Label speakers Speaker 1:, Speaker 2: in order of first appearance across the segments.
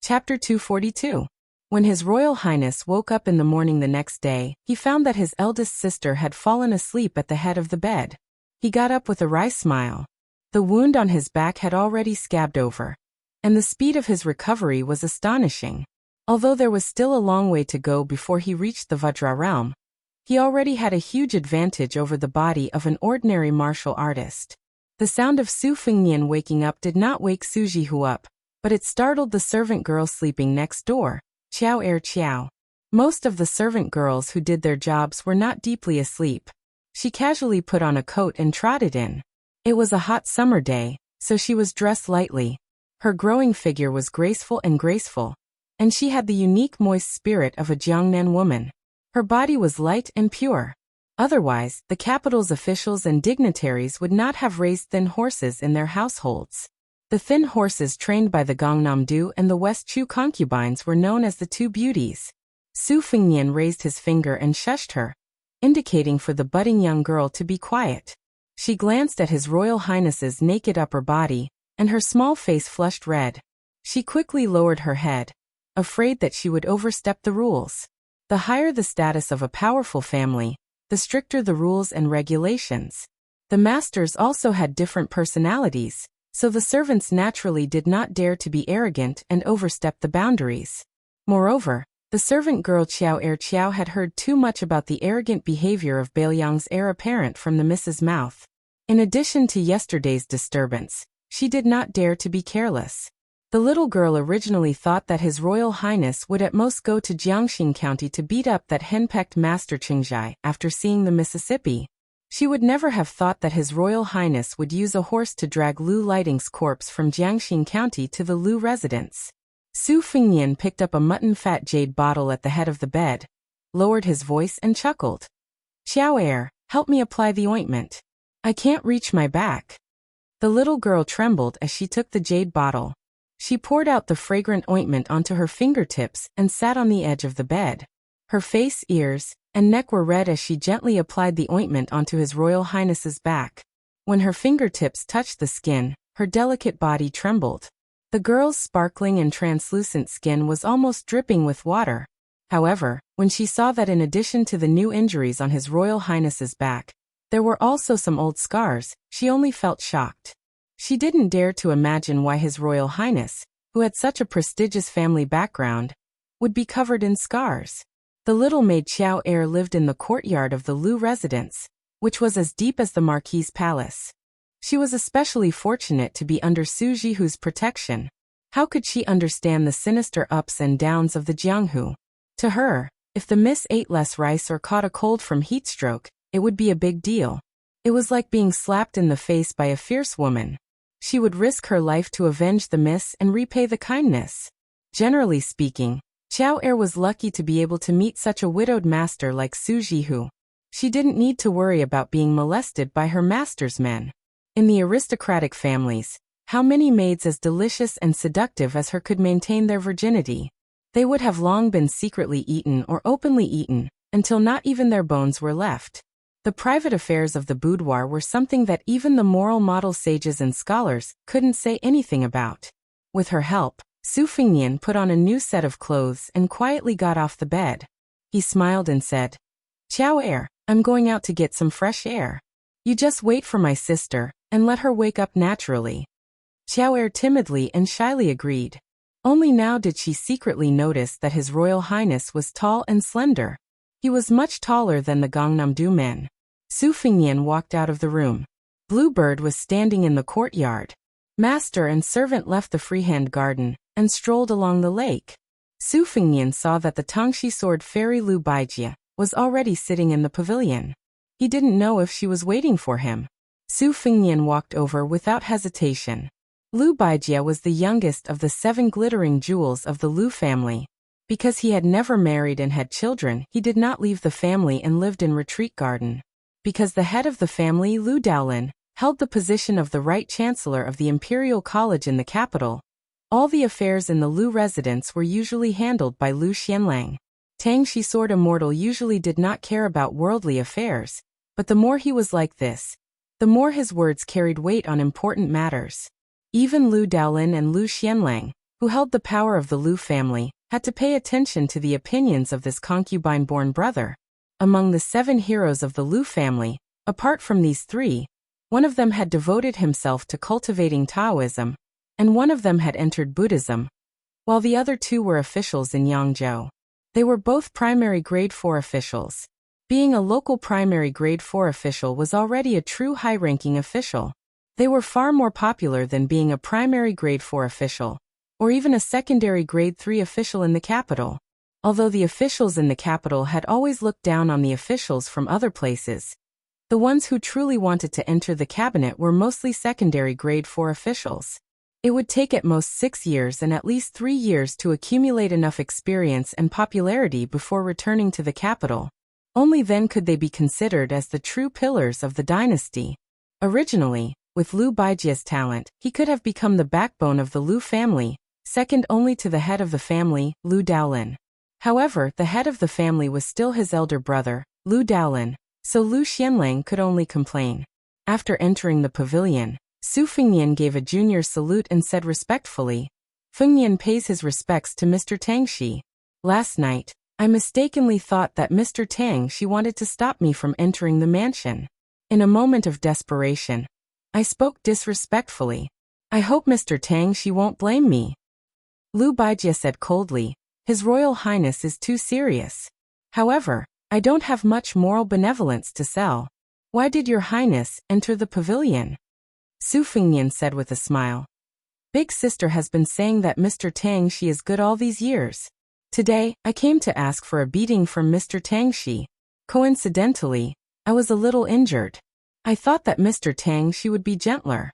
Speaker 1: Chapter 242. When His Royal Highness woke up in the morning the next day, he found that his eldest sister had fallen asleep at the head of the bed. He got up with a wry smile. The wound on his back had already scabbed over, and the speed of his recovery was astonishing. Although there was still a long way to go before he reached the Vajra realm, he already had a huge advantage over the body of an ordinary martial artist. The sound of Su Fengnian waking up did not wake Su Jihu up, but it startled the servant girl sleeping next door, Qiao Qiao. Most of the servant girls who did their jobs were not deeply asleep. She casually put on a coat and trotted in. It was a hot summer day, so she was dressed lightly. Her growing figure was graceful, and she had the unique moist spirit of a Jiangnan woman. Her body was light and pure. Otherwise, the capital's officials and dignitaries would not have raised thin horses in their households. The thin horses trained by the Gangnam-do and the West Chu concubines were known as the Two Beauties. Su Fengnian raised his finger and shushed her, indicating for the budding young girl to be quiet. She glanced at His Royal Highness's naked upper body, and her small face flushed red. She quickly lowered her head, afraid that she would overstep the rules. The higher the status of a powerful family, the stricter the rules and regulations. The masters also had different personalities, so the servants naturally did not dare to be arrogant and overstep the boundaries. Moreover, the servant girl Qiao Qiao had heard too much about the arrogant behavior of Bailiang's heir apparent from the Mrs. Mouth. In addition to yesterday's disturbance, she did not dare to be careless. The little girl originally thought that His Royal Highness would at most go to Jiangxing County to beat up that henpecked Master Qingzhai after seeing the Mississippi. She would never have thought that His Royal Highness would use a horse to drag Lu Lighting's corpse from Jiangxing County to the Lu residence. Su Fengnian picked up a mutton-fat jade bottle at the head of the bed, lowered his voice and chuckled. "Qiao heir, help me apply the ointment. I can't reach my back." The little girl trembled as she took the jade bottle. She poured out the fragrant ointment onto her fingertips and sat on the edge of the bed. Her face, ears, and neck were red as she gently applied the ointment onto His Royal Highness's back. When her fingertips touched the skin, her delicate body trembled. The girl's sparkling and translucent skin was almost dripping with water. However, when she saw that in addition to the new injuries on His Royal Highness's back, there were also some old scars, she only felt shocked. She didn't dare to imagine why His Royal Highness, who had such a prestigious family background, would be covered in scars. The little maid Qiao heir lived in the courtyard of the Lu residence, which was as deep as the Marquis's palace. She was especially fortunate to be under Su Jihu's protection. How could she understand the sinister ups and downs of the Jianghu? To her, if the miss ate less rice or caught a cold from heatstroke, it would be a big deal. It was like being slapped in the face by a fierce woman. She would risk her life to avenge the miss and repay the kindness. Generally speaking, Qiao heir was lucky to be able to meet such a widowed master like Su Jihu. She didn't need to worry about being molested by her master's men. In the aristocratic families, how many maids as delicious and seductive as her could maintain their virginity? They would have long been secretly eaten or openly eaten, until not even their bones were left. The private affairs of the boudoir were something that even the moral model sages and scholars couldn't say anything about. With her help, Su Fengnian put on a new set of clothes and quietly got off the bed. He smiled and said, "Qiao heir, I'm going out to get some fresh air. You just wait for my sister, and let her wake up naturally." Qiao heir timidly and shyly agreed. Only now did she secretly notice that His Royal Highness was tall and slender. He was much taller than the Gangnam-do men. Su Fengnian walked out of the room. Bluebird was standing in the courtyard. Master and servant left the freehand garden and strolled along the lake. Su Fengnian saw that the Tangxi sword fairy Lu Baijia was already sitting in the pavilion. He didn't know if she was waiting for him. Su Fengnian walked over without hesitation. Lu Baijia was the youngest of the 7 glittering jewels of the Lu family. Because he had never married and had children, he did not leave the family and lived in Retreat Garden. Because the head of the family, Lu Daolin, held the position of the Right Chancellor of the Imperial College in the capital, all the affairs in the Lu residence were usually handled by Lu Xianlang. Tangxi Sword Immortal usually did not care about worldly affairs, but the more he was like this, the more his words carried weight on important matters. Even Lu Daolin and Lu Xianlang, who held the power of the Lu family, had to pay attention to the opinions of this concubine-born brother. Among the 7 heroes of the Lu family, apart from these 3, one of them had devoted himself to cultivating Taoism, and one of them had entered Buddhism, while the other 2 were officials in Yangzhou. They were both primary grade 4 officials. Being a local primary grade 4 official was already a true high-ranking official. They were far more popular than being a primary grade 4 official, or even a secondary grade 3 official in the capital. Although the officials in the capital had always looked down on the officials from other places, the ones who truly wanted to enter the cabinet were mostly secondary grade 4 officials. It would take at most 6 years and at least 3 years to accumulate enough experience and popularity before returning to the capital. Only then could they be considered as the true pillars of the dynasty. Originally, with Lu Baijia's talent, he could have become the backbone of the Lu family, second only to the head of the family, Lu Daolin. However, the head of the family was still his elder brother, Lu Daolin, so Lu Xianlang could only complain. After entering the pavilion, Su Fengnian gave a junior salute and said respectfully, "Fengnian pays his respects to Mr. Tang Shi. Last night, I mistakenly thought that Mr. Tang Shi wanted to stop me from entering the mansion. In a moment of desperation, I spoke disrespectfully. I hope Mr. Tang Shi won't blame me." Lu Baijie said coldly, "His Royal Highness is too serious. However, I don't have much moral benevolence to sell. Why did Your Highness enter the pavilion?" Su Fengnian said with a smile, "Big sister has been saying that Mr. Tang Shi is good all these years. Today, I came to ask for a beating from Mr. Tang Shi. Coincidentally, I was a little injured. I thought that Mr. Tang Shi would be gentler."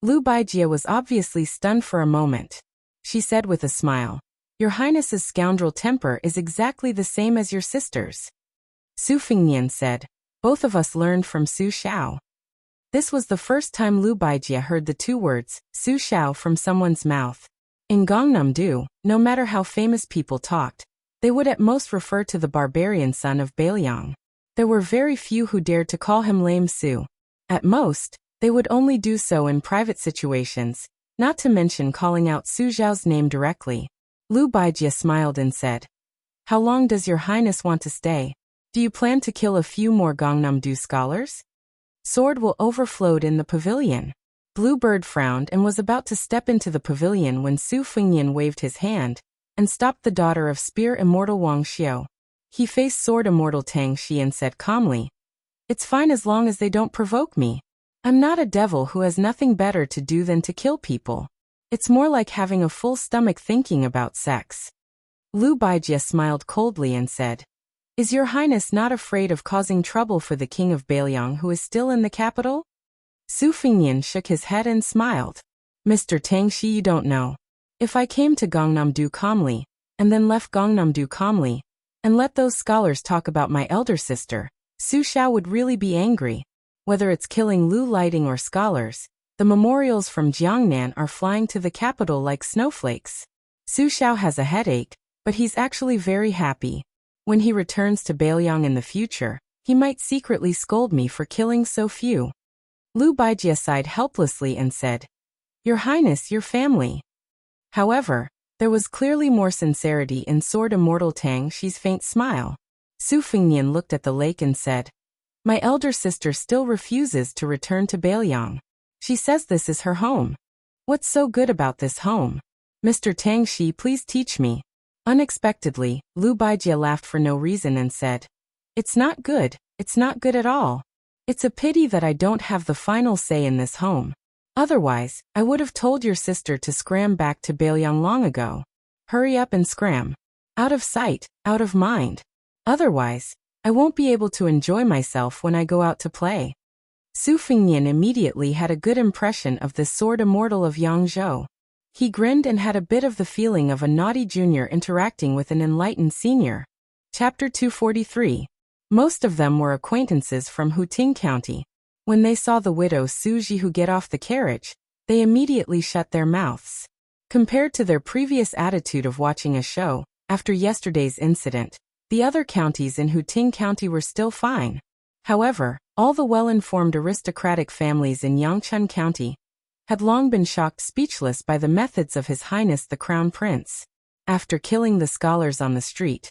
Speaker 1: Lu Baijie was obviously stunned for a moment. She said with a smile, "Your Highness's scoundrel temper is exactly the same as your sister's." Su Fengnian said, "Both of us learned from Su Xiao." This was the first time Lu Baijie heard the 2 words, Su Xiao, from someone's mouth. In Gangnam-do, no matter how famous people talked, they would at most refer to the barbarian son of Bailiang. There were very few who dared to call him Lame Su. At most, they would only do so in private situations, not to mention calling out Su Xiao's name directly. Lu Baijie smiled and said, "How long does Your Highness want to stay? Do you plan to kill a few more Gangnam-do scholars?" "Sword will overflowed in the pavilion." Bluebird frowned and was about to step into the pavilion when Su Fengnian waved his hand and stopped the daughter of Spear Immortal Wang Xiao. He faced Sword Immortal Tang Shi and said calmly, "It's fine as long as they don't provoke me. I'm not a devil who has nothing better to do than to kill people. It's more like having a full stomach thinking about sex." Lu Baijie smiled coldly and said, "Is Your Highness not afraid of causing trouble for the king of Bailiang who is still in the capital?" Su Fengnian shook his head and smiled. "Mr. Tang Shi, you don't know. If I came to Gangnam-do calmly, and then left Gangnam-do calmly, and let those scholars talk about my elder sister, Su Xiao would really be angry. Whether it's killing Lu Lighting or scholars, the memorials from Jiangnan are flying to the capital like snowflakes. Su Xiao has a headache, but he's actually very happy. When he returns to Bailiang in the future, he might secretly scold me for killing so few." Lu Baijie sighed helplessly and said, "Your Highness, your family." However, there was clearly more sincerity in Sword Immortal Tang Shi's faint smile. Su Fengnian looked at the lake and said, "My elder sister still refuses to return to Bailiang. She says this is her home. What's so good about this home? Mr. Tang Shi, please teach me." Unexpectedly, Lu Baijie laughed for no reason and said, "It's not good at all. It's a pity that I don't have the final say in this home. Otherwise, I would have told your sister to scram back to Bailiang long ago. Hurry up and scram. Out of sight, out of mind. Otherwise, I won't be able to enjoy myself when I go out to play." Su Fengnian immediately had a good impression of the Sword Immortal of Yangzhou. He grinned and had a bit of the feeling of a naughty junior interacting with an enlightened senior. Chapter 243. Most of them were acquaintances from Huting County. When they saw the widow Su Jihu get off the carriage, they immediately shut their mouths. Compared to their previous attitude of watching a show, after yesterday's incident, the other counties in Huting County were still fine. However, all the well-informed aristocratic families in Yangchun County had long been shocked speechless by the methods of His Highness the Crown Prince. After killing the scholars on the street,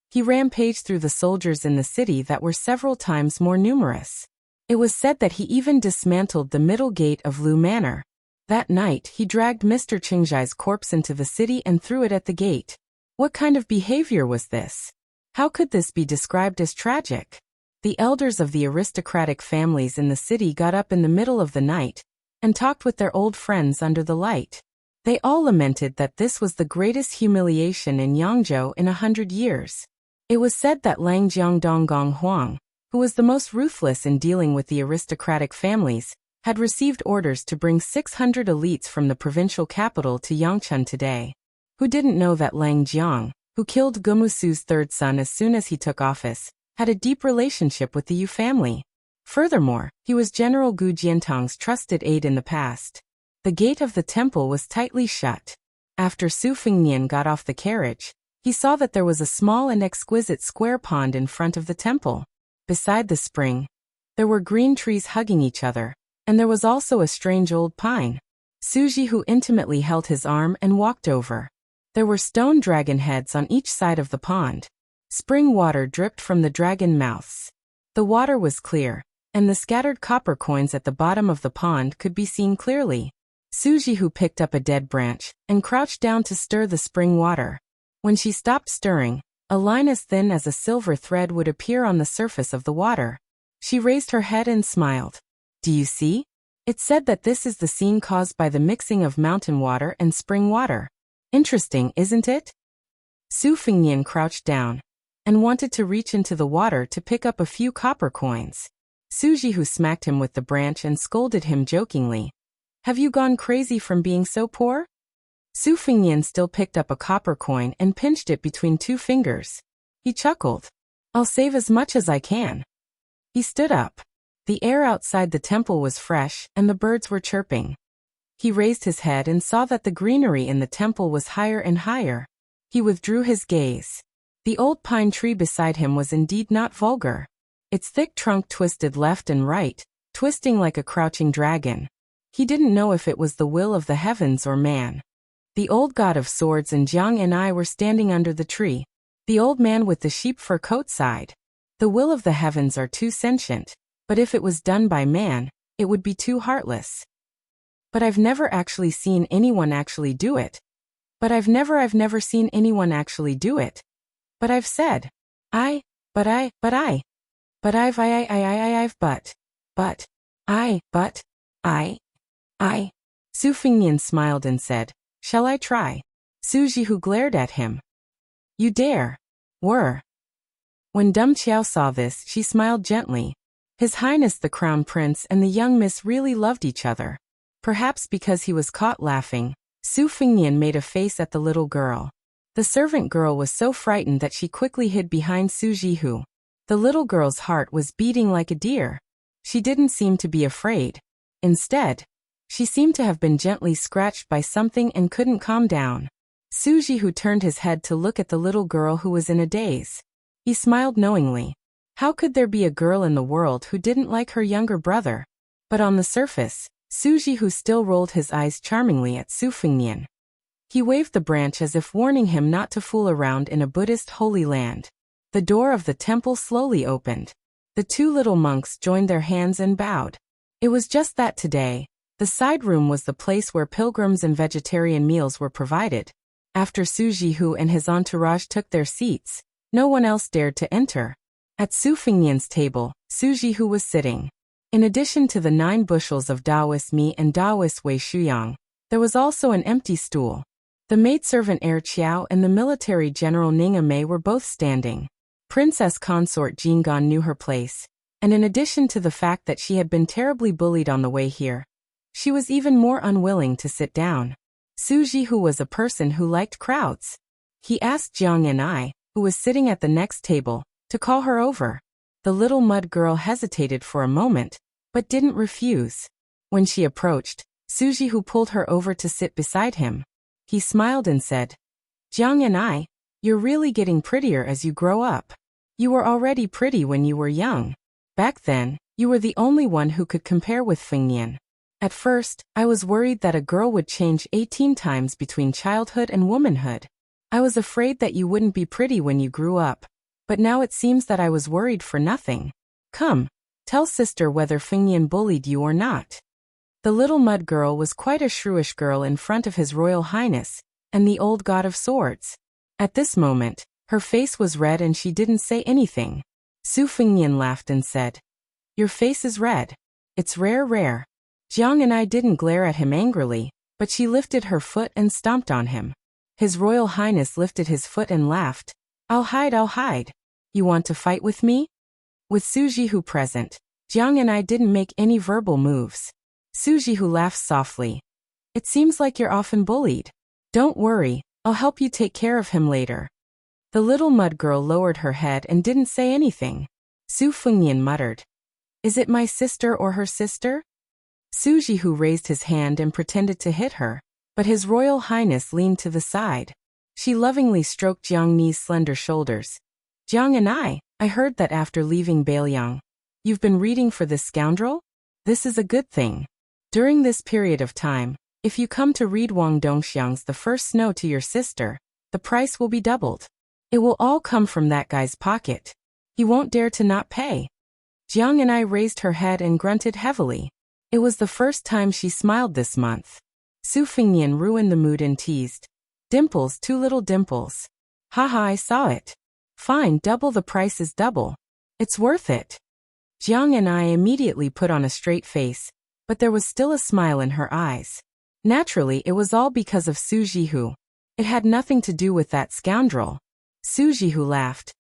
Speaker 1: he rampaged through the soldiers in the city that were several times more numerous. It was said that he even dismantled the middle gate of Lu Manor. That night, he dragged Mr. Qingzhai's corpse into the city and threw it at the gate. What kind of behavior was this? How could this be described as tragic? The elders of the aristocratic families in the city got up in the middle of the night and talked with their old friends under the light. They all lamented that this was the greatest humiliation in Yangzhou in 100 years. It was said that Lang Jiangdonggong Huang, who was the most ruthless in dealing with the aristocratic families, had received orders to bring 600 elites from the provincial capital to Yangchun today. Who didn't know that Lang Jiang, who killed Gumusu's third son as soon as he took office, had a deep relationship with the Yu family? Furthermore, he was General Gu Jiantong's trusted aide in the past. The gate of the temple was tightly shut. After Su Fengnian got off the carriage, he saw that there was a small and exquisite square pond in front of the temple. Beside the spring, there were green trees hugging each other, and there was also a strange old pine. Suji, who intimately held his arm and walked over. There were stone dragon heads on each side of the pond. Spring water dripped from the dragon mouths. The water was clear, and the scattered copper coins at the bottom of the pond could be seen clearly. Suji, who picked up a dead branch and crouched down to stir the spring water. When she stopped stirring, a line as thin as a silver thread would appear on the surface of the water. She raised her head and smiled. Do you see? It's said that this is the scene caused by the mixing of mountain water and spring water. Interesting, isn't it? Su Fengnian crouched down and wanted to reach into the water to pick up a few copper coins. Suji, who smacked him with the branch and scolded him jokingly. Have you gone crazy from being so poor? Su Fengnian still picked up a copper coin and pinched it between two fingers. He chuckled. I'll save as much as I can. He stood up. The air outside the temple was fresh and the birds were chirping. He raised his head and saw that the greenery in the temple was higher and higher. He withdrew his gaze. The old pine tree beside him was indeed not vulgar. Its thick trunk twisted left and right, twisting like a crouching dragon. He didn't know if it was the will of the heavens or man. The old god of swords and Jiang and I were standing under the tree. The old man with the sheep fur coat sighed. The will of the heavens are too sentient, but if it was done by man, it would be too heartless. But I've never actually seen anyone actually do it. But I've never seen anyone actually do it. But I've said, but I've, Su Fengnian smiled and said, shall I try? Suji, who glared at him. You dare. Were. When Dum Qiao saw this, she smiled gently. His Highness the Crown Prince and the young miss really loved each other. Perhaps because he was caught laughing, Su Fengnian made a face at the little girl. The servant girl was so frightened that she quickly hid behind Su Jihu. The little girl's heart was beating like a deer. She didn't seem to be afraid. Instead, she seemed to have been gently scratched by something and couldn't calm down. Su Jihu turned his head to look at the little girl who was in a daze. He smiled knowingly. How could there be a girl in the world who didn't like her younger brother? But on the surface, Su Jihu still rolled his eyes charmingly at Su Fengnian. He waved the branch as if warning him not to fool around in a Buddhist holy land. The door of the temple slowly opened. The two little monks joined their hands and bowed. It was just that today, the side room was the place where pilgrims and vegetarian meals were provided. After Su Jihu and his entourage took their seats, no one else dared to enter. At Su Fengnian's table, Su Jihu was sitting. In addition to the 9 bushels of Daoist meat and Daoist Wei Shuyang, there was also an empty stool. The maidservant Er Qiao and the military general Ninga Mei were both standing. Princess consort Jin Gan knew her place, and in addition to the fact that she had been terribly bullied on the way here, she was even more unwilling to sit down. Su Jihu was a person who liked crowds. He asked Jiang and I, who was sitting at the next table, to call her over. The little mud girl hesitated for a moment, but didn't refuse. When she approached, Su Jihu pulled her over to sit beside him. He smiled and said, Jiang and I, you're really getting prettier as you grow up. You were already pretty when you were young. Back then, you were the only one who could compare with Fengnian. At first, I was worried that a girl would change 18 times between childhood and womanhood. I was afraid that you wouldn't be pretty when you grew up. But now it seems that I was worried for nothing. Come, tell sister whether Fingyan bullied you or not. The little mud girl was quite a shrewish girl in front of His Royal Highness and the old God of Swords. At this moment, her face was red and she didn't say anything. Su Fingyan laughed and said, "Your face is red. It's rare. Jiang and I didn't glare at him angrily, but she lifted her foot and stomped on him. His Royal Highness lifted his foot and laughed. I'll hide. You want to fight with me?" With Su Jihu present, Jiang and I didn't make any verbal moves. Su Jihu laughed softly. "It seems like you're often bullied. Don't worry, I'll help you take care of him later." The little mud girl lowered her head and didn't say anything. Su Fingyan muttered, "Is it my sister or her sister?" Su Jihu raised his hand and pretended to hit her, but His Royal Highness leaned to the side. She lovingly stroked Jiang Ni's slender shoulders. "Jiang and I heard that after leaving Bailiang, you've been reading for this scoundrel? This is a good thing. During this period of time, if you come to read Wang Dongxiang's The First Snow to your sister, the price will be doubled. It will all come from that guy's pocket. He won't dare to not pay." Jiang and I raised her head and grunted heavily. It was the first time she smiled this month. Su Fingyan ruined the mood and teased, "Dimples, 2 little dimples. Haha, I saw it. Fine, double the price is double. It's worth it." Jiang and I immediately put on a straight face, but there was still a smile in her eyes. Naturally, it was all because of Su Jihu. It had nothing to do with that scoundrel. Su Jihu laughed.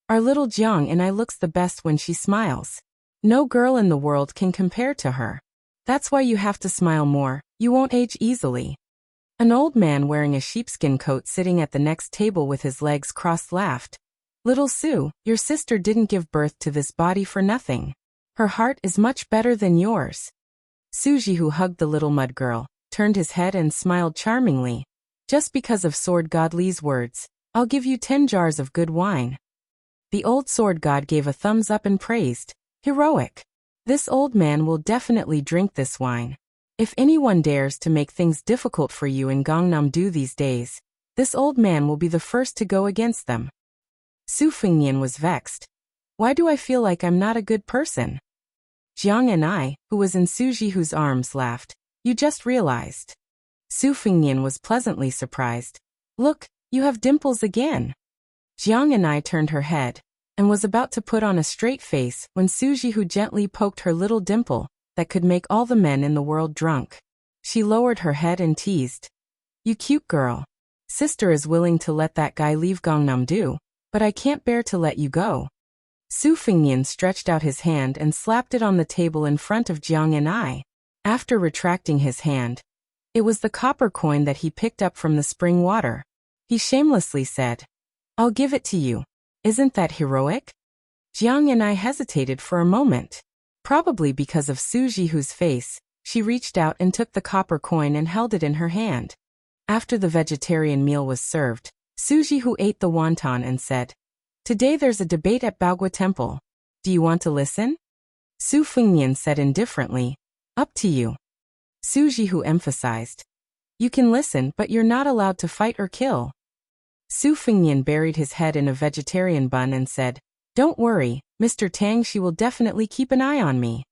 Speaker 1: "Our little Jiang and I looks the best when she smiles. No girl in the world can compare to her. That's why you have to smile more, you won't age easily." An old man wearing a sheepskin coat sitting at the next table with his legs crossed laughed. "Little Su, your sister didn't give birth to this body for nothing. Her heart is much better than yours." Su Jihu hugged the little mud girl, turned his head and smiled charmingly. "Just because of Sword God Li's words, I'll give you 10 jars of good wine." The old sword god gave a thumbs up and praised, "Heroic. This old man will definitely drink this wine. If anyone dares to make things difficult for you in Gangnam-do these days, this old man will be the first to go against them." Su Fingyan was vexed. "Why do I feel like I'm not a good person?" Jiang and I, who was in Su Jihu's arms, laughed. "You just realized." Su Fingyan was pleasantly surprised. "Look, you have dimples again." Jiang and I turned her head, and was about to put on a straight face when Su Jihu gently poked her little dimple that could make all the men in the world drunk. She lowered her head and teased, "You cute girl. Sister is willing to let that guy leave Gangnam-do, but I can't bear to let you go." Su Fingyan stretched out his hand and slapped it on the table in front of Jiang and I. After retracting his hand, it was the copper coin that he picked up from the spring water. He shamelessly said, "I'll give it to you. Isn't that heroic?" Jiang and I hesitated for a moment. Probably because of Su Jihu's face, she reached out and took the copper coin and held it in her hand. After the vegetarian meal was served, Su Jihu ate the wonton and said, "Today there's a debate at Baogua Temple. Do you want to listen?" Su Fingyan said indifferently, "Up to you." Su Jihu emphasized, "You can listen, but you're not allowed to fight or kill." Su Fingyan buried his head in a vegetarian bun and said, "Don't worry, Mr. Tang, she will definitely keep an eye on me."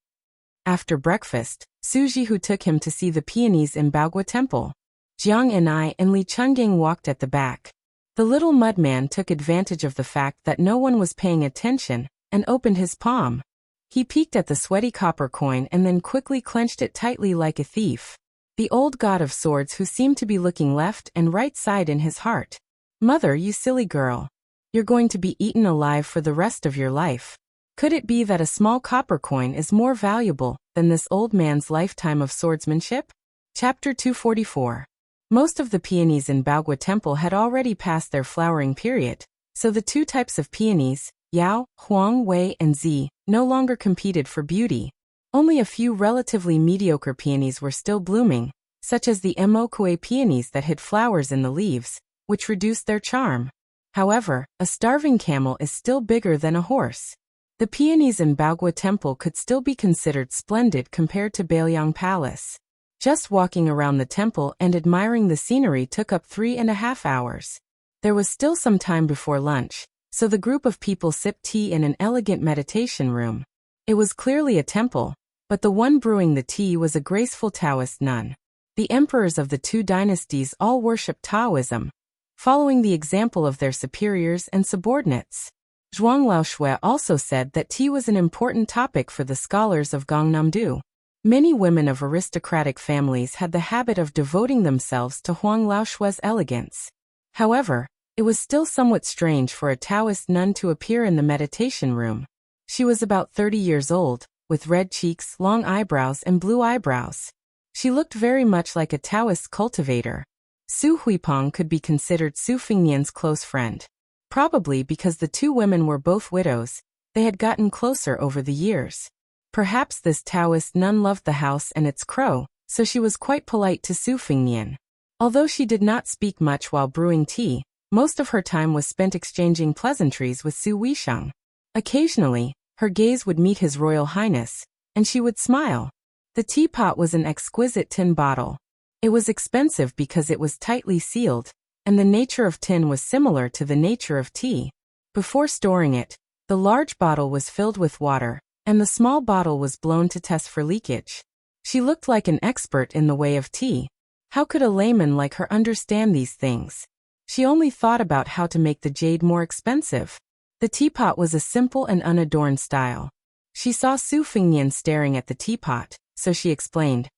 Speaker 1: After breakfast, Su Jihu took him to see the peonies in Baogua Temple. Jiang and I and Li Chungang walked at the back. The little mudman took advantage of the fact that no one was paying attention and opened his palm. He peeked at the sweaty copper coin and then quickly clenched it tightly like a thief. The old god of swords who seemed to be looking left and right side in his heart. "Mother, you silly girl. You're going to be eaten alive for the rest of your life. Could it be that a small copper coin is more valuable than this old man's lifetime of swordsmanship?" Chapter 244. Most of the peonies in Baogua Temple had already passed their flowering period, so the 2 types of peonies, Yao, Huang, Wei, and Zi, no longer competed for beauty. Only a few relatively mediocre peonies were still blooming, such as the Mokue peonies that hid flowers in the leaves, which reduced their charm. However, a starving camel is still bigger than a horse. The peonies in Baogua Temple could still be considered splendid compared to Bailiang Palace. Just walking around the temple and admiring the scenery took up 3.5 hours. There was still some time before lunch, so the group of people sipped tea in an elegant meditation room. It was clearly a temple, but the one brewing the tea was a graceful Taoist nun. The emperors of the two dynasties all worshipped Taoism, following the example of their superiors and subordinates. Zhuang Laoshui also said that tea was an important topic for the scholars of Gangnam-do. Many women of aristocratic families had the habit of devoting themselves to Huang Laoshui's elegance. However, it was still somewhat strange for a Taoist nun to appear in the meditation room. She was about 30 years old, with red cheeks, long eyebrows, and blue eyebrows. She looked very much like a Taoist cultivator. Su Huipeng could be considered Su Fingnian's close friend. Probably because the two women were both widows, they had gotten closer over the years. Perhaps this Taoist nun loved the house and its crow, so she was quite polite to Su Fingnian. Although she did not speak much while brewing tea, most of her time was spent exchanging pleasantries with Su Weisheng. Occasionally, her gaze would meet His Royal Highness, and she would smile. The teapot was an exquisite tin bottle. It was expensive because it was tightly sealed, and the nature of tin was similar to the nature of tea. Before storing it, the large bottle was filled with water, and the small bottle was blown to test for leakage. She looked like an expert in the way of tea. How could a layman like her understand these things? She only thought about how to make the jade more expensive. The teapot was a simple and unadorned style. She saw Su Fingnian staring at the teapot, so she explained,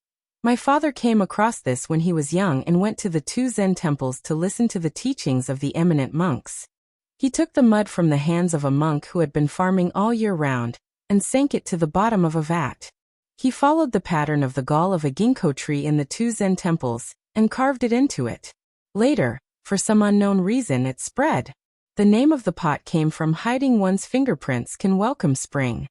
Speaker 1: "My father came across this when he was young and went to the two Zen temples to listen to the teachings of the eminent monks. He took the mud from the hands of a monk who had been farming all year round, and sank it to the bottom of a vat. He followed the pattern of the gall of a ginkgo tree in the two Zen temples, and carved it into it. Later, for some unknown reason, it spread. The name of the pot came from hiding one's fingerprints can welcome spring.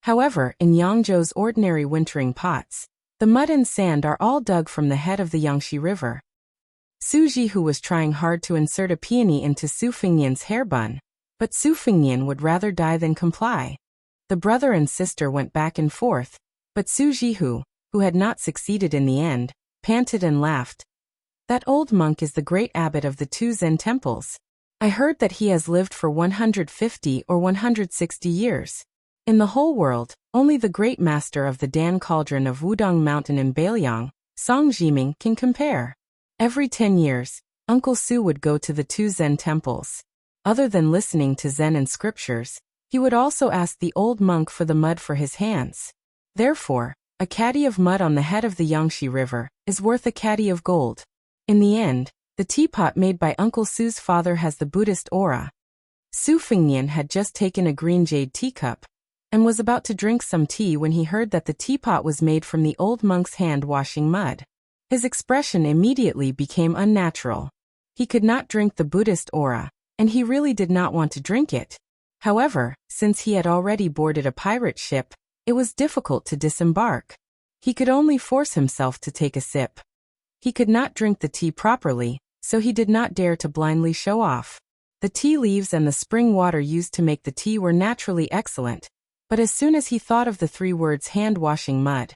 Speaker 1: However, in Yangzhou's ordinary wintering pots, the mud and sand are all dug from the head of the Yangtze River." Su Jihu was trying hard to insert a peony into Su Fingnian's hair bun, but Su Fingnian would rather die than comply. The brother and sister went back and forth, but Su Jihu, who had not succeeded in the end, panted and laughed. "That old monk is the great abbot of the two Zen temples. I heard that he has lived for 150 or 160 years. In the whole world, only the great master of the Dan Cauldron of Wudong Mountain in Beiliang, Song Jiming, can compare." Every 10 years, Uncle Su would go to the two Zen temples. Other than listening to Zen and scriptures, he would also ask the old monk for the mud for his hands. Therefore, a caddy of mud on the head of the Yangtze River is worth a caddy of gold. In the end, the teapot made by Uncle Su's father has the Buddhist aura. Su Fingnian had just taken a green jade teacup, and was about to drink some tea when he heard that the teapot was made from the old monk's hand washing mud. His expression immediately became unnatural. He could not drink the Buddhist aura, and he really did not want to drink it. However, since he had already boarded a pirate ship, it was difficult to disembark. He could only force himself to take a sip. He could not drink the tea properly, so he did not dare to blindly show off. The tea leaves and the spring water used to make the tea were naturally excellent, but as soon as he thought of the 3 words hand-washing mud,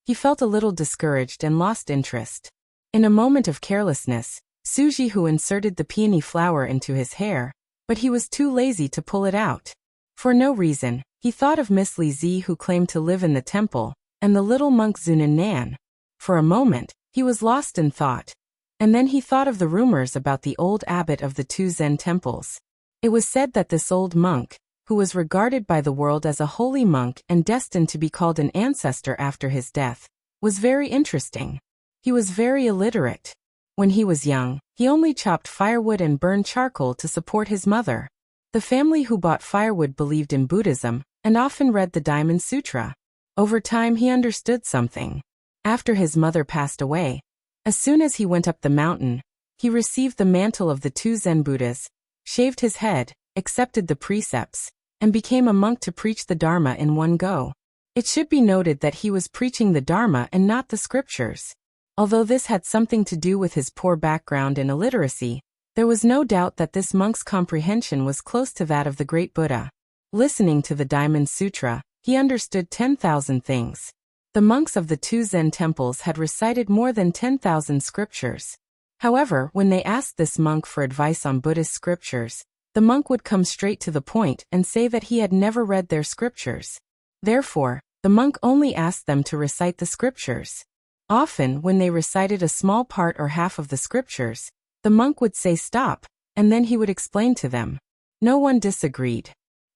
Speaker 1: he felt a little discouraged and lost interest. In a moment of carelessness, Su Jihu inserted the peony flower into his hair, but he was too lazy to pull it out. For no reason, he thought of Miss Li Zi who claimed to live in the temple, and the little monk Zunan Nan. For a moment, he was lost in thought. And then he thought of the rumors about the old abbot of the two Zen temples. It was said that this old monk, who was regarded by the world as a holy monk and destined to be called an ancestor after his death, was very interesting. He was very illiterate. When he was young, he only chopped firewood and burned charcoal to support his mother. The family who bought firewood believed in Buddhism, and often read the Diamond Sutra. Over time he understood something. After his mother passed away, as soon as he went up the mountain, he received the mantle of the two Zen Buddhas, shaved his head, accepted the precepts, and became a monk to preach the Dharma in one go. It should be noted that he was preaching the Dharma and not the scriptures. Although this had something to do with his poor background in illiteracy, there was no doubt that this monk's comprehension was close to that of the great Buddha. Listening to the Diamond Sutra, he understood 10,000 things. The monks of the two Zen temples had recited more than 10,000 scriptures. However, when they asked this monk for advice on Buddhist scriptures, the monk would come straight to the point and say that he had never read their scriptures. Therefore, the monk only asked them to recite the scriptures. Often, when they recited a small part or half of the scriptures, the monk would say stop, and then he would explain to them. No one disagreed.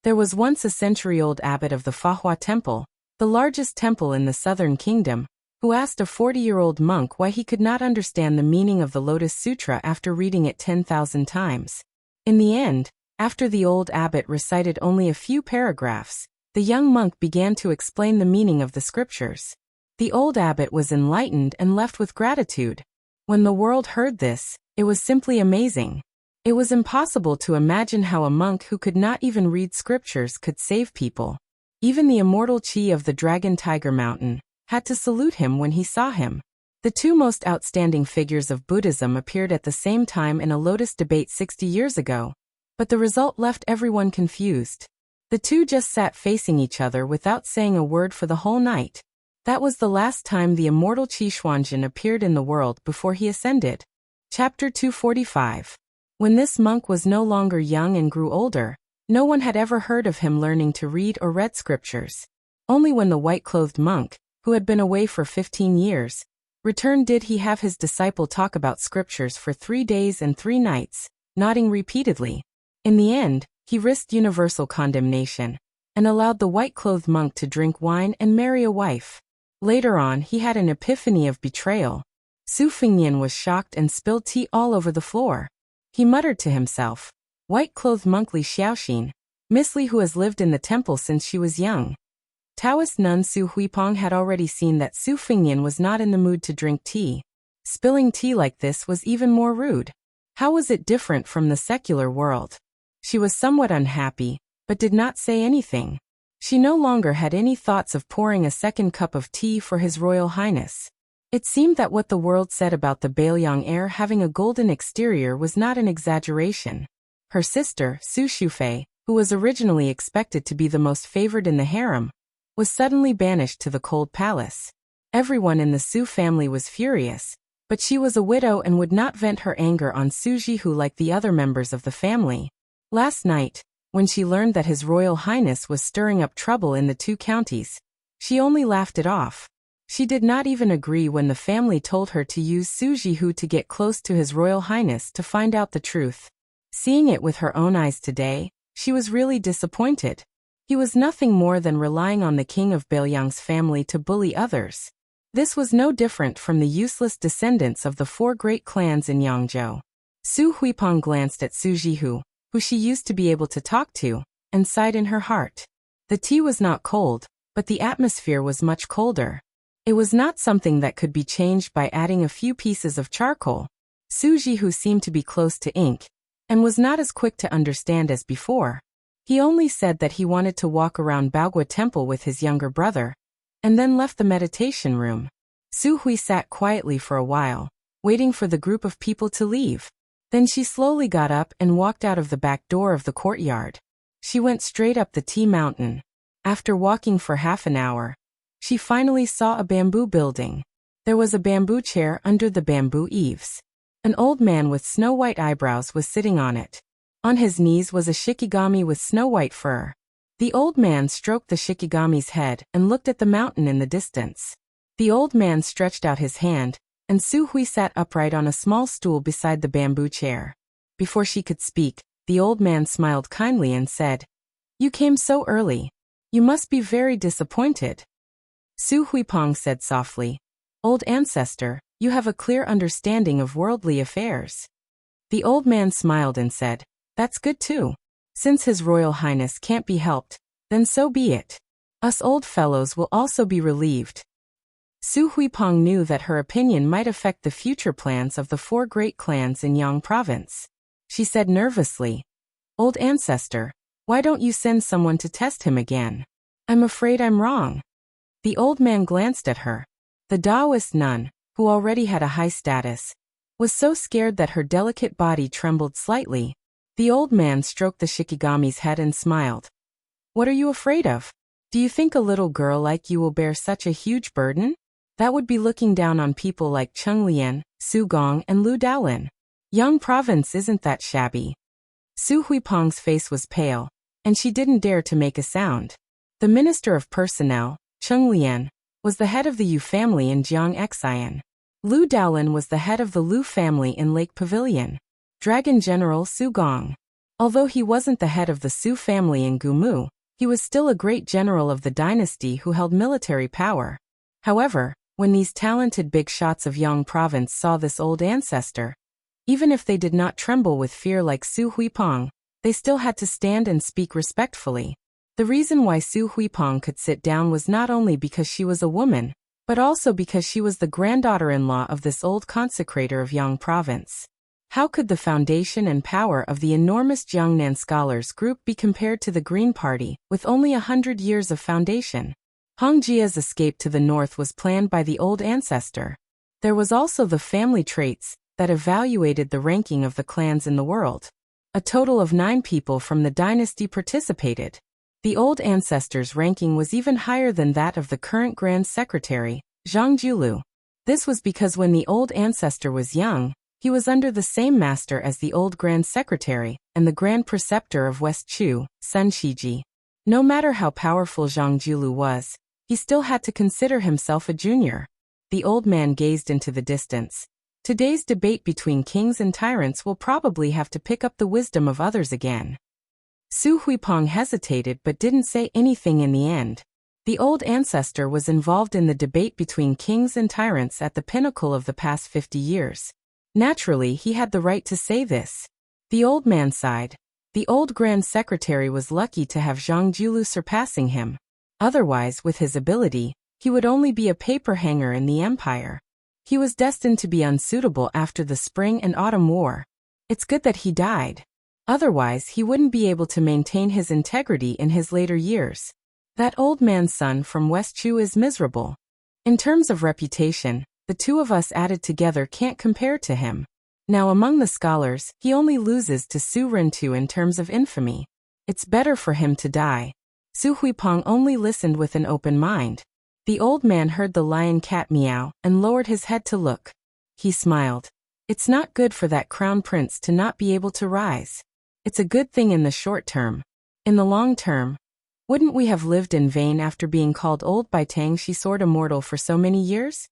Speaker 1: There was once a century-old abbot of the Fahua Temple, the largest temple in the southern kingdom, who asked a 40-year-old monk why he could not understand the meaning of the Lotus Sutra after reading it 10,000 times. In the end, after the old abbot recited only a few paragraphs, the young monk began to explain the meaning of the scriptures. The old abbot was enlightened and left with gratitude. When the world heard this, it was simply amazing. It was impossible to imagine how a monk who could not even read scriptures could save people. Even the immortal Chi of the Dragon Tiger Mountain had to salute him when he saw him. The two most outstanding figures of Buddhism appeared at the same time in a lotus debate 60 years ago, but the result left everyone confused. The two just sat facing each other without saying a word for the whole night. That was the last time the immortal Qi Xuanjin appeared in the world before he ascended. Chapter 245. When this monk was no longer young and grew older, no one had ever heard of him learning to read or read scriptures. Only when the white-clothed monk, who had been away for 15 years, returned did he have his disciple talk about scriptures for 3 days and 3 nights, nodding repeatedly. In the end, he risked universal condemnation, and allowed the white-clothed monk to drink wine and marry a wife. Later on he had an epiphany of betrayal. Su Fengnian was shocked and spilled tea all over the floor. He muttered to himself, "White-clothed monk Li Xiaoxin, Miss Li who has lived in the temple since she was young." Taoist nun Su Huipeng had already seen that Su Fengnian was not in the mood to drink tea. Spilling tea like this was even more rude. How was it different from the secular world? She was somewhat unhappy, but did not say anything. She no longer had any thoughts of pouring a second cup of tea for His Royal Highness. It seemed that what the world said about the Bailiang heir having a golden exterior was not an exaggeration. Her sister, Su Shufei, who was originally expected to be the most favored in the harem, was suddenly banished to the cold palace. Everyone in the Su family was furious, but she was a widow and would not vent her anger on Su Jihu like the other members of the family. Last night, when she learned that His Royal Highness was stirring up trouble in the 2 counties, she only laughed it off. She did not even agree when the family told her to use Su Jihu to get close to His Royal Highness to find out the truth. Seeing it with her own eyes today, she was really disappointed. He was nothing more than relying on the king of Bailiang's family to bully others. This was no different from the useless descendants of the 4 great clans in Yangzhou. Su Huipeng glanced at Su Jihu, who she used to be able to talk to, and sighed in her heart. The tea was not cold, but the atmosphere was much colder. It was not something that could be changed by adding a few pieces of charcoal. Su Jihu seemed to be close to ink, and was not as quick to understand as before. He only said that he wanted to walk around Baogua Temple with his younger brother, and then left the meditation room. Su Hui sat quietly for a while, waiting for the group of people to leave. Then she slowly got up and walked out of the back door of the courtyard. She went straight up the tea mountain. After walking for half an hour, she finally saw a bamboo building. There was a bamboo chair under the bamboo eaves. An old man with snow-white eyebrows was sitting on it. On his knees was a shikigami with snow-white fur. The old man stroked the shikigami's head and looked at the mountain in the distance. The old man stretched out his hand, and Su Hui sat upright on a small stool beside the bamboo chair. Before she could speak, the old man smiled kindly and said, "You came so early. You must be very disappointed." Su Huipeng said softly, "Old ancestor, you have a clear understanding of worldly affairs." The old man smiled and said, "That's good too. Since His Royal Highness can't be helped, then so be it. Us old fellows will also be relieved." Su Huipeng knew that her opinion might affect the future plans of the 4 great clans in Yang province. She said nervously, "Old ancestor, why don't you send someone to test him again? I'm afraid I'm wrong." The old man glanced at her. The Taoist nun, who already had a high status, was so scared that her delicate body trembled slightly. The old man stroked the shikigami's head and smiled. "What are you afraid of? Do you think a little girl like you will bear such a huge burden? That would be looking down on people like Cheng Lian, Su Gong, and Lu Daolin. Yang Province isn't that shabby. Su Huipeng's face was pale, and she didn't dare to make a sound. The Minister of Personnel, Cheng Lian, was the head of the Yu family in Jiang Xian. Lu Daolin was the head of the Lu family in Lake Pavilion. Dragon General Su Gong. Although he wasn't the head of the Su family in Gumu, he was still a great general of the dynasty who held military power. However, when these talented big shots of Yang Province saw this old ancestor, even if they did not tremble with fear like Su Huipeng, they still had to stand and speak respectfully. The reason why Su Huipeng could sit down was not only because she was a woman, but also because she was the granddaughter-in-law of this old consecrator of Yang Province. How could the foundation and power of the enormous Jiangnan scholars group be compared to the Green Party, with only 100 years of foundation? Hong Jia's escape to the north was planned by the old ancestor. There was also the family traits that evaluated the ranking of the clans in the world. A total of 9 people from the dynasty participated. The old ancestor's ranking was even higher than that of the current Grand Secretary, Zhang Julu. This was because when the old ancestor was young, he was under the same master as the old Grand Secretary and the Grand Preceptor of West Chu, Sun Shiji. No matter how powerful Zhang Julu was, he still had to consider himself a junior. The old man gazed into the distance. Today's debate between kings and tyrants will probably have to pick up the wisdom of others again. Su Huipeng hesitated but didn't say anything in the end. The old ancestor was involved in the debate between kings and tyrants at the pinnacle of the past 50 years. Naturally, he had the right to say this. The old man sighed. The old Grand Secretary was lucky to have Zhang Julu surpassing him. Otherwise, with his ability, he would only be a paper hanger in the empire. He was destined to be unsuitable after the Spring and Autumn War. It's good that he died. Otherwise, he wouldn't be able to maintain his integrity in his later years. That old man's son from West Chu is miserable. In terms of reputation, the two of us added together can't compare to him. Now among the scholars, he only loses to Su Rintu in terms of infamy. It's better for him to die. Su Huipeng only listened with an open mind. The old man heard the lion cat meow and lowered his head to look. He smiled. It's not good for that crown prince to not be able to rise. It's a good thing in the short term. In the long term, wouldn't we have lived in vain after being called old by Tang Shi Sword Immortal for so many years?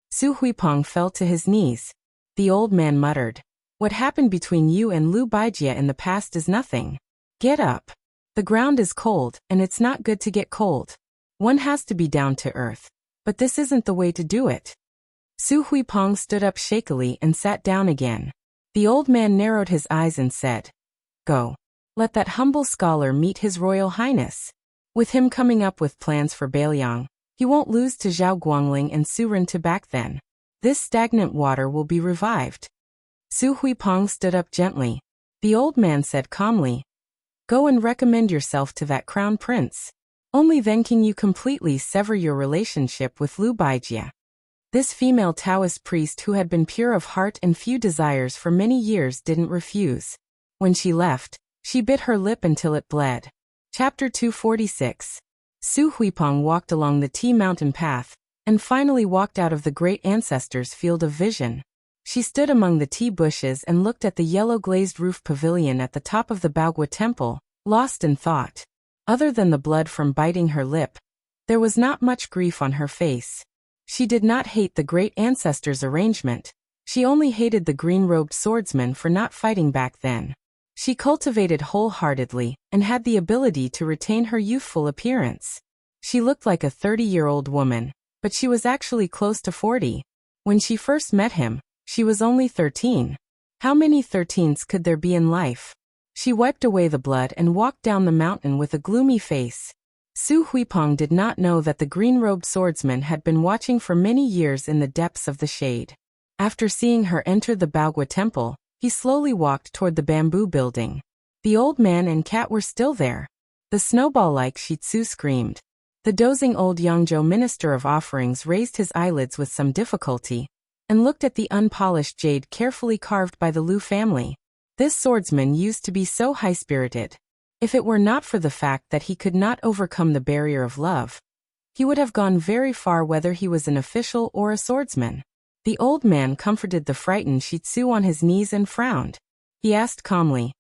Speaker 1: Su Huipeng fell to his knees. The old man muttered. What happened between you and Lu Baijie in the past is nothing. Get up. The ground is cold, and it's not good to get cold. One has to be down to earth. But this isn't the way to do it. Su Huipeng stood up shakily and sat down again. The old man narrowed his eyes and said, Go. Let that humble scholar meet His Royal Highness. With him coming up with plans for Bailiang, he won't lose to Zhao Guangling and Su Rintu back then. This stagnant water will be revived. Su Huipeng stood up gently. The old man said calmly, Go and recommend yourself to that crown prince. Only then can you completely sever your relationship with Lu Baijie. This female Taoist priest who had been pure of heart and few desires for many years didn't refuse. When she left, she bit her lip until it bled. Chapter 246. Su Huipeng walked along the Tea Mountain path, and finally walked out of the great ancestor's field of vision. She stood among the tea bushes and looked at the yellow glazed roof pavilion at the top of the Baogua temple, lost in thought. Other than the blood from biting her lip, there was not much grief on her face. She did not hate the great ancestor's arrangement. She only hated the green-robed swordsman for not fighting back then. She cultivated wholeheartedly and had the ability to retain her youthful appearance. She looked like a 30-year-old woman, but she was actually close to 40. When she first met him, she was only 13. How many 13s could there be in life? She wiped away the blood and walked down the mountain with a gloomy face. Su Huipeng did not know that the green-robed swordsman had been watching for many years in the depths of the shade. After seeing her enter the Baogua temple, he slowly walked toward the bamboo building. The old man and cat were still there. The snowball-like Shih Tzu screamed. The dozing old Yangzhou minister of offerings raised his eyelids with some difficulty, and looked at the unpolished jade carefully carved by the Lu family. This swordsman used to be so high-spirited. If it were not for the fact that he could not overcome the barrier of love, he would have gone very far whether he was an official or a swordsman. The old man comforted the frightened Shih Tzu on his knees and frowned. He asked calmly,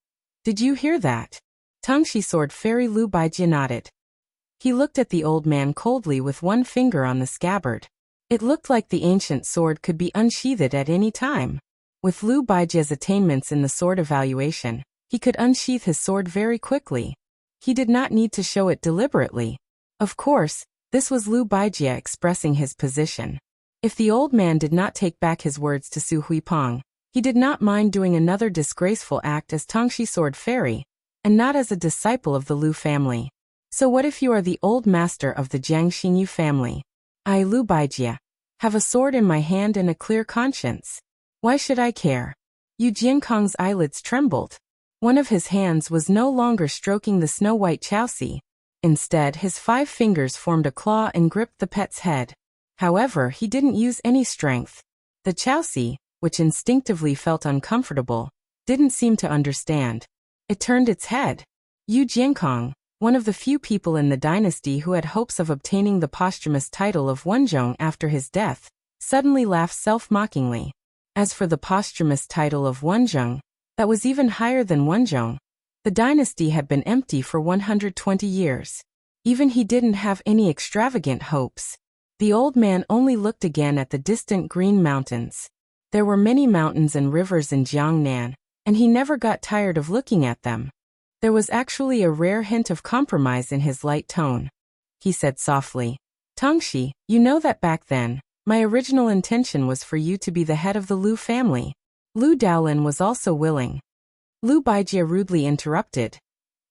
Speaker 1: "Did you hear that?" Tangshi Sword Fairy Lu Baijie nodded. He looked at the old man coldly with one finger on the scabbard. It looked like the ancient sword could be unsheathed at any time. With Lu Baijie's attainments in the sword evaluation, he could unsheath his sword very quickly. He did not need to show it deliberately. Of course, this was Lu Baijie expressing his position. If the old man did not take back his words to Su Huipeng, he did not mind doing another disgraceful act as Tangshi Sword Fairy, and not as a disciple of the Lu family. So what if you are the old master of the Jiang Xinyu family? I, Lu Baijie, have a sword in my hand and a clear conscience. Why should I care? Yu Jiankong's eyelids trembled. One of his hands was no longer stroking the snow-white Chaosi. Instead, his 5 fingers formed a claw and gripped the pet's head. However, he didn't use any strength. The Chaosi, which instinctively felt uncomfortable, didn't seem to understand. It turned its head. Yu Jiankong, one of the few people in the dynasty who had hopes of obtaining the posthumous title of Wenzhong after his death, suddenly laughed self-mockingly. As for the posthumous title of Wenzhong, that was even higher than Wenzhong. The dynasty had been empty for 120 years. Even he didn't have any extravagant hopes. The old man only looked again at the distant green mountains. There were many mountains and rivers in Jiangnan, and he never got tired of looking at them. There was actually a rare hint of compromise in his light tone. He said softly, "Tangshi, you know that back then, my original intention was for you to be the head of the Lu family." Lu Daolin was also willing. Lu Baijie rudely interrupted.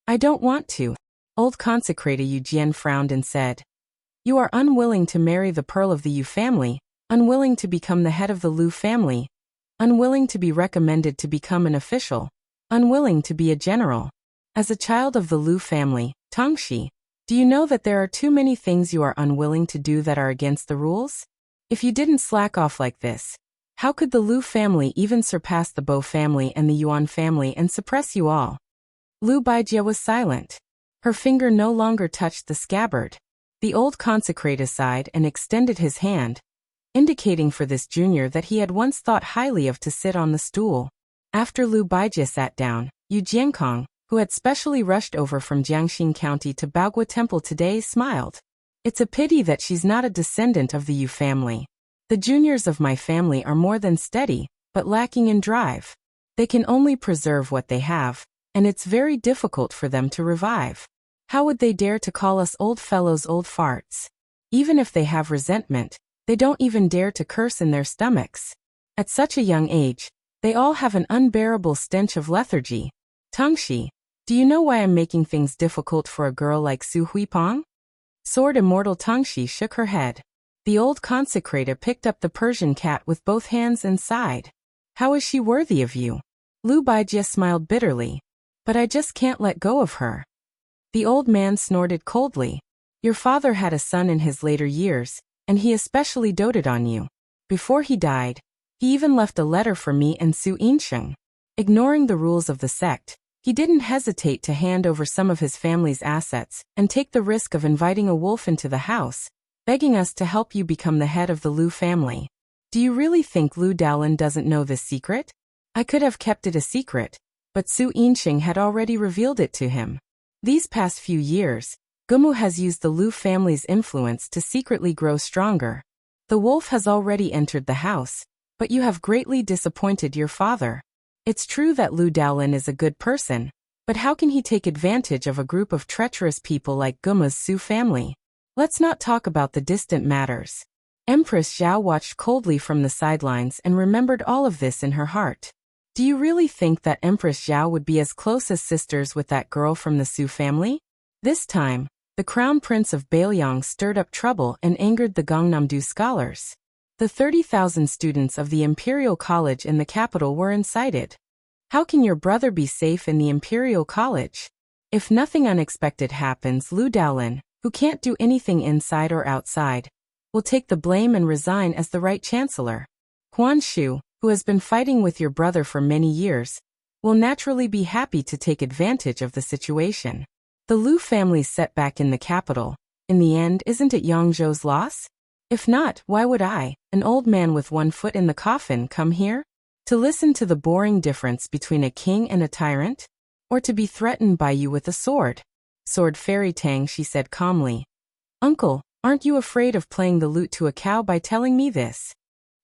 Speaker 1: "I don't want to." Old consecrator Yu Jian frowned and said, "You are unwilling to marry the pearl of the Yu family, unwilling to become the head of the Lu family, unwilling to be recommended to become an official, unwilling to be a general. As a child of the Lu family, Tangshi, do you know that there are too many things you are unwilling to do that are against the rules? If you didn't slack off like this, how could the Lu family even surpass the Bo family and the Yuan family and suppress you all?" Lu Baijie was silent. Her finger no longer touched the scabbard. The old consecrator sighed and extended his hand, indicating for this junior that he had once thought highly of to sit on the stool. After Lu Baijie sat down, Yu Jiankong, who had specially rushed over from Jiangxin County to Baogua Temple today, smiled. "It's a pity that she's not a descendant of the Yu family. The juniors of my family are more than steady, but lacking in drive. They can only preserve what they have, and it's very difficult for them to revive. How would they dare to call us old fellows old farts? Even if they have resentment, they don't even dare to curse in their stomachs. At such a young age, they all have an unbearable stench of lethargy. Tangshi, do you know why I'm making things difficult for a girl like Su Huipeng?" Sword Immortal Tangshi shook her head. The old consecrator picked up the Persian cat with both hands and sighed. "How is she worthy of you?" Lu Baijie smiled bitterly. "But I just can't let go of her." The old man snorted coldly. "Your father had a son in his later years, and he especially doted on you. Before he died, he even left a letter for me and Su Yinsheng. Ignoring the rules of the sect, he didn't hesitate to hand over some of his family's assets and take the risk of inviting a wolf into the house, begging us to help you become the head of the Lu family. Do you really think Lu Daolin doesn't know this secret? I could have kept it a secret, but Su Yinsheng had already revealed it to him. These past few years, Gumu has used the Lu family's influence to secretly grow stronger. The wolf has already entered the house, but you have greatly disappointed your father. It's true that Lu Daolin is a good person, but how can he take advantage of a group of treacherous people like Gumu's Su family? Let's not talk about the distant matters." Empress Zhao watched coldly from the sidelines and remembered all of this in her heart. Do you really think that Empress Zhao would be as close as sisters with that girl from the Su family? This time, the crown prince of Bailiang stirred up trouble and angered the Gangnam-do scholars. The 30,000 students of the Imperial College in the capital were incited. How can your brother be safe in the Imperial College? If nothing unexpected happens, Lu Daolin, who can't do anything inside or outside, will take the blame and resign as the right chancellor. Huan Shu, who has been fighting with your brother for many years, will naturally be happy to take advantage of the situation. The Lu family's setback in the capital, in the end, isn't it Yangzhou's loss? If not, why would I, an old man with one foot in the coffin, come here? To listen to the boring difference between a king and a tyrant? Or to be threatened by you with a sword? Sword Fairy Tang, she said calmly. Uncle, aren't you afraid of playing the lute to a cow by telling me this?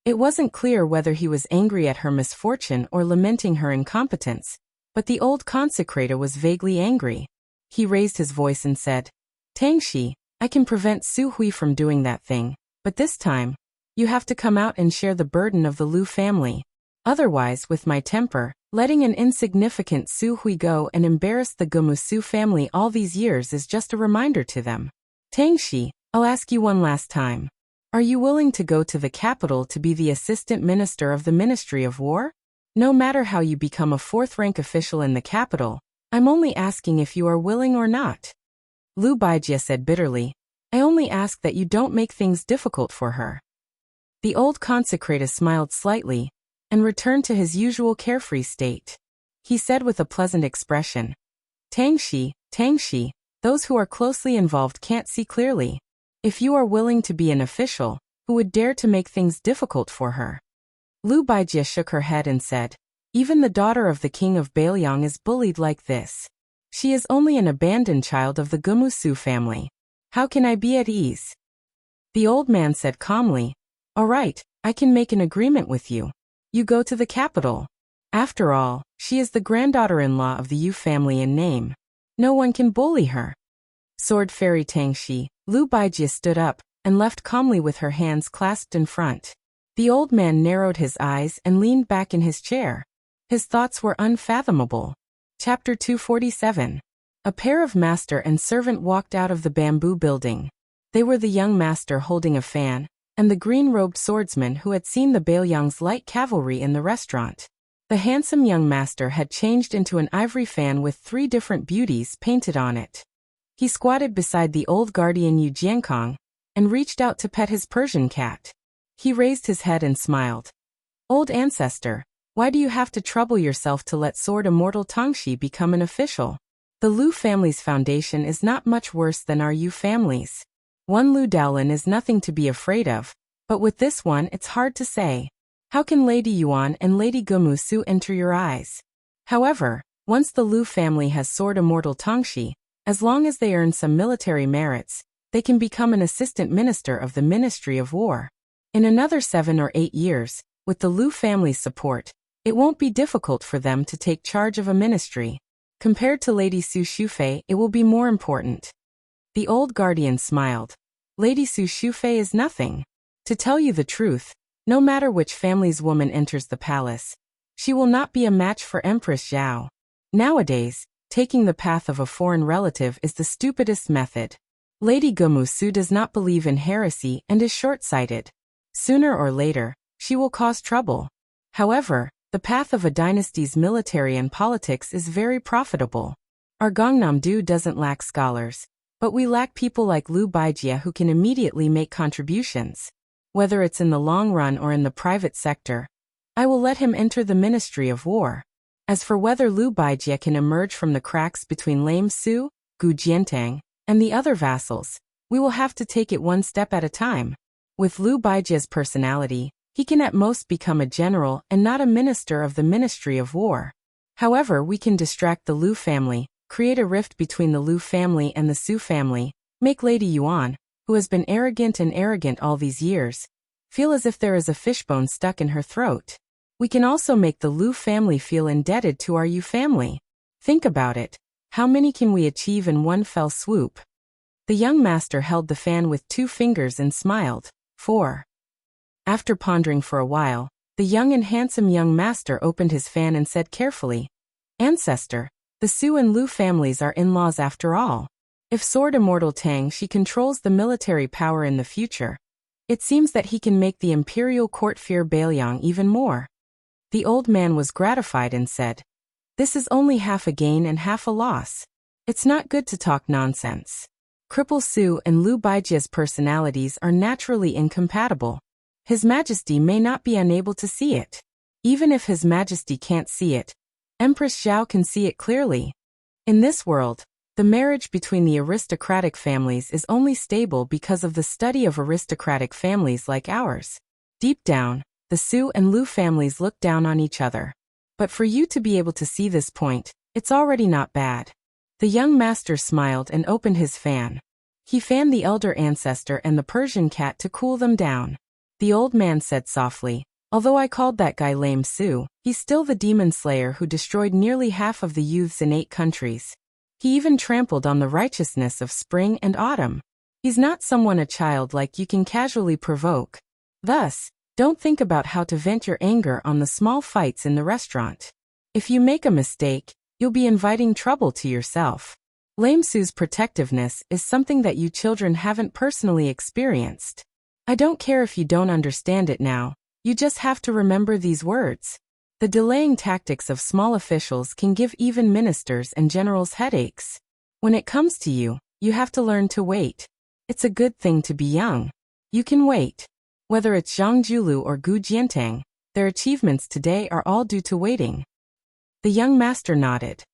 Speaker 1: It wasn't clear whether he was angry at her misfortune or lamenting her incompetence, but the old consecrator was vaguely angry. He raised his voice and said, Tangshi, I can prevent Su Hui from doing that thing, but this time, you have to come out and share the burden of the Lu family. Otherwise, with my temper, letting an insignificant Su Hui go and embarrass the Gumusu family all these years is just a reminder to them. Tangshi, I'll ask you one last time. Are you willing to go to the capital to be the assistant minister of the Ministry of War? No matter how you become a fourth-rank official in the capital, I'm only asking if you are willing or not. Lu Baijie said bitterly, I only ask that you don't make things difficult for her. The old consecrator smiled slightly and returned to his usual carefree state. He said with a pleasant expression, Tangshi, those who are closely involved can't see clearly. If you are willing to be an official, who would dare to make things difficult for her? Lu Baijie shook her head and said, even the daughter of the king of Bailiang is bullied like this. She is only an abandoned child of the Gumusu family. How can I be at ease? The old man said calmly, all right, I can make an agreement with you. You go to the capital. After all, she is the granddaughter-in-law of the Yu family in name. No one can bully her. Sword Fairy Tangshi, Lu Baijie stood up and left calmly with her hands clasped in front. The old man narrowed his eyes and leaned back in his chair. His thoughts were unfathomable. Chapter 247. A pair of master and servant walked out of the bamboo building. They were the young master holding a fan, and the green-robed swordsman who had seen the Bailiang's light cavalry in the restaurant. The handsome young master had changed into an ivory fan with 3 different beauties painted on it. He squatted beside the old guardian Yu Jiankong and reached out to pet his Persian cat. He raised his head and smiled. Old ancestor, why do you have to trouble yourself to let Sword Immortal Tangshi become an official? The Lu family's foundation is not much worse than our Yu family's. One Lu Daolin is nothing to be afraid of, but with this one it's hard to say. How can Lady Yuan and Lady Gumusu enter your eyes? However, once the Lu family has Sword Immortal Tangshi, as long as they earn some military merits, they can become an assistant minister of the Ministry of War. In another 7 or 8 years, with the Lu family's support, it won't be difficult for them to take charge of a ministry. Compared to Lady Su Shufei, it will be more important. The old guardian smiled. Lady Su Shufei is nothing. To tell you the truth, no matter which family's woman enters the palace, she will not be a match for Empress Zhao. Nowadays, taking the path of a foreign relative is the stupidest method. Lady Gumusu does not believe in heresy and is short-sighted. Sooner or later, she will cause trouble. However, the path of a dynasty's military and politics is very profitable. Our Gangnam-do doesn't lack scholars, but we lack people like Lu Baijie who can immediately make contributions. Whether it's in the long run or in the private sector, I will let him enter the Ministry of War. As for whether Lu Baijie can emerge from the cracks between Lame Su, Gu Jiantang, and the other vassals, we will have to take it one step at a time. With Lu Baijie's personality, he can at most become a general and not a minister of the Ministry of War. However, we can distract the Lu family, create a rift between the Lu family and the Su family, make Lady Yuan, who has been arrogant all these years, feel as if there is a fishbone stuck in her throat. We can also make the Lu family feel indebted to our Yu family. Think about it. How many can we achieve in one fell swoop? The young master held the fan with 2 fingers and smiled. 4. After pondering for a while, the young and handsome young master opened his fan and said carefully, Ancestor, the Su and Lu families are in-laws after all. If Sword Immortal Tangshi controls the military power in the future, it seems that he can make the imperial court fear Bailiang even more. The old man was gratified and said, This is only half a gain and half a loss. It's not good to talk nonsense. Cripple Su and Lu Baijie's personalities are naturally incompatible. His Majesty may not be unable to see it. Even if His Majesty can't see it, Empress Zhao can see it clearly. In this world, the marriage between the aristocratic families is only stable because of the study of aristocratic families like ours. Deep down, the Su and Lu families look down on each other. But for you to be able to see this point, it's already not bad. The young master smiled and opened his fan. He fanned the elder ancestor and the Persian cat to cool them down. The old man said softly, "Although I called that guy lame Su, he's still the demon slayer who destroyed nearly half of the youths in 8 countries. He even trampled on the righteousness of spring and autumn. He's not someone a child like you can casually provoke. Thus, don't think about how to vent your anger on the small fights in the restaurant. If you make a mistake, you'll be inviting trouble to yourself." Lame Su's protectiveness is something that you children haven't personally experienced. I don't care if you don't understand it now, you just have to remember these words. The delaying tactics of small officials can give even ministers and generals headaches. When it comes to you, you have to learn to wait. It's a good thing to be young. You can wait. Whether it's Zhang Julu or Gu Jiantang, their achievements today are all due to waiting. The young master nodded.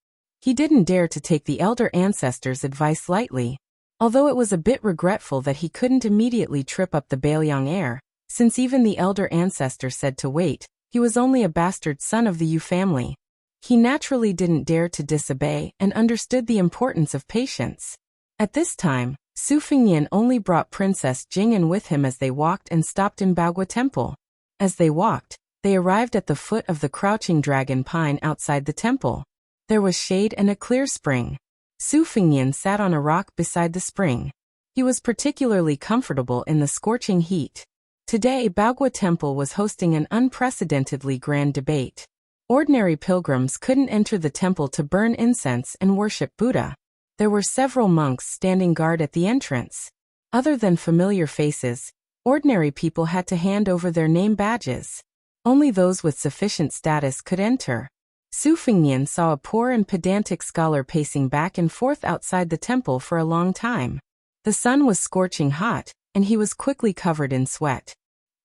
Speaker 1: He didn't dare to take the elder ancestor's advice lightly. Although it was a bit regretful that he couldn't immediately trip up the Bailiang heir, since even the elder ancestor said to wait, he was only a bastard son of the Yu family. He naturally didn't dare to disobey and understood the importance of patience. At this time, Su Fengnian only brought Princess Jing'an with him as they walked and stopped in Baogua Temple. As they walked, they arrived at the foot of the crouching dragon pine outside the temple. There was shade and a clear spring. Su Fengnian sat on a rock beside the spring. He was particularly comfortable in the scorching heat. Today, Baogua Temple was hosting an unprecedentedly grand debate. Ordinary pilgrims couldn't enter the temple to burn incense and worship Buddha. There were several monks standing guard at the entrance. Other than familiar faces, ordinary people had to hand over their name badges. Only those with sufficient status could enter. Su Fengnian saw a poor and pedantic scholar pacing back and forth outside the temple for a long time. The sun was scorching hot, and he was quickly covered in sweat.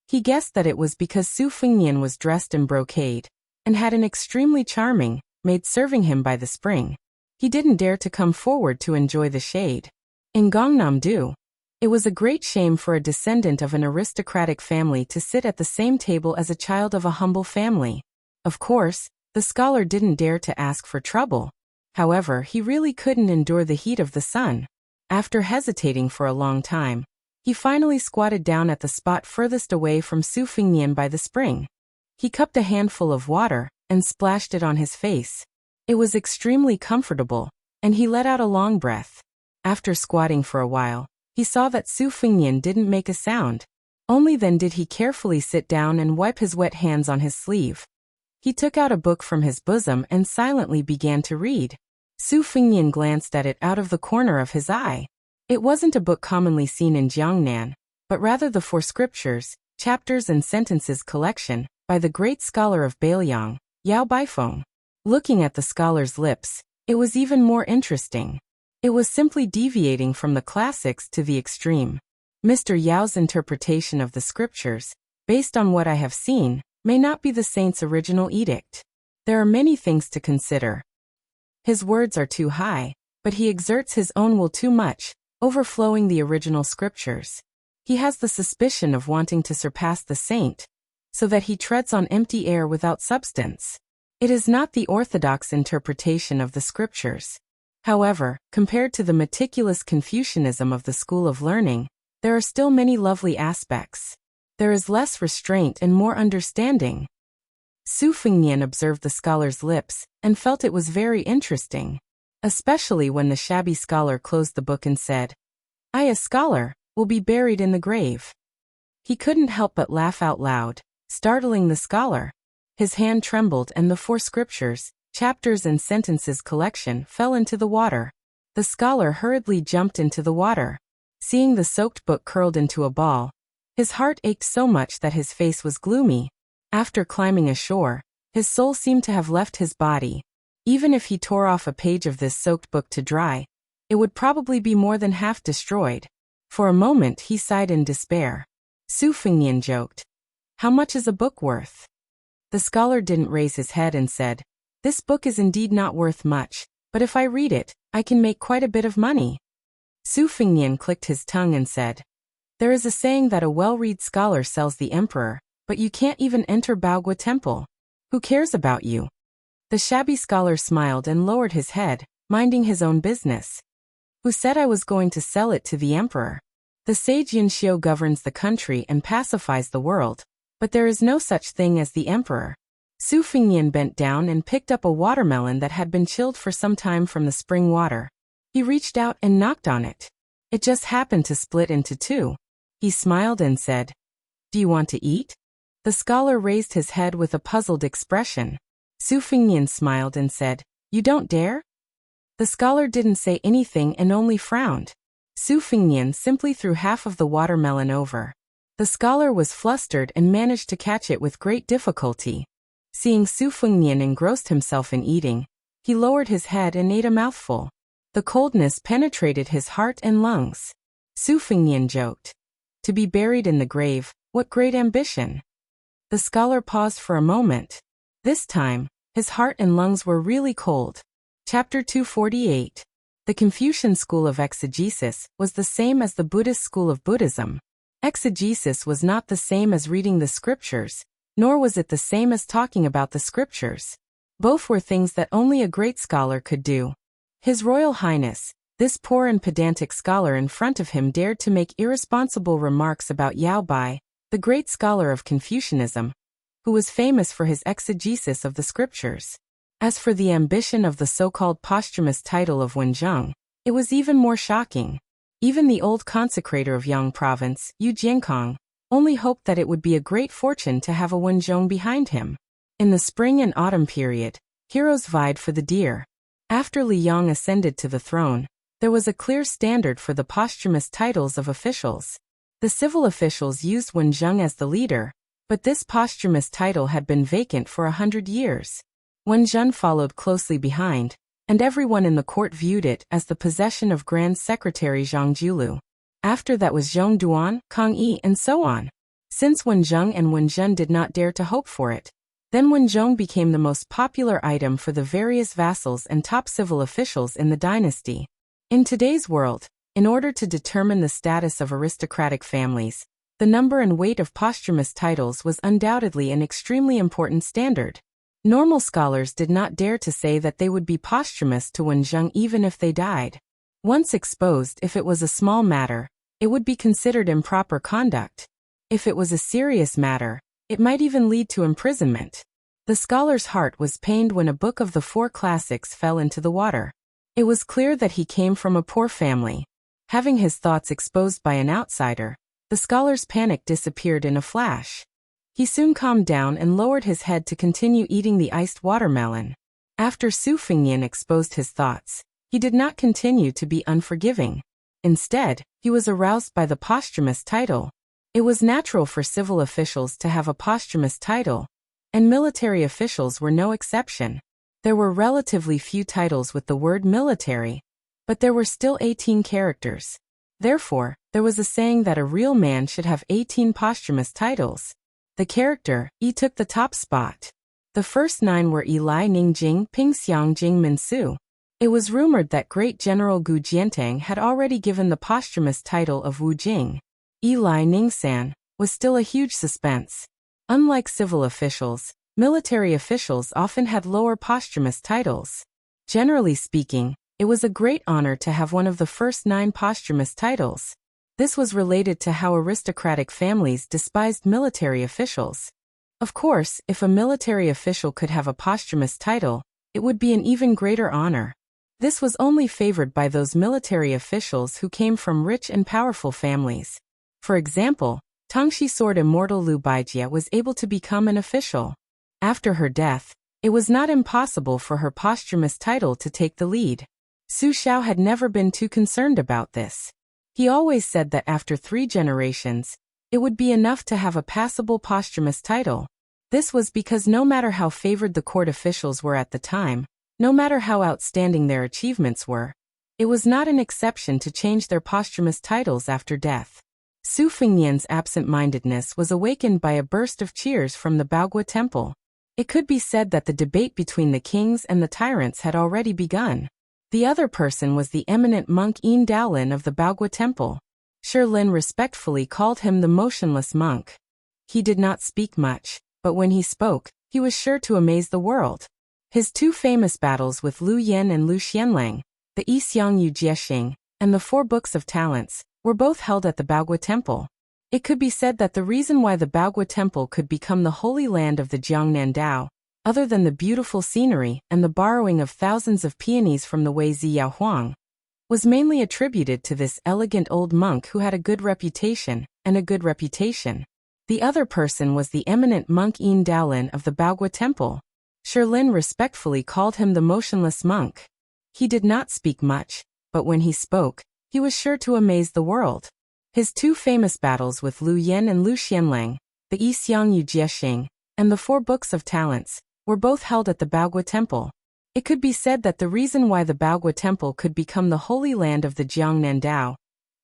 Speaker 1: He guessed that it was because Su Fengnian was dressed in brocade, and had an extremely charming maid serving him by the spring. He didn't dare to come forward to enjoy the shade. In Gangnam-do, it was a great shame for a descendant of an aristocratic family to sit at the same table as a child of a humble family. Of course, the scholar didn't dare to ask for trouble. However, he really couldn't endure the heat of the sun. After hesitating for a long time, he finally squatted down at the spot furthest away from Su Fengnian by the spring. He cupped a handful of water and splashed it on his face. It was extremely comfortable, and he let out a long breath. After squatting for a while, he saw that Su Fengnian didn't make a sound. Only then did he carefully sit down and wipe his wet hands on his sleeve. He took out a book from his bosom and silently began to read. Su Fengnian glanced at it out of the corner of his eye. It wasn't a book commonly seen in Jiangnan, but rather the Four Scriptures, Chapters and Sentences collection, by the great scholar of Bailiang, Yao Baifeng. Looking at the scholar's lips, it was even more interesting. It was simply deviating from the classics to the extreme. Mr. Yao's interpretation of the scriptures, based on what I have seen, may not be the saint's original edict. There are many things to consider. His words are too high, but he exerts his own will too much, overflowing the original scriptures. He has the suspicion of wanting to surpass the saint, so that he treads on empty air without substance. It is not the orthodox interpretation of the scriptures. However, compared to the meticulous Confucianism of the school of learning, there are still many lovely aspects. There is less restraint and more understanding. Su Fengnian observed the scholar's lips and felt it was very interesting, especially when the shabby scholar closed the book and said, "I, a scholar, will be buried in the grave." He couldn't help but laugh out loud, startling the scholar. His hand trembled and the Four Scriptures, Chapters and Sentences collection fell into the water. The scholar hurriedly jumped into the water. Seeing the soaked book curled into a ball, his heart ached so much that his face was gloomy. After climbing ashore, his soul seemed to have left his body. Even if he tore off a page of this soaked book to dry, it would probably be more than half destroyed. For a moment he sighed in despair. Su Fengnian joked, "How much is a book worth?" The scholar didn't raise his head and said, This book is indeed not worth much, but if I read it, I can make quite a bit of money. Su Fengnian clicked his tongue and said, there is a saying that a well-read scholar sells the emperor, but you can't even enter Baogua Temple. Who cares about you? The shabby scholar smiled and lowered his head, minding his own business. Who said I was going to sell it to the emperor? The sage Yunxiu governs the country and pacifies the world, but there is no such thing as the emperor. Su Fengnian bent down and picked up a watermelon that had been chilled for some time from the spring water. He reached out and knocked on it. It just happened to split into two. He smiled and said, do you want to eat? The scholar raised his head with a puzzled expression. Su Fengnian smiled and said, you don't dare? The scholar didn't say anything and only frowned. Su Fengnian simply threw half of the watermelon over. The scholar was flustered and managed to catch it with great difficulty. Seeing Su Fengnian engrossed himself in eating, he lowered his head and ate a mouthful. The coldness penetrated his heart and lungs. Su Fengnian joked. To be buried in the grave, what great ambition. The scholar paused for a moment. This time, his heart and lungs were really cold. Chapter 248. The Confucian school of exegesis was the same as the Buddhist school of Buddhism. Exegesis was not the same as reading the scriptures, nor was it the same as talking about the scriptures. Both were things that only a great scholar could do. His Royal Highness, this poor and pedantic scholar in front of him, dared to make irresponsible remarks about Yao Bai, the great scholar of Confucianism, who was famous for his exegesis of the scriptures. As for the ambition of the so-called posthumous title of Wenzhong, it was even more shocking. Even the old consecrator of Yang Province, Yu Jiankong, only hoped that it would be a great fortune to have a Wenzhong behind him. In the spring and autumn period, heroes vied for the deer. After Li Yong ascended to the throne, there was a clear standard for the posthumous titles of officials. The civil officials used Wenzhong as the leader, but this posthumous title had been vacant for 100 years. Wenzhong followed closely behind, and everyone in the court viewed it as the possession of Grand Secretary Zhang Julu. After that was Zhong Duan, Kang Yi, and so on. Since Wenzhong and Wenzhen did not dare to hope for it, then Wenzhong became the most popular item for the various vassals and top civil officials in the dynasty. In today's world, in order to determine the status of aristocratic families, the number and weight of posthumous titles was undoubtedly an extremely important standard. Normal scholars did not dare to say that they would be posthumous to Wenzhong even if they died. Once exposed, if it was a small matter, it would be considered improper conduct. If it was a serious matter, it might even lead to imprisonment. The scholar's heart was pained when a book of the four classics fell into the water. It was clear that he came from a poor family. Having his thoughts exposed by an outsider, the scholar's panic disappeared in a flash. He soon calmed down and lowered his head to continue eating the iced watermelon. After Su Fengnian exposed his thoughts, he did not continue to be unforgiving. Instead, he was aroused by the posthumous title. It was natural for civil officials to have a posthumous title, and military officials were no exception. There were relatively few titles with the word military, but there were still 18 characters. Therefore, there was a saying that a real man should have 18 posthumous titles. The character E took the top spot. The first 9 were Eli Ningjing, Pingxiang Jing Minsu. It was rumored that great General Gu Jiantang had already given the posthumous title of Wu Jing. Eli Ningsan was still a huge suspense. Unlike civil officials, military officials often had lower posthumous titles. Generally speaking, it was a great honor to have one of the first 9 posthumous titles. This was related to how aristocratic families despised military officials. Of course, if a military official could have a posthumous title, it would be an even greater honor. This was only favored by those military officials who came from rich and powerful families. For example, Tangxi Sword Immortal Lu Baijie was able to become an official. After her death, it was not impossible for her posthumous title to take the lead. Su Xiao had never been too concerned about this. He always said that after 3 generations, it would be enough to have a passable posthumous title. This was because no matter how favored the court officials were at the time, no matter how outstanding their achievements were, it was not an exception to change their posthumous titles after death. Su Fengnian's absent-mindedness was awakened by a burst of cheers from the Baogua Temple. It could be said that the debate between the kings and the tyrants had already begun. The other person was the eminent monk Yin Daolin of the Baogua Temple. Shi Lin respectfully called him the motionless monk. He did not speak much, but when he spoke, he was sure to amaze the world. His two famous battles with Lu Yen and Lu Xianlang, the Yi Xiang Yu Jiexing, and the 4 Books of Talents, were both held at the Baogua Temple. It could be said that the reason why the Baogua Temple could become the holy land of the Jiangnan Dao, other than the beautiful scenery and the borrowing of thousands of peonies from the Wei Ziyao Huang, was mainly attributed to this elegant old monk who had a good reputation, and a good reputation. The other person was the eminent monk Yin Daolin of the Baogua Temple. Shi Lin respectfully called him the motionless monk. He did not speak much, but when he spoke, he was sure to amaze the world. His two famous battles with Lu Yen and Lu Xianlang, the Yi Xiang Yu Jiexing, and the 4 Books of Talents, were both held at the Baogua Temple. It could be said that the reason why the Baogua Temple could become the holy land of the Jiangnan Dao,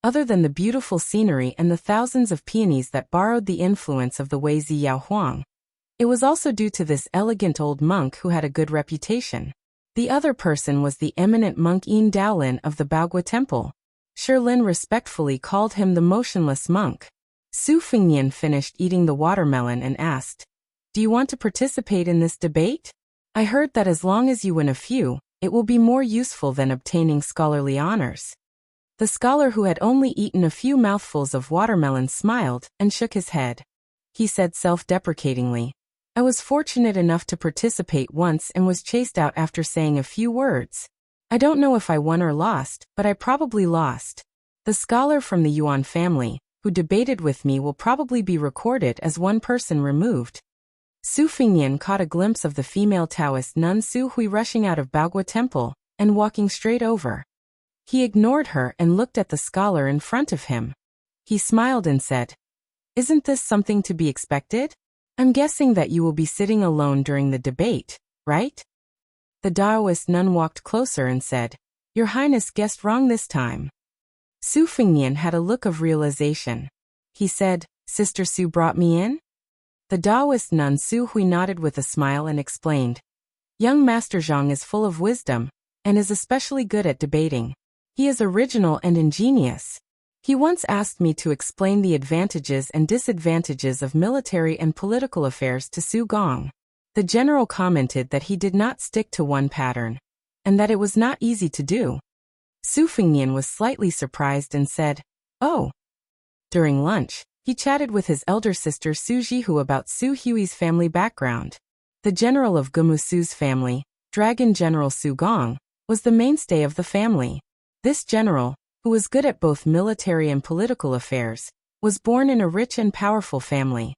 Speaker 1: other than the beautiful scenery and the thousands of peonies that borrowed the influence of the Wei Ziyao Huang, it was also due to this elegant old monk who had a good reputation. The other person was the eminent monk Yin Daolin of the Baogua Temple. Shi Lin respectfully called him the motionless monk. Su Fengnian finished eating the watermelon and asked, "Do you want to participate in this debate? I heard that as long as you win a few, it will be more useful than obtaining scholarly honors." The scholar who had only eaten a few mouthfuls of watermelon smiled and shook his head. He said self-deprecatingly, "I was fortunate enough to participate once and was chased out after saying a few words. I don't know if I won or lost, but I probably lost. The scholar from the Yuan family, who debated with me, will probably be recorded as one person removed." Su Fengnian caught a glimpse of the female Taoist nun Su Hui rushing out of Baogua Temple and walking straight over. He ignored her and looked at the scholar in front of him. He smiled and said, "Isn't this something to be expected? I'm guessing that you will be sitting alone during the debate, right?" The Taoist nun walked closer and said, "Your Highness guessed wrong this time." Su Fengnian had a look of realization. He said, "Sister Su brought me in?" The Taoist nun Su Hui nodded with a smile and explained, "Young Master Zhang is full of wisdom, and is especially good at debating. He is original and ingenious. He once asked me to explain the advantages and disadvantages of military and political affairs to Su Gong." The general commented that he did not stick to one pattern, and that it was not easy to do. Su Fengnian was slightly surprised and said, "Oh." During lunch, he chatted with his elder sister Su Jihu about Su Hui's family background. The general of Gumusu's family, Dragon General Su Gong, was the mainstay of the family. This general, who was good at both military and political affairs, was born in a rich and powerful family.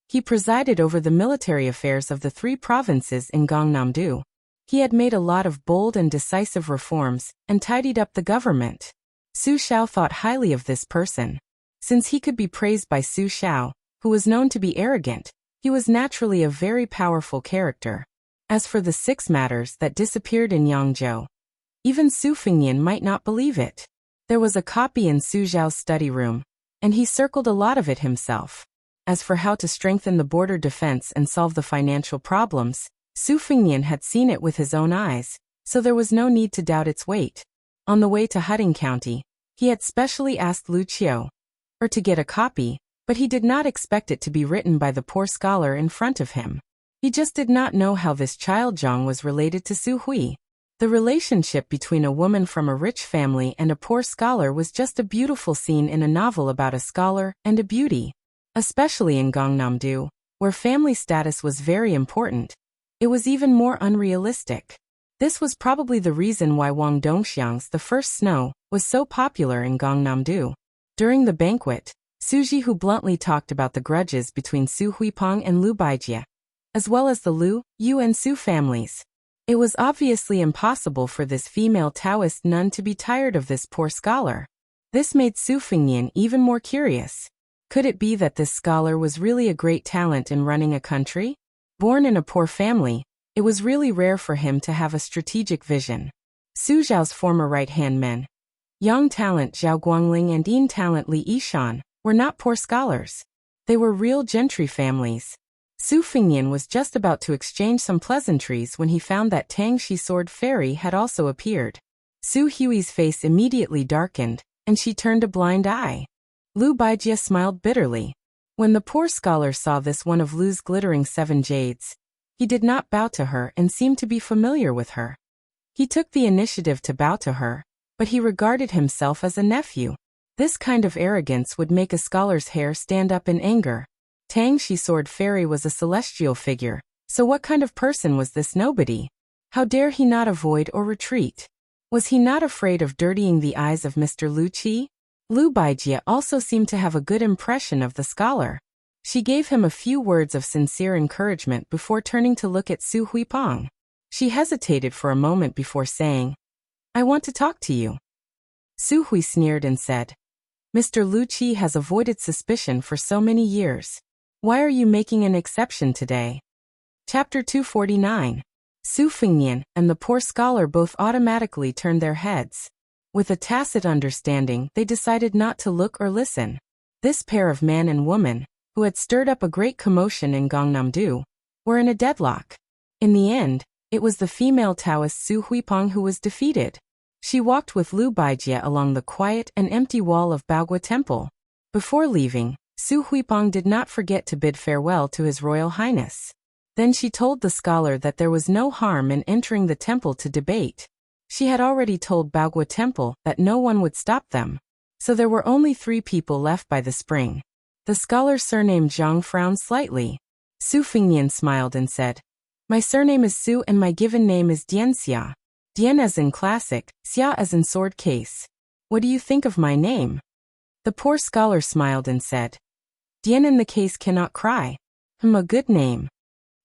Speaker 1: He presided over the military affairs of the 3 provinces in Gangnam-do. He had made a lot of bold and decisive reforms and tidied up the government. Su Xiao thought highly of this person. Since he could be praised by Su Xiao, who was known to be arrogant, he was naturally a very powerful character. As for the 6 matters that disappeared in Yangzhou, even Su Fengnian might not believe it. There was a copy in Su Xiao's study room, and he circled a lot of it himself. As for how to strengthen the border defense and solve the financial problems, Su Fengnian had seen it with his own eyes, so there was no need to doubt its weight. On the way to Hutting County, he had specially asked Lu Qiu to get a copy, but he did not expect it to be written by the poor scholar in front of him. He just did not know how this child Zhang was related to Su Hui. The relationship between a woman from a rich family and a poor scholar was just a beautiful scene in a novel about a scholar and a beauty. Especially in Gangnam-do, where family status was very important, it was even more unrealistic. This was probably the reason why Wang Dongxiang's The First Snow was so popular in Gangnam-do. During the banquet, Su Jihu bluntly talked about the grudges between Su Huipeng and Lu Baijie, as well as the Lu, Yu and Su families. It was obviously impossible for this female Taoist nun to be tired of this poor scholar. This made Su Fengnian even more curious. Could it be that this scholar was really a great talent in running a country? Born in a poor family, it was really rare for him to have a strategic vision. Su Zhao's former right-hand men, Yang talent Zhao Guangling and Yin talent Li Yishan, were not poor scholars. They were real gentry families. Su Fingyan was just about to exchange some pleasantries when he found that Tang Shi Sword Fairy had also appeared. Su Hui's face immediately darkened, and she turned a blind eye. Lu Baijie smiled bitterly. When the poor scholar saw this one of Lu's glittering 7 jades, he did not bow to her and seemed to be familiar with her. He took the initiative to bow to her, but he regarded himself as a nephew. This kind of arrogance would make a scholar's hair stand up in anger. Tang Shi Sword Fairy was a celestial figure, so what kind of person was this nobody? How dare he not avoid or retreat? Was he not afraid of dirtying the eyes of Mr. Lu Qi? Lu Baijie also seemed to have a good impression of the scholar. She gave him a few words of sincere encouragement before turning to look at Su Huipeng. She hesitated for a moment before saying, "I want to talk to you." Su Hui sneered and said, "Mr. Lu Qi has avoided suspicion for so many years. Why are you making an exception today?" Chapter 249. Su Fingyan and the poor scholar both automatically turned their heads. With a tacit understanding, they decided not to look or listen. This pair of man and woman, who had stirred up a great commotion in Gangnam-do, were in a deadlock. In the end, it was the female Taoist Su Huipeng who was defeated. She walked with Lu Baijie along the quiet and empty wall of Baogua Temple. Before leaving, Su Huipeng did not forget to bid farewell to His Royal Highness. Then she told the scholar that there was no harm in entering the temple to debate. She had already told Baogua Temple that no one would stop them. So there were only 3 people left by the spring. The scholar's surname Zhang frowned slightly. Su Fingyan smiled and said, "My surname is Su and my given name is Dian Xia. Dian as in classic, Xia as in sword case. What do you think of my name?" The poor scholar smiled and said, "Dian in the case cannot cry. A good name."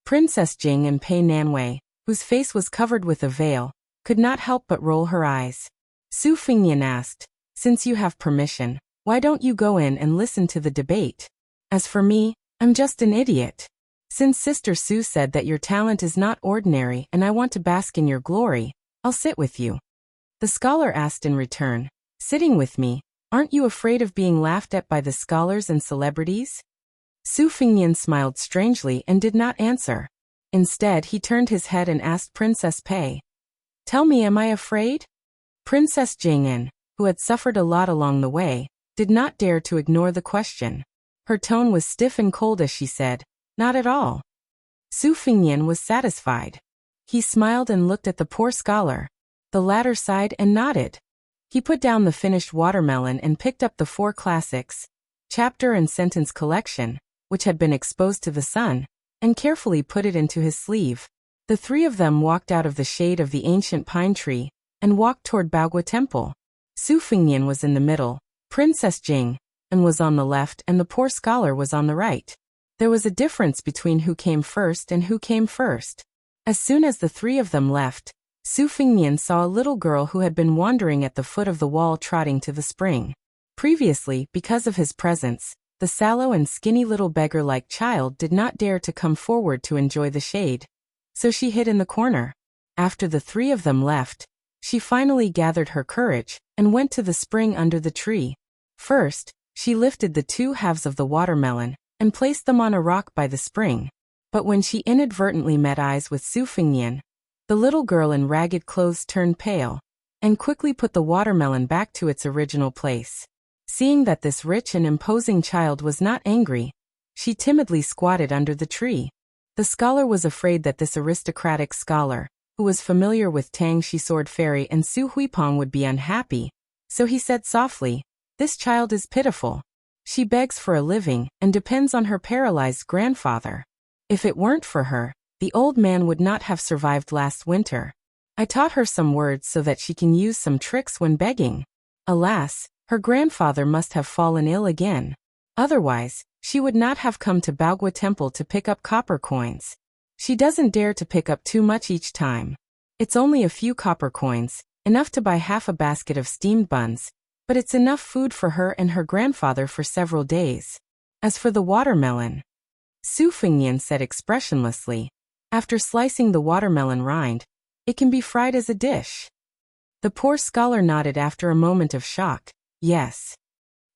Speaker 1: Princess Jing and Pei Nanwei, whose face was covered with a veil, could not help but roll her eyes. Su Fingyan asked, "Since you have permission, why don't you go in and listen to the debate? As for me, I'm just an idiot. Since Sister Su said that your talent is not ordinary and I want to bask in your glory, I'll sit with you." The scholar asked in return, "Sitting with me, aren't you afraid of being laughed at by the scholars and celebrities?" Su Fingyan smiled strangely and did not answer. Instead, he turned his head and asked Princess Pei, "Tell me, am I afraid?" Princess Jing'an, who had suffered a lot along the way, did not dare to ignore the question. Her tone was stiff and cold as she said, "Not at all." Su Fingyan was satisfied. He smiled and looked at the poor scholar. The latter sighed and nodded. He put down the finished watermelon and picked up the 4 classics, chapter and sentence collection, which had been exposed to the sun, and carefully put it into his sleeve. The 3 of them walked out of the shade of the ancient pine tree and walked toward Baogua Temple. Su Fingyan was in the middle, Princess Jing and was on the left, and the poor scholar was on the right. There was a difference between who came first and who came first. As soon as the 3 of them left, Su Fingyan saw a little girl who had been wandering at the foot of the wall trotting to the spring. Previously, because of his presence, the sallow and skinny little beggar-like child did not dare to come forward to enjoy the shade. So she hid in the corner. After the 3 of them left, she finally gathered her courage and went to the spring under the tree. First, she lifted the 2 halves of the watermelon and placed them on a rock by the spring. But when she inadvertently met eyes with Su Fingyan, the little girl in ragged clothes turned pale and quickly put the watermelon back to its original place. Seeing that this rich and imposing child was not angry, she timidly squatted under the tree. The scholar was afraid that this aristocratic scholar, who was familiar with Tang Shi Sword Fairy and Su Huipeng, would be unhappy, so he said softly, "This child is pitiful. She begs for a living and depends on her paralyzed grandfather. If it weren't for her, the old man would not have survived last winter. I taught her some words so that she can use some tricks when begging. Alas, her grandfather must have fallen ill again. Otherwise, she would not have come to Baogua Temple to pick up copper coins. She doesn't dare to pick up too much each time. It's only a few copper coins, enough to buy half a basket of steamed buns, but it's enough food for her and her grandfather for several days. As for the watermelon," Su Fingyan said expressionlessly, "after slicing the watermelon rind, it can be fried as a dish." The poor scholar nodded after a moment of shock. "Yes.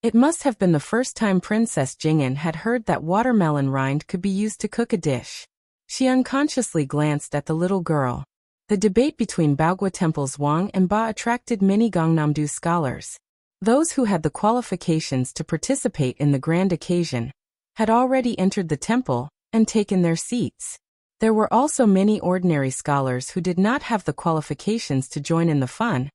Speaker 1: It must have been the first time Princess Jing'an had heard that watermelon rind could be used to cook a dish. She unconsciously glanced at the little girl. The debate between Baogwa Temple's Wang and Ba attracted many Gangnam-do scholars. Those who had the qualifications to participate in the grand occasion had already entered the temple and taken their seats. There were also many ordinary scholars who did not have the qualifications to join in the fun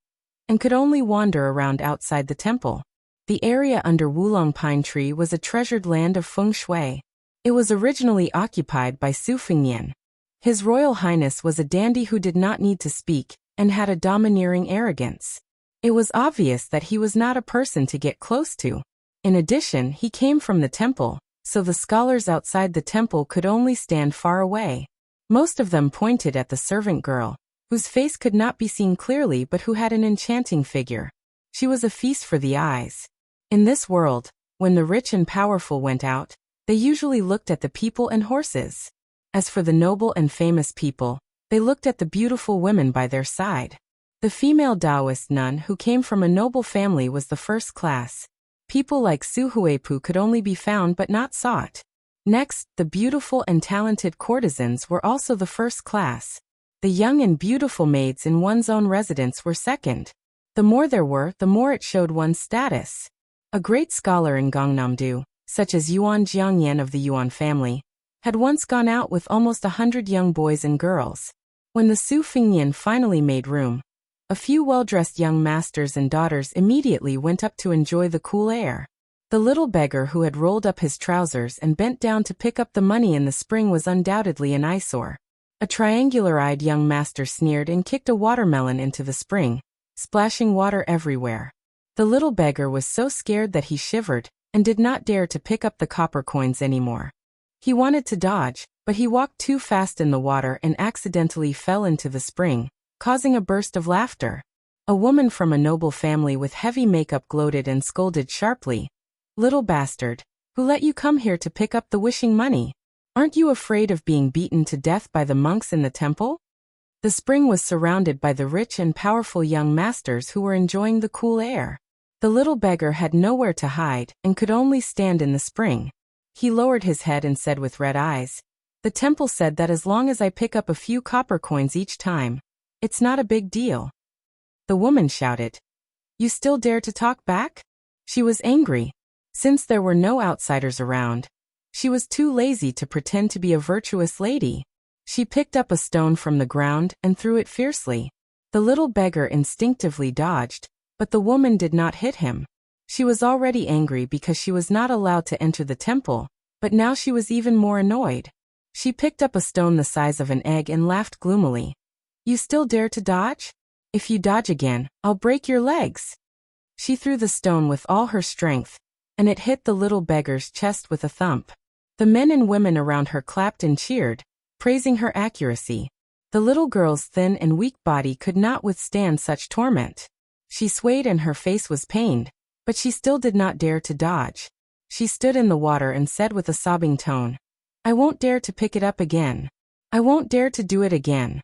Speaker 1: and could only wander around outside the temple. The area under Wulong Pine Tree was a treasured land of feng shui. It was originally occupied by Su Fengnian. His Royal Highness was a dandy who did not need to speak and had a domineering arrogance. It was obvious that he was not a person to get close to. In addition, he came from the temple, so the scholars outside the temple could only stand far away. Most of them pointed at the servant girl, whose face could not be seen clearly but who had an enchanting figure. She was a feast for the eyes. In this world, when the rich and powerful went out, they usually looked at the people and horses. As for the noble and famous people, they looked at the beautiful women by their side. The female Taoist nun who came from a noble family was the first class. People like Su Huipu could only be found but not sought. Next, the beautiful and talented courtesans were also the first class. The young and beautiful maids in one's own residence were second. The more there were, the more it showed one's status. A great scholar in Gangnam-do, such as Yuan Jiangyan of the Yuan family, had once gone out with almost 100 young boys and girls. When the Su Fengnian finally made room, a few well-dressed young masters and daughters immediately went up to enjoy the cool air. The little beggar who had rolled up his trousers and bent down to pick up the money in the spring was undoubtedly an eyesore. A triangular-eyed young master sneered and kicked a watermelon into the spring, splashing water everywhere. The little beggar was so scared that he shivered and did not dare to pick up the copper coins anymore. He wanted to dodge, but he walked too fast in the water and accidentally fell into the spring, causing a burst of laughter. A woman from a noble family with heavy makeup gloated and scolded sharply. "Little bastard, who let you come here to pick up the wishing money? Aren't you afraid of being beaten to death by the monks in the temple?" The spring was surrounded by the rich and powerful young masters who were enjoying the cool air. The little beggar had nowhere to hide and could only stand in the spring. He lowered his head and said with red eyes, "The temple said that as long as I pick up a few copper coins each time, it's not a big deal." The woman shouted, "You still dare to talk back?" She was angry. Since there were no outsiders around, she was too lazy to pretend to be a virtuous lady. She picked up a stone from the ground and threw it fiercely. The little beggar instinctively dodged, but the woman did not hit him. She was already angry because she was not allowed to enter the temple, but now she was even more annoyed. She picked up a stone the size of an egg and laughed gloomily. "You still dare to dodge? If you dodge again, I'll break your legs." She threw the stone with all her strength, and it hit the little beggar's chest with a thump. The men and women around her clapped and cheered, praising her accuracy. The little girl's thin and weak body could not withstand such torment. She swayed and her face was pained, but she still did not dare to dodge. She stood in the water and said with a sobbing tone, "I won't dare to pick it up again. I won't dare to do it again."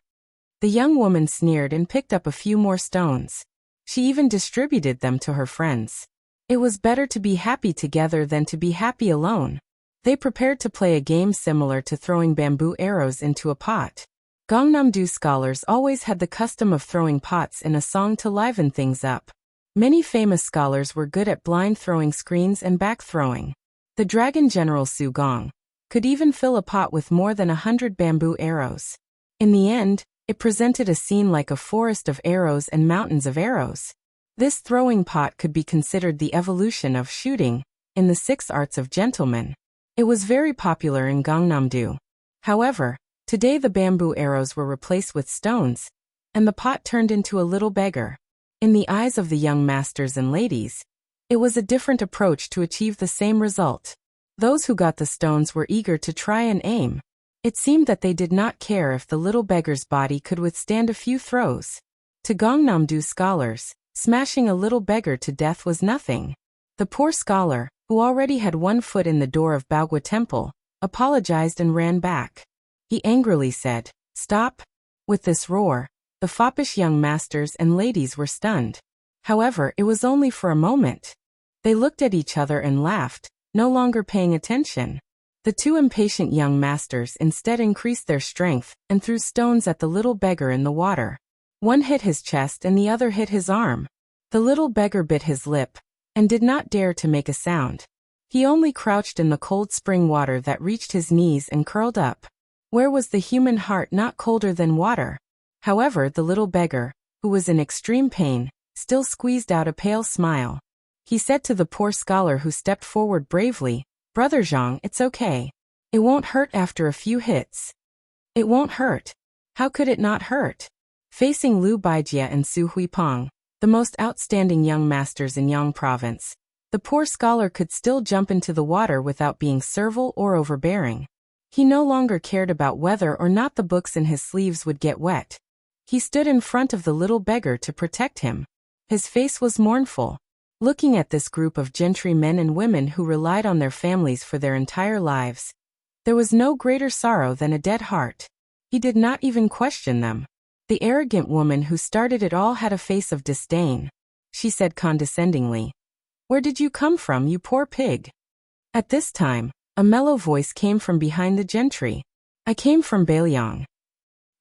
Speaker 1: The young woman sneered and picked up a few more stones. She even distributed them to her friends. It was better to be happy together than to be happy alone. They prepared to play a game similar to throwing bamboo arrows into a pot. Gangnam-do scholars always had the custom of throwing pots in a song to liven things up. Many famous scholars were good at blind throwing screens and back throwing. The dragon general Su Gong could even fill a pot with more than 100 bamboo arrows. In the end, it presented a scene like a forest of arrows and mountains of arrows. This throwing pot could be considered the evolution of shooting in the 6 arts of gentlemen. It was very popular in Gangnam-do. However, today the bamboo arrows were replaced with stones, and the pot turned into a little beggar. In the eyes of the young masters and ladies, it was a different approach to achieve the same result. Those who got the stones were eager to try and aim. It seemed that they did not care if the little beggar's body could withstand a few throws. To Gangnam-do scholars, smashing a little beggar to death was nothing. The poor scholar, who already had one foot in the door of Baogwa Temple, apologized and ran back. He angrily said, "Stop." With this roar, the foppish young masters and ladies were stunned. However, it was only for a moment. They looked at each other and laughed, no longer paying attention. The two impatient young masters instead increased their strength and threw stones at the little beggar in the water. One hit his chest and the other hit his arm. The little beggar bit his lip and did not dare to make a sound. He only crouched in the cold spring water that reached his knees and curled up. Where was the human heart not colder than water? However, the little beggar, who was in extreme pain, still squeezed out a pale smile. He said to the poor scholar who stepped forward bravely, "Brother Zhang, it's okay. It won't hurt after a few hits." It won't hurt. How could it not hurt? Facing Liu Baijie and Su Huipeng, the most outstanding young masters in Yang province, the poor scholar could still jump into the water without being servile or overbearing. He no longer cared about whether or not the books in his sleeves would get wet. He stood in front of the little beggar to protect him. His face was mournful. Looking at this group of gentry men and women who relied on their families for their entire lives, there was no greater sorrow than a dead heart. He did not even question them. The arrogant woman who started it all had a face of disdain. She said condescendingly, "Where did you come from, you poor pig?" At this time, a mellow voice came from behind the gentry. "I came from Bailiang."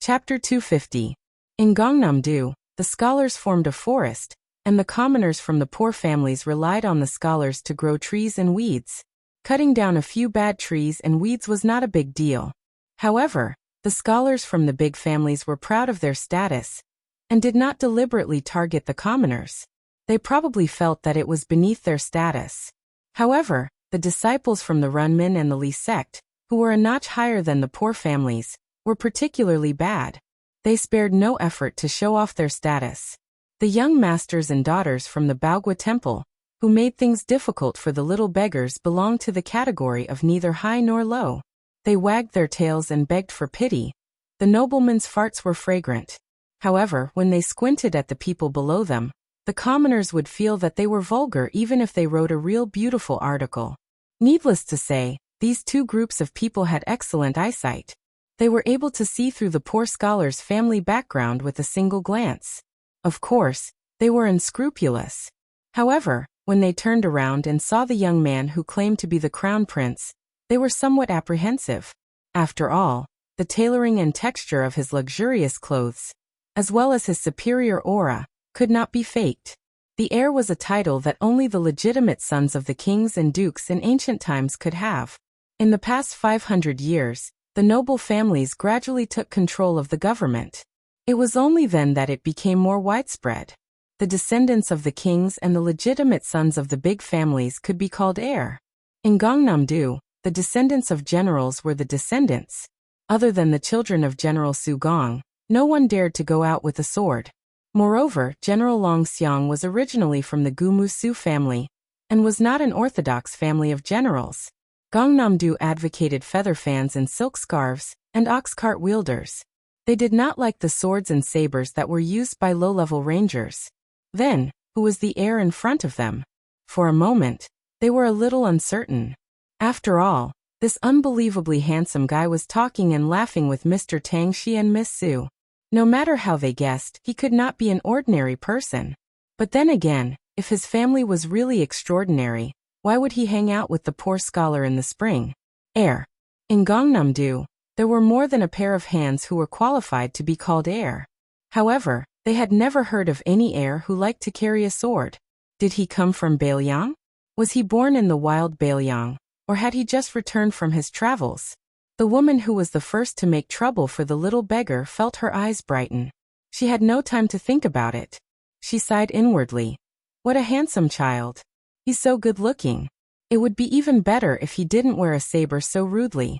Speaker 1: Chapter 250. In Gangnam-do, the scholars formed a forest, and the commoners from the poor families relied on the scholars to grow trees and weeds. Cutting down a few bad trees and weeds was not a big deal. However, the scholars from the big families were proud of their status and did not deliberately target the commoners. They probably felt that it was beneath their status. However, the disciples from the Runman and the Li sect, who were a notch higher than the poor families, were particularly bad. They spared no effort to show off their status. The young masters and daughters from the Baogua temple, who made things difficult for the little beggars, belonged to the category of neither high nor low. They wagged their tails and begged for pity. The noblemen's farts were fragrant. However, when they squinted at the people below them, the commoners would feel that they were vulgar even if they wrote a real beautiful article. Needless to say, these two groups of people had excellent eyesight. They were able to see through the poor scholar's family background with a single glance. Of course, they were unscrupulous. However, when they turned around and saw the young man who claimed to be the crown prince, they were somewhat apprehensive. After all, the tailoring and texture of his luxurious clothes, as well as his superior aura, could not be faked. The heir was a title that only the legitimate sons of the kings and dukes in ancient times could have. In the past 500 years, the noble families gradually took control of the government. It was only then that it became more widespread. The descendants of the kings and the legitimate sons of the big families could be called heir. In Gangnam-do, the descendants of generals were the descendants. Other than the children of General Su Gong, no one dared to go out with a sword. Moreover, General Long Xiang was originally from the Gumu Su family, and was not an orthodox family of generals. Gangnam-do advocated feather fans and silk scarves, and ox cart wielders. They did not like the swords and sabers that were used by low-level rangers. Then, who was the heir in front of them? For a moment, they were a little uncertain. After all, this unbelievably handsome guy was talking and laughing with Mr. Tang Shi and Miss Su. No matter how they guessed, he could not be an ordinary person. But then again, if his family was really extraordinary, why would he hang out with the poor scholar in the spring? Heir. In Gangnam-do, there were more than a pair of hands who were qualified to be called heir. However, they had never heard of any heir who liked to carry a sword. Did he come from Bailiang? Was he born in the wild Bailiang, or had he just returned from his travels? The woman who was the first to make trouble for the little beggar felt her eyes brighten. She had no time to think about it. She sighed inwardly. What a handsome child. He's so good-looking. It would be even better if he didn't wear a saber so rudely.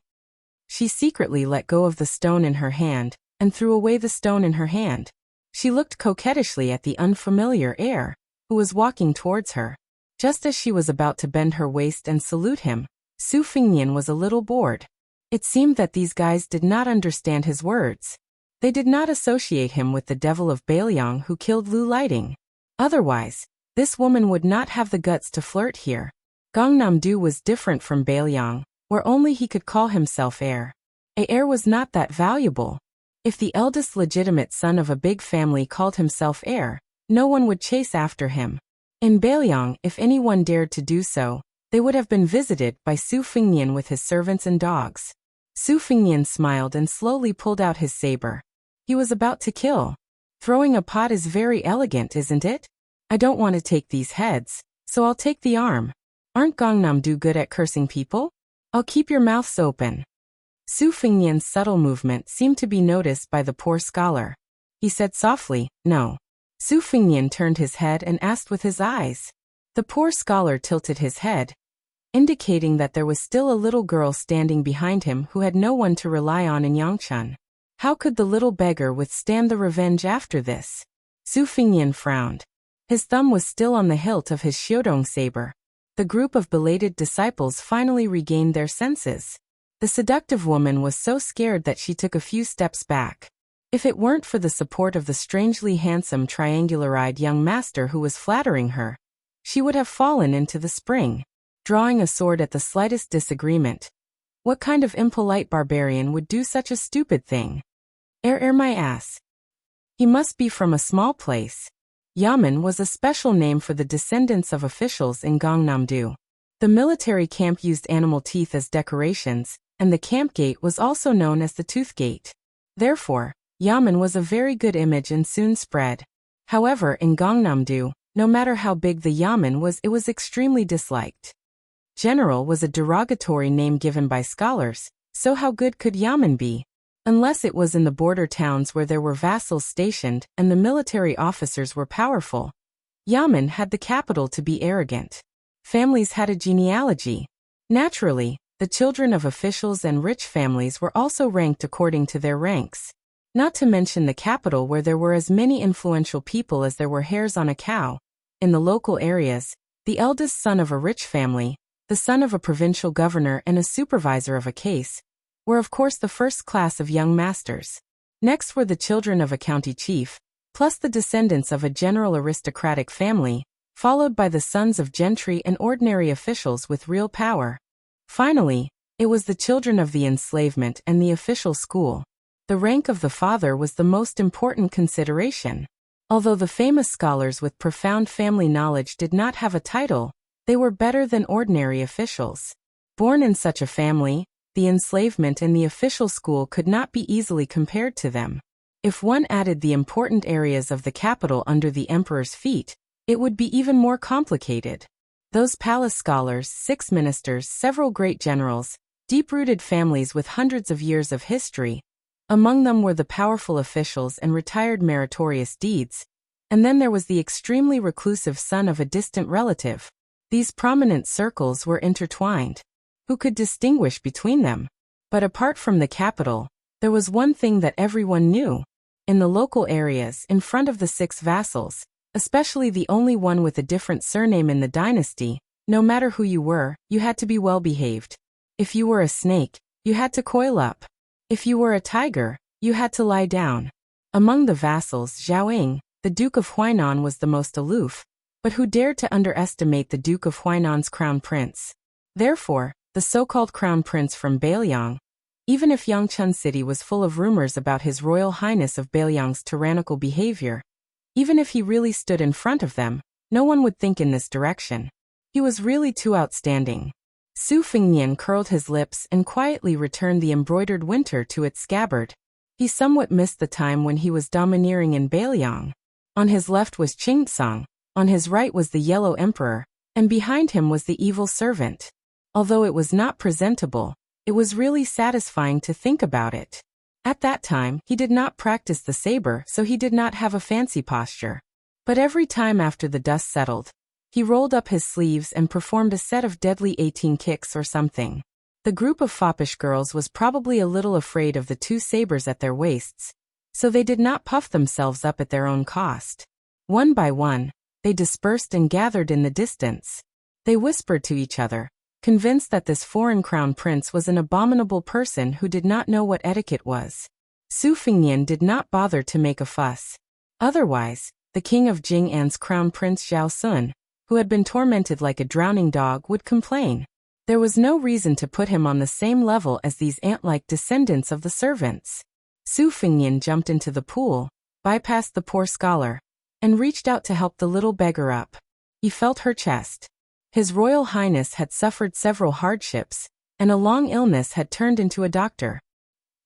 Speaker 1: She secretly let go of the stone in her hand, and threw away the stone in her hand. She looked coquettishly at the unfamiliar heir, who was walking towards her. Just as she was about to bend her waist and salute him, Su Fingnian was a little bored. It seemed that these guys did not understand his words. They did not associate him with the devil of Bailiang who killed Lu Lighting. Otherwise, this woman would not have the guts to flirt here. Gangnam-do was different from Bailiang, where only he could call himself heir. A heir was not that valuable. If the eldest legitimate son of a big family called himself heir, no one would chase after him. In Bailiang, if anyone dared to do so, they would have been visited by Su Fingnian with his servants and dogs. Su Fingnian smiled and slowly pulled out his saber. He was about to kill. Throwing a pot is very elegant, isn't it? I don't want to take these heads, so I'll take the arm. Aren't Gangnam-do good at cursing people? I'll keep your mouths open. Su Fingnian's subtle movement seemed to be noticed by the poor scholar. He said softly, "No." Su Fingnian turned his head and asked with his eyes. The poor scholar tilted his head, indicating that there was still a little girl standing behind him who had no one to rely on in Yangchun. How could the little beggar withstand the revenge after this? Su Fingnian frowned. His thumb was still on the hilt of his Xiodong saber. The group of belated disciples finally regained their senses. The seductive woman was so scared that she took a few steps back. If it weren't for the support of the strangely handsome triangular-eyed young master who was flattering her, she would have fallen into the spring, drawing a sword at the slightest disagreement. What kind of impolite barbarian would do such a stupid thing? My ass. He must be from a small place. Yamen was a special name for the descendants of officials in Gangnam-do. The military camp used animal teeth as decorations, and the camp gate was also known as the tooth gate. Therefore, Yamen was a very good image and soon spread. However, in Gangnam-do, no matter how big the Yamen was, it was extremely disliked. General was a derogatory name given by scholars, so how good could Yamen be? Unless it was in the border towns where there were vassals stationed and the military officers were powerful. Yamen had the capital to be arrogant. Families had a genealogy. Naturally, the children of officials and rich families were also ranked according to their ranks. Not to mention the capital where there were as many influential people as there were hairs on a cow. In the local areas, the eldest son of a rich family, the son of a provincial governor and a supervisor of a case, were of course the first class of young masters. Next were the children of a county chief, plus the descendants of a general aristocratic family, followed by the sons of gentry and ordinary officials with real power. Finally, it was the children of the enslavement and the official school. The rank of the father was the most important consideration. Although the famous scholars with profound family knowledge did not have a title, they were better than ordinary officials. Born in such a family, the enslavement and the official school could not be easily compared to them. If one added the important areas of the capital under the emperor's feet, it would be even more complicated. Those palace scholars, 6 ministers, several great generals, deep-rooted families with hundreds of years of history. Among them were the powerful officials and retired meritorious deeds, and then there was the extremely reclusive son of a distant relative. These prominent circles were intertwined. Who could distinguish between them? But apart from the capital, there was one thing that everyone knew. In the local areas, in front of the 6 vassals, especially the only one with a different surname in the dynasty, no matter who you were, you had to be well behaved. If you were a snake, you had to coil up. If you were a tiger, you had to lie down. Among the vassals, Zhao, the Duke of Huainan, was the most aloof, but who dared to underestimate the Duke of Huainan's crown prince? Therefore, the so-called crown prince from Bailiang, even if Yangchun City was full of rumors about His Royal Highness of Bailiang's tyrannical behavior, even if he really stood in front of them, no one would think in this direction. He was really too outstanding. Su Fingnian curled his lips and quietly returned the embroidered winter to its scabbard. He somewhat missed the time when he was domineering in Bailiang. On his left was Qingtsang, on his right was the Yellow Emperor, and behind him was the evil servant. Although it was not presentable, it was really satisfying to think about it. At that time, he did not practice the saber, so he did not have a fancy posture. But every time after the dust settled, he rolled up his sleeves and performed a set of deadly 18 kicks or something. The group of foppish girls was probably a little afraid of the 2 sabers at their waists, so they did not puff themselves up at their own cost. One by one, they dispersed and gathered in the distance. They whispered to each other, convinced that this foreign crown prince was an abominable person who did not know what etiquette was. Su Fingnian did not bother to make a fuss. Otherwise, the king of Jing'an's crown prince Zhao Sun, who had been tormented like a drowning dog, would complain. There was no reason to put him on the same level as these ant-like descendants of the servants. Su Fingnian jumped into the pool, bypassed the poor scholar, and reached out to help the little beggar up. He felt her chest. His Royal Highness had suffered several hardships, and a long illness had turned into a doctor.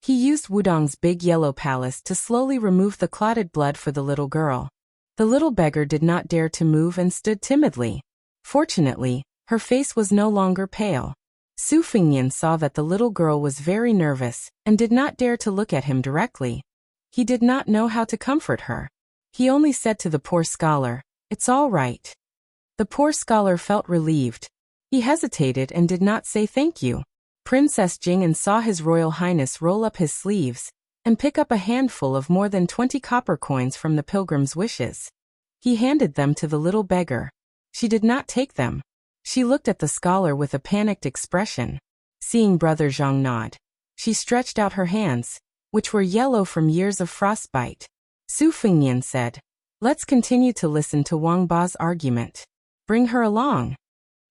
Speaker 1: He used Wudong's big yellow palace to slowly remove the clotted blood for the little girl. The little beggar did not dare to move and stood timidly. Fortunately, her face was no longer pale. Su Fengnian saw that the little girl was very nervous and did not dare to look at him directly. He did not know how to comfort her. He only said to the poor scholar, "It's all right." The poor scholar felt relieved. He hesitated and did not say thank you. Princess Jing'an saw His Royal Highness roll up his sleeves and pick up a handful of more than 20 copper coins from the pilgrim's wishes. He handed them to the little beggar. She did not take them. She looked at the scholar with a panicked expression. Seeing Brother Zhang nod, she stretched out her hands, which were yellow from years of frostbite. Su Fengnian said, "Let's continue to listen to Wang Ba's argument. Bring her along."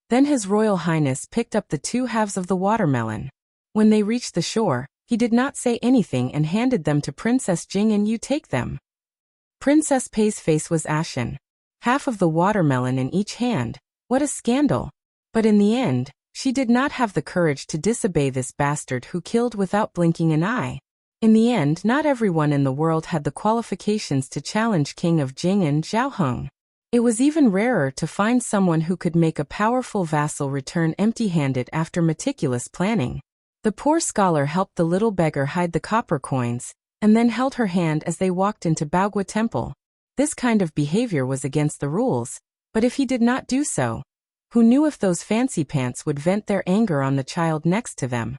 Speaker 1: Then His Royal Highness picked up the 2 halves of the watermelon. When they reached the shore, he did not say anything and handed them to Princess Jing'an. "You take them." Princess Pei's face was ashen. Half of the watermelon in each hand. What a scandal! But in the end, she did not have the courage to disobey this bastard who killed without blinking an eye. In the end, not everyone in the world had the qualifications to challenge King of Jing'an, Zhao Heng. It was even rarer to find someone who could make a powerful vassal return empty-handed after meticulous planning. The poor scholar helped the little beggar hide the copper coins, and then held her hand as they walked into Baogua Temple. This kind of behavior was against the rules, but if he did not do so, who knew if those fancy pants would vent their anger on the child next to them?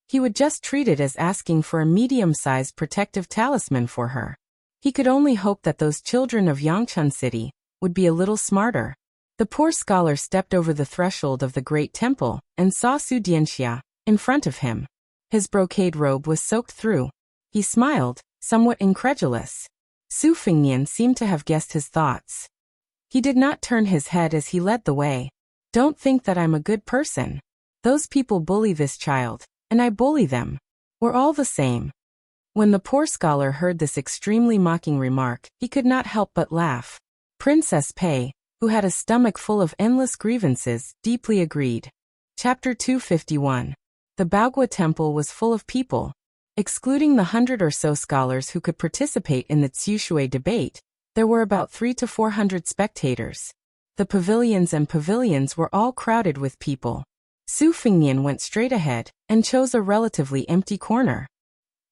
Speaker 1: He would just treat it as asking for a medium-sized protective talisman for her. He could only hope that those children of Yangchun City would be a little smarter. The poor scholar stepped over the threshold of the great temple and saw Su Dianxia in front of him. His brocade robe was soaked through. He smiled, somewhat incredulous. Su Fengnian seemed to have guessed his thoughts. He did not turn his head as he led the way. "Don't think that I'm a good person. Those people bully this child, and I bully them. We're all the same." When the poor scholar heard this extremely mocking remark, he could not help but laugh. Princess Pei, who had a stomach full of endless grievances, deeply agreed. Chapter 251. The Baogua Temple was full of people. Excluding the 100 or so scholars who could participate in the Tsushui debate, there were about 300 to 400 spectators. The pavilions were all crowded with people. Su Fengnian went straight ahead and chose a relatively empty corner.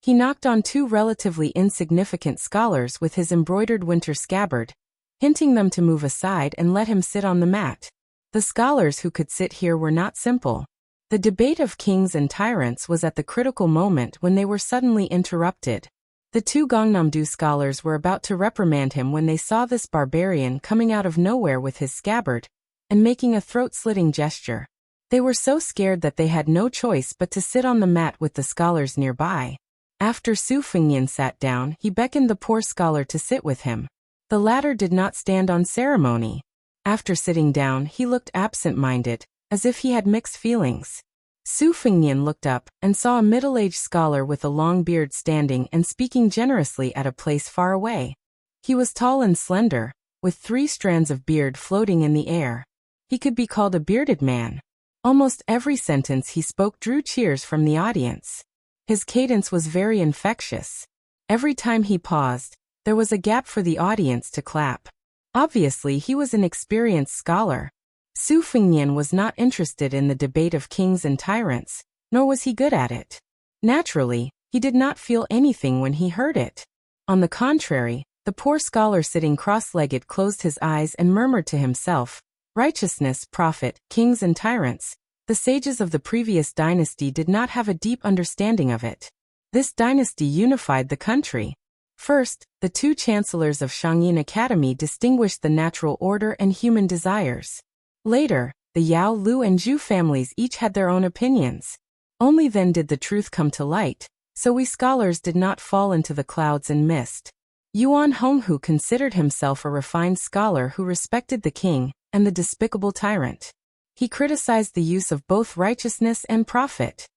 Speaker 1: He knocked on 2 relatively insignificant scholars with his embroidered winter scabbard, hinting them to move aside and let him sit on the mat. The scholars who could sit here were not simple. The debate of kings and tyrants was at the critical moment when they were suddenly interrupted. The 2 Gangnam-do scholars were about to reprimand him when they saw this barbarian coming out of nowhere with his scabbard and making a throat-slitting gesture. They were so scared that they had no choice but to sit on the mat with the scholars nearby. After Su Fengnian sat down, he beckoned the poor scholar to sit with him. The latter did not stand on ceremony. After sitting down, he looked absent-minded, as if he had mixed feelings. Su Fengnian looked up and saw a middle-aged scholar with a long beard standing and speaking generously at a place far away. He was tall and slender, with 3 strands of beard floating in the air. He could be called a bearded man. Almost every sentence he spoke drew cheers from the audience. His cadence was very infectious. Every time he paused, there was a gap for the audience to clap. Obviously, he was an experienced scholar. Su Fengnian was not interested in the debate of kings and tyrants, nor was he good at it. Naturally, he did not feel anything when he heard it. On the contrary, the poor scholar sitting cross-legged closed his eyes and murmured to himself, "Righteousness, profit, kings and tyrants." The sages of the previous dynasty did not have a deep understanding of it. This dynasty unified the country. First, the 2 chancellors of Shangyin Academy distinguished the natural order and human desires. Later, the Yao, Lu and Zhu families each had their own opinions. Only then did the truth come to light, so we scholars did not fall into the clouds and mist. Yuan Honghu considered himself a refined scholar who respected the king and the despicable tyrant. He criticized the use of both righteousness and profit.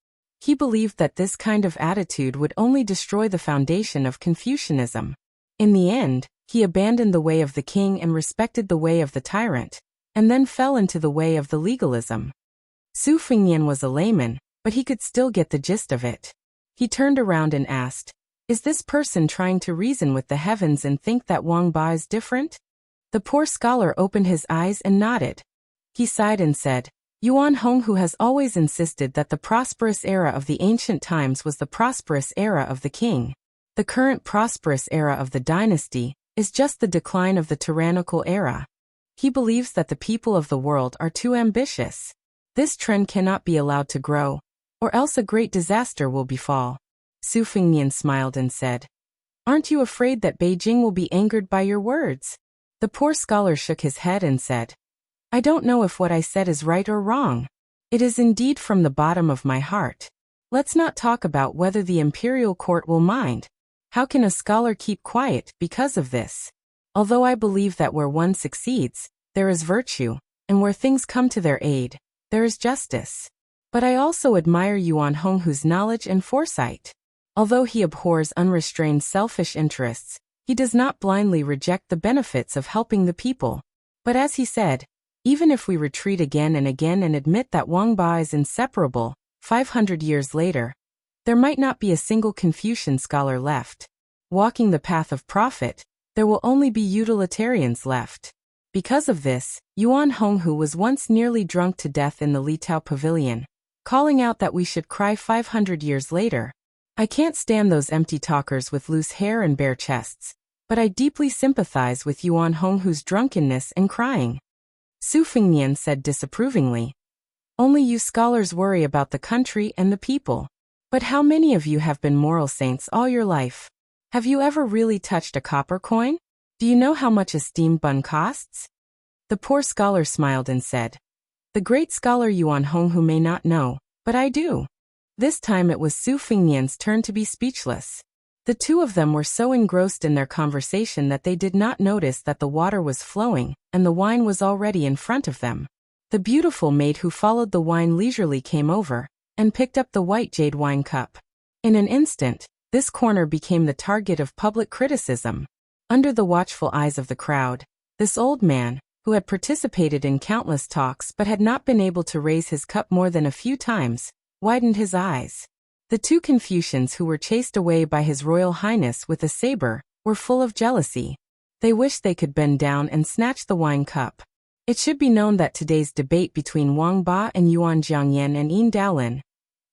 Speaker 1: He believed that this kind of attitude would only destroy the foundation of Confucianism. In the end, he abandoned the way of the king and respected the way of the tyrant. and then fell into the way of the legalism. Su Fengnian was a layman, but he could still get the gist of it. He turned around and asked, "Is this person trying to reason with the heavens and think that Wang Ba is different?" The poor scholar opened his eyes and nodded. He sighed and said, "Yuan Honghu has always insisted that the prosperous era of the ancient times was the prosperous era of the king. The current prosperous era of the dynasty is just the decline of the tyrannical era. He believes that the people of the world are too ambitious. This trend cannot be allowed to grow, or else a great disaster will befall." Su Fengnian smiled and said, "Aren't you afraid that Beijing will be angered by your words?" The poor scholar shook his head and said, "I don't know if what I said is right or wrong. It is indeed from the bottom of my heart. Let's not talk about whether the imperial court will mind. How can a scholar keep quiet because of this? Although I believe that where one succeeds, there is virtue, and where things come to their aid, there is justice. But I also admire Yuan Honghu's knowledge and foresight. Although he abhors unrestrained selfish interests, he does not blindly reject the benefits of helping the people. But as he said, even if we retreat again and again and admit that Wang Ba is inseparable, 500 years later, there might not be a single Confucian scholar left. Walking the path of profit, there will only be utilitarians left." Because of this, Yuan Honghu was once nearly drunk to death in the Litao Pavilion, calling out that we should cry 500 years later. I can't stand those empty talkers with loose hair and bare chests, but I deeply sympathize with Yuan Honghu's drunkenness and crying. Su Fengnian said disapprovingly, "Only you scholars worry about the country and the people. But how many of you have been moral saints all your life? Have you ever really touched a copper coin? Do you know how much a steamed bun costs?" The poor scholar smiled and said, "The great scholar Yuan Honghu may not know, but I do." This time it was Su Fengnian's turn to be speechless. The two of them were so engrossed in their conversation that they did not notice that the water was flowing, and the wine was already in front of them. The beautiful maid who followed the wine leisurely came over, and picked up the white jade wine cup. In an instant, this corner became the target of public criticism. Under the watchful eyes of the crowd, this old man, who had participated in countless talks but had not been able to raise his cup more than a few times, widened his eyes. The two Confucians who were chased away by His Royal Highness with a saber were full of jealousy. They wished they could bend down and snatch the wine cup. It should be known that today's debate between Wang Ba and Yuan Jiangyan and Yin Daolin,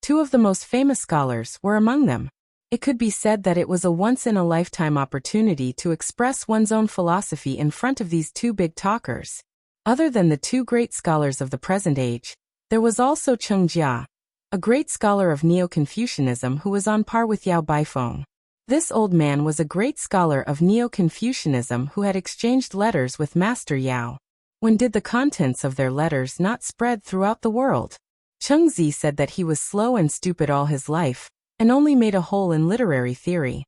Speaker 1: two of the most famous scholars, were among them. It could be said that it was a once-in-a-lifetime opportunity to express one's own philosophy in front of these two big talkers. Other than the two great scholars of the present age, there was also Cheng Jia, a great scholar of Neo-Confucianism who was on par with Yao Baifeng. This old man was a great scholar of Neo-Confucianism who had exchanged letters with Master Yao. When did the contents of their letters not spread throughout the world? Cheng Zi said that he was slow and stupid all his life, and only made a hole in literary theory.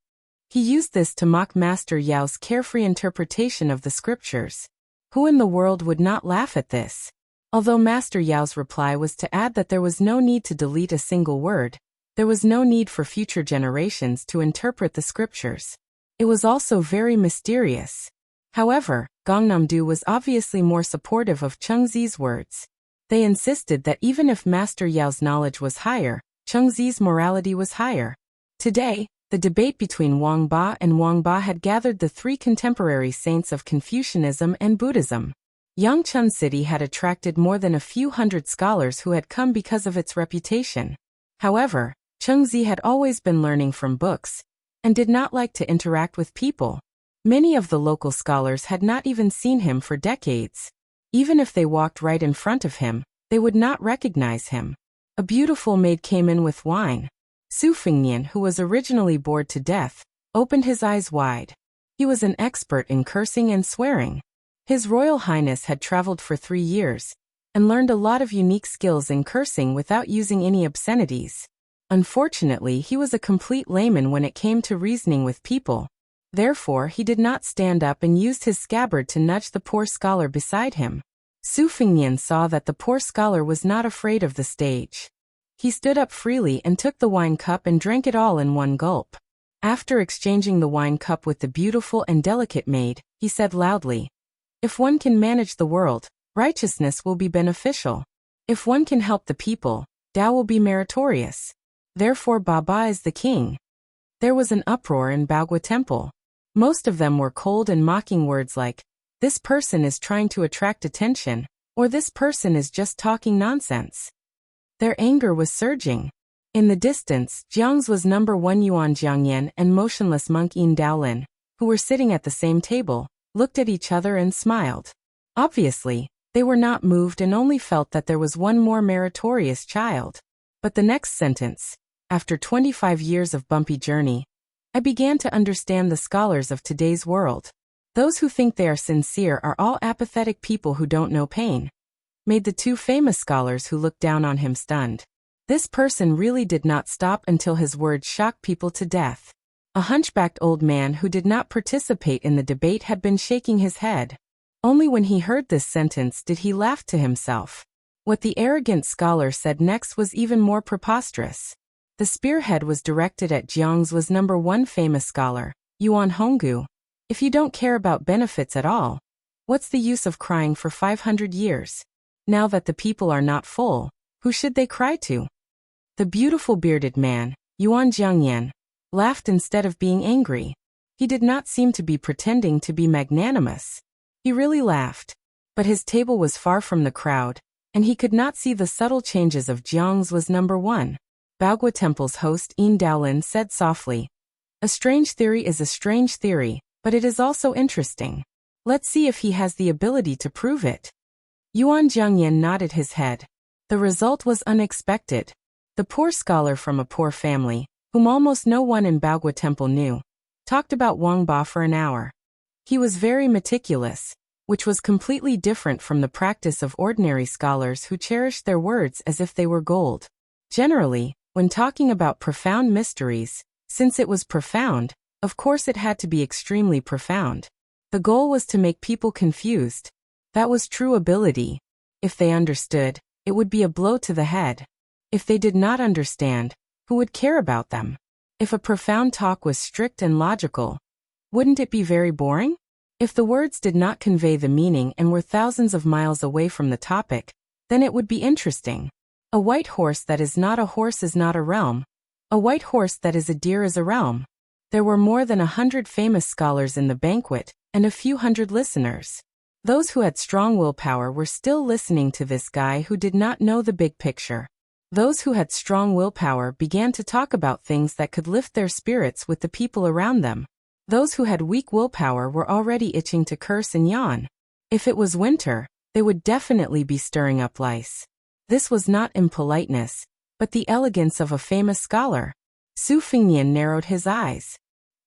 Speaker 1: He used this to mock Master Yao's carefree interpretation of the scriptures. Who in the world would not laugh at this? Although Master Yao's reply was to add that there was no need to delete a single word, there was no need for future generations to interpret the scriptures. It was also very mysterious. However, Gangnam-do was obviously more supportive of Cheng Zi's words. They insisted that even if Master Yao's knowledge was higher, Cheng Zi's morality was higher. Today, the debate between Wang Ba had gathered the three contemporary saints of Confucianism and Buddhism. Yangchun City had attracted more than a few hundred scholars who had come because of its reputation. However, Cheng Zi had always been learning from books, and did not like to interact with people. Many of the local scholars had not even seen him for decades. Even if they walked right in front of him, they would not recognize him. A beautiful maid came in with wine. Su Fengnian, who was originally bored to death, opened his eyes wide. He was an expert in cursing and swearing. His Royal Highness had traveled for 3 years, and learned a lot of unique skills in cursing without using any obscenities. Unfortunately, he was a complete layman when it came to reasoning with people. Therefore, he did not stand up and used his scabbard to nudge the poor scholar beside him. Su Fengnian saw that the poor scholar was not afraid of the stage. He stood up freely and took the wine cup and drank it all in one gulp. After exchanging the wine cup with the beautiful and delicate maid, he said loudly, "If one can manage the world, righteousness will be beneficial. If one can help the people, Tao will be meritorious. Therefore Baba is the king. There was an uproar in Baogua Temple. Most of them were cold and mocking words like, "This person is trying to attract attention," or "This person is just talking nonsense." Their anger was surging. In the distance, Jiang's was number 1 Yuan Jiangyan and motionless monk Yin Daolin, who were sitting at the same table, looked at each other and smiled. Obviously, they were not moved and only felt that there was one more meritorious child. But the next sentence, after 25 years of bumpy journey, I began to understand the scholars of today's world. Those who think they are sincere are all apathetic people who don't know pain. Made the 2 famous scholars who looked down on him stunned. This person really did not stop until his words shocked people to death. A hunchbacked old man who did not participate in the debate had been shaking his head. Only when he heard this sentence did he laugh to himself. What the arrogant scholar said next was even more preposterous. The spearhead was directed at Jiang's was number 1 famous scholar, Yuan Honggu. If you don't care about benefits at all, what's the use of crying for 500 years? Now that the people are not full, who should they cry to? The beautiful bearded man, Yuan Jiangyan, laughed instead of being angry. He did not seem to be pretending to be magnanimous. He really laughed. But his table was far from the crowd, and he could not see the subtle changes of Jiang's was number 1. Baogua Temple's host Yin Daolin said softly, "A strange theory is a strange theory, but it is also interesting. Let's see if he has the ability to prove it." Yuan Jiangyan nodded his head. The result was unexpected. The poor scholar from a poor family, whom almost no one in Baogua Temple knew, talked about Wang Ba for an hour. He was very meticulous, which was completely different from the practice of ordinary scholars who cherished their words as if they were gold. Generally, when talking about profound mysteries, since it was profound, of course it had to be extremely profound. The goal was to make people confused. That was true ability. If they understood, it would be a blow to the head. If they did not understand, who would care about them? If a profound talk was strict and logical, wouldn't it be very boring? If the words did not convey the meaning and were thousands of miles away from the topic, then it would be interesting. A white horse that is not a horse is not a realm. A white horse that is a deer is a realm. There were more than 100 famous scholars in the banquet, and a few hundred listeners. Those who had strong willpower were still listening to this guy who did not know the big picture. Those who had strong willpower began to talk about things that could lift their spirits with the people around them. Those who had weak willpower were already itching to curse and yawn. If it was winter, they would definitely be stirring up lice. This was not impoliteness, but the elegance of a famous scholar. Su Fingyan narrowed his eyes.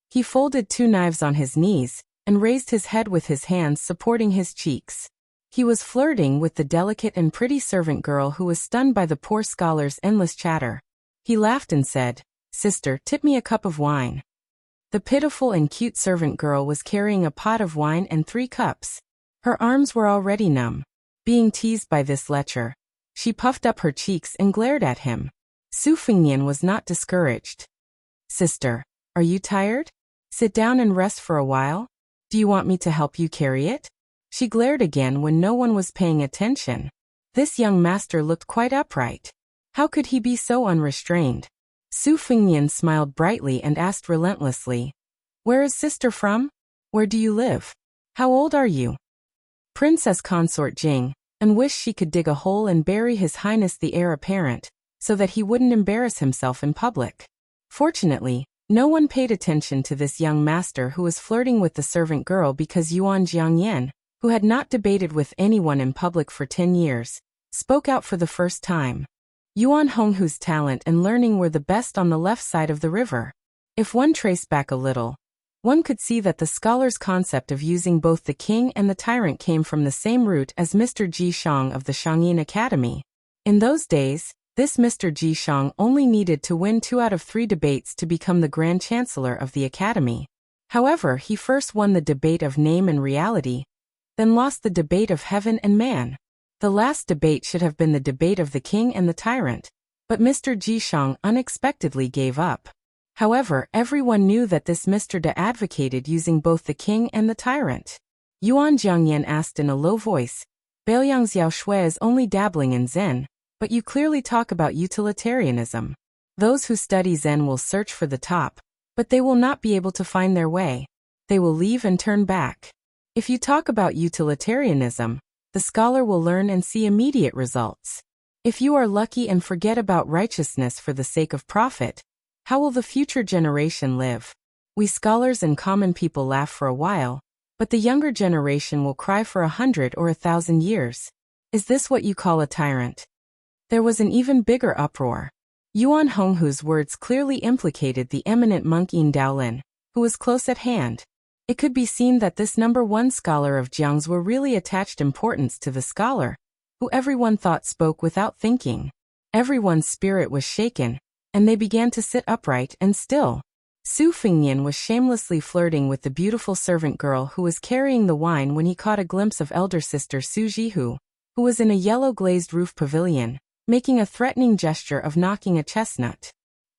Speaker 1: He folded 2 knives on his knees, and raised his head with his hands supporting his cheeks. He was flirting with the delicate and pretty servant girl who was stunned by the poor scholar's endless chatter. He laughed and said, "Sister, tip me a cup of wine." The pitiful and cute servant girl was carrying a pot of wine and 3 cups. Her arms were already numb. Being teased by this lecher, she puffed up her cheeks and glared at him. Su Fingyan was not discouraged. "Sister, are you tired? Sit down and rest for a while. Do you want me to help you carry it?" She glared again when no one was paying attention. This young master looked quite upright. How could he be so unrestrained? Su Fingyan smiled brightly and asked relentlessly, "Where is sister from? Where do you live? How old are you?" Princess Consort Jing, and wished she could dig a hole and bury His Highness the Heir Apparent, so that he wouldn't embarrass himself in public. Fortunately, no one paid attention to this young master who was flirting with the servant girl because Yuan Jiangyan, who had not debated with anyone in public for 10 years, spoke out for the first time. Yuan Honghu's talent and learning were the best on the left side of the river. If one traced back a little, one could see that the scholar's concept of using both the king and the tyrant came from the same root as Mr. Ji Shang of the Shangyin Academy. In those days, this Mr. Ji Shang only needed to win 2 out of 3 debates to become the Grand Chancellor of the Academy. However, he first won the debate of name and reality, then lost the debate of heaven and man. The last debate should have been the debate of the king and the tyrant, but Mr. Ji Shang unexpectedly gave up. However, everyone knew that this Mr. De advocated using both the king and the tyrant. Yuan Jiangyan asked in a low voice, Baoyang Xiao Shui is only dabbling in Zen, but you clearly talk about utilitarianism. Those who study Zen will search for the top, but they will not be able to find their way. They will leave and turn back. If you talk about utilitarianism, the scholar will learn and see immediate results. If you are lucky and forget about righteousness for the sake of profit, how will the future generation live? We scholars and common people laugh for a while, but the younger generation will cry for 100 or 1,000 years. Is this what you call a tyrant? There was an even bigger uproar. Yuan Honghu's words clearly implicated the eminent monk Yin Daolin, who was close at hand. It could be seen that this #1 scholar of Jiangsu really attached importance to the scholar, who everyone thought spoke without thinking. Everyone's spirit was shaken, and they began to sit upright and still. Su Fengnian was shamelessly flirting with the beautiful servant girl who was carrying the wine when he caught a glimpse of elder sister Su Jihu, who was in a yellow glazed roof pavilion, making a threatening gesture of knocking a chestnut.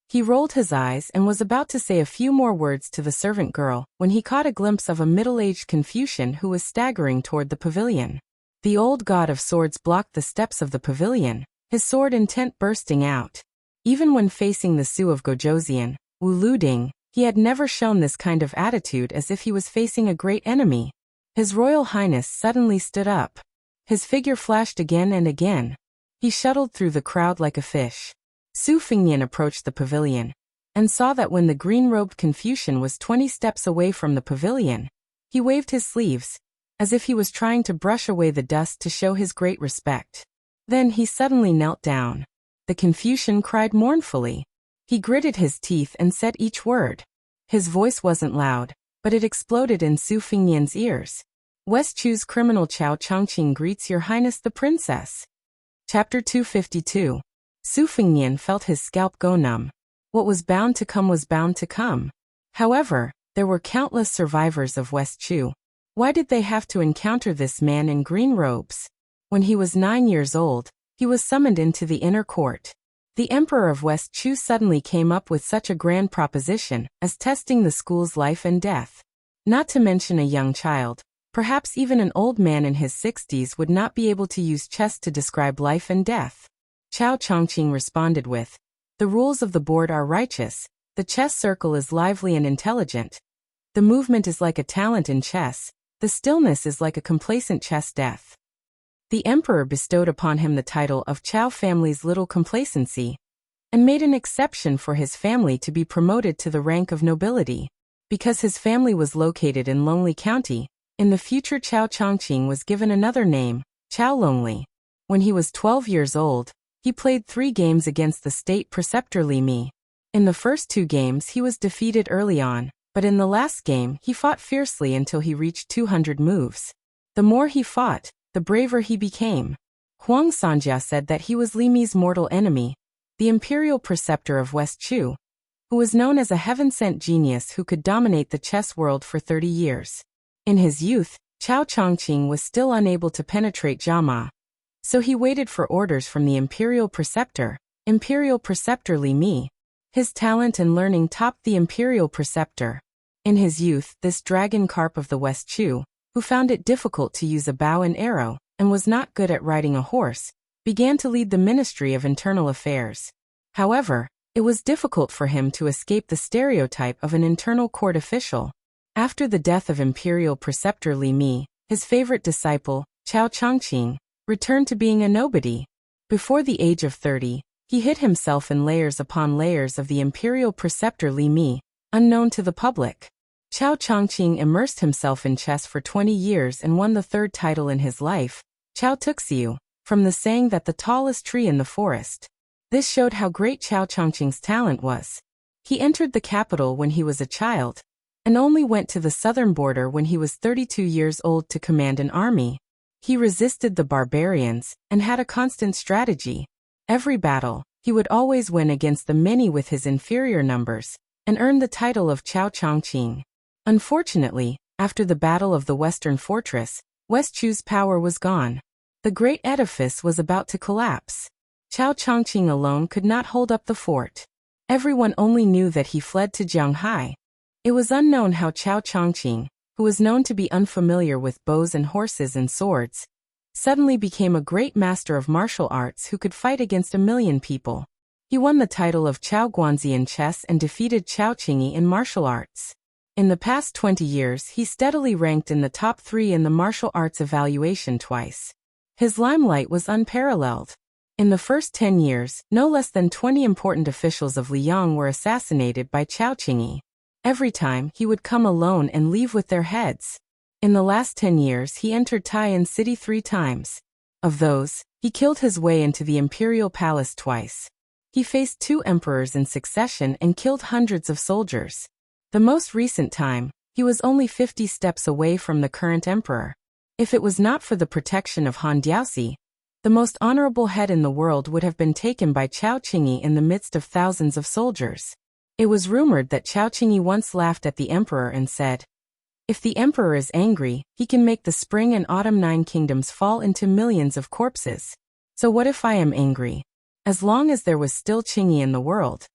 Speaker 1: He rolled his eyes and was about to say a few more words to the servant girl when he caught a glimpse of a middle-aged Confucian who was staggering toward the pavilion. The old god of swords blocked the steps of the pavilion, his sword intent bursting out. Even when facing the Su of Gojoseon, Wu Luding, he had never shown this kind of attitude as if he was facing a great enemy. His Royal Highness suddenly stood up. His figure flashed again and again. He shuttled through the crowd like a fish. Su Fengnian approached the pavilion, and saw that when the green-robed Confucian was 20 steps away from the pavilion, he waved his sleeves, as if he was trying to brush away the dust to show his great respect. Then he suddenly knelt down. The Confucian cried mournfully. He gritted his teeth and said each word. His voice wasn't loud, but it exploded in Su Fengnian's ears. West Chu's criminal Chao Changqing greets Your Highness the Princess. Chapter 252. Su Fengnian felt his scalp go numb. What was bound to come was bound to come. However, there were countless survivors of West Chu. Why did they have to encounter this man in green robes? When he was 9 years old, he was summoned into the inner court. The Emperor of West Chu suddenly came up with such a grand proposition as testing the school's life and death. Not to mention a young child, perhaps even an old man in his 60s would not be able to use chess to describe life and death. Chao Changqing responded with, The rules of the board are righteous, the chess circle is lively and intelligent. The movement is like a talent in chess, the stillness is like a complacent chess death. The emperor bestowed upon him the title of Chao family's little complacency, and made an exception for his family to be promoted to the rank of nobility. Because his family was located in Lonely County, in the future Chao Changqing was given another name, Chao Lonely. When he was 12 years old, he played 3 games against the state preceptor Li Mi. In the first 2 games he was defeated early on, but in the last game he fought fiercely until he reached 200 moves. The more he fought, the braver he became. Huang Sanjia said that he was Li Mi's mortal enemy, the imperial preceptor of West Chu, who was known as a heaven-sent genius who could dominate the chess world for 30 years. In his youth, Chao Changqing was still unable to penetrate Jama, so he waited for orders from the imperial preceptor Li Mi. His talent and learning topped the imperial preceptor. In his youth, this dragon carp of the West Chu, who found it difficult to use a bow and arrow, and was not good at riding a horse, began to lead the Ministry of Internal Affairs. However, it was difficult for him to escape the stereotype of an internal court official. After the death of imperial preceptor Li Mi, his favorite disciple, Chao Changqing, returned to being a nobody. Before the age of 30, he hid himself in layers upon layers of the imperial preceptor Li Mi, unknown to the public. Chao Changqing immersed himself in chess for 20 years and won the 3rd title in his life, Chao Tuxiu, from the saying that the tallest tree in the forest. This showed how great Chao Changqing's talent was. He entered the capital when he was a child, and only went to the southern border when he was 32 years old to command an army. He resisted the barbarians and had a constant strategy. Every battle, he would always win against the many with his inferior numbers, and earn the title of Chao Changqing. Unfortunately, after the Battle of the Western Fortress, West Chu's power was gone. The great edifice was about to collapse. Chao Changqing alone could not hold up the fort. Everyone only knew that he fled to Jianghai. It was unknown how Chao Changqing, who was known to be unfamiliar with bows and horses and swords, suddenly became a great master of martial arts who could fight against 1,000,000 people. He won the title of Chao Guanzi in chess and defeated Chao Qingyi in martial arts. In the past 20 years, he steadily ranked in the top 3 in the martial arts evaluation twice. His limelight was unparalleled. In the first 10 years, no less than 20 important officials of Liang were assassinated by Chao Qingyi. Every time, he would come alone and leave with their heads. In the last 10 years, he entered Taiyan City 3 times. Of those, he killed his way into the imperial palace twice. He faced 2 emperors in succession and killed hundreds of soldiers. The most recent time, he was only 50 steps away from the current emperor. If it was not for the protection of Han Diaoxi, the most honorable head in the world would have been taken by Chao Qingyi in the midst of thousands of soldiers. It was rumored that Chao Qingyi once laughed at the emperor and said, "If the emperor is angry, he can make the spring and autumn 9 kingdoms fall into millions of corpses. So what if I am angry? As long as there was still Qingyi in the world.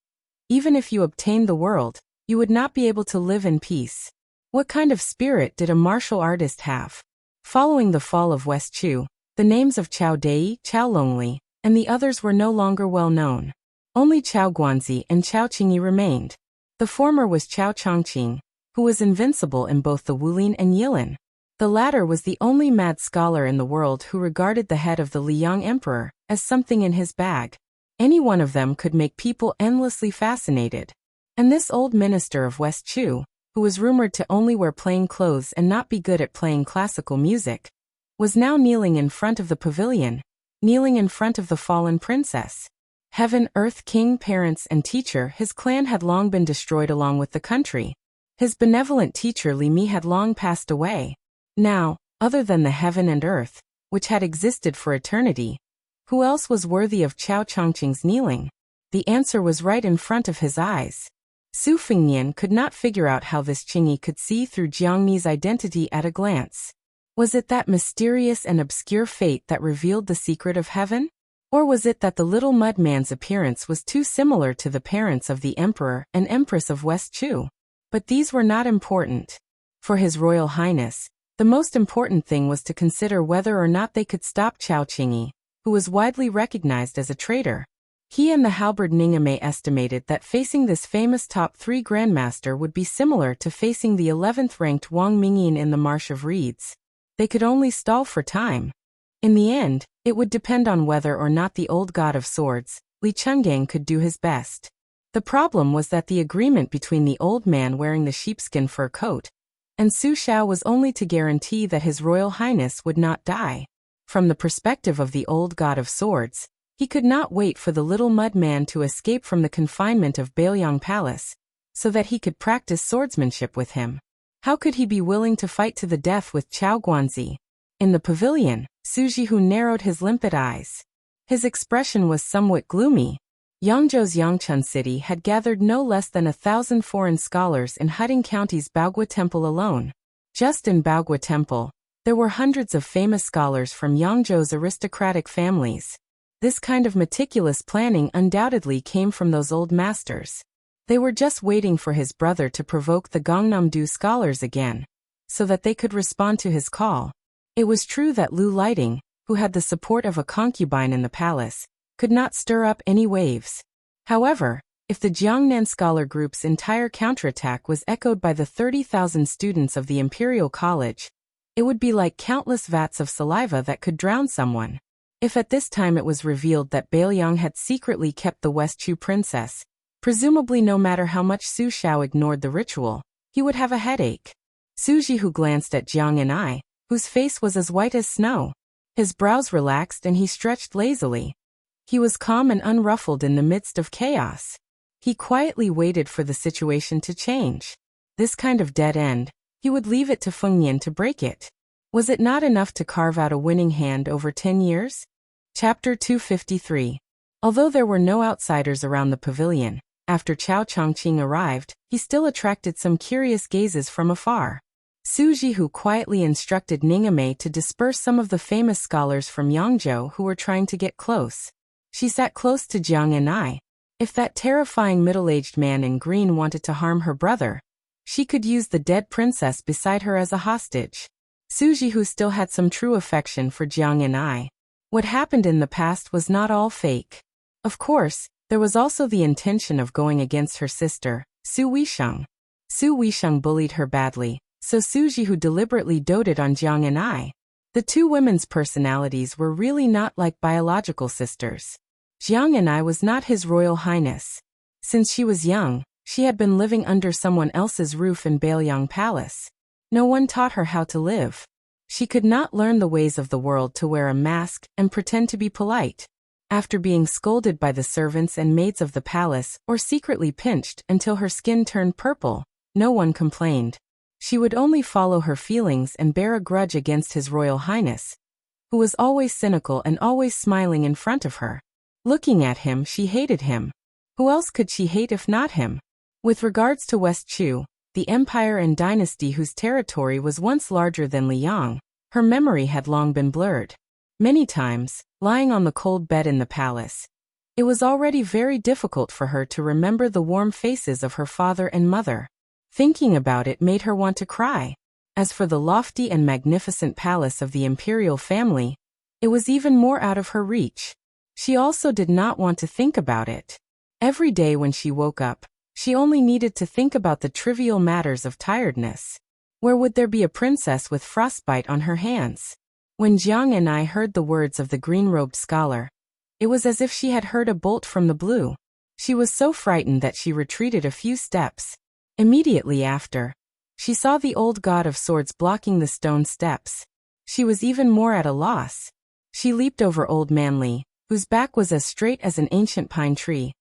Speaker 1: Even if you obtained the world, you would not be able to live in peace." What kind of spirit did a martial artist have? Following the fall of West Chu, the names of Chao Dei, Chao Longli, and the others were no longer well known. Only Chao Guanzi and Chao Qingyi remained. The former was Chao Chongqing, who was invincible in both the Wulin and Yilin. The latter was the only mad scholar in the world who regarded the head of the Liang emperor as something in his bag. Any one of them could make people endlessly fascinated. And this old minister of West Chu, who was rumored to only wear plain clothes and not be good at playing classical music, was now kneeling in front of the pavilion, kneeling in front of the fallen princess. Heaven, earth, king, parents, and teacher, his clan had long been destroyed along with the country. His benevolent teacher Li Mi had long passed away. Now, other than the heaven and earth, which had existed for eternity, who else was worthy of Chao Chongqing's kneeling? The answer was right in front of his eyes. Su Fengnian could not figure out how this Qingyi could see through Jiang Mi's identity at a glance. Was it that mysterious and obscure fate that revealed the secret of heaven? Or was it that the little mud man's appearance was too similar to the parents of the emperor and empress of West Chu? But these were not important. For His Royal Highness, the most important thing was to consider whether or not they could stop Chao Qingyi, who was widely recognized as a traitor. He and the halberd Ningame estimated that facing this famous top 3 grandmaster would be similar to facing the 11th-ranked Wang Mingyin in the Marsh of Reeds. They could only stall for time. In the end, it would depend on whether or not the old god of swords, Li Chungang, could do his best. The problem was that the agreement between the old man wearing the sheepskin fur coat and Su Shao was only to guarantee that His Royal Highness would not die. From the perspective of the old god of swords, he could not wait for the little mud man to escape from the confinement of Baoyang Palace, so that he could practice swordsmanship with him. How could he be willing to fight to the death with Chao Guanzi? In the pavilion, Su Jihu narrowed his limpid eyes. His expression was somewhat gloomy. Yangzhou's Yangchun city had gathered no less than 1,000 foreign scholars in Huding County's Baogua Temple alone. Just in Baogua Temple, there were hundreds of famous scholars from Yangzhou's aristocratic families. This kind of meticulous planning undoubtedly came from those old masters. They were just waiting for his brother to provoke the Gangnam-do scholars again, so that they could respond to his call. It was true that Lu Lighting, who had the support of a concubine in the palace, could not stir up any waves. However, if the Jiangnan scholar group's entire counterattack was echoed by the 30,000 students of the Imperial College, it would be like countless vats of saliva that could drown someone. If at this time it was revealed that Baoyang had secretly kept the West Chu princess, presumably no matter how much Su Shao ignored the ritual, he would have a headache. Su Jihu glanced at Jiang and I, whose face was as white as snow. His brows relaxed and he stretched lazily. He was calm and unruffled in the midst of chaos. He quietly waited for the situation to change. This kind of dead end, he would leave it to Fengnian to break it. Was it not enough to carve out a winning hand over 10 years? Chapter 253. Although there were no outsiders around the pavilion, after Chao Chongqing arrived, he still attracted some curious gazes from afar. Su Jihu quietly instructed Ningame to disperse some of the famous scholars from Yangzhou who were trying to get close. She sat close to Jiang and I. If that terrifying middle-aged man in green wanted to harm her brother, she could use the dead princess beside her as a hostage. Suji, who still had some true affection for Jiang and I. What happened in the past was not all fake. Of course, there was also the intention of going against her sister, Su Weisheng. Su Weisheng bullied her badly, so Suji, who deliberately doted on Jiang and I. The two women's personalities were really not like biological sisters. Jiang and I was not His Royal Highness. Since she was young, she had been living under someone else's roof in Bailiang Palace. No one taught her how to live. She could not learn the ways of the world to wear a mask and pretend to be polite. After being scolded by the servants and maids of the palace or secretly pinched until her skin turned purple, no one complained. She would only follow her feelings and bear a grudge against His Royal Highness, who was always cynical and always smiling in front of her. Looking at him, she hated him. Who else could she hate if not him? With regards to West Chu, the empire and dynasty whose territory was once larger than Liang, her memory had long been blurred. Many times, lying on the cold bed in the palace, it was already very difficult for her to remember the warm faces of her father and mother. Thinking about it made her want to cry. As for the lofty and magnificent palace of the imperial family, it was even more out of her reach. She also did not want to think about it. Every day when she woke up, she only needed to think about the trivial matters of tiredness. Where would there be a princess with frostbite on her hands? When Jiang and I heard the words of the green-robed scholar, it was as if she had heard a bolt from the blue. She was so frightened that she retreated a few steps. Immediately after, she saw the old god of swords blocking the stone steps. She was even more at a loss. She leaped over old man Li, whose back was as straight as an ancient pine tree,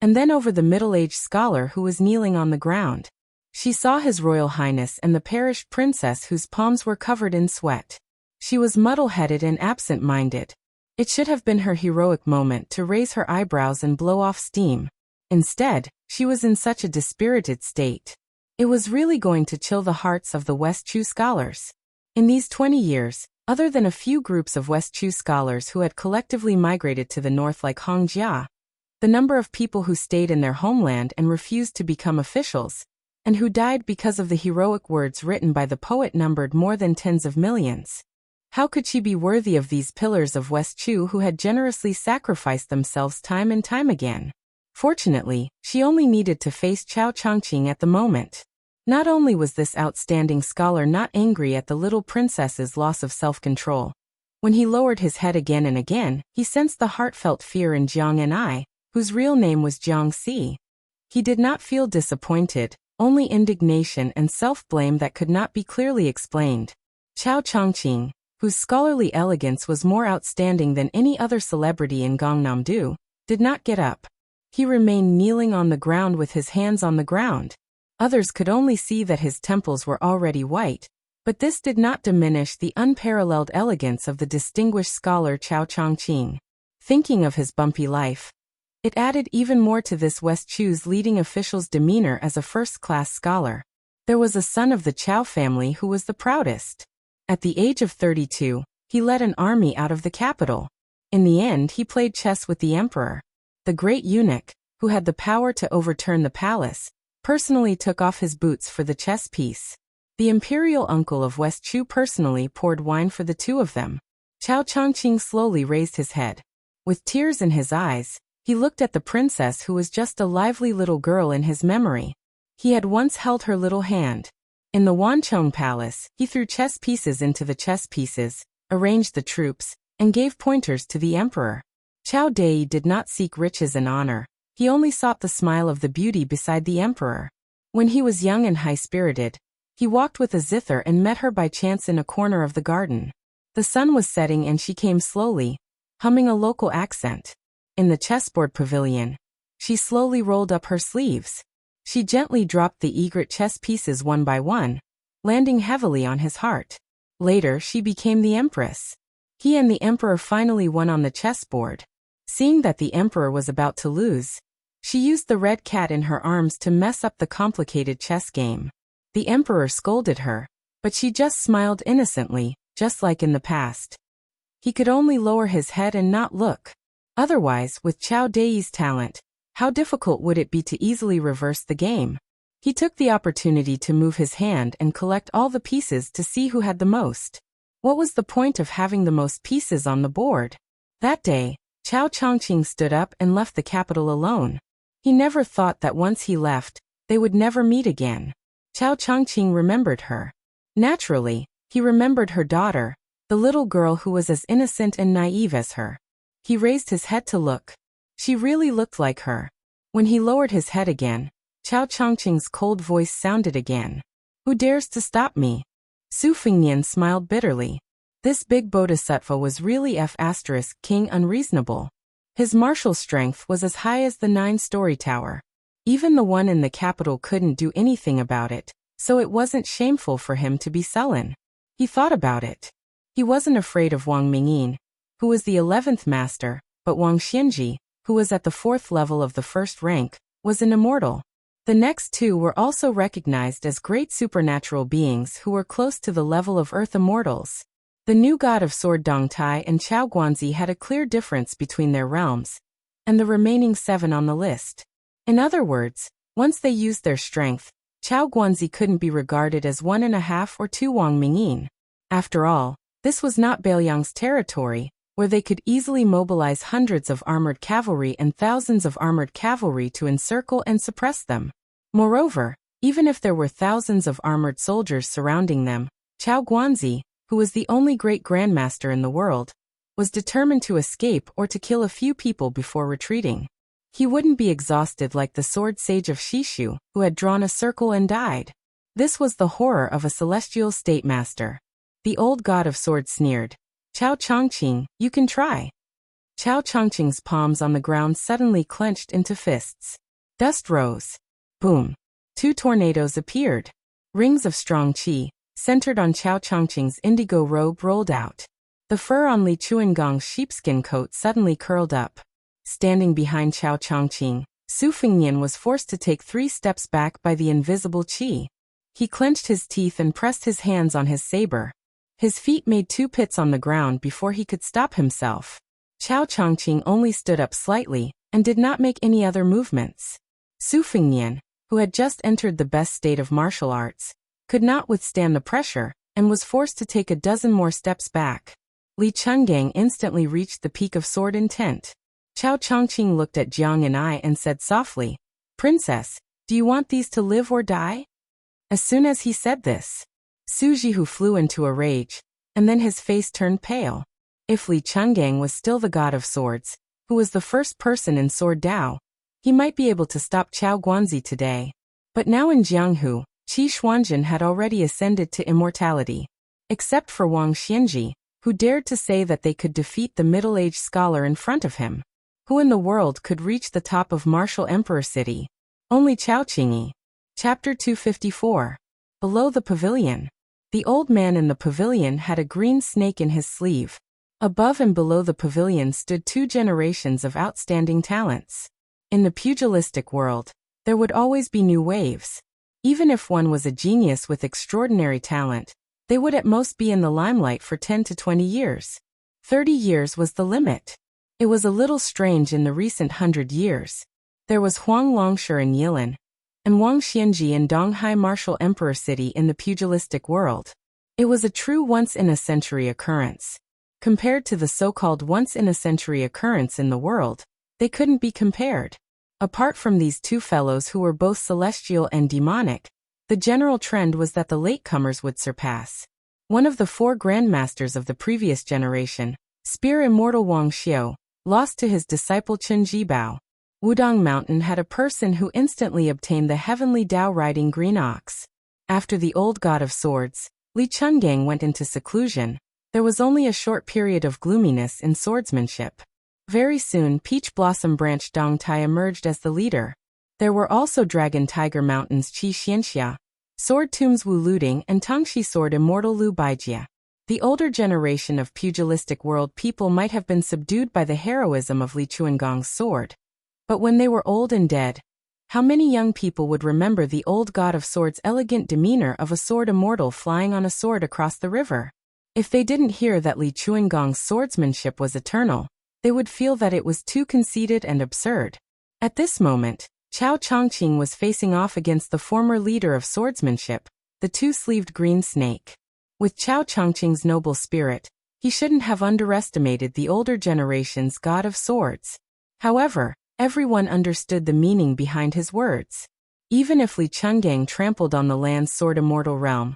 Speaker 1: and then over the middle-aged scholar who was kneeling on the ground. She saw His Royal Highness and the perished princess whose palms were covered in sweat. She was muddle-headed and absent-minded. It should have been her heroic moment to raise her eyebrows and blow off steam. Instead, she was in such a dispirited state. It was really going to chill the hearts of the West Chu scholars. In these 20 years, other than a few groups of West Chu scholars who had collectively migrated to the north like Hongjia, the number of people who stayed in their homeland and refused to become officials, and who died because of the heroic words written by the poet numbered more than tens of millions. How could she be worthy of these pillars of West Chu who had generously sacrificed themselves time and time again? Fortunately, she only needed to face Chao Chongqing at the moment. Not only was this outstanding scholar not angry at the little princess's loss of self-control. When he lowered his head again and again, he sensed the heartfelt fear in Jiang and I, whose real name was Jiang Si. He did not feel disappointed, only indignation and self-blame that could not be clearly explained. Chao Chongqing, whose scholarly elegance was more outstanding than any other celebrity in Gangnam-do, did not get up. He remained kneeling on the ground with his hands on the ground. Others could only see that his temples were already white, but this did not diminish the unparalleled elegance of the distinguished scholar Chao Chongqing. Thinking of his bumpy life, it added even more to this West Chu's leading official's demeanor as a first-class scholar. There was a son of the Chao family who was the proudest. At the age of 32, he led an army out of the capital. In the end, he played chess with the emperor. The great eunuch, who had the power to overturn the palace, personally took off his boots for the chess piece. The imperial uncle of West Chu personally poured wine for the two of them. Chao Chongqing slowly raised his head. With tears in his eyes, he looked at the princess who was just a lively little girl in his memory. He had once held her little hand. In the Wanchong Palace, he threw chess pieces into the chess pieces, arranged the troops, and gave pointers to the emperor. Chao Dai did not seek riches and honor. He only sought the smile of the beauty beside the emperor. When he was young and high-spirited, he walked with a zither and met her by chance in a corner of the garden. The sun was setting and she came slowly, humming a local accent. In the chessboard pavilion, she slowly rolled up her sleeves. She gently dropped the egret chess pieces one by one, landing heavily on his heart. Later, she became the empress. He and the emperor finally won on the chessboard. Seeing that the emperor was about to lose, she used the red cat in her arms to mess up the complicated chess game. The emperor scolded her, but she just smiled innocently, just like in the past. He could only lower his head and not look. Otherwise, with Chao Dai's talent, how difficult would it be to easily reverse the game? He took the opportunity to move his hand and collect all the pieces to see who had the most. What was the point of having the most pieces on the board? That day, Chao Chongqing stood up and left the capital alone. He never thought that once he left, they would never meet again. Chao Chongqing remembered her. Naturally, he remembered her daughter, the little girl who was as innocent and naive as her. He raised his head to look. She really looked like her. When he lowered his head again, Chao Chongqing's cold voice sounded again. Who dares to stop me? Su Fengnian smiled bitterly. This big bodhisattva was really King unreasonable. His martial strength was as high as the 9-story tower. Even the one in the capital couldn't do anything about it, so it wasn't shameful for him to be sullen. He thought about it. He wasn't afraid of Wang Mingyin, who was the 11th master, but Wang Xianji, who was at the 4th level of the 1st rank, was an immortal. The next two were also recognized as great supernatural beings who were close to the level of earth immortals. The new god of sword Dong Tai and Chao Guanzi had a clear difference between their realms, and the remaining 7 on the list. In other words, once they used their strength, Chao Guanzi couldn't be regarded as 1.5 or 2 Wang Mingyin. After all, this was not Bailiang's territory, where they could easily mobilize hundreds of armored cavalry and thousands of armored cavalry to encircle and suppress them. Moreover, even if there were thousands of armored soldiers surrounding them, Chao Guanzi, who was the only great grandmaster in the world, was determined to escape or to kill a few people before retreating. He wouldn't be exhausted like the sword sage of Shishu, who had drawn a circle and died. This was the horror of a celestial state master. The old god of swords sneered. Chao Chongqing, you can try. Chao Chongqing's palms on the ground suddenly clenched into fists. Dust rose. Boom. 2 tornadoes appeared. Rings of strong qi, centered on Chao Chongqing's indigo robe, rolled out. The fur on Li Chuangong's sheepskin coat suddenly curled up. Standing behind Chao Chongqing, Su Fengnian was forced to take 3 steps back by the invisible qi. He clenched his teeth and pressed his hands on his saber. His feet made 2 pits on the ground before he could stop himself. Chao Chongqing only stood up slightly and did not make any other movements. Su Fengnian, who had just entered the best state of martial arts, could not withstand the pressure and was forced to take a dozen more steps back. Li Chungang instantly reached the peak of sword intent. Chao Chongqing looked at Jiang and I and said softly, "Princess, do you want these to live or die?" As soon as he said this, Su Jihu flew into a rage, and then his face turned pale. If Li Chungang was still the god of swords, who was the first person in Sword Dao, he might be able to stop Chao Guanzi today. But now in Jianghu, Qi Xuanjin had already ascended to immortality. Except for Wang Xianji, who dared to say that they could defeat the middle-aged scholar in front of him. Who in the world could reach the top of Martial Emperor City? Only Chao Qingyi. Chapter 254. Below the pavilion. The old man in the pavilion had a green snake in his sleeve. Above and below the pavilion stood 2 generations of outstanding talents. In the pugilistic world, there would always be new waves. Even if one was a genius with extraordinary talent, they would at most be in the limelight for 10 to 20 years. 30 years was the limit. It was a little strange in the recent 100 years. There was Huang Longsher in Yilin, and Wang Xianji in Donghai Martial Emperor City in the pugilistic world. It was a true once-in-a-century occurrence. Compared to the so-called once-in-a-century occurrence in the world, they couldn't be compared. Apart from these 2 fellows who were both celestial and demonic, the general trend was that the latecomers would surpass. One of the 4 grandmasters of the previous generation, Spear Immortal Wang Xiao, lost to his disciple Chen Jibao. Wudong Mountain had a person who instantly obtained the heavenly Dao riding green ox. After the old god of swords, Li Chungang went into seclusion. There was only a short period of gloominess in swordsmanship. Very soon Peach Blossom Branch Dong Tai emerged as the leader. There were also Dragon Tiger Mountain's Qi Xianxia, Sword Tombs Wu Luding and Tongxi Sword Immortal Lu Baijia. The older generation of pugilistic world people might have been subdued by the heroism of Li Chuangong's sword. But when they were old and dead, how many young people would remember the old god of swords' elegant demeanor of a sword immortal flying on a sword across the river? If they didn't hear that Li Chuangong's swordsmanship was eternal, they would feel that it was too conceited and absurd. At this moment, Chao Chongqing was facing off against the former leader of swordsmanship, the two-sleeved green snake. With Chao Chongqing's noble spirit, he shouldn't have underestimated the older generation's god of swords. However, everyone understood the meaning behind his words. Even if Li Chungang trampled on the land's sword immortal realm,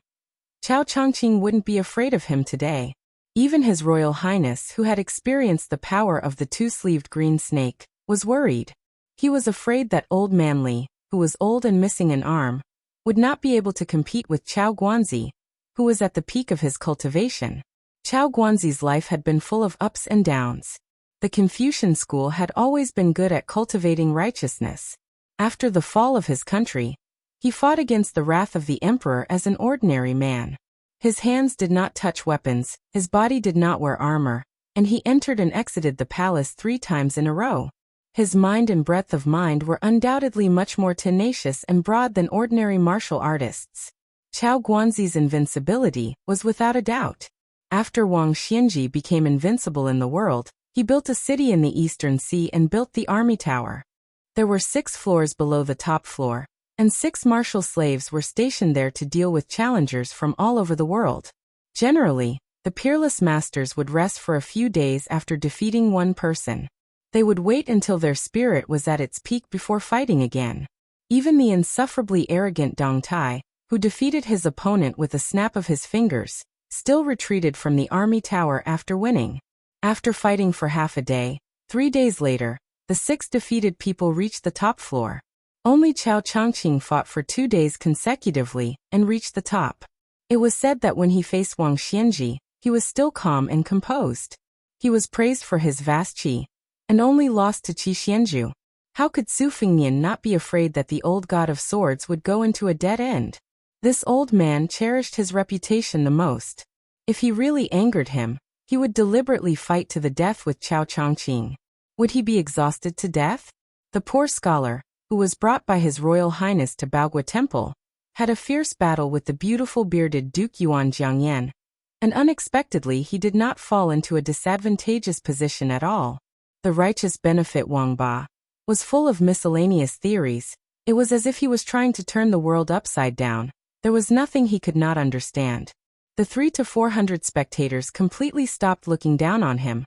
Speaker 1: Chao Chongqing wouldn't be afraid of him today. Even His Royal Highness, who had experienced the power of the two-sleeved green snake, was worried. He was afraid that old man Li, who was old and missing an arm, would not be able to compete with Chao Guanzi, who was at the peak of his cultivation. Chao Guanzi's life had been full of ups and downs. The Confucian school had always been good at cultivating righteousness. After the fall of his country, he fought against the wrath of the emperor as an ordinary man. His hands did not touch weapons, his body did not wear armor, and he entered and exited the palace 3 times in a row. His mind and breadth of mind were undoubtedly much more tenacious and broad than ordinary martial artists. Chao Guanzi's invincibility was without a doubt. After Wang Xianji became invincible in the world, he built a city in the Eastern Sea and built the army tower. There were 6 floors below the top floor, and 6 martial slaves were stationed there to deal with challengers from all over the world. Generally, the peerless masters would rest for a few days after defeating one person. They would wait until their spirit was at its peak before fighting again. Even the insufferably arrogant Dong Tai, who defeated his opponent with a snap of his fingers, still retreated from the army tower after winning. After fighting for half a day, 3 days later, the 6 defeated people reached the top floor. Only Chao Chongqing fought for 2 days consecutively and reached the top. It was said that when he faced Wang Xianji, he was still calm and composed. He was praised for his vast qi, and only lost to Qi Xianju. How could Su Fengnian not be afraid that the old god of swords would go into a dead end? This old man cherished his reputation the most. If he really angered him, he would deliberately fight to the death with Chao Chongqing. Would he be exhausted to death? The poor scholar, who was brought by His Royal Highness to Baogua Temple, had a fierce battle with the beautiful bearded Duke Yuan Jiangyan, and unexpectedly he did not fall into a disadvantageous position at all. The righteous benefit Wang Ba was full of miscellaneous theories. It was as if he was trying to turn the world upside down. There was nothing he could not understand. The 300 to 400 spectators completely stopped looking down on him.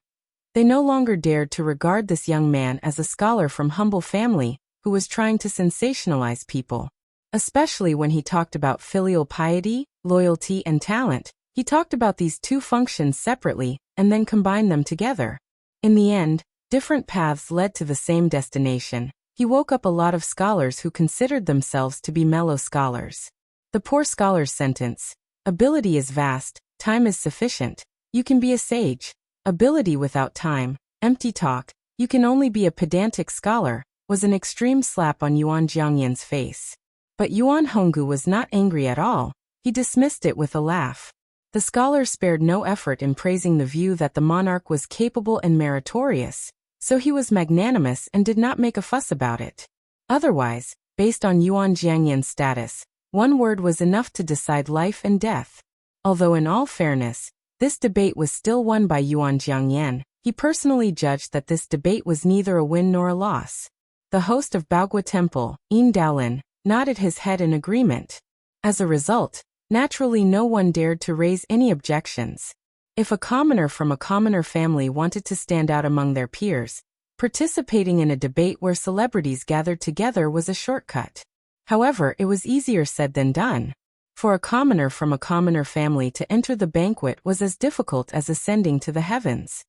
Speaker 1: They no longer dared to regard this young man as a scholar from humble family who was trying to sensationalize people. Especially when he talked about filial piety, loyalty, and talent. He talked about these 2 functions separately and then combined them together. In the end, different paths led to the same destination. He woke up a lot of scholars who considered themselves to be mellow scholars. The poor scholar's sentence, "Ability is vast, time is sufficient. You can be a sage. Ability without time, empty talk, you can only be a pedantic scholar," was an extreme slap on Yuan Jiangyan's face. But Yuan Honggu was not angry at all. He dismissed it with a laugh. The scholar spared no effort in praising the view that the monarch was capable and meritorious, so he was magnanimous and did not make a fuss about it. Otherwise, based on Yuan Jiangyan's status, one word was enough to decide life and death. Although in all fairness, this debate was still won by Yuan Jiangyan, he personally judged that this debate was neither a win nor a loss. The host of Baogua Temple, Yin Daolin, nodded his head in agreement. As a result, naturally no one dared to raise any objections. If a commoner from a commoner family wanted to stand out among their peers, participating in a debate where celebrities gathered together was a shortcut. However, it was easier said than done. For a commoner from a commoner family to enter the banquet was as difficult as ascending to the heavens.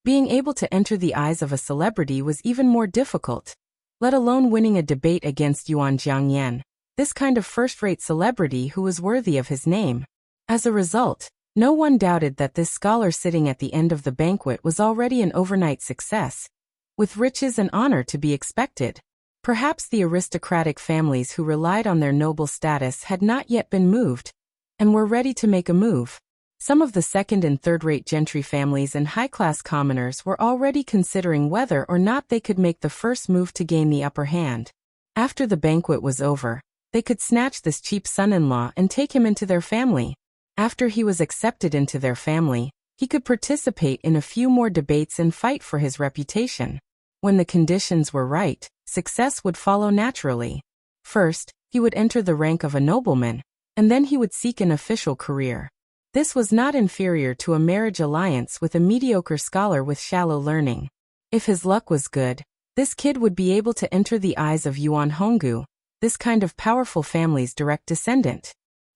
Speaker 1: Being able to enter the eyes of a celebrity was even more difficult, let alone winning a debate against Yuan Jiangyan, this kind of first-rate celebrity who was worthy of his name. As a result, no one doubted that this scholar sitting at the end of the banquet was already an overnight success, with riches and honor to be expected. Perhaps the aristocratic families who relied on their noble status had not yet been moved, and were ready to make a move. Some of the second- and third-rate gentry families and high-class commoners were already considering whether or not they could make the first move to gain the upper hand. After the banquet was over, they could snatch this cheap son-in-law and take him into their family. After he was accepted into their family, he could participate in a few more debates and fight for his reputation. When the conditions were right, success would follow naturally. First, he would enter the rank of a nobleman, and then he would seek an official career. This was not inferior to a marriage alliance with a mediocre scholar with shallow learning. If his luck was good, this kid would be able to enter the eyes of Yuan Honggu, this kind of powerful family's direct descendant.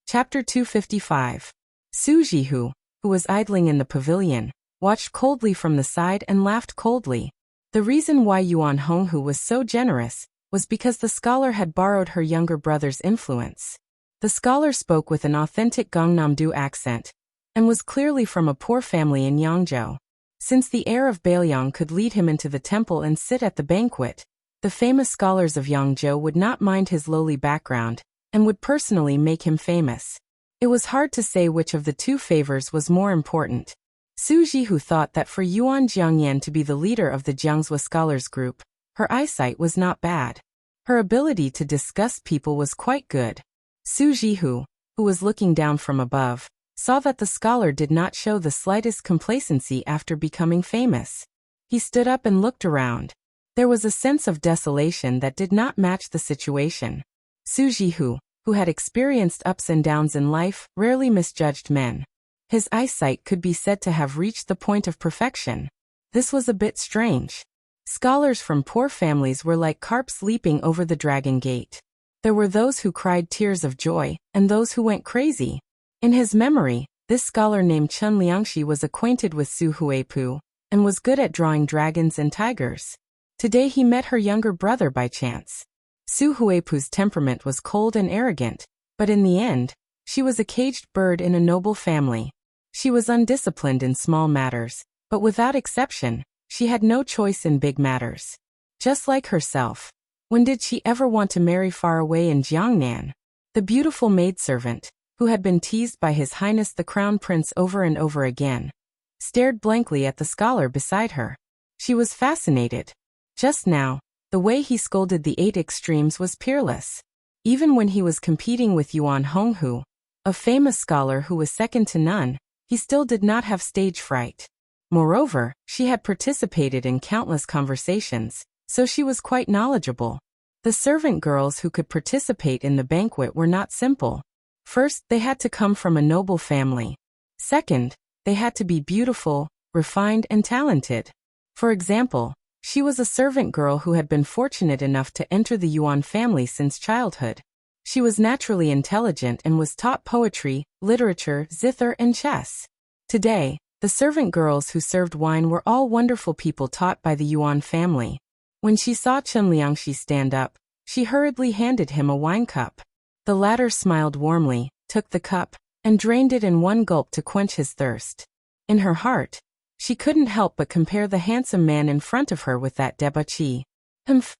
Speaker 1: Chapter 255. Su Jihu, who was idling in the pavilion, watched coldly from the side and laughed coldly. The reason why Yuan Honghu was so generous was because the scholar had borrowed her younger brother's influence. The scholar spoke with an authentic Gangnam-do accent and was clearly from a poor family in Yangzhou. Since the heir of Bailiang could lead him into the temple and sit at the banquet, the famous scholars of Yangzhou would not mind his lowly background and would personally make him famous. It was hard to say which of the two favors was more important. Su Jihu thought that for Yuan Jiangyan to be the leader of the Jiangzhou scholars group, her eyesight was not bad. Her ability to disgust people was quite good. Su Jihu, who was looking down from above, saw that the scholar did not show the slightest complacency after becoming famous. He stood up and looked around. There was a sense of desolation that did not match the situation. Su Jihu, who had experienced ups and downs in life, rarely misjudged men. His eyesight could be said to have reached the point of perfection. This was a bit strange. Scholars from poor families were like carps leaping over the dragon gate. There were those who cried tears of joy, and those who went crazy. In his memory, this scholar named Chen Liangxi was acquainted with Su Huipu, and was good at drawing dragons and tigers. Today he met her younger brother by chance. Su Huipu's temperament was cold and arrogant, but in the end, she was a caged bird in a noble family. She was undisciplined in small matters, but without exception, she had no choice in big matters. Just like herself. When did she ever want to marry far away in Jiangnan? The beautiful maidservant, who had been teased by His Highness the Crown Prince over and over again, stared blankly at the scholar beside her. She was fascinated. Just now, the way he scolded the 8 extremes was peerless. Even when he was competing with Yuan Honghu, a famous scholar who was second to none, he still did not have stage fright. Moreover, she had participated in countless conversations, so she was quite knowledgeable. The servant girls who could participate in the banquet were not simple. First, they had to come from a noble family. Second, they had to be beautiful, refined, and talented. For example, she was a servant girl who had been fortunate enough to enter the Yuan family since childhood. She was naturally intelligent and was taught poetry, literature, zither, and chess. Today, the servant girls who served wine were all wonderful people taught by the Yuan family. When she saw Chen Liangxi stand up, she hurriedly handed him a wine cup. The latter smiled warmly, took the cup, and drained it in one gulp to quench his thirst. In her heart, she couldn't help but compare the handsome man in front of her with that debauchee.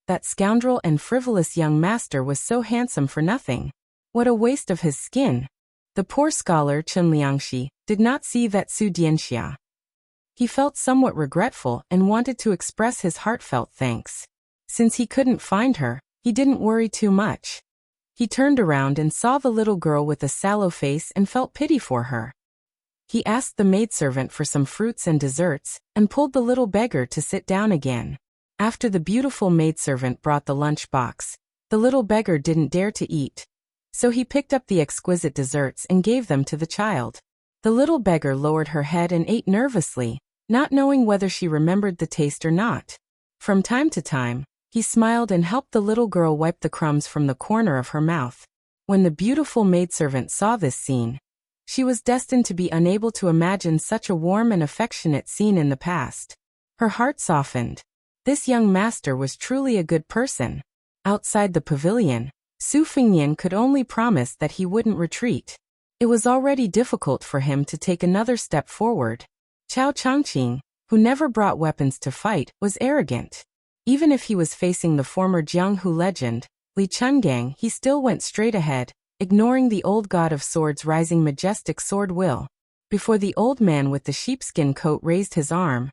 Speaker 1: That scoundrel and frivolous young master was so handsome for nothing. What a waste of his skin. The poor scholar Chen Liangxi did not see that Su Dianxia. He felt somewhat regretful and wanted to express his heartfelt thanks. Since he couldn't find her, he didn't worry too much. He turned around and saw the little girl with a sallow face and felt pity for her. He asked the maidservant for some fruits and desserts, and pulled the little beggar to sit down again. After the beautiful maidservant brought the lunch box, the little beggar didn't dare to eat. So he picked up the exquisite desserts and gave them to the child. The little beggar lowered her head and ate nervously, not knowing whether she remembered the taste or not. From time to time, he smiled and helped the little girl wipe the crumbs from the corner of her mouth. When the beautiful maidservant saw this scene, she was destined to be unable to imagine such a warm and affectionate scene in the past. Her heart softened. This young master was truly a good person. Outside the pavilion, Su Fingyan could only promise that he wouldn't retreat. It was already difficult for him to take another step forward. Chao Changqing, who never brought weapons to fight, was arrogant. Even if he was facing the former Jianghu legend, Li Chungang, he still went straight ahead, ignoring the old god of swords rising majestic sword will. Before the old man with the sheepskin coat raised his arm,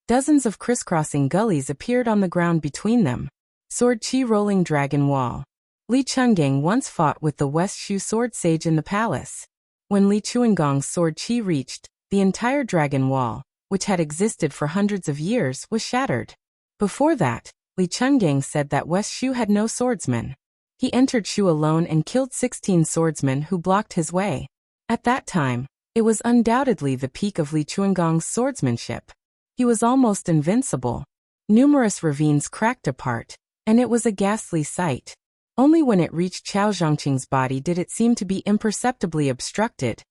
Speaker 1: dozens of crisscrossing gullies appeared on the ground between them. Sword Chi rolling dragon wall. Li Chungang once fought with the West Shu sword sage in the palace. When Li Chuangong's sword Chi reached, the entire dragon wall, which had existed for hundreds of years, was shattered. Before that, Li Chungang said that West Shu had no swordsman. He entered Shu alone and killed 16 swordsmen who blocked his way. At that time, it was undoubtedly the peak of Li Chunggang's swordsmanship. He was almost invincible. Numerous ravines cracked apart, and it was a ghastly sight. Only when it reached Chao Zhongqing's body did it seem to be imperceptibly obstructed,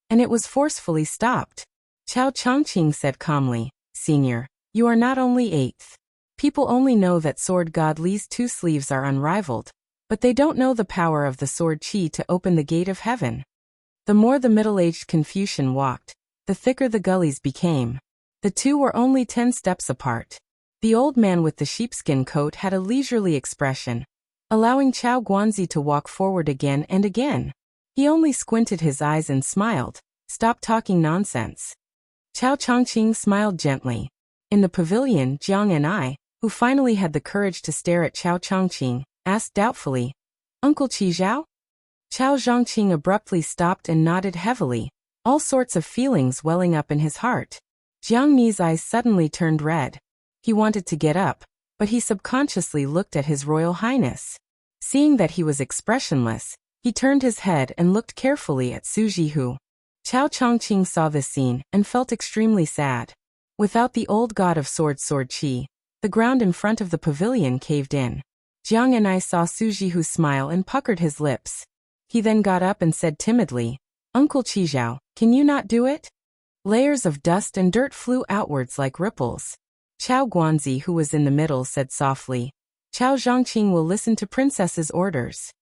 Speaker 1: and it was forcefully stopped. Chao Chongqing said calmly, "Senior, you are not only eighth. People only know that sword god Li's 2 sleeves are unrivaled, but they don't know the power of the sword qi to open the gate of heaven." The more the middle-aged Confucian walked, the thicker the gullies became. The two were only 10 steps apart. The old man with the sheepskin coat had a leisurely expression, allowing Chao Guanzi to walk forward again and again. He only squinted his eyes and smiled. "Stop talking nonsense." Chao Chongqing smiled gently. In the pavilion, Jiang and I, who finally had the courage to stare at Chao Chongqing, asked doubtfully, "Uncle Qi Zhao?" Chao Zhongqing abruptly stopped and nodded heavily, all sorts of feelings welling up in his heart. Jiang Ni's eyes suddenly turned red. He wanted to get up, but he subconsciously looked at His Royal Highness. Seeing that he was expressionless, he turned his head and looked carefully at Su Jihu. Chao Chongqing saw this scene and felt extremely sad. Without the old god of sword qi, the ground in front of the pavilion caved in. Jiang and I saw Su Jihu smile and puckered his lips. He then got up and said timidly, "Uncle Qi Zhao, can you not do it?" Layers of dust and dirt flew outwards like ripples. Chao Guanzi, who was in the middle, said softly, "Chao Zhongqing will listen to princess's orders."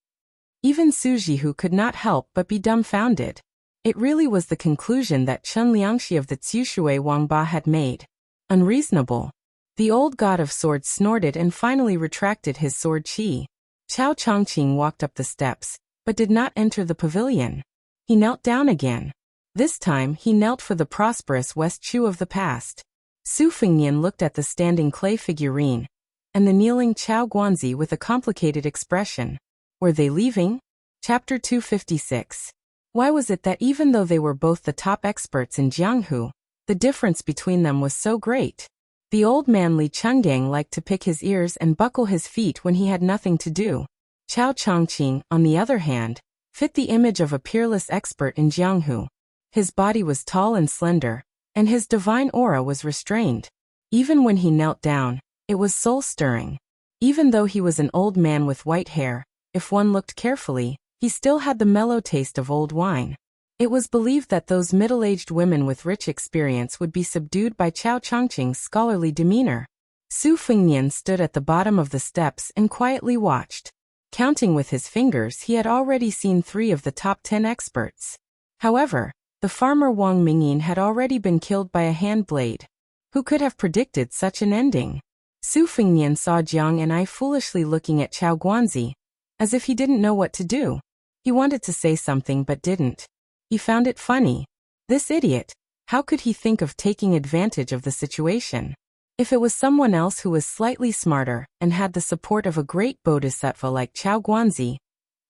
Speaker 1: Even Su Jihu could not help but be dumbfounded. It really was the conclusion that Chen Liangxi of the Tsushui Wangba had made. Unreasonable. The old god of swords snorted and finally retracted his sword qi. Chao Chongqing walked up the steps, but did not enter the pavilion. He knelt down again. This time he knelt for the prosperous West Chu of the past. Su Fengnian looked at the standing clay figurine, and the kneeling Chao Guanzi with a complicated expression. Were they leaving? Chapter 256. Why was it that even though they were both the top experts in Jianghu, the difference between them was so great? The old man Li Chungang liked to pick his ears and buckle his feet when he had nothing to do. Chao Chongqing, on the other hand, fit the image of a peerless expert in Jianghu. His body was tall and slender, and his divine aura was restrained. Even when he knelt down, it was soul-stirring. Even though he was an old man with white hair, if one looked carefully, he still had the mellow taste of old wine. It was believed that those middle-aged women with rich experience would be subdued by Chao Chongqing's scholarly demeanor. Su Fengnian stood at the bottom of the steps and quietly watched. Counting with his fingers, he had already seen 3 of the top 10 experts. However, the farmer Wang Mingyin had already been killed by a hand blade. Who could have predicted such an ending? Su Fengnian saw Jiang and I foolishly looking at Chao Guanzi, as if he didn't know what to do. He wanted to say something but didn't. He found it funny. This idiot, how could he think of taking advantage of the situation? If it was someone else who was slightly smarter and had the support of a great bodhisattva like Chao Guanzi,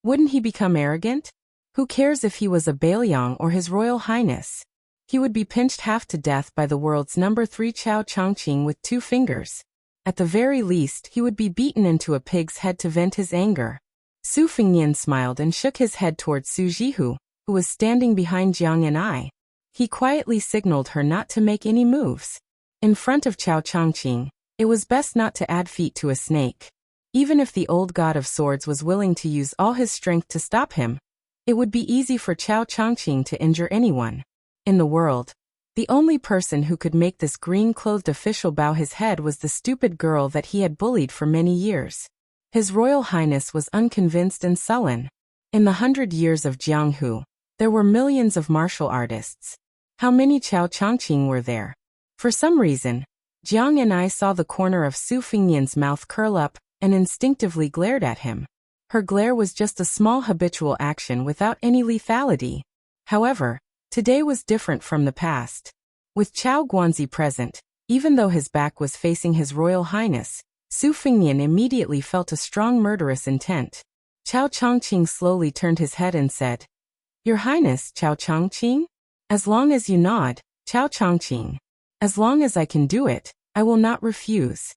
Speaker 1: wouldn't he become arrogant? Who cares if he was a Bailiang or His Royal Highness? He would be pinched half to death by the world's number 3 Chao Chongqing with 2 fingers. At the very least, he would be beaten into a pig's head to vent his anger. Su Fengnian smiled and shook his head towards Su Jihu, who was standing behind Jiang and I. He quietly signaled her not to make any moves. In front of Chao Chongqing, it was best not to add feet to a snake. Even if the old god of swords was willing to use all his strength to stop him, it would be easy for Chao Chongqing to injure anyone. In the world, the only person who could make this green-clothed official bow his head was the stupid girl that he had bullied for many years. His Royal Highness was unconvinced and sullen. In the 100 years of Jianghu, there were millions of martial artists. How many Chao Chongqing were there? For some reason, Jiang and I saw the corner of Su Fengnian's mouth curl up and instinctively glared at him. Her glare was just a small habitual action without any lethality. However, today was different from the past. With Chao Guanzi present, even though his back was facing His Royal Highness, Su Fengnian immediately felt a strong murderous intent. Chao Chongqing slowly turned his head and said, "Your Highness, Chao Chongqing? As long as you nod, Chao Chongqing. As long as I can do it, I will not refuse."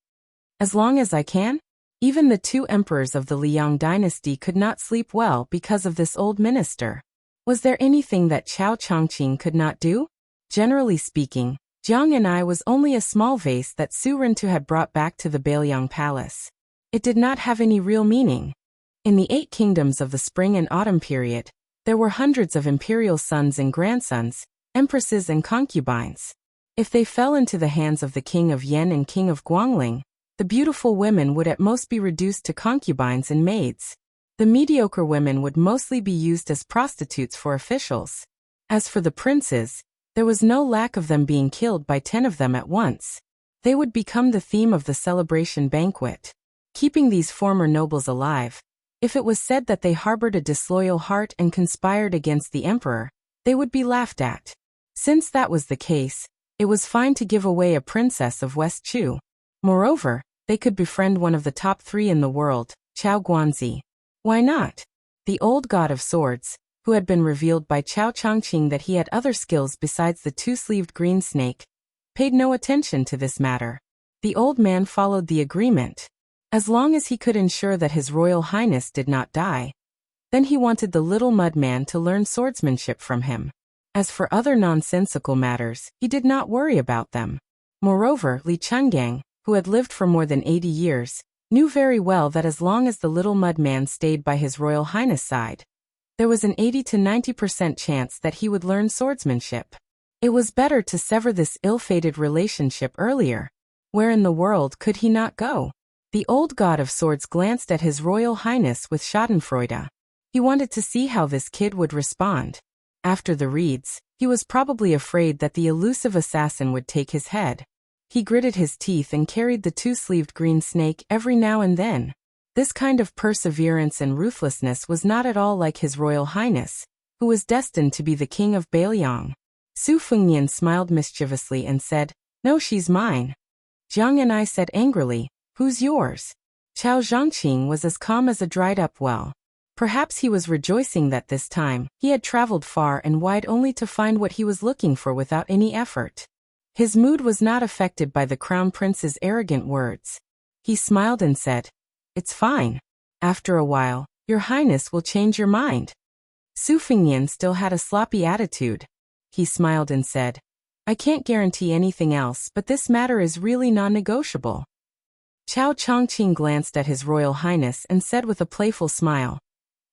Speaker 1: As long as I can? Even the two emperors of the Liang dynasty could not sleep well because of this old minister. Was there anything that Chao Chongqing could not do? Generally speaking, Jiang and I was only a small vase that Su Rintu had brought back to the Bailiang palace. It did not have any real meaning. In the 8 kingdoms of the spring and autumn period, there were hundreds of imperial sons and grandsons, empresses and concubines. If they fell into the hands of the king of Yen and king of Guangling, the beautiful women would at most be reduced to concubines and maids. The mediocre women would mostly be used as prostitutes for officials. As for the princes, there was no lack of them being killed by 10 of them at once. They would become the theme of the celebration banquet. Keeping these former nobles alive, if it was said that they harbored a disloyal heart and conspired against the emperor, they would be laughed at. Since that was the case, it was fine to give away a princess of West Chu. Moreover, they could befriend one of the top 3 in the world, Chao Guanzi. Why not? The old god of swords, who had been revealed by Chao Chongqing that he had other skills besides the 2-sleeved green snake, paid no attention to this matter. The old man followed the agreement. As long as he could ensure that His Royal Highness did not die, then he wanted the little mud man to learn swordsmanship from him. As for other nonsensical matters, he did not worry about them. Moreover, Li Chungang, who had lived for more than 80 years, knew very well that as long as the little mud man stayed by His Royal Highness' side, there was an 80 to 90% chance that he would learn swordsmanship. It was better to sever this ill-fated relationship earlier. Where in the world could he not go? The old god of swords glanced at His Royal Highness with schadenfreude. He wanted to see how this kid would respond. After the reeds, he was probably afraid that the elusive assassin would take his head. He gritted his teeth and carried the 2-sleeved green snake every now and then. This kind of perseverance and ruthlessness was not at all like His Royal Highness, who was destined to be the king of Bailiang. Su Fengnian smiled mischievously and said, "No, she's mine." Jiang and I said angrily, "Who's yours?" Chao Zhongqing was as calm as a dried-up well. Perhaps he was rejoicing that this time, he had traveled far and wide only to find what he was looking for without any effort. His mood was not affected by the crown prince's arrogant words. He smiled and said, "It's fine. After a while, your highness will change your mind." Su Fengnian still had a sloppy attitude. He smiled and said, "I can't guarantee anything else, but this matter is really non-negotiable." Chao Chongqing glanced at His Royal Highness and said with a playful smile,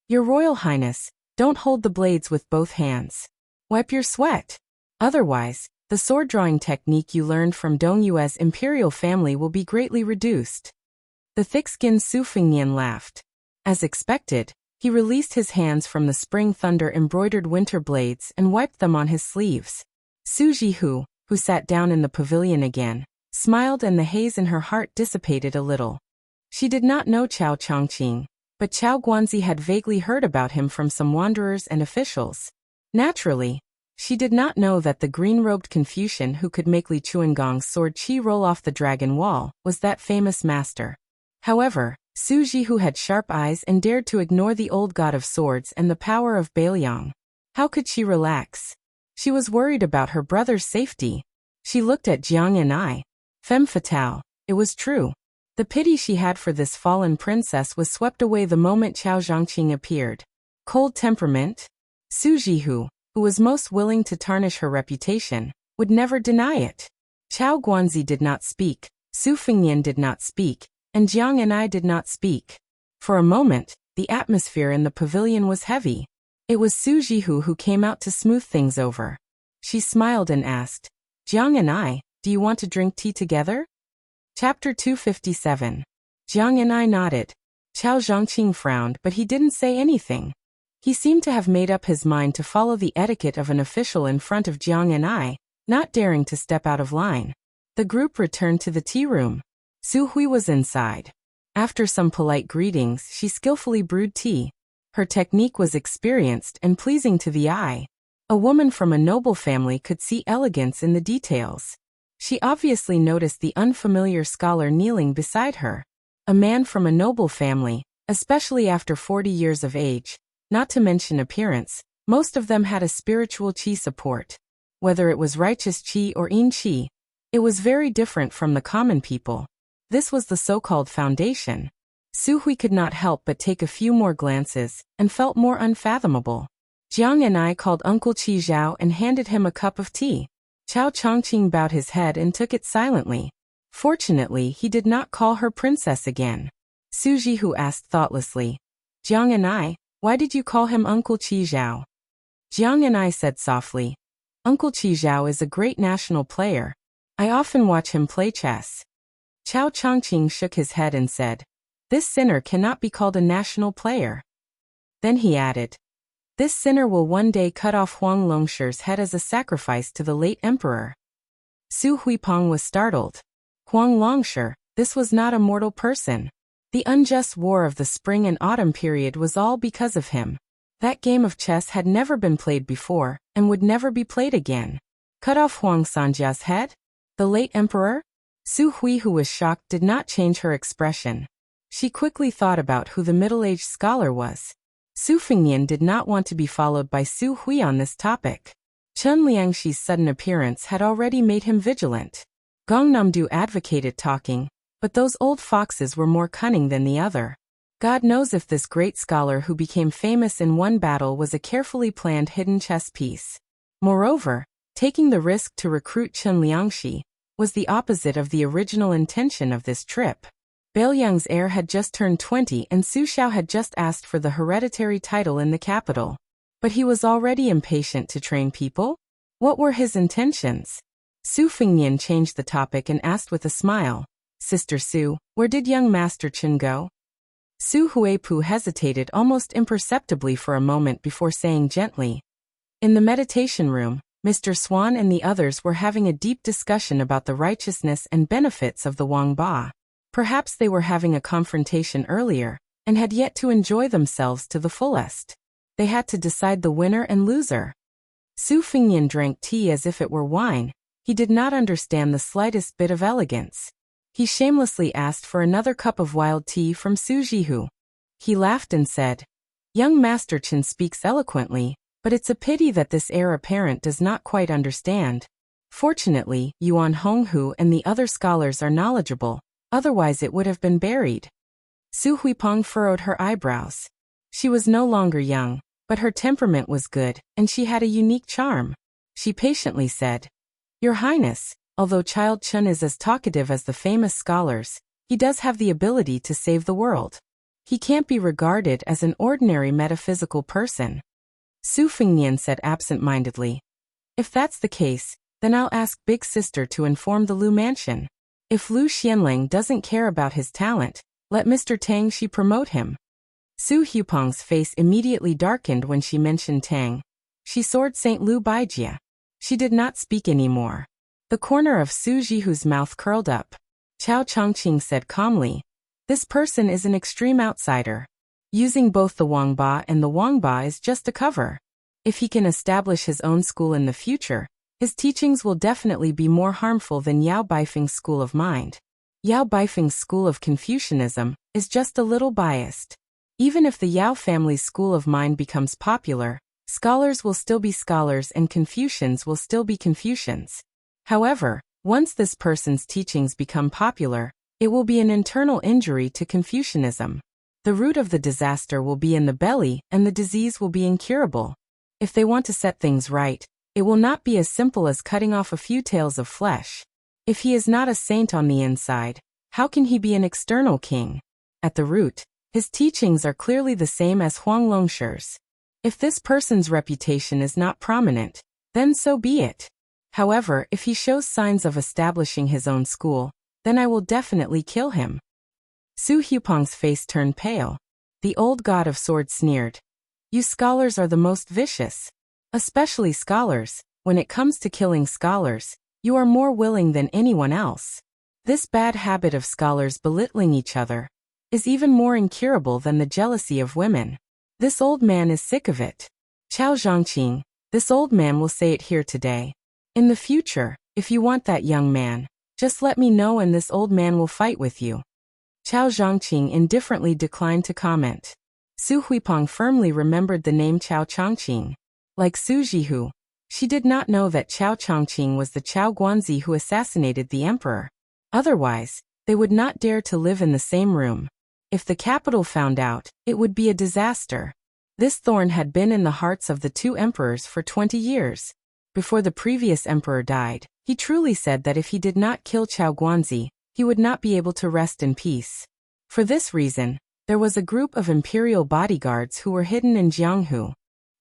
Speaker 1: "Your Royal Highness, don't hold the blades with both hands. Wipe your sweat. Otherwise, the sword-drawing technique you learned from Dongyue's imperial family will be greatly reduced." The thick-skinned Su Fengnian laughed. As expected, he released his hands from the spring thunder-embroidered winter blades and wiped them on his sleeves. Su Jihu, who sat down in the pavilion again, smiled and the haze in her heart dissipated a little. She did not know Chao Chongqing, but Chao Guanzi had vaguely heard about him from some wanderers and officials. Naturally, she did not know that the green-robed Confucian who could make Li Chuangong's sword qi roll off the dragon wall was that famous master. However, Su Jihu had sharp eyes and dared to ignore the old god of swords and the power of Bailiang. How could she relax? She was worried about her brother's safety. She looked at Jiang and I. Femme fatale, it was true. The pity she had for this fallen princess was swept away the moment Chao Zhongqing appeared. Cold temperament? Su Jihu, who was most willing to tarnish her reputation, would never deny it. Chao Guanzi did not speak, Su Fengnian did not speak, and Jiang and I did not speak. For a moment, the atmosphere in the pavilion was heavy. It was Su Jihu who came out to smooth things over. She smiled and asked, "Jiang and I, do you want to drink tea together?" Chapter 257. Jiang and I nodded. Chao Zhongqing frowned, but he didn't say anything. He seemed to have made up his mind to follow the etiquette of an official in front of Jiang and I, not daring to step out of line. The group returned to the tea room. Su Hui was inside. After some polite greetings, she skillfully brewed tea. Her technique was experienced and pleasing to the eye. A woman from a noble family could see elegance in the details. She obviously noticed the unfamiliar scholar kneeling beside her. A man from a noble family, especially after 40 years of age, not to mention appearance, most of them had a spiritual qi support. Whether it was righteous qi or yin qi, it was very different from the common people. This was the so-called foundation. Su Hui could not help but take a few more glances, and felt more unfathomable. Jiang and I called Uncle Qi Zhao and handed him a cup of tea. Chao Chongqing bowed his head and took it silently. Fortunately, he did not call her princess again. Su Jihu asked thoughtlessly, Jiang and I, why did you call him Uncle Qi Zhao? Jiang and I said softly, Uncle Qi Zhao is a great national player. I often watch him play chess. Chao Chongqing shook his head and said, this sinner cannot be called a national player. Then he added, this sinner will one day cut off Huang Longshi's head as a sacrifice to the late emperor. Su Huipeng was startled. Huang Longshi, this was not a mortal person. The unjust war of the spring and autumn period was all because of him. That game of chess had never been played before, and would never be played again. Cut off Huang Sanjia's head? The late emperor? Su Hui, who was shocked, did not change her expression. She quickly thought about who the middle-aged scholar was. Su Fengnian did not want to be followed by Su Hui on this topic. Chen Liangxi's sudden appearance had already made him vigilant. Gong Namdu advocated talking, but those old foxes were more cunning than the other. God knows if this great scholar who became famous in one battle was a carefully planned hidden chess piece. Moreover, taking the risk to recruit Chen Liangxi was the opposite of the original intention of this trip. Bailiang's heir had just turned 20 and Su Xiao had just asked for the hereditary title in the capital. But he was already impatient to train people? What were his intentions? Su Fengnian changed the topic and asked with a smile, Sister Su, where did young Master Chen go? Su Huipu hesitated almost imperceptibly for a moment before saying gently, in the meditation room, Mr. Swan and the others were having a deep discussion about the righteousness and benefits of the Wang Ba. Perhaps they were having a confrontation earlier, and had yet to enjoy themselves to the fullest. They had to decide the winner and loser. Su Fengnian drank tea as if it were wine. He did not understand the slightest bit of elegance. He shamelessly asked for another cup of wild tea from Su Jihu. He laughed and said, young Master Chen speaks eloquently, but it's a pity that this heir apparent does not quite understand. Fortunately, Yuan Honghu and the other scholars are knowledgeable, otherwise it would have been buried. Su Huipeng furrowed her eyebrows. She was no longer young, but her temperament was good, and she had a unique charm. She patiently said, Your Highness, although Child Chen is as talkative as the famous scholars, he does have the ability to save the world. He can't be regarded as an ordinary metaphysical person. Su Fengnian said absent-mindedly, if that's the case, then I'll ask Big Sister to inform the Lu Mansion. If Lu Xianling doesn't care about his talent, let Mr. Tang Shi promote him. Su Huipeng's face immediately darkened when she mentioned Tang. She soared St. Lu Baijia. She did not speak anymore. The corner of Su Jihu's mouth curled up. Chao Chongqing said calmly, this person is an extreme outsider. Using both the Wang Ba and the Wang Ba is just a cover. If he can establish his own school in the future, his teachings will definitely be more harmful than Yao Baifeng's school of mind. Yao Baifeng's school of Confucianism is just a little biased. Even if the Yao family's school of mind becomes popular, scholars will still be scholars and Confucians will still be Confucians. However, once this person's teachings become popular, it will be an internal injury to Confucianism. The root of the disaster will be in the belly and the disease will be incurable. If they want to set things right, it will not be as simple as cutting off a few tails of flesh. If he is not a saint on the inside, how can he be an external king? At the root, his teachings are clearly the same as Huang Longshi's. If this person's reputation is not prominent, then so be it. However, if he shows signs of establishing his own school, then I will definitely kill him. Su Huipeng's face turned pale. The old god of swords sneered. You scholars are the most vicious. Especially scholars, when it comes to killing scholars, you are more willing than anyone else. This bad habit of scholars belittling each other is even more incurable than the jealousy of women. This old man is sick of it. Chao Zhongqing, this old man will say it here today. In the future, if you want that young man, just let me know and this old man will fight with you. Chao Zhongqing indifferently declined to comment. Su Huipeng firmly remembered the name Chao Chongqing. Like Su Jihu, she did not know that Chao Chongqing was the Chao Guanzi who assassinated the emperor. Otherwise, They would not dare to live in the same room. If the capital found out, it would be a disaster. This thorn had been in the hearts of the two emperors for 20 years. Before the previous emperor died, he truly said that if he did not kill Chao Guanzi, he would not be able to rest in peace. For this reason, there was a group of imperial bodyguards who were hidden in Jianghu.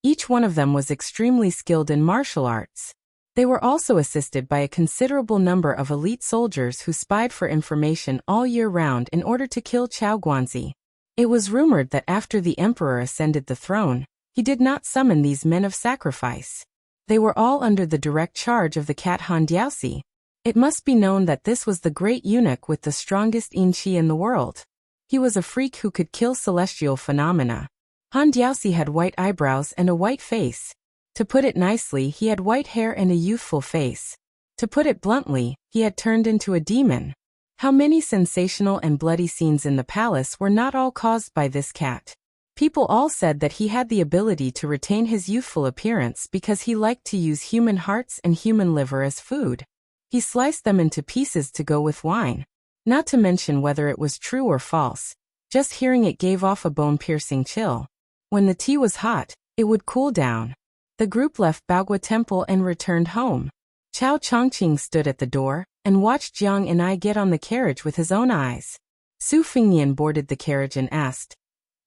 Speaker 1: Each one of them was extremely skilled in martial arts. They were also assisted by a considerable number of elite soldiers who spied for information all year round in order to kill Chao Guanzi. It was rumored that after the emperor ascended the throne, he did not summon these men of sacrifice. They were all under the direct charge of the cat Han Diaosi. It must be known that this was the great eunuch with the strongest yin qi in the world. He was a freak who could kill celestial phenomena. Han Diaosi had white eyebrows and a white face. To put it nicely, he had white hair and a youthful face. To put it bluntly, he had turned into a demon. How many sensational and bloody scenes in the palace were not all caused by this cat? People all said that he had the ability to retain his youthful appearance because he liked to use human hearts and human liver as food. He sliced them into pieces to go with wine. Not to mention whether it was true or false. Just hearing it gave off a bone-piercing chill. When the tea was hot, it would cool down. The group left Baogua Temple and returned home. Chao Chongqing stood at the door and watched Jiang and I get on the carriage with his own eyes. Su Fingnian boarded the carriage and asked,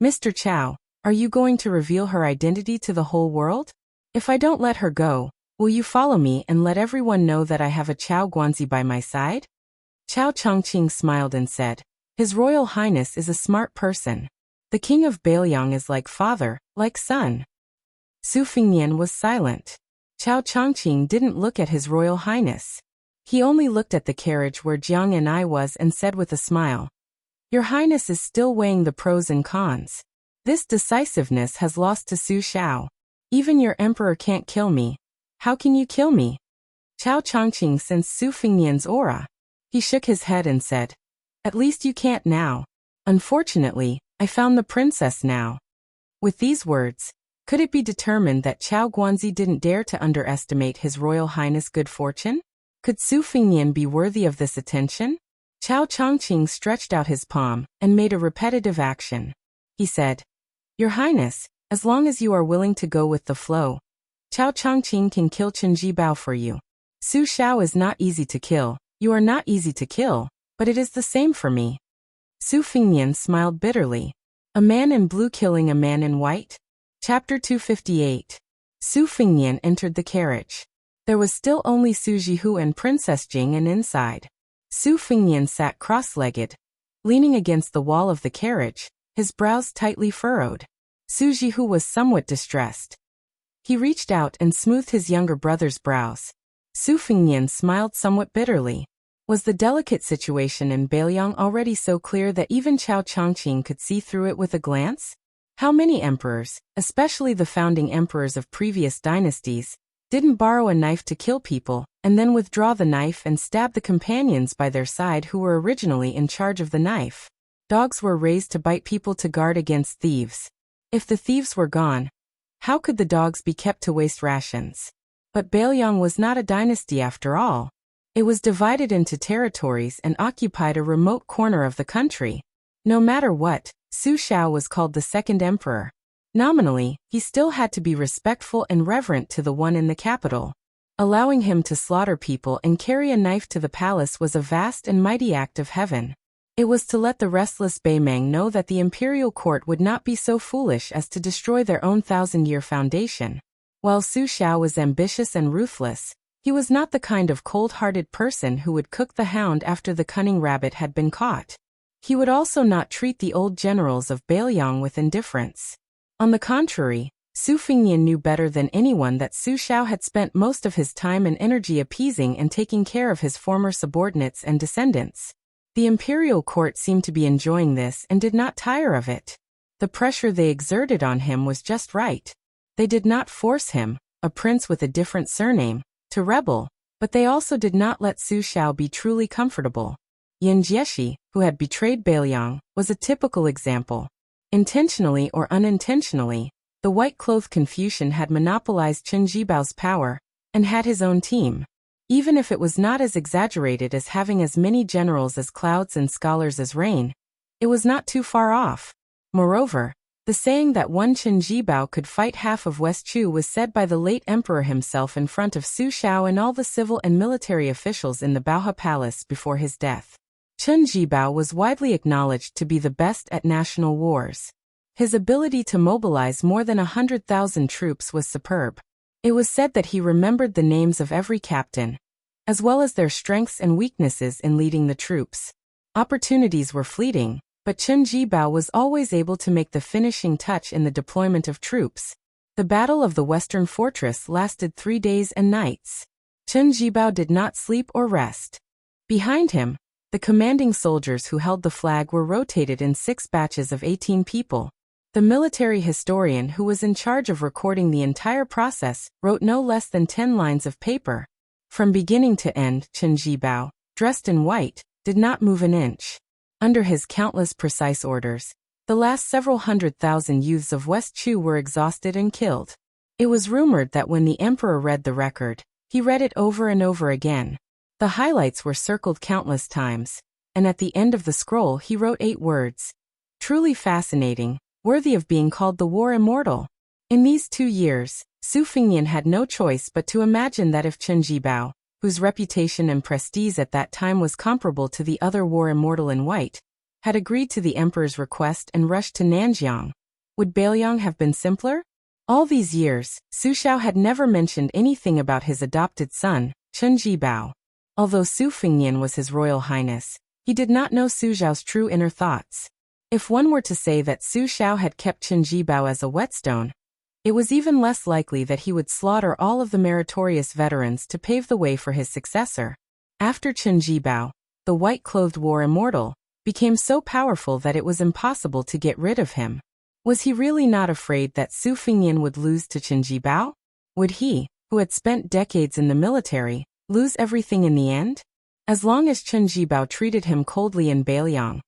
Speaker 1: "Mr. Chao, are you going to reveal her identity to the whole world? If I don't let her go, will you follow me and let everyone know that I have a Chao Guanzi by my side?" Chao Chongqing smiled and said, "His Royal Highness is a smart person. The King of Bailiang is like father, like son." Su Fingnian was silent. Chao Chongqing didn't look at His Royal Highness. He only looked at the carriage where Jiang and I was and said with a smile, "Your Highness is still weighing the pros and cons. This decisiveness has lost to Su Shao. Even your emperor can't kill me. How can you kill me?" Chao Chongqing sensed Su Fingnian's aura. He shook his head and said, "At least you can't now. Unfortunately, I found the princess now." With these words, could it be determined that Chao Guanzi didn't dare to underestimate His Royal Highness' good fortune? Could Su Fingnian be worthy of this attention? Chao Chongqing stretched out his palm and made a repetitive action. He said, "Your Highness, as long as you are willing to go with the flow, Chao Chongqing can kill Chen Jibao for you. Su Shao is not easy to kill, you are not easy to kill, but it is the same for me." Su Fingnian smiled bitterly. A man in blue killing a man in white? Chapter 258. Su Fingnian entered the carriage. There was still only Su Jihu and Princess Jing inside. Su Fingnian sat cross-legged, leaning against the wall of the carriage, his brows tightly furrowed. Su Jihu was somewhat distressed. He reached out and smoothed his younger brother's brows. Su Fingnian smiled somewhat bitterly. Was the delicate situation in Bailiang already so clear that even Chao Chongqing could see through it with a glance? How many emperors, especially the founding emperors of previous dynasties, didn't borrow a knife to kill people, and then withdraw the knife and stab the companions by their side who were originally in charge of the knife? Dogs were raised to bite people to guard against thieves. If the thieves were gone, how could the dogs be kept to waste rations? But Bailiang was not a dynasty after all. It was divided into territories and occupied a remote corner of the country. No matter what, Su Shao was called the second emperor. Nominally, he still had to be respectful and reverent to the one in the capital. Allowing him to slaughter people and carry a knife to the palace was a vast and mighty act of heaven. It was to let the restless Beimang know that the imperial court would not be so foolish as to destroy their own thousand-year foundation. While Su Shao was ambitious and ruthless, he was not the kind of cold-hearted person who would cook the hound after the cunning rabbit had been caught. He would also not treat the old generals of Bailiang with indifference. On the contrary, Su Fingnian knew better than anyone that Su Shao had spent most of his time and energy appeasing and taking care of his former subordinates and descendants. The imperial court seemed to be enjoying this and did not tire of it. The pressure they exerted on him was just right. They did not force him, a prince with a different surname, to rebel, but they also did not let Su Shao be truly comfortable. Yin Jieshi, who had betrayed Bailiang, was a typical example. Intentionally or unintentionally, the white-clothed Confucian had monopolized Chen Jibao's power and had his own team. Even if it was not as exaggerated as having as many generals as clouds and scholars as rain, it was not too far off. Moreover, the saying that one Chen Jibao could fight half of West Chu was said by the late emperor himself in front of Su Xiao and all the civil and military officials in the Baohe Palace before his death. Chen Jibao was widely acknowledged to be the best at national wars. His ability to mobilize more than 100,000 troops was superb. It was said that he remembered the names of every captain, as well as their strengths and weaknesses in leading the troops. Opportunities were fleeting, but Chen Jibao was always able to make the finishing touch in the deployment of troops. The Battle of the Western Fortress lasted 3 days and nights. Chen Jibao did not sleep or rest. Behind him, the commanding soldiers who held the flag were rotated in 6 batches of 18 people. The military historian who was in charge of recording the entire process wrote no less than 10 lines of paper. From beginning to end, Chen Jibao, dressed in white, did not move an inch. Under his countless precise orders, the last several 100,000 youths of West Chu were exhausted and killed. It was rumored that when the emperor read the record, he read it over and over again. The highlights were circled countless times, and at the end of the scroll he wrote 8 words. Truly fascinating, worthy of being called the war immortal. In these 2 years, Su Fengnian had no choice but to imagine that if Chen Jibao, whose reputation and prestige at that time was comparable to the other war immortal in white, had agreed to the emperor's request and rushed to Nanjiang, would Bailiang have been simpler? All these years, Su Xiao had never mentioned anything about his adopted son, Chen Jibao. Although Su Fengnian was His Royal Highness, he did not know Su Xiao's true inner thoughts. If one were to say that Su Xiao had kept Chen Jibao as a whetstone, it was even less likely that he would slaughter all of the meritorious veterans to pave the way for his successor. After Chen Jibao, the white-clothed war immortal, became so powerful that it was impossible to get rid of him. Was he really not afraid that Su Fengnian would lose to Chen Jibao? Would he, who had spent decades in the military, lose everything in the end? As long as Chen Jibao treated him coldly in Bailiang,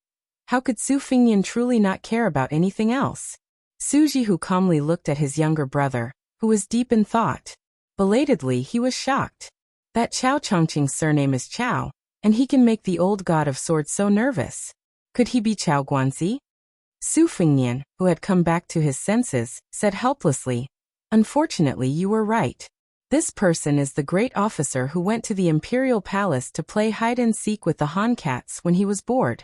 Speaker 1: how could Su Fengnian truly not care about anything else? Su Jihu calmly looked at his younger brother, who was deep in thought. Belatedly, he was shocked. That Chao Chongqing's surname is Chao, and he can make the old god of swords so nervous. Could he be Chao Guanzi? Su Fengnian, who had come back to his senses, said helplessly, "Unfortunately, you were right. This person is the great officer who went to the imperial palace to play hide-and-seek with the Han cats when he was bored."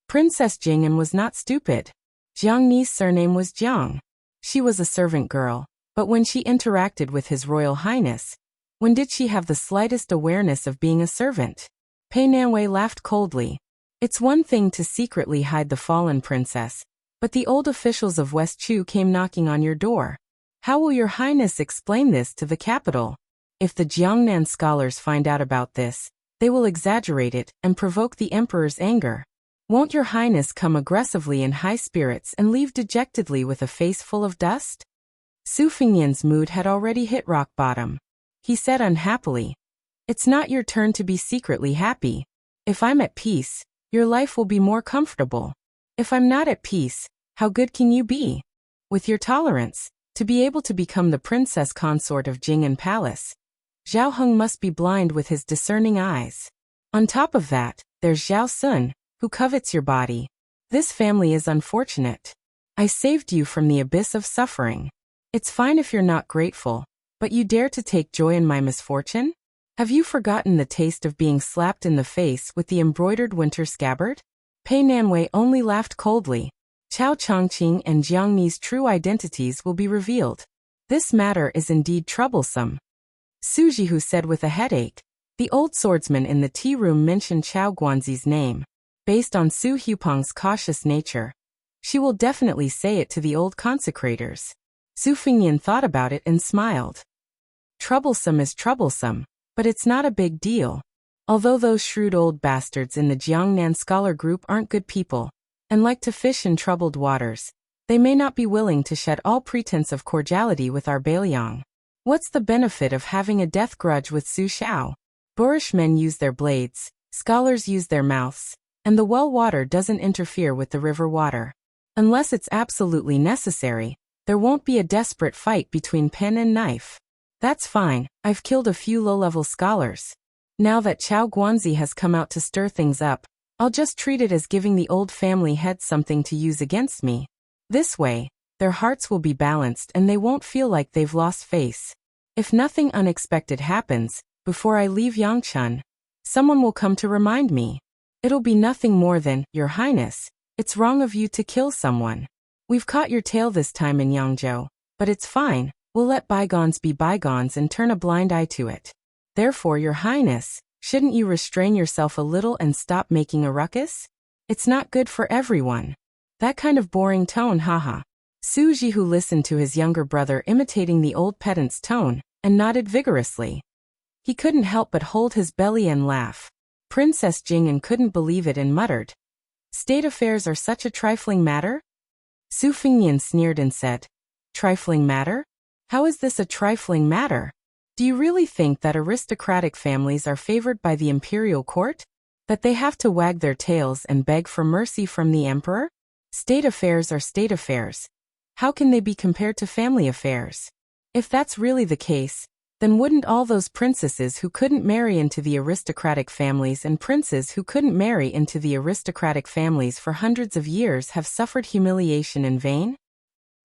Speaker 1: Princess Jing'an was not stupid. Jiang Ni's surname was Jiang. She was a servant girl, but when she interacted with His Royal Highness, when did she have the slightest awareness of being a servant? Pei Nanwei laughed coldly. It's one thing to secretly hide the fallen princess, but the old officials of West Chu came knocking on your door. How will your highness explain this to the capital? If the Jiangnan scholars find out about this, they will exaggerate it and provoke the emperor's anger. Won't your highness come aggressively in high spirits and leave dejectedly with a face full of dust? Su Fengnian's mood had already hit rock bottom. He said unhappily, "It's not your turn to be secretly happy. If I'm at peace, your life will be more comfortable. If I'm not at peace, how good can you be? With your tolerance, to be able to become the princess consort of Jing'an Palace, Zhao Heng must be blind with his discerning eyes. On top of that, there's Zhao Sun, who covets your body. This family is unfortunate. I saved you from the abyss of suffering. It's fine if you're not grateful, but you dare to take joy in my misfortune? Have you forgotten the taste of being slapped in the face with the embroidered winter scabbard?" Pei Nanwei only laughed coldly. Chao Chongqing and Jiang Ni's true identities will be revealed. This matter is indeed troublesome. Su Jihu said with a headache. The old swordsman in the tea room mentioned Chao Guanzi's name. Based on Su Hupong's cautious nature, she will definitely say it to the old consecrators. Su Fengnian thought about it and smiled. Troublesome is troublesome, but it's not a big deal. Although those shrewd old bastards in the Jiangnan scholar group aren't good people, and like to fish in troubled waters, they may not be willing to shed all pretense of cordiality with our Bailiang. What's the benefit of having a death grudge with Su Xiao? Boorish men use their blades, scholars use their mouths, and the well water doesn't interfere with the river water. Unless it's absolutely necessary, there won't be a desperate fight between pen and knife. That's fine, I've killed a few low-level scholars. Now that Chao Guanzi has come out to stir things up, I'll just treat it as giving the old family head something to use against me. This way, their hearts will be balanced and they won't feel like they've lost face. If nothing unexpected happens, before I leave Yangchun, someone will come to remind me. It'll be nothing more than, Your Highness, it's wrong of you to kill someone. We've caught your tail this time in Yangzhou, but it's fine, we'll let bygones be bygones and turn a blind eye to it. Therefore, Your Highness, shouldn't you restrain yourself a little and stop making a ruckus? It's not good for everyone. That kind of boring tone, haha. Su Jihu listened to his younger brother imitating the old pedant's tone, and nodded vigorously. He couldn't help but hold his belly and laugh. Princess Jing'an couldn't believe it and muttered, "State affairs are such a trifling matter?" Su Fengnian sneered and said, "Trifling matter? How is this a trifling matter? Do you really think that aristocratic families are favored by the imperial court? That they have to wag their tails and beg for mercy from the emperor? State affairs are state affairs. How can they be compared to family affairs? If that's really the case, then wouldn't all those princesses who couldn't marry into the aristocratic families and princes who couldn't marry into the aristocratic families for hundreds of years have suffered humiliation in vain?"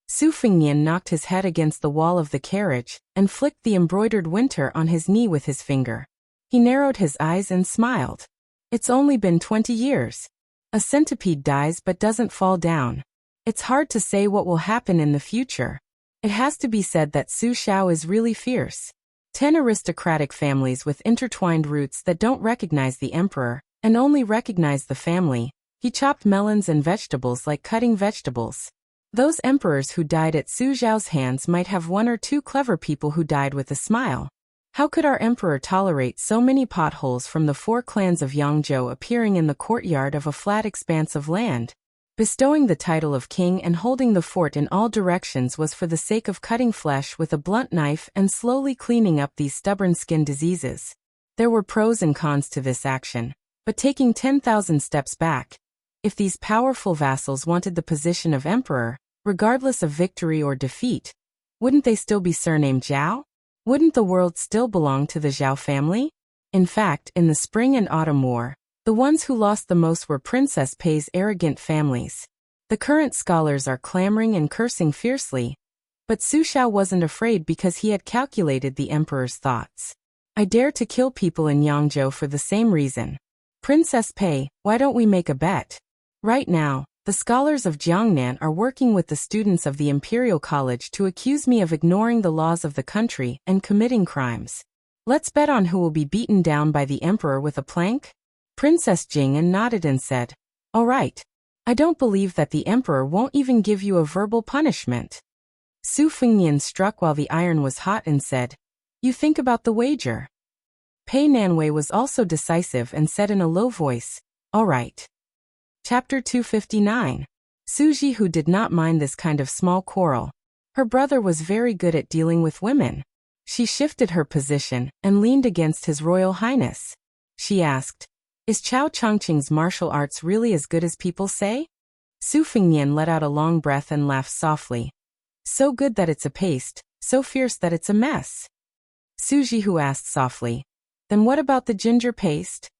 Speaker 1: Su Fengnian knocked his head against the wall of the carriage and flicked the embroidered winter on his knee with his finger. He narrowed his eyes and smiled. It's only been 20 years. A centipede dies but doesn't fall down. It's hard to say what will happen in the future. It has to be said that Su Xiao is really fierce. 10 aristocratic families with intertwined roots that don't recognize the emperor, and only recognize the family. He chopped melons and vegetables like cutting vegetables. Those emperors who died at Su Xiao's hands might have 1 or 2 clever people who died with a smile. How could our emperor tolerate so many potholes from the 4 clans of Yangzhou appearing in the courtyard of a flat expanse of land? Bestowing the title of king and holding the fort in all directions was for the sake of cutting flesh with a blunt knife and slowly cleaning up these stubborn skin diseases. There were pros and cons to this action, but taking 10,000 steps back, if these powerful vassals wanted the position of emperor, regardless of victory or defeat, wouldn't they still be surnamed Zhao? Wouldn't the world still belong to the Zhao family? In fact, in the spring and autumn war, the ones who lost the most were Princess Pei's arrogant families. The current scholars are clamoring and cursing fiercely, but Su Xiao wasn't afraid because he had calculated the emperor's thoughts. I dare to kill people in Yangzhou for the same reason. Princess Pei, why don't we make a bet? Right now, the scholars of Jiangnan are working with the students of the Imperial College to accuse me of ignoring the laws of the country and committing crimes. Let's bet on who will be beaten down by the emperor with a plank? Princess Jing'an nodded and said, "All right. I don't believe that the emperor won't even give you a verbal punishment." Su Fengnian struck while the iron was hot and said, "You think about the wager." Pei Nanwei was also decisive and said in a low voice, "All right." Chapter 259. Su Jihu did not mind this kind of small quarrel. Her brother was very good at dealing with women. She shifted her position and leaned against His Royal Highness. She asked, "Is Chao Chongqing's martial arts really as good as people say?" Su Fengnian let out a long breath and laughed softly. "So good that it's a paste, so fierce that it's a mess." Su Jihu asked softly, "Then what about the ginger paste?"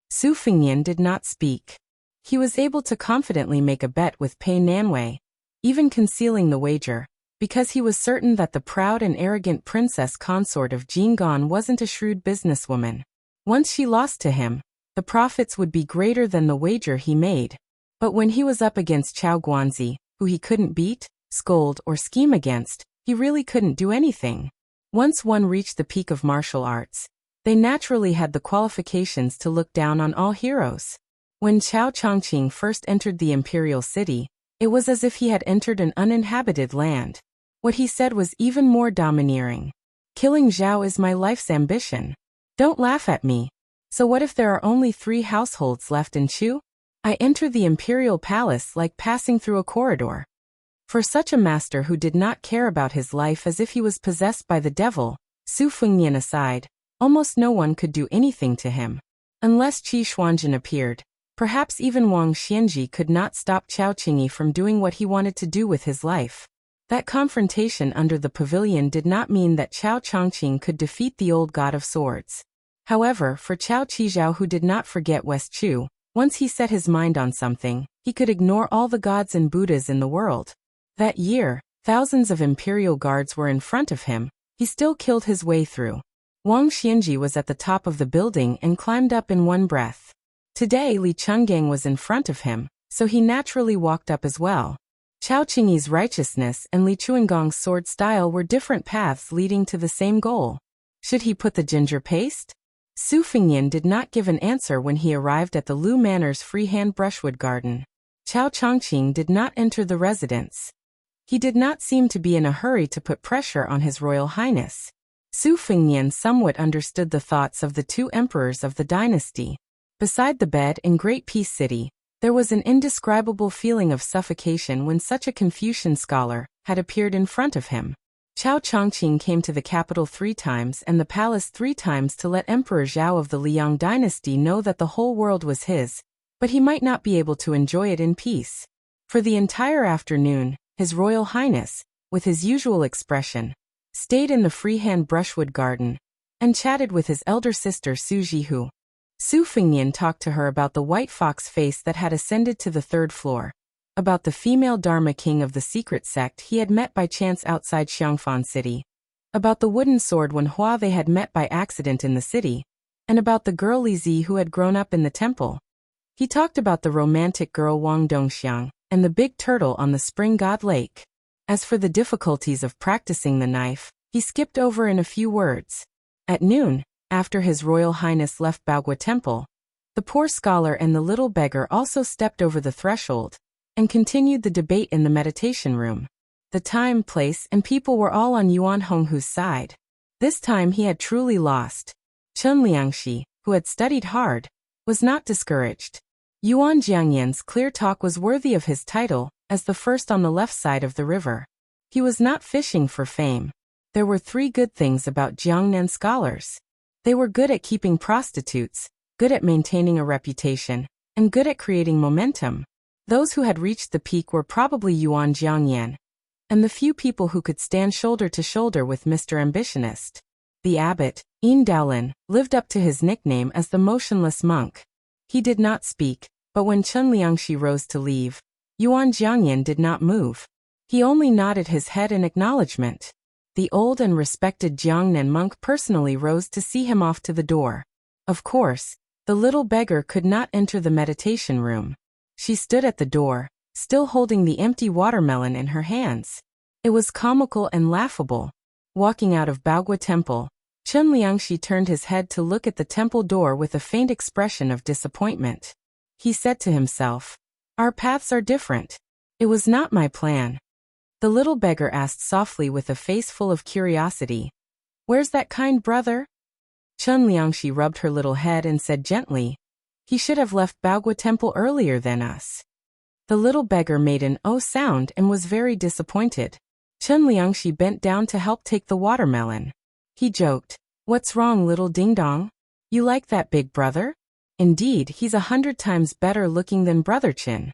Speaker 1: Su Fengnian did not speak. He was able to confidently make a bet with Pei Nanwei, even concealing the wager, because he was certain that the proud and arrogant princess consort of Jing'an wasn't a shrewd businesswoman. Once she lost to him, the profits would be greater than the wager he made. But when he was up against Chao Guanzi, who he couldn't beat, scold, or scheme against, he really couldn't do anything. Once one reached the peak of martial arts, they naturally had the qualifications to look down on all heroes. When Chao Chongqing first entered the imperial city, it was as if he had entered an uninhabited land. What he said was even more domineering. "Killing Zhao is my life's ambition. Don't laugh at me. So what if there are only 3 households left in Chu? I enter the imperial palace like passing through a corridor." For such a master who did not care about his life as if he was possessed by the devil, Su Fengnian aside, almost no one could do anything to him. Unless Qi Xuanjun appeared, perhaps even Wang Xianji could not stop Chao Qingyi from doing what he wanted to do with his life. That confrontation under the pavilion did not mean that Chao Chongqing could defeat the old god of swords. However, for Chao Qizhao, who did not forget West Chu, once he set his mind on something, he could ignore all the gods and Buddhas in the world. That year, thousands of imperial guards were in front of him. He still killed his way through. Wang Xianji was at the top of the building and climbed up in one breath. Today Li Chenggang was in front of him, so he naturally walked up as well. Chao Qingyi's righteousness and Li Chuangong's sword style were different paths leading to the same goal. Should he put the ginger paste? Su Fengyan did not give an answer when he arrived at the Lu Manor's freehand brushwood garden. Chao Chongqing did not enter the residence. He did not seem to be in a hurry to put pressure on His Royal Highness. Su Fengyan somewhat understood the thoughts of the two emperors of the dynasty. Beside the bed in Great Peace City, there was an indescribable feeling of suffocation when such a Confucian scholar had appeared in front of him. Chao Chongqing came to the capital 3 times and the palace 3 times to let Emperor Zhao of the Liang dynasty know that the whole world was his, but he might not be able to enjoy it in peace. For the entire afternoon, His Royal Highness, with his usual expression, stayed in the freehand brushwood garden and chatted with his elder sister Su Jihu. Su Fengyan talked to her about the white fox face that had ascended to the 3rd floor, about the female Dharma king of the secret sect he had met by chance outside Xiangfan City, about the wooden sword when Hua they had met by accident in the city, and about the girl Li Zi who had grown up in the temple. He talked about the romantic girl Wang Dongxiang and the big turtle on the Spring God Lake. As for the difficulties of practicing the knife, he skipped over in a few words. At noon, after His Royal Highness left Baogua Temple, the poor scholar and the little beggar also stepped over the threshold and continued the debate in the meditation room. The time, place, and people were all on Yuan Honghu's side. This time he had truly lost. Chen Liangxi, who had studied hard, was not discouraged. Yuan Jiangyan's clear talk was worthy of his title as the first on the left side of the river. He was not fishing for fame. There were 3 good things about Jiangnan scholars. They were good at keeping prostitutes, good at maintaining a reputation, and good at creating momentum. Those who had reached the peak were probably Yuan Jiangyan, and the few people who could stand shoulder to shoulder with Mr. Ambitionist. The abbot, Yin Daolin, lived up to his nickname as the motionless monk. He did not speak, but when Chen Liangxi rose to leave, Yuan Jiangyan did not move. He only nodded his head in acknowledgement. The old and respected Jiangnan monk personally rose to see him off to the door. Of course, the little beggar could not enter the meditation room. She stood at the door, still holding the empty watermelon in her hands. It was comical and laughable. Walking out of Baogua Temple, Chen Liangxi turned his head to look at the temple door with a faint expression of disappointment. He said to himself, "Our paths are different. It was not my plan." The little beggar asked softly with a face full of curiosity, "Where's that kind brother?" Chen Liangxi rubbed her little head and said gently, "He should have left Baogua Temple earlier than us." The little beggar made an "oh" sound and was very disappointed. Chen Liangxi bent down to help take the watermelon. He joked, "What's wrong, little ding-dong? You like that big brother? Indeed, he's 100 times better looking than Brother Chen."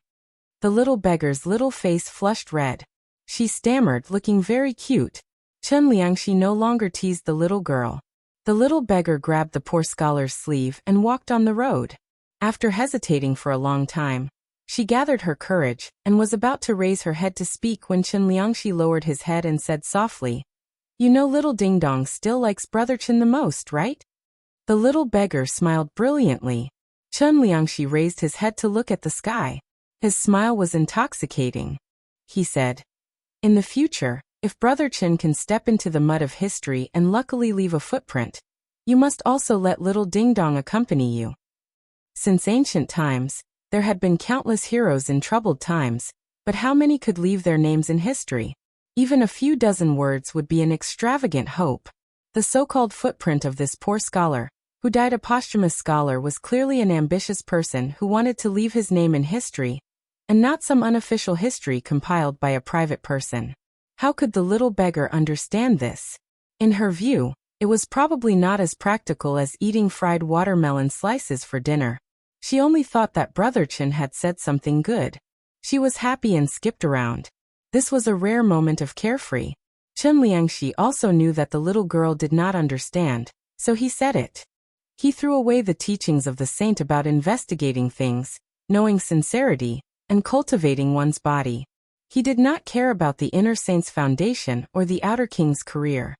Speaker 1: The little beggar's little face flushed red. She stammered, looking very cute. Chen Liangxi no longer teased the little girl. The little beggar grabbed the poor scholar's sleeve and walked on the road. After hesitating for a long time, she gathered her courage and was about to raise her head to speak when Chen Liangxi lowered his head and said softly, "You know little Ding Dong still likes Brother Chen the most, right?" The little beggar smiled brilliantly. Chen Liangxi raised his head to look at the sky. His smile was intoxicating. He said, "In the future, if Brother Chen can step into the mud of history and luckily leave a footprint, you must also let little Ding Dong accompany you." Since ancient times, there had been countless heroes in troubled times, but how many could leave their names in history? Even a few dozen words would be an extravagant hope. The so-called footprint of this poor scholar, who died a posthumous scholar, was clearly an ambitious person who wanted to leave his name in history, and not some unofficial history compiled by a private person. How could the little beggar understand this? In her view, it was probably not as practical as eating fried watermelon slices for dinner. She only thought that Brother Chen had said something good. She was happy and skipped around. This was a rare moment of carefree. Chen Liangxi also knew that the little girl did not understand, so he said it. He threw away the teachings of the saint about investigating things, knowing sincerity, and cultivating one's body. He did not care about the inner saint's foundation or the outer king's career.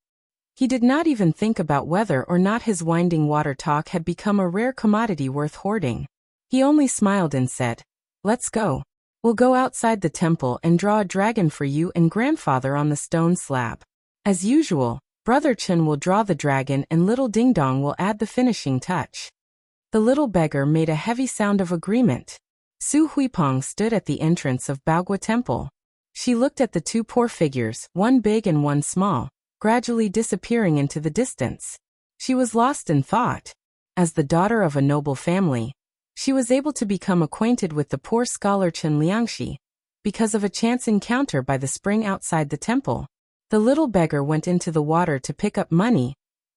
Speaker 1: He did not even think about whether or not his winding water talk had become a rare commodity worth hoarding. He only smiled and said, "Let's go. We'll go outside the temple and draw a dragon for you and grandfather on the stone slab. As usual, Brother Chen will draw the dragon and little Ding Dong will add the finishing touch." The little beggar made a heavy sound of agreement. Su Huipeng stood at the entrance of Baogua Temple. She looked at the two poor figures, one big and one small, gradually disappearing into the distance. She was lost in thought. As the daughter of a noble family, she was able to become acquainted with the poor scholar Chen Liangxi because of a chance encounter by the spring outside the temple. The little beggar went into the water to pick up money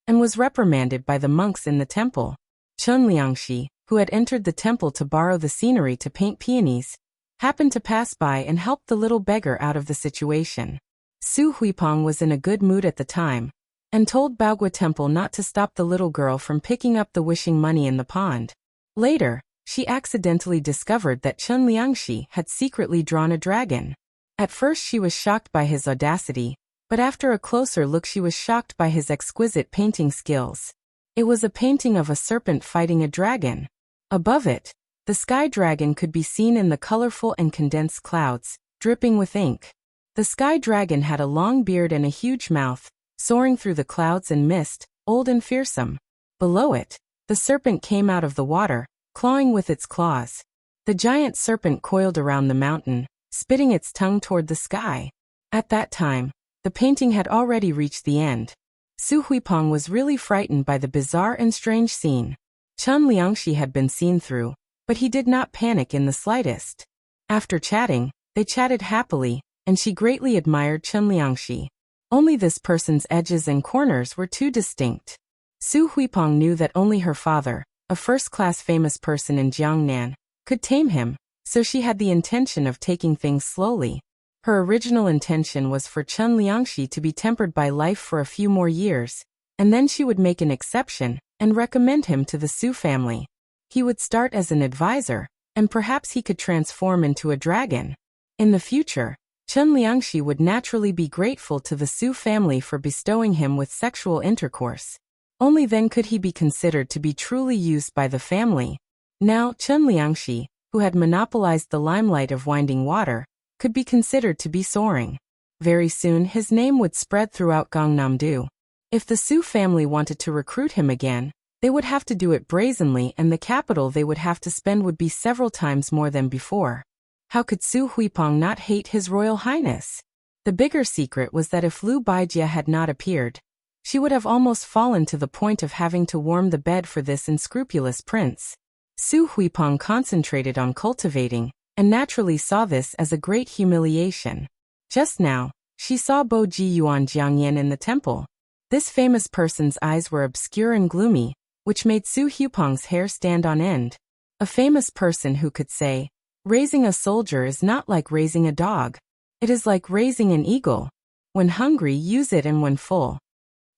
Speaker 1: and was reprimanded by the monks in the temple. Chen Liangxi, who had entered the temple to borrow the scenery to paint peonies, happened to pass by and helped the little beggar out of the situation. Su Huipeng was in a good mood at the time and told Baogua Temple not to stop the little girl from picking up the wishing money in the pond. Later, she accidentally discovered that Chen Liangxi had secretly drawn a dragon. At first she was shocked by his audacity, but after a closer look she was shocked by his exquisite painting skills. It was a painting of a serpent fighting a dragon. Above it, the sky dragon could be seen in the colorful and condensed clouds, dripping with ink. The sky dragon had a long beard and a huge mouth, soaring through the clouds and mist, old and fearsome. Below it, the serpent came out of the water, clawing with its claws. The giant serpent coiled around the mountain, spitting its tongue toward the sky. At that time, the painting had already reached the end. Su Huipeng was really frightened by the bizarre and strange scene. Chen Liangxi had been seen through, but he did not panic in the slightest. After chatting, they chatted happily, and she greatly admired Chen Liangxi. Only this person's edges and corners were too distinct. Su Huipeng knew that only her father, a first-class famous person in Jiangnan, could tame him, so she had the intention of taking things slowly. Her original intention was for Chen Liangxi to be tempered by life for a few more years, and then she would make an exception and recommend him to the Su family. He would start as an advisor, and perhaps he could transform into a dragon. In the future, Chen Liangxi would naturally be grateful to the Su family for bestowing him with sexual intercourse. Only then could he be considered to be truly used by the family. Now, Chen Liangxi, who had monopolized the limelight of winding water, could be considered to be soaring. Very soon his name would spread throughout Gangnam-do. If the Su family wanted to recruit him again, they would have to do it brazenly, and the capital they would have to spend would be several times more than before. How could Su Huipeng not hate His Royal Highness? The bigger secret was that if Liu Baijie had not appeared, she would have almost fallen to the point of having to warm the bed for this unscrupulous prince. Su Huipeng concentrated on cultivating, and naturally saw this as a great humiliation. Just now, she saw Bo Ji Yuan Jiangyan in the temple. This famous person's eyes were obscure and gloomy, which made Su Huipeng's hair stand on end. A famous person who could say, "Raising a soldier is not like raising a dog. It is like raising an eagle. When hungry, use it, and when full."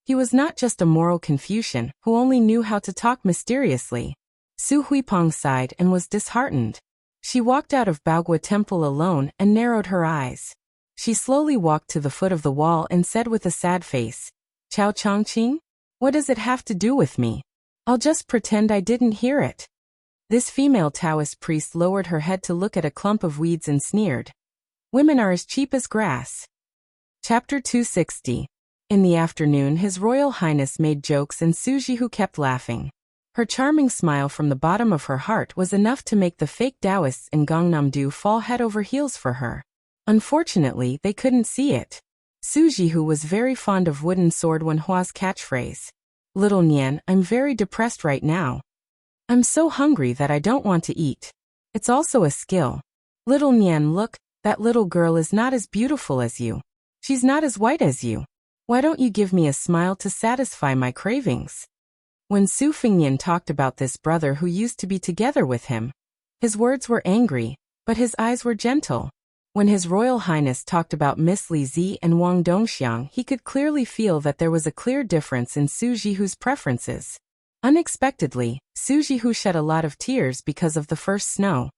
Speaker 1: He was not just a moral Confucian who only knew how to talk mysteriously. Su Huipeng sighed and was disheartened. She walked out of Baogua Temple alone and narrowed her eyes. She slowly walked to the foot of the wall and said with a sad face, "Chao Chongqing? What does it have to do with me? I'll just pretend I didn't hear it." This female Taoist priest lowered her head to look at a clump of weeds and sneered, "Women are as cheap as grass." Chapter 260. In the afternoon His Royal Highness made jokes and Su Jihu kept laughing. Her charming smile from the bottom of her heart was enough to make the fake Taoists in Gangnam-do fall head over heels for her. Unfortunately, they couldn't see it. Su Jihu was very fond of wooden sword Wenhua's catchphrase. "Little Nian, I'm very depressed right now. I'm so hungry that I don't want to eat." It's also a skill. "Little Nian, look, that little girl is not as beautiful as you. She's not as white as you. Why don't you give me a smile to satisfy my cravings?" When Su Fingnian talked about this brother who used to be together with him, his words were angry, but his eyes were gentle. When His Royal Highness talked about Miss Li Zi and Wang Dongxiang, he could clearly feel that there was a clear difference in Su Jihu's preferences. Unexpectedly, Su Jihu shed a lot of tears because of the first snow.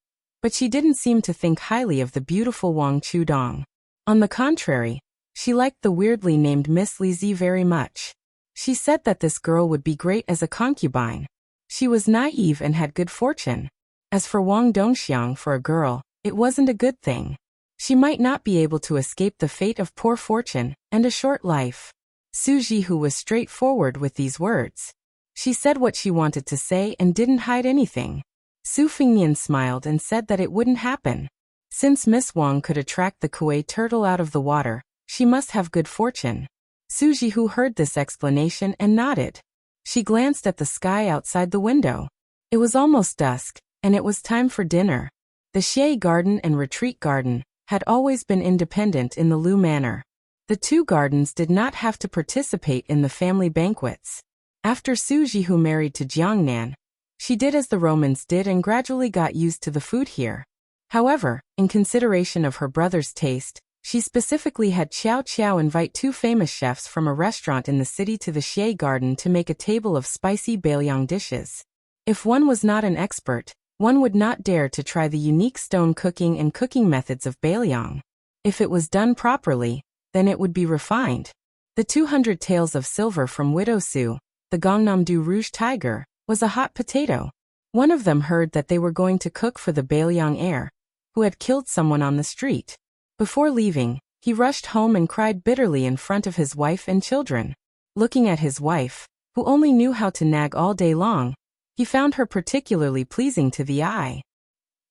Speaker 1: But she didn't seem to think highly of the beautiful Wang Chudong. On the contrary, she liked the weirdly named Miss Li Zi very much. She said that this girl would be great as a concubine. She was naive and had good fortune. As for Wang Dongxiang, for a girl, it wasn't a good thing. She might not be able to escape the fate of poor fortune and a short life. Su Jihu was straightforward with these words. She said what she wanted to say and didn't hide anything. Su Fingnian smiled and said that it wouldn't happen. Since Miss Wang could attract the Kuei turtle out of the water, she must have good fortune. Su Jihu heard this explanation and nodded. She glanced at the sky outside the window. It was almost dusk, and it was time for dinner. The Xie Garden and Retreat Garden had always been independent in the Lu Manor. The two gardens did not have to participate in the family banquets. After Su Jihu married to Jiangnan, she did as the Romans did and gradually got used to the food here. However, in consideration of her brother's taste, she specifically had Xiao Qiao invite two famous chefs from a restaurant in the city to the Xie Garden to make a table of spicy Bailiang dishes. If one was not an expert, one would not dare to try the unique stone cooking and cooking methods of Bailiang. If it was done properly, then it would be refined. The 200 taels of silver from Widow Su, the Gangnam-do Rouge Tiger, was a hot potato. One of them heard that they were going to cook for the Bailiang heir, who had killed someone on the street. Before leaving, he rushed home and cried bitterly in front of his wife and children. Looking at his wife, who only knew how to nag all day long, he found her particularly pleasing to the eye.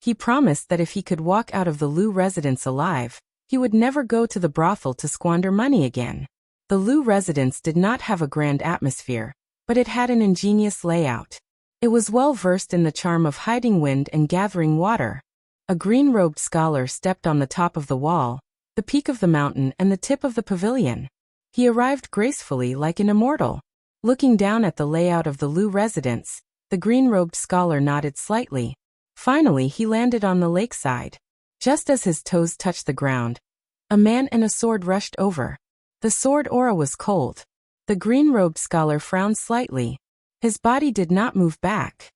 Speaker 1: He promised that if he could walk out of the Lu residence alive, he would never go to the brothel to squander money again. The Lu residence did not have a grand atmosphere, but it had an ingenious layout. It was well versed in the charm of hiding wind and gathering water. A green-robed scholar stepped on the top of the wall, the peak of the mountain and the tip of the pavilion. He arrived gracefully like an immortal. Looking down at the layout of the Lu residence, the green-robed scholar nodded slightly. Finally, he landed on the lakeside. Just as his toes touched the ground, a man and a sword rushed over. The sword aura was cold. The green-robed scholar frowned slightly. His body did not move back.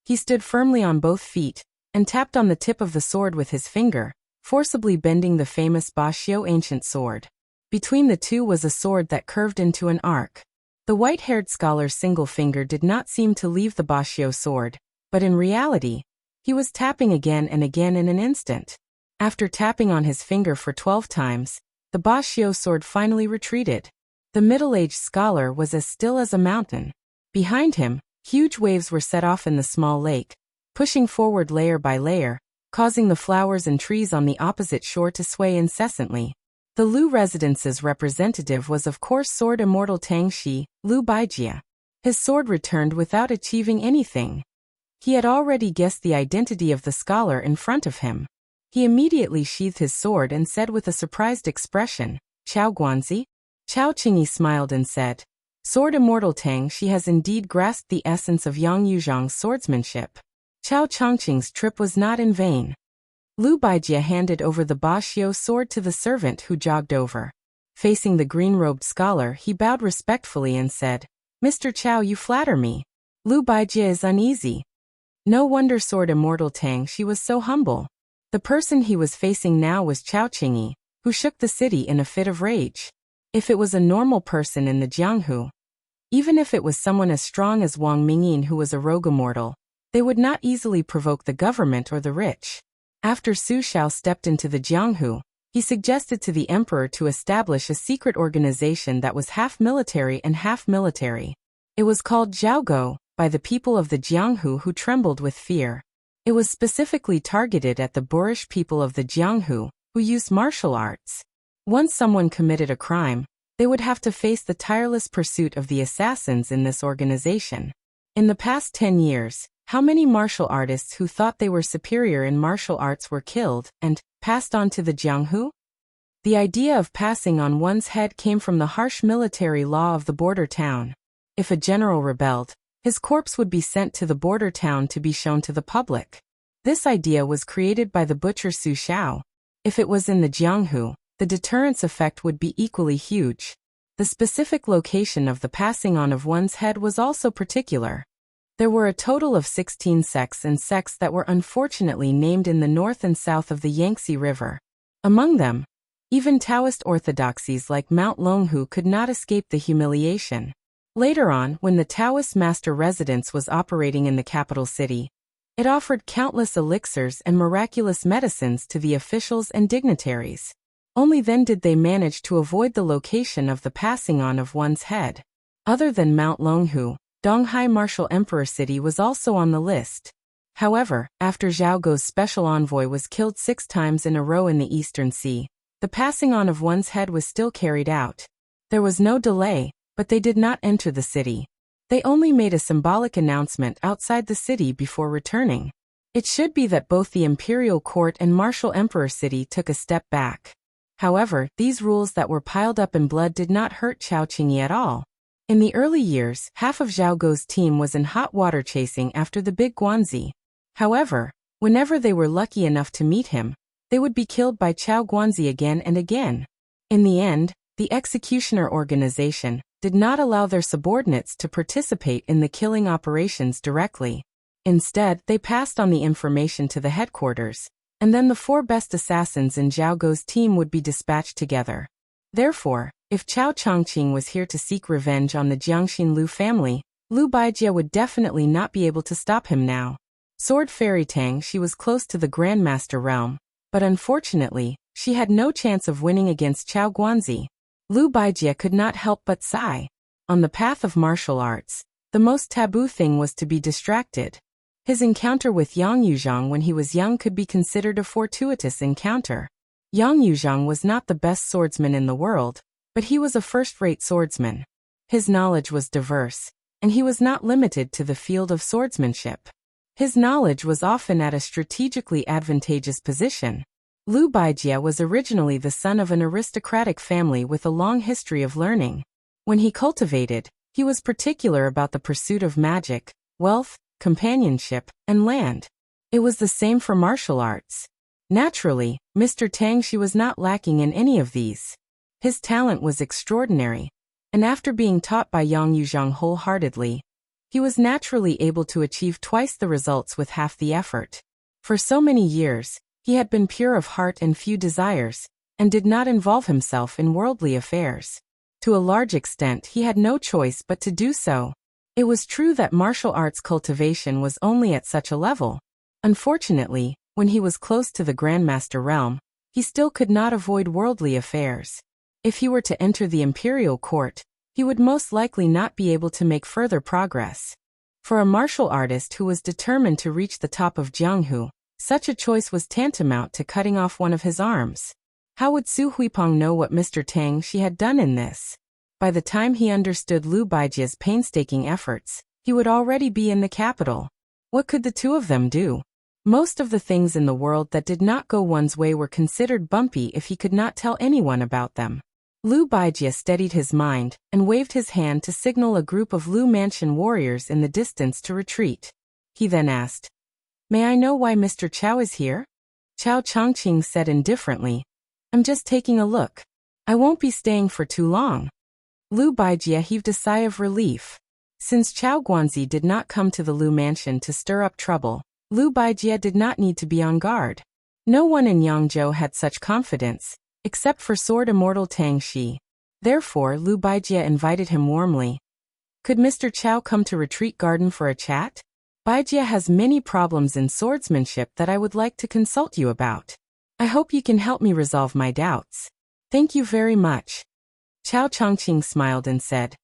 Speaker 1: He stood firmly on both feet and tapped on the tip of the sword with his finger, forcibly bending the famous Bashio ancient sword. Between the two was a sword that curved into an arc. The white-haired scholar's single finger did not seem to leave the Bashio sword, but in reality, he was tapping again and again in an instant. After tapping on his finger for 12 times, the Bashio sword finally retreated. The middle-aged scholar was as still as a mountain. Behind him, huge waves were set off in the small lake, pushing forward layer by layer, causing the flowers and trees on the opposite shore to sway incessantly. The Lu residence's representative was of course Sword Immortal Tang Shi, Lu Baijia. His sword returned without achieving anything. He had already guessed the identity of the scholar in front of him. He immediately sheathed his sword and said with a surprised expression, "Chao Guanzi?" Chao Qingyi smiled and said, "Sword Immortal Tang Shi has indeed grasped the essence of Yang Yuzhang's swordsmanship." Chao Chongqing's trip was not in vain. Lu Baijia handed over the Bashio sword to the servant who jogged over. Facing the green-robed scholar, he bowed respectfully and said, "Mr. Chao, you flatter me." Lu Baijia is uneasy. No wonder Sword Immortal Tang Shi was so humble. The person he was facing now was Chao Qingyi, who shook the city in a fit of rage. If it was a normal person in the Jianghu, even if it was someone as strong as Wang Mingyin who was a rogue immortal, they would not easily provoke the government or the rich. After Su Xiao stepped into the Jianghu, he suggested to the emperor to establish a secret organization that was half military and half military. It was called Jiaogou, by the people of the Jianghu who trembled with fear. It was specifically targeted at the boorish people of the Jianghu, who used martial arts. Once someone committed a crime, they would have to face the tireless pursuit of the assassins in this organization. In the past 10 years, how many martial artists who thought they were superior in martial arts were killed and passed on to the Jianghu? The idea of passing on one's head came from the harsh military law of the border town. If a general rebelled, his corpse would be sent to the border town to be shown to the public. This idea was created by the butcher Su Xiao. If it was in the Jianghu, the deterrence effect would be equally huge. The specific location of the passing on of one's head was also particular. There were a total of 16 sects and sects that were unfortunately named in the north and south of the Yangtze River. Among them, even Taoist orthodoxies like Mount Longhu could not escape the humiliation. Later on, when the Taoist master residence was operating in the capital city, it offered countless elixirs and miraculous medicines to the officials and dignitaries. Only then did they manage to avoid the location of the passing on of one's head. Other than Mount Longhu, Donghai Martial Emperor City was also on the list. However, after Zhao Guo's special envoy was killed 6 times in a row in the Eastern Sea, the passing on of one's head was still carried out. There was no delay, but they did not enter the city. They only made a symbolic announcement outside the city before returning. It should be that both the imperial court and Martial Emperor City took a step back. However, these rules that were piled up in blood did not hurt Chao Qingyi at all. In the early years, half of Zhao Guo's team was in hot water chasing after the big Guanzi. However, whenever they were lucky enough to meet him, they would be killed by Chao Guanzi again and again. In the end, the executioner organization did not allow their subordinates to participate in the killing operations directly. Instead, they passed on the information to the headquarters, and then the 4 best assassins in Zhao Guo's team would be dispatched together. Therefore, if Chao Chongqing was here to seek revenge on the Jiangxin Lu family, Lu Baijie would definitely not be able to stop him now. Sword Fairy Tang, she was close to the Grandmaster realm, but unfortunately, she had no chance of winning against Chao Guanzi. Lu Baijie could not help but sigh. On the path of martial arts, the most taboo thing was to be distracted. His encounter with Yang Yuzhang when he was young could be considered a fortuitous encounter. Yang Yuzhang was not the best swordsman in the world, but he was a first-rate swordsman. His knowledge was diverse, and he was not limited to the field of swordsmanship. His knowledge was often at a strategically advantageous position. Lu Baijie was originally the son of an aristocratic family with a long history of learning. When he cultivated, he was particular about the pursuit of magic, wealth, companionship, and land. It was the same for martial arts. Naturally, Mr. Tang Shi was not lacking in any of these. His talent was extraordinary, and after being taught by Yang Yuzhang wholeheartedly, he was naturally able to achieve twice the results with half the effort. For so many years, he had been pure of heart and few desires, and did not involve himself in worldly affairs. To a large extent, he had no choice but to do so. It was true that martial arts cultivation was only at such a level. Unfortunately, when he was close to the Grandmaster realm, he still could not avoid worldly affairs. If he were to enter the imperial court, he would most likely not be able to make further progress. For a martial artist who was determined to reach the top of Jianghu, such a choice was tantamount to cutting off one of his arms. How would Su Huipeng know what Mr. Tang Shi had done in this? By the time he understood Lu Baijie's painstaking efforts, he would already be in the capital. What could the two of them do? Most of the things in the world that did not go one's way were considered bumpy if he could not tell anyone about them. Lu Baijie steadied his mind and waved his hand to signal a group of Lu Mansion warriors in the distance to retreat. He then asked, "May I know why Mr. Chao is here?" Chao Chongqing said indifferently, "I'm just taking a look. I won't be staying for too long." Lu Baijie heaved a sigh of relief. Since Chao Guanzi did not come to the Lu Mansion to stir up trouble, Lu Baijie did not need to be on guard. No one in Yangzhou had such confidence, except for Sword Immortal Tang Shi. Therefore, Lu Baijie invited him warmly. "Could Mr. Chao come to Retreat Garden for a chat? Baijie has many problems in swordsmanship that I would like to consult you about. I hope you can help me resolve my doubts." "Thank you very much." Chao Chongqing smiled and said,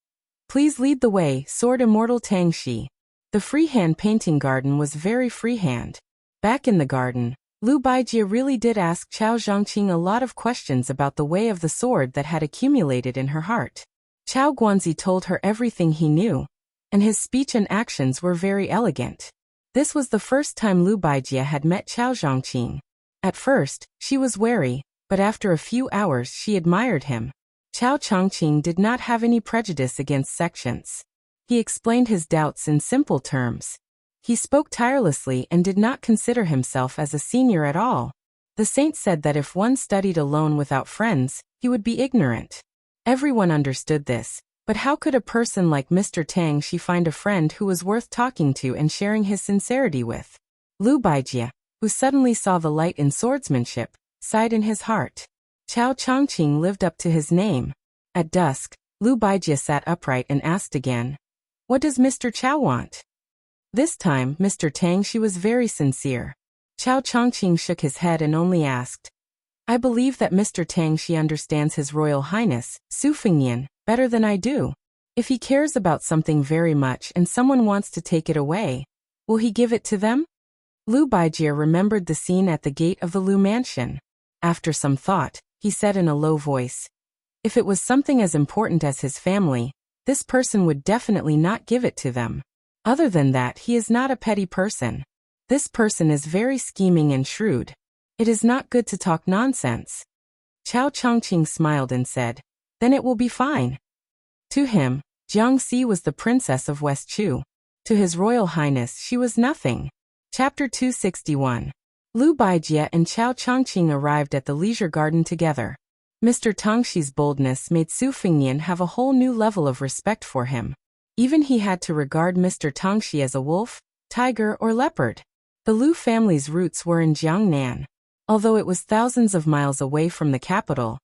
Speaker 1: "Please lead the way, Sword Immortal Tang Shi." The freehand painting garden was very freehand. Back in the garden, Lu Baijie really did ask Chao Chongqing a lot of questions about the way of the sword that had accumulated in her heart. Chao Guanzi told her everything he knew, and his speech and actions were very elegant. This was the first time Lu Baijie had met Chao Chongqing. At first, she was wary, but after a few hours she admired him. Chao Chongqing did not have any prejudice against sections. He explained his doubts in simple terms. He spoke tirelessly and did not consider himself as a senior at all. The saint said that if one studied alone without friends, he would be ignorant. Everyone understood this, but how could a person like Mr. Tang Shi find a friend who was worth talking to and sharing his sincerity with? Lu Baijie, who suddenly saw the light in swordsmanship, sighed in his heart. Chao Chongqing lived up to his name. At dusk, Lu Baijie sat upright and asked again, "What does Mr. Chao want?" This time, Mr. Tang Shi was very sincere. Chao Chongqing shook his head and only asked, "I believe that Mr. Tang Shi understands His Royal Highness, Su Fengnian, better than I do. If he cares about something very much and someone wants to take it away, will he give it to them?" Lu Baijie remembered the scene at the gate of the Lu mansion. After some thought, he said in a low voice, "If it was something as important as his family, this person would definitely not give it to them. Other than that, he is not a petty person. This person is very scheming and shrewd. It is not good to talk nonsense." Chao Chongqing smiled and said, "Then it will be fine." To him, Jiangxi was the princess of West Chu. To His Royal Highness she was nothing. Chapter 261. Lu Baijie and Chao Chongqing arrived at the leisure garden together. Mr. Tangshi's boldness made Su Fengnian have a whole new level of respect for him. Even he had to regard Mr. Tangshi as a wolf, tiger, or leopard. The Lu family's roots were in Jiangnan. Although it was thousands of miles away from the capital,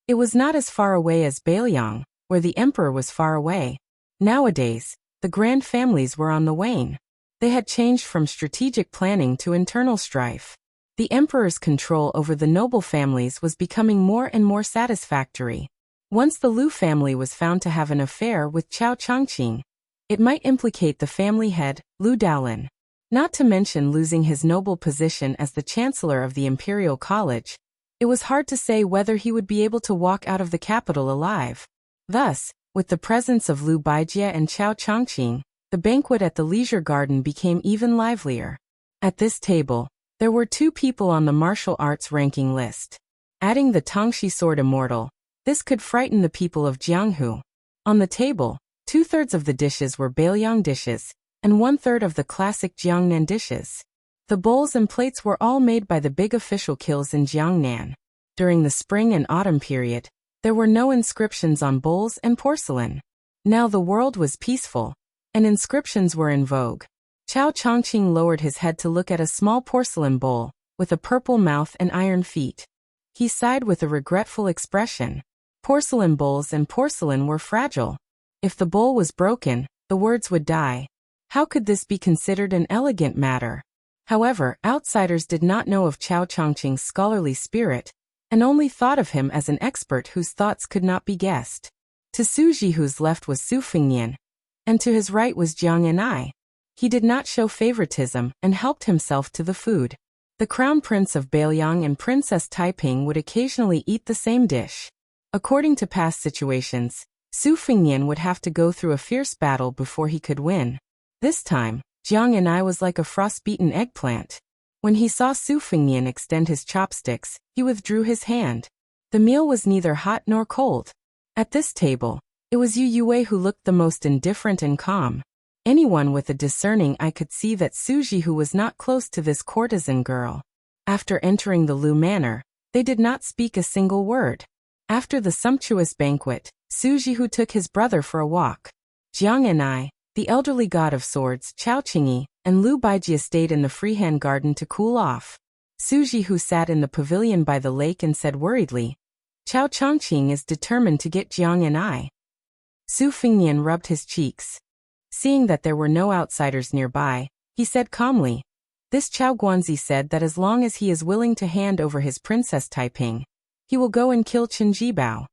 Speaker 1: it was not as far away as Beiliang, where the emperor was far away. Nowadays, the grand families were on the wane. They had changed from strategic planning to internal strife. The emperor's control over the noble families was becoming more and more satisfactory. Once the Lu family was found to have an affair with Chao Chongqing, it might implicate the family head, Lu Daolin. Not to mention losing his noble position as the chancellor of the Imperial College, it was hard to say whether he would be able to walk out of the capital alive. Thus, with the presence of Lu Baijie and Chao Chongqing, the banquet at the leisure garden became even livelier. At this table, there were 2 people on the martial arts ranking list. Adding the Tangshi sword immortal, this could frighten the people of Jianghu. On the table, 2/3 of the dishes were Beiliang dishes, and 1/3 of the classic Jiangnan dishes. The bowls and plates were all made by the big official kilns in Jiangnan. During the spring and autumn period, there were no inscriptions on bowls and porcelain. Now the world was peaceful, and inscriptions were in vogue. Chao Chongqing lowered his head to look at a small porcelain bowl, with a purple mouth and iron feet. He sighed with a regretful expression. Porcelain bowls and porcelain were fragile. If the bowl was broken, the words would die. How could this be considered an elegant matter? However, outsiders did not know of Chao Chongqing's scholarly spirit, and only thought of him as an expert whose thoughts could not be guessed. To Su Jihu's left was Su Fengnian, and to his right was Jiang Anai. He did not show favoritism and helped himself to the food. The Crown Prince of Beiliang and Princess Taiping would occasionally eat the same dish. According to past situations, Su Fengnian would have to go through a fierce battle before he could win. This time, Jiang Anai was like a frost-beaten eggplant. When he saw Su Fengnian extend his chopsticks, he withdrew his hand. The meal was neither hot nor cold. At this table, it was Yu Yue who looked the most indifferent and calm. Anyone with a discerning eye could see that Su Jihu was not close to this courtesan girl. After entering the Lu manor, they did not speak a single word. After the sumptuous banquet, Su Jihu took his brother for a walk. Jiang Anai, the elderly god of swords, Chao Qingyi, and Lu Baijie stayed in the freehand garden to cool off. Su Jihu sat in the pavilion by the lake and said worriedly, "Chao Chongqing is determined to get Jiang Anai." Su Fengnian rubbed his cheeks. Seeing that there were no outsiders nearby, he said calmly, "This Chao Guanzi said that as long as he is willing to hand over his Princess Taiping, he will go and kill Qin Jibao."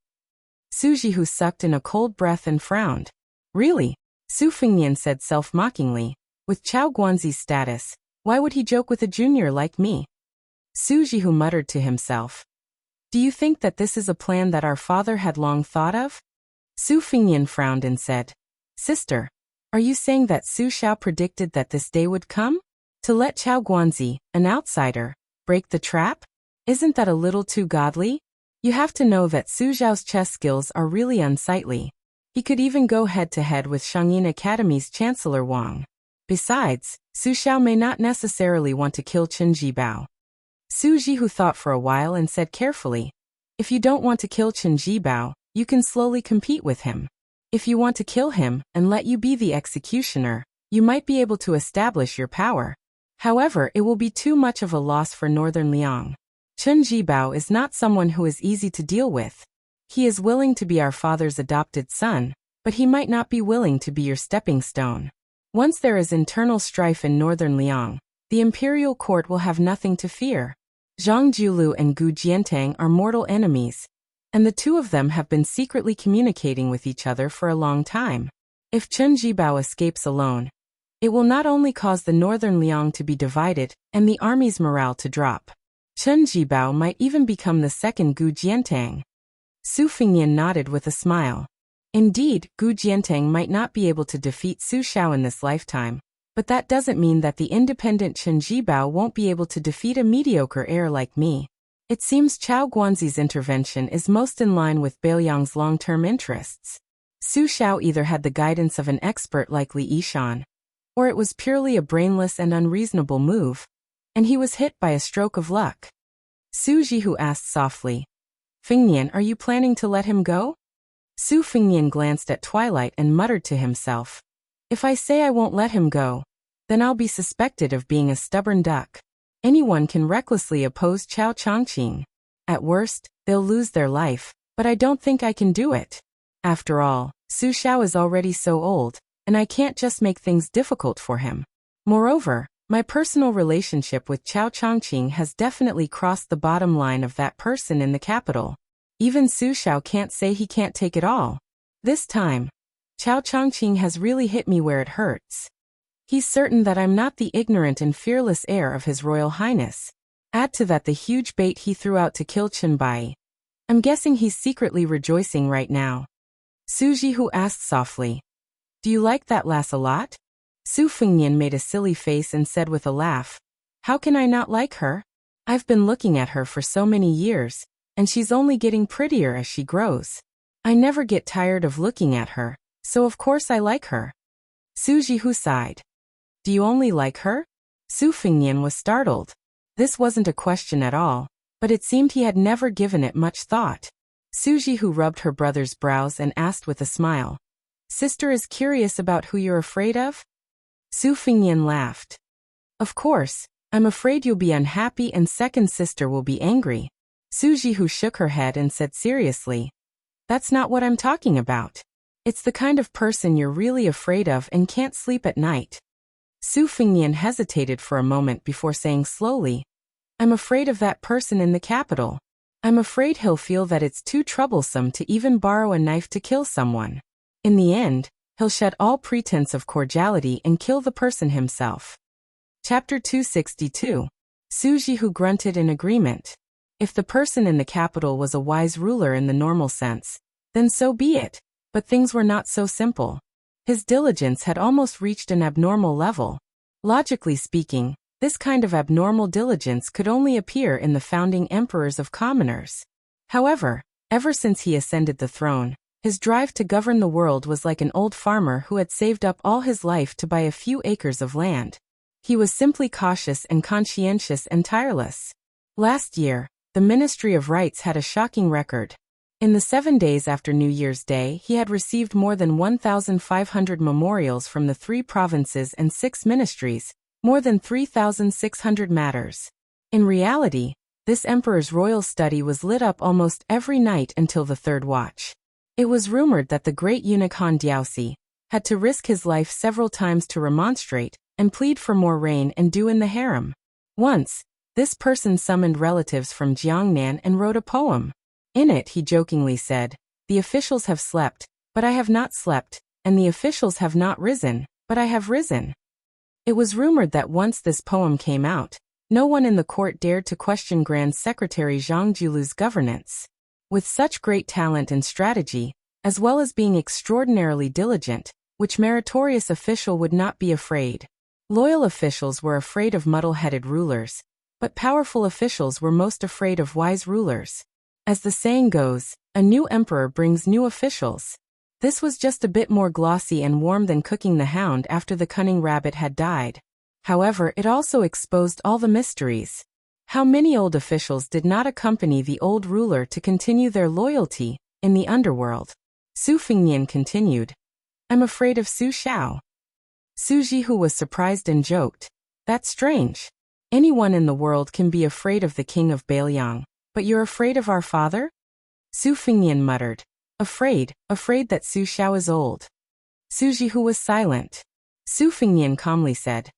Speaker 1: Su Jihu sucked in a cold breath and frowned. "Really?" Su Fengnian said self-mockingly. "With Chao Guanzi's status, why would he joke with a junior like me?" Su Jihu muttered to himself, "Do you think that this is a plan that our father had long thought of?" Su Fengnian frowned and said, "Sister, are you saying that Su Xiao predicted that this day would come? To let Chao Guanzi, an outsider, break the trap? Isn't that a little too godly? You have to know that Su Xiao's chess skills are really unsightly. He could even go head-to-head with Shangyin Academy's Chancellor Wang. Besides, Su Xiao may not necessarily want to kill Qin Jibao." Su Jihu thought for a while and said carefully, "If you don't want to kill Qin Jibao, you can slowly compete with him. If you want to kill him and let you be the executioner, you might be able to establish your power. However, it will be too much of a loss for Northern Liang. Chen Jibao is not someone who is easy to deal with. He is willing to be our father's adopted son, but he might not be willing to be your stepping stone. Once there is internal strife in Northern Liang, the imperial court will have nothing to fear. Zhang Jiulu and Gu Jiantang are mortal enemies, and the two of them have been secretly communicating with each other for a long time. If Chen Jibao escapes alone, it will not only cause the Northern Liang to be divided and the army's morale to drop. Chen Jibao might even become the second Gu Jiantang. Su Fengyan nodded with a smile. Indeed, Gu Jiantang might not be able to defeat Su Xiao in this lifetime, but that doesn't mean that the independent Chen Jibao won't be able to defeat a mediocre heir like me. It seems Chao Guanzi's intervention is most in line with Beiliang's long-term interests. Su Xiao either had the guidance of an expert like Li Yishan, or it was purely a brainless and unreasonable move, and he was hit by a stroke of luck. Su Jihu asked softly, "Fengyan, are you planning to let him go?" Su Fengyan glanced at Twilight and muttered to himself, "If I say I won't let him go, then I'll be suspected of being a stubborn duck. Anyone can recklessly oppose Chao Chongqing. At worst, they'll lose their life, but I don't think I can do it. After all, Su Xiao is already so old, and I can't just make things difficult for him. Moreover, my personal relationship with Chao Chongqing has definitely crossed the bottom line of that person in the capital. Even Su Xiao can't say he can't take it all. This time, Chao Chongqing has really hit me where it hurts. He's certain that I'm not the ignorant and fearless heir of His Royal Highness. Add to that the huge bait he threw out to kill Chen Bai. I'm guessing he's secretly rejoicing right now." Su Jihu asked softly, "Do you like that lass a lot?" Su Fengyan made a silly face and said with a laugh, "How can I not like her? I've been looking at her for so many years, and she's only getting prettier as she grows. I never get tired of looking at her, so of course I like her." Su Jihu sighed. "Do you only like her?" Su Fengyan was startled. This wasn't a question at all, but it seemed he had never given it much thought. Su Jihu rubbed her brother's brows and asked with a smile, "Sister is curious about who you're afraid of?" Su Fengyan laughed. "Of course, I'm afraid you'll be unhappy and second sister will be angry." Su Jihu shook her head and said seriously, "That's not what I'm talking about. It's the kind of person you're really afraid of and can't sleep at night." Su Fengyan hesitated for a moment before saying slowly, "I'm afraid of that person in the capital. I'm afraid he'll feel that it's too troublesome to even borrow a knife to kill someone. In the end, he'll shed all pretense of cordiality and kill the person himself." Chapter 262. Su Jihu grunted in agreement. If the person in the capital was a wise ruler in the normal sense, then so be it, but things were not so simple. His diligence had almost reached an abnormal level. Logically speaking, this kind of abnormal diligence could only appear in the founding emperors of commoners. However, ever since he ascended the throne, his drive to govern the world was like an old farmer who had saved up all his life to buy a few acres of land. He was simply cautious and conscientious and tireless. Last year, the Ministry of Rights had a shocking record. In the 7 days after New Year's Day, he had received more than 1,500 memorials from the 3 provinces and 6 ministries, more than 3,600 matters. In reality, this emperor's royal study was lit up almost every night until the 3rd watch. It was rumored that the great eunuch Han Diaoxi had to risk his life several times to remonstrate and plead for more rain and dew in the harem. Once, this person summoned relatives from Jiangnan and wrote a poem. In it he jokingly said, "The officials have slept, but I have not slept, and the officials have not risen, but I have risen." It was rumored that once this poem came out, no one in the court dared to question Grand Secretary Zhang Jiulu's governance. With such great talent and strategy, as well as being extraordinarily diligent, which meritorious official would not be afraid? Loyal officials were afraid of muddle-headed rulers, but powerful officials were most afraid of wise rulers. As the saying goes, a new emperor brings new officials. This was just a bit more glossy and warm than cooking the hound after the cunning rabbit had died. However, it also exposed all the mysteries. How many old officials did not accompany the old ruler to continue their loyalty, in the underworld. Su Fingnian continued, I'm afraid of Su Xiao. Su Jihu was surprised and joked, that's strange. Anyone in the world can be afraid of the king of Bailiang, but you're afraid of our father? Su Fingnian muttered, afraid that Su Xiao is old. Su Jihu was silent. Su Fingnian calmly said,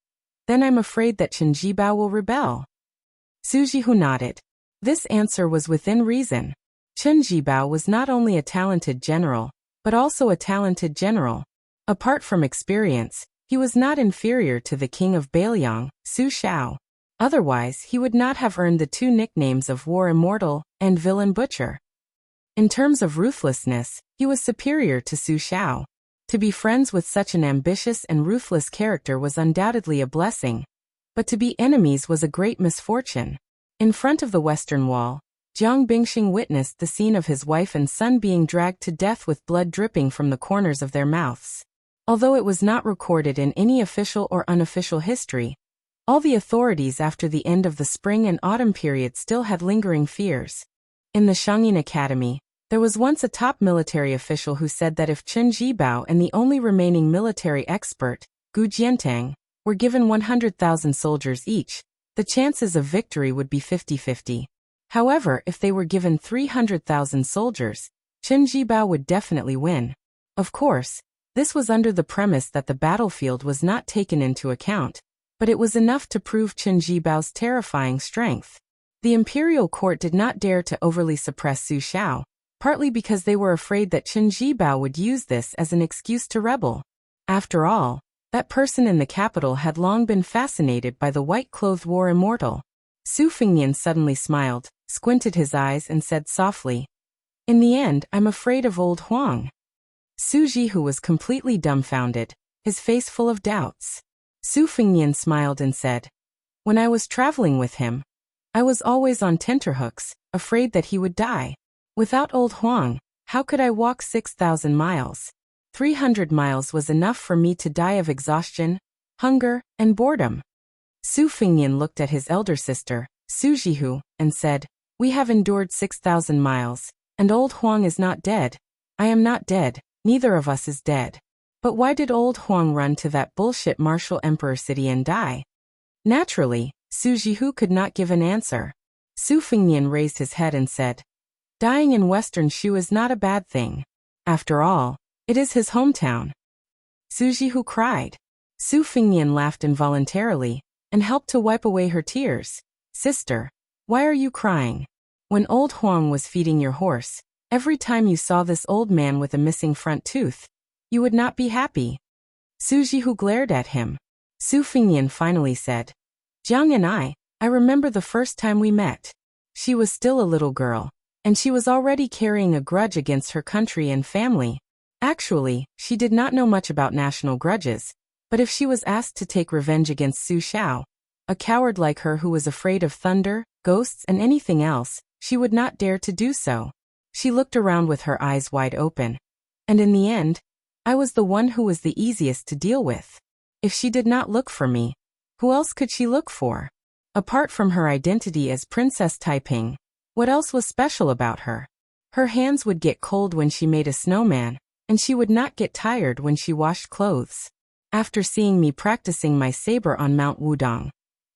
Speaker 1: then I'm afraid that Chen Jibao will rebel. Su Jihu nodded. This answer was within reason. Chen Jibao was not only a talented general, but also a talented general. Apart from experience, he was not inferior to the king of Bailiang, Su Xiao. Otherwise, he would not have earned the two nicknames of War Immortal and Villain Butcher. In terms of ruthlessness, he was superior to Su Xiao. To be friends with such an ambitious and ruthless character was undoubtedly a blessing, but to be enemies was a great misfortune. In front of the western wall, Jiang Bingxing witnessed the scene of his wife and son being dragged to death with blood dripping from the corners of their mouths. Although it was not recorded in any official or unofficial history, all the authorities after the end of the spring and autumn period still had lingering fears. In the Shangyin Academy, there was once a top military official who said that if Chen Jibao and the only remaining military expert, Gu Jiantang, were given 100,000 soldiers each, the chances of victory would be 50-50. However, if they were given 300,000 soldiers, Chen Jibao would definitely win. Of course, this was under the premise that the battlefield was not taken into account, but it was enough to prove Chen Jibao's terrifying strength. The imperial court did not dare to overly suppress Su Xiao, partly because they were afraid that Chen Jibao would use this as an excuse to rebel. After all, that person in the capital had long been fascinated by the white-clothed war immortal. Su Fingnian suddenly smiled, squinted his eyes and said softly, in the end, I'm afraid of old Huang. Su Jihu was completely dumbfounded, his face full of doubts. Su Fingnian smiled and said, when I was traveling with him, I was always on tenterhooks, afraid that he would die. Without old Huang, how could I walk 6,000 miles? 300 miles was enough for me to die of exhaustion, hunger, and boredom. Su Fingnian looked at his elder sister, Su Jihu, and said, we have endured 6,000 miles, and old Huang is not dead. I am not dead, neither of us is dead. But why did old Huang run to that bullshit martial emperor city and die? Naturally, Su Jihu could not give an answer. Su Fingnian raised his head and said, dying in Western Shu is not a bad thing. After all, it is his hometown. Su Jihu cried. Su Fingnian laughed involuntarily, and helped to wipe away her tears. Sister, why are you crying? When old Huang was feeding your horse, every time you saw this old man with a missing front tooth, you would not be happy. Su Jihu glared at him. Su Fingnian finally said, Jiang and I remember the first time we met. She was still a little girl, and she was already carrying a grudge against her country and family. Actually, she did not know much about national grudges, but if she was asked to take revenge against Su Xiao, a coward like her who was afraid of thunder, ghosts and anything else, she would not dare to do so. She looked around with her eyes wide open. And in the end, I was the one who was the easiest to deal with. If she did not look for me, who else could she look for? Apart from her identity as Princess Taiping, what else was special about her? Her hands would get cold when she made a snowman, and she would not get tired when she washed clothes. After seeing me practicing my saber on Mount Wudong,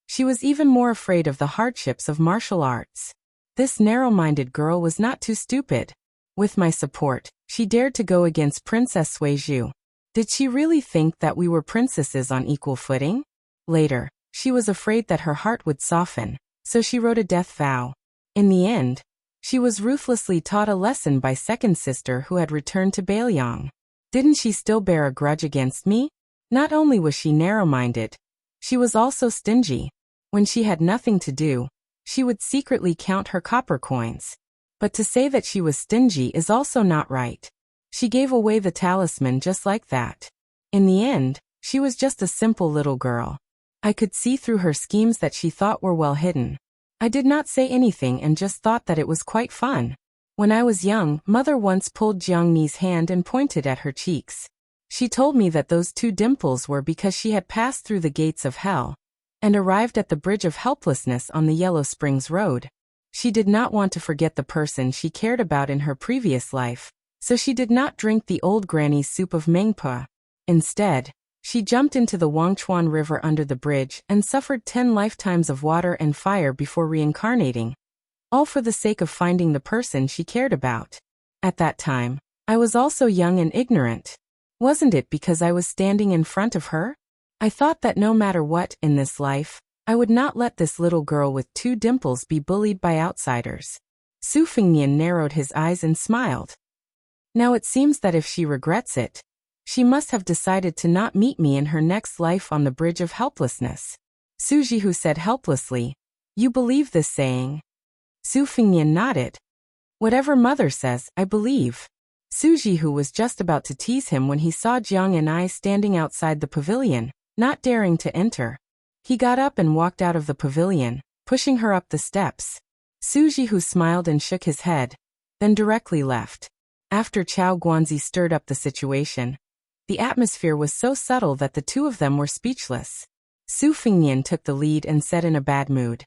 Speaker 1: she was even more afraid of the hardships of martial arts. This narrow-minded girl was not too stupid. With my support, she dared to go against Princess Suizhu. Did she really think that we were princesses on equal footing? Later, she was afraid that her heart would soften, so she wrote a death vow. In the end, she was ruthlessly taught a lesson by second sister who had returned to Bailiang. Didn't she still bear a grudge against me? Not only was she narrow-minded, she was also stingy. When she had nothing to do, she would secretly count her copper coins. But to say that she was stingy is also not right. She gave away the talisman just like that. In the end, she was just a simple little girl. I could see through her schemes that she thought were well hidden. I did not say anything and just thought that it was quite fun. When I was young, Mother once pulled Jiang Ni's hand and pointed at her cheeks. She told me that those two dimples were because she had passed through the gates of hell and arrived at the Bridge of Helplessness on the Yellow Springs Road. She did not want to forget the person she cared about in her previous life, so she did not drink the old granny's soup of mangpa. Instead, she jumped into the Wangchuan River under the bridge and suffered 10 lifetimes of water and fire before reincarnating, all for the sake of finding the person she cared about. At that time, I was also young and ignorant. Wasn't it because I was standing in front of her? I thought that no matter what in this life, I would not let this little girl with 2 dimples be bullied by outsiders. Su Fengnian narrowed his eyes and smiled. Now it seems that if she regrets it, she must have decided to not meet me in her next life on the bridge of helplessness. Su Jihu said helplessly, "You believe this saying?" Su Fengnian nodded. "Whatever mother says, I believe." Su Jihu was just about to tease him when he saw Jiang and I standing outside the pavilion, not daring to enter. He got up and walked out of the pavilion, pushing her up the steps. Su Jihu smiled and shook his head, then directly left. After Chao Guanzi stirred up the situation, the atmosphere was so subtle that the two of them were speechless. Su Fengnian took the lead and said in a bad mood,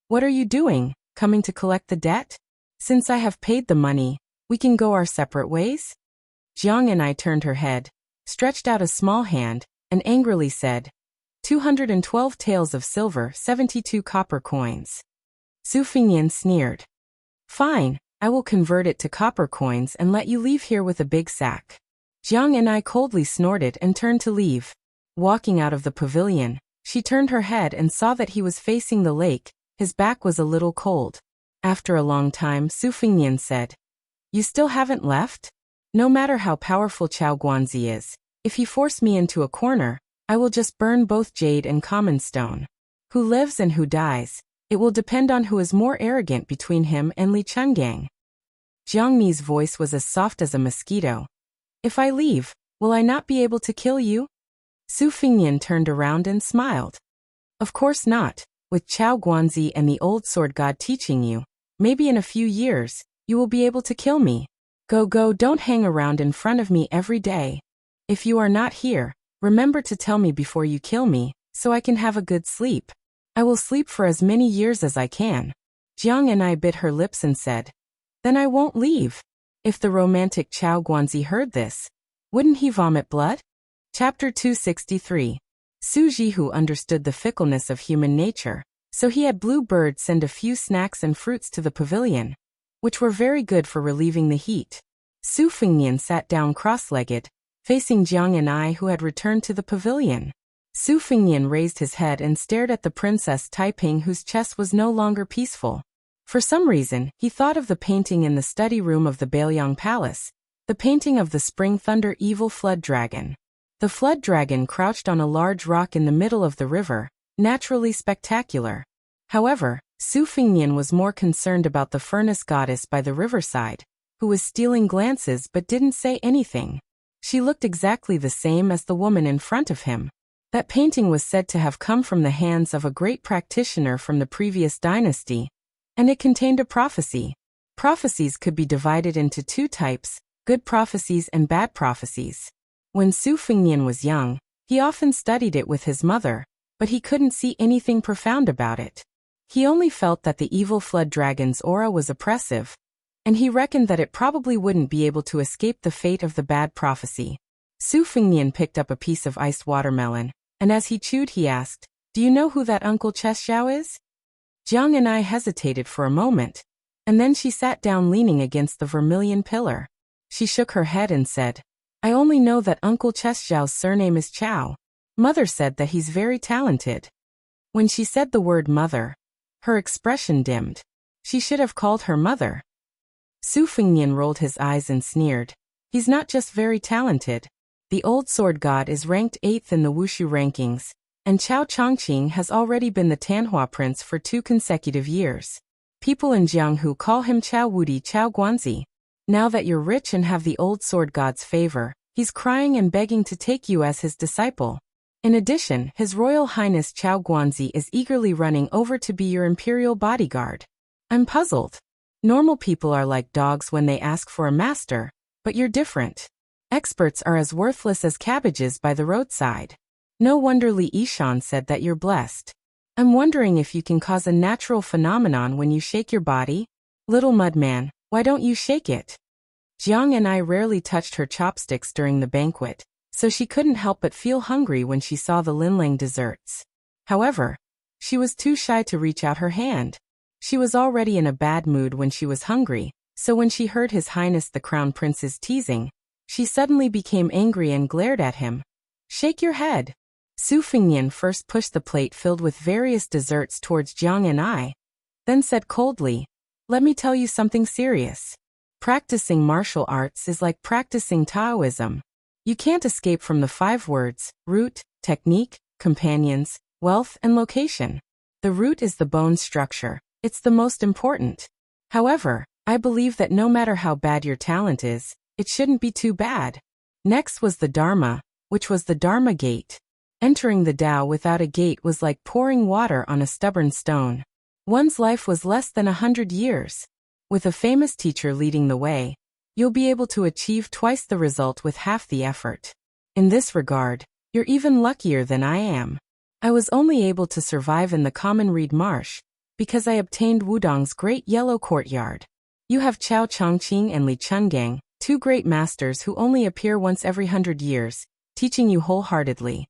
Speaker 1: "What are you doing, coming to collect the debt? Since I have paid the money, we can go our separate ways?" Jiang and I turned her head, stretched out a small hand, and angrily said, 212 taels of silver, 72 copper coins. Su Fengnian sneered. "Fine, I will convert it to copper coins and let you leave here with a big sack." Jiang and I coldly snorted and turned to leave. Walking out of the pavilion, she turned her head and saw that he was facing the lake. His back was a little cold. After a long time, Su Fengnian said, "You still haven't left? No matter how powerful Chao Guanzi is, if he force me into a corner, I will just burn both jade and common stone. Who lives and who dies, it will depend on who is more arrogant between him and Li Chenggang." Jiang Ni's voice was as soft as a mosquito. "If I leave, will I not be able to kill you?" Su Fengnian turned around and smiled. "Of course not. With Chao Guanzi and the old sword god teaching you, maybe in a few years, you will be able to kill me. Go, don't hang around in front of me every day. If you are not here, remember to tell me before you kill me, so I can have a good sleep. I will sleep for as many years as I can." Jiang and I bit her lips and said, "Then I won't leave." If the romantic Chao Guanzi heard this, wouldn't he vomit blood? Chapter 263. Su Jihu understood the fickleness of human nature, so he had Blue Bird send a few snacks and fruits to the pavilion, which were very good for relieving the heat. Su Fengnian sat down cross-legged, facing Jiang and I who had returned to the pavilion. Su Fengnian raised his head and stared at the Princess Taiping whose chest was no longer peaceful. For some reason, he thought of the painting in the study room of the Bailiang Palace, the painting of the Spring Thunder evil flood dragon. The flood dragon crouched on a large rock in the middle of the river, naturally spectacular. However, Su Fengnian was more concerned about the furnace goddess by the riverside, who was stealing glances but didn't say anything. She looked exactly the same as the woman in front of him. That painting was said to have come from the hands of a great practitioner from the previous dynasty, and it contained a prophecy. Prophecies could be divided into 2 types, good prophecies and bad prophecies. When Su Fengnian was young, he often studied it with his mother, but he couldn't see anything profound about it. He only felt that the evil flood dragon's aura was oppressive, and he reckoned that it probably wouldn't be able to escape the fate of the bad prophecy. Su Fengnian picked up a piece of iced watermelon, and as he chewed he asked, "Do you know who that Uncle Xiao is?" Jiang and I hesitated for a moment, and then she sat down leaning against the vermilion pillar. She shook her head and said, "I only know that Uncle Xiao's surname is Chao. Mother said that he's very talented." When she said the word mother, her expression dimmed. She should have called her mother. Su Fengnian rolled his eyes and sneered. "He's not just very talented. The old sword god is ranked 8th in the Wushu rankings, and Chao Chongqing has already been the Tanhua prince for 2 consecutive years. People in Jianghu call him Chao Wudi Chao Guanzi. Now that you're rich and have the old sword god's favor, he's crying and begging to take you as his disciple. In addition, His Royal Highness Chao Guanzi is eagerly running over to be your imperial bodyguard. I'm puzzled. Normal people are like dogs when they ask for a master, but you're different. Experts are as worthless as cabbages by the roadside. No wonder Li Yishan said that you're blessed." I'm wondering if you can cause a natural phenomenon when you shake your body? Little mudman, why don't you shake it? Jiang and I rarely touched her chopsticks during the banquet, so she couldn't help but feel hungry when she saw the Linlang desserts. However, she was too shy to reach out her hand. She was already in a bad mood when she was hungry, so when she heard His Highness the Crown Prince's teasing, she suddenly became angry and glared at him. Shake your head. Su Fingnian first pushed the plate filled with various desserts towards Jiang and I, then said coldly, "Let me tell you something serious. Practicing martial arts is like practicing Taoism. You can't escape from the 5 words: root, technique, companions, wealth, and location. The root is the bone structure. It's the most important. However, I believe that no matter how bad your talent is, it shouldn't be too bad." Next was the Dharma, which was the Dharma gate. Entering the Tao without a gate was like pouring water on a stubborn stone. One's life was less than 100 years. With a famous teacher leading the way, you'll be able to achieve twice the result with half the effort. In this regard, you're even luckier than I am. I was only able to survive in the common reed marsh because I obtained Wudong's great yellow courtyard. You have Chao Chongqing and Li Chungang, 2 great masters who only appear once every 100 years, teaching you wholeheartedly.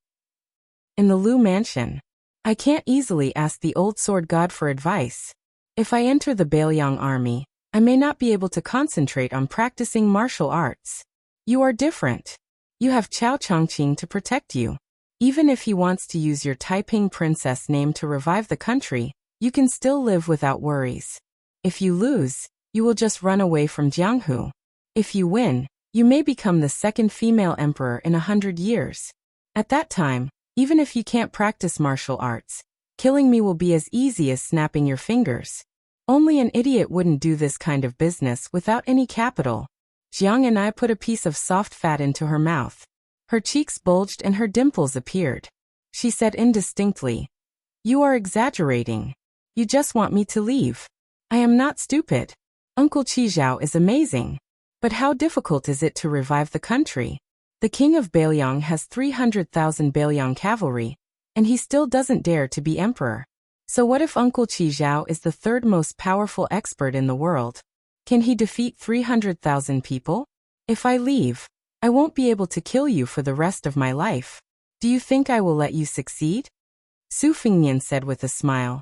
Speaker 1: In the Lu Mansion, I can't easily ask the old sword god for advice. If I enter the Bailiang army, I may not be able to concentrate on practicing martial arts. You are different. You have Chao Chongqing to protect you. Even if he wants to use your Taiping princess name to revive the country, you can still live without worries. If you lose, you will just run away from Jianghu. If you win, you may become the 2nd female emperor in 100 years. At that time, even if you can't practice martial arts, killing me will be as easy as snapping your fingers. Only an idiot wouldn't do this kind of business without any capital. Jiang and I put a piece of soft fat into her mouth. Her cheeks bulged and her dimples appeared. She said indistinctly, "You are exaggerating. You just want me to leave. I am not stupid. Uncle Qizhao is amazing. But how difficult is it to revive the country? The king of Bailiang has 300,000 Bailiang cavalry, and he still doesn't dare to be emperor. So what if Uncle Qizhao is the 3rd most powerful expert in the world? Can he defeat 300,000 people? If I leave, I won't be able to kill you for the rest of my life. Do you think I will let you succeed?" Su Fingnian said with a smile.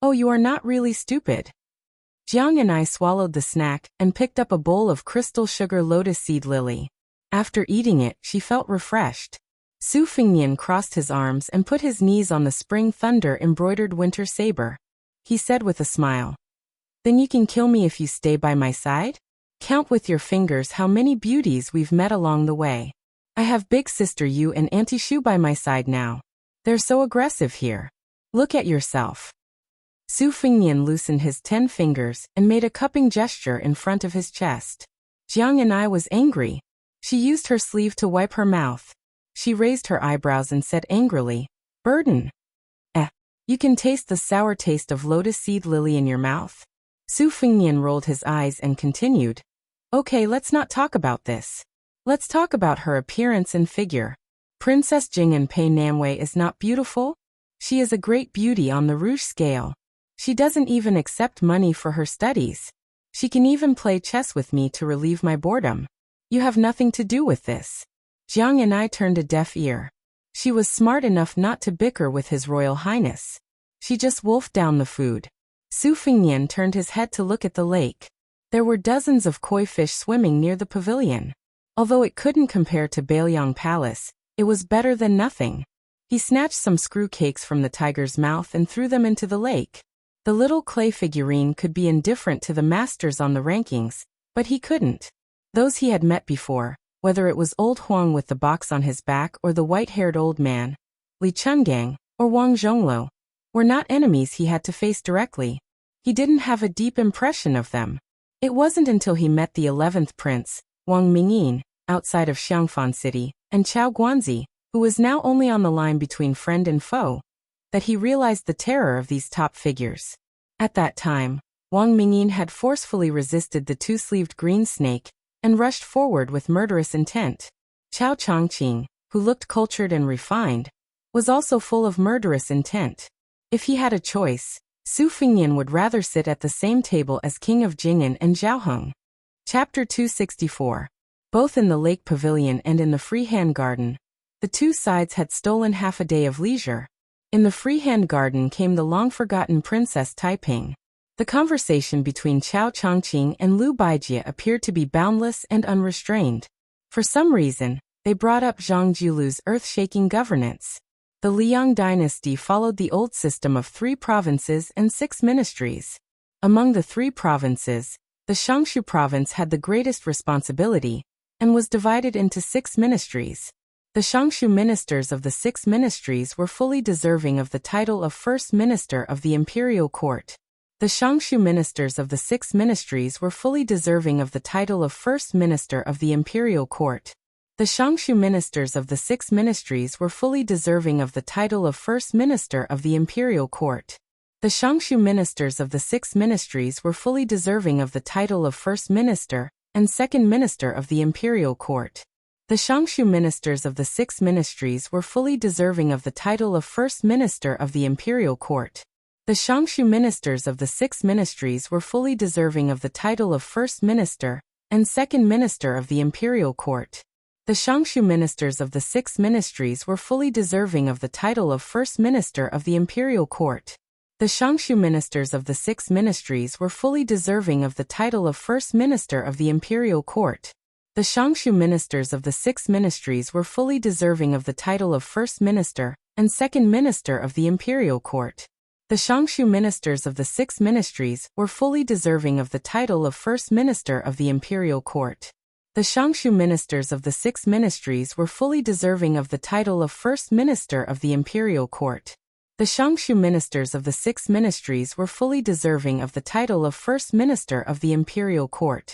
Speaker 1: "Oh, you are not really stupid." Jiang and I swallowed the snack and picked up a bowl of crystal sugar lotus seed lily. After eating it, she felt refreshed. Su Fingnian crossed his arms and put his knees on the spring thunder embroidered winter saber. He said with a smile, "Then you can kill me if you stay by my side? Count with your fingers how many beauties we've met along the way. I have big sister Yu and Auntie Shu by my side now. They're so aggressive here. Look at yourself." Su Fingnian loosened his 10 fingers and made a cupping gesture in front of his chest. Jiang and I was angry. She used her sleeve to wipe her mouth. She raised her eyebrows and said angrily, "Burden. You can taste the sour taste of lotus seed lily in your mouth?" Su Fingnian rolled his eyes and continued, "Okay, let's not talk about this. Let's talk about her appearance and figure. Princess Jing'an Pei Namwei is not beautiful? She is a great beauty on the rouge scale. She doesn't even accept money for her studies. She can even play chess with me to relieve my boredom. You have nothing to do with this." Jiang and I turned a deaf ear. She was smart enough not to bicker with His Royal Highness. She just wolfed down the food. Su Fingnian turned his head to look at the lake. There were dozens of koi fish swimming near the pavilion. Although it couldn't compare to Bailiang Palace, it was better than nothing. He snatched some screw cakes from the tiger's mouth and threw them into the lake. The little clay figurine could be indifferent to the masters on the rankings, but he couldn't. Those he had met before, whether it was old Huang with the box on his back or the white-haired old man, Li Chungang, or Wang Zhongluo, were not enemies he had to face directly. He didn't have a deep impression of them. It wasn't until he met the 11th prince, Wang Mingyin, outside of Xiangfan City, and Chao Guanzi, who was now only on the line between friend and foe, that he realized the terror of these top figures. At that time, Wang Mingyin had forcefully resisted the 2-sleeved green snake and rushed forward with murderous intent. Chao Chongqing, who looked cultured and refined, was also full of murderous intent. If he had a choice, Su Fengnian would rather sit at the same table as King of Jing'an and Zhaoheng. Chapter 264. Both in the lake pavilion and in the freehand garden, the two sides had stolen half a day of leisure. In the freehand garden came the long-forgotten Princess Taiping. The conversation between Qiao Chongqing and Lu Baijie appeared to be boundless and unrestrained. For some reason, they brought up Zhang Jiulu's earth-shaking governance. The Liang dynasty followed the old system of 3 provinces and 6 ministries. Among the 3 provinces, the Shangshu province had the greatest responsibility, and was divided into 6 ministries. The Shangshu ministers of the 6 ministries were fully deserving of the title of First Minister of the Imperial Court. The Shangshu ministers of the 6 ministries were fully deserving of the title of First Minister of the Imperial Court. The Shangshu ministers of the 6 ministries were fully deserving of the title of First Minister of the Imperial Court. The Shangshu ministers of the 6 ministries were fully deserving of the title of First Minister and Second Minister of the Imperial Court. The Shangshu ministers of the 6 ministries were fully deserving of the title of First Minister of the Imperial Court. The Shangshu ministers of the 6 ministries were fully deserving of the title of First Minister and Second Minister of the Imperial Court. The Shangshu ministers of the 6 ministries were fully deserving of the title of First Minister of the Imperial Court. The Shangshu ministers of the 6 ministries were fully deserving of the title of First Minister of the Imperial Court. The Shangshu ministers of the 6 ministries were fully deserving of the title of First Minister and Second Minister of the Imperial Court. The Shangshu ministers of the 6 ministries were fully deserving of the title of First Minister of the Imperial Court. The Shangshu ministers of the 6 ministries were fully deserving of the title of First Minister of the Imperial Court. The Shangshu ministers of the 6 ministries were fully deserving of the title of First Minister of the Imperial Court.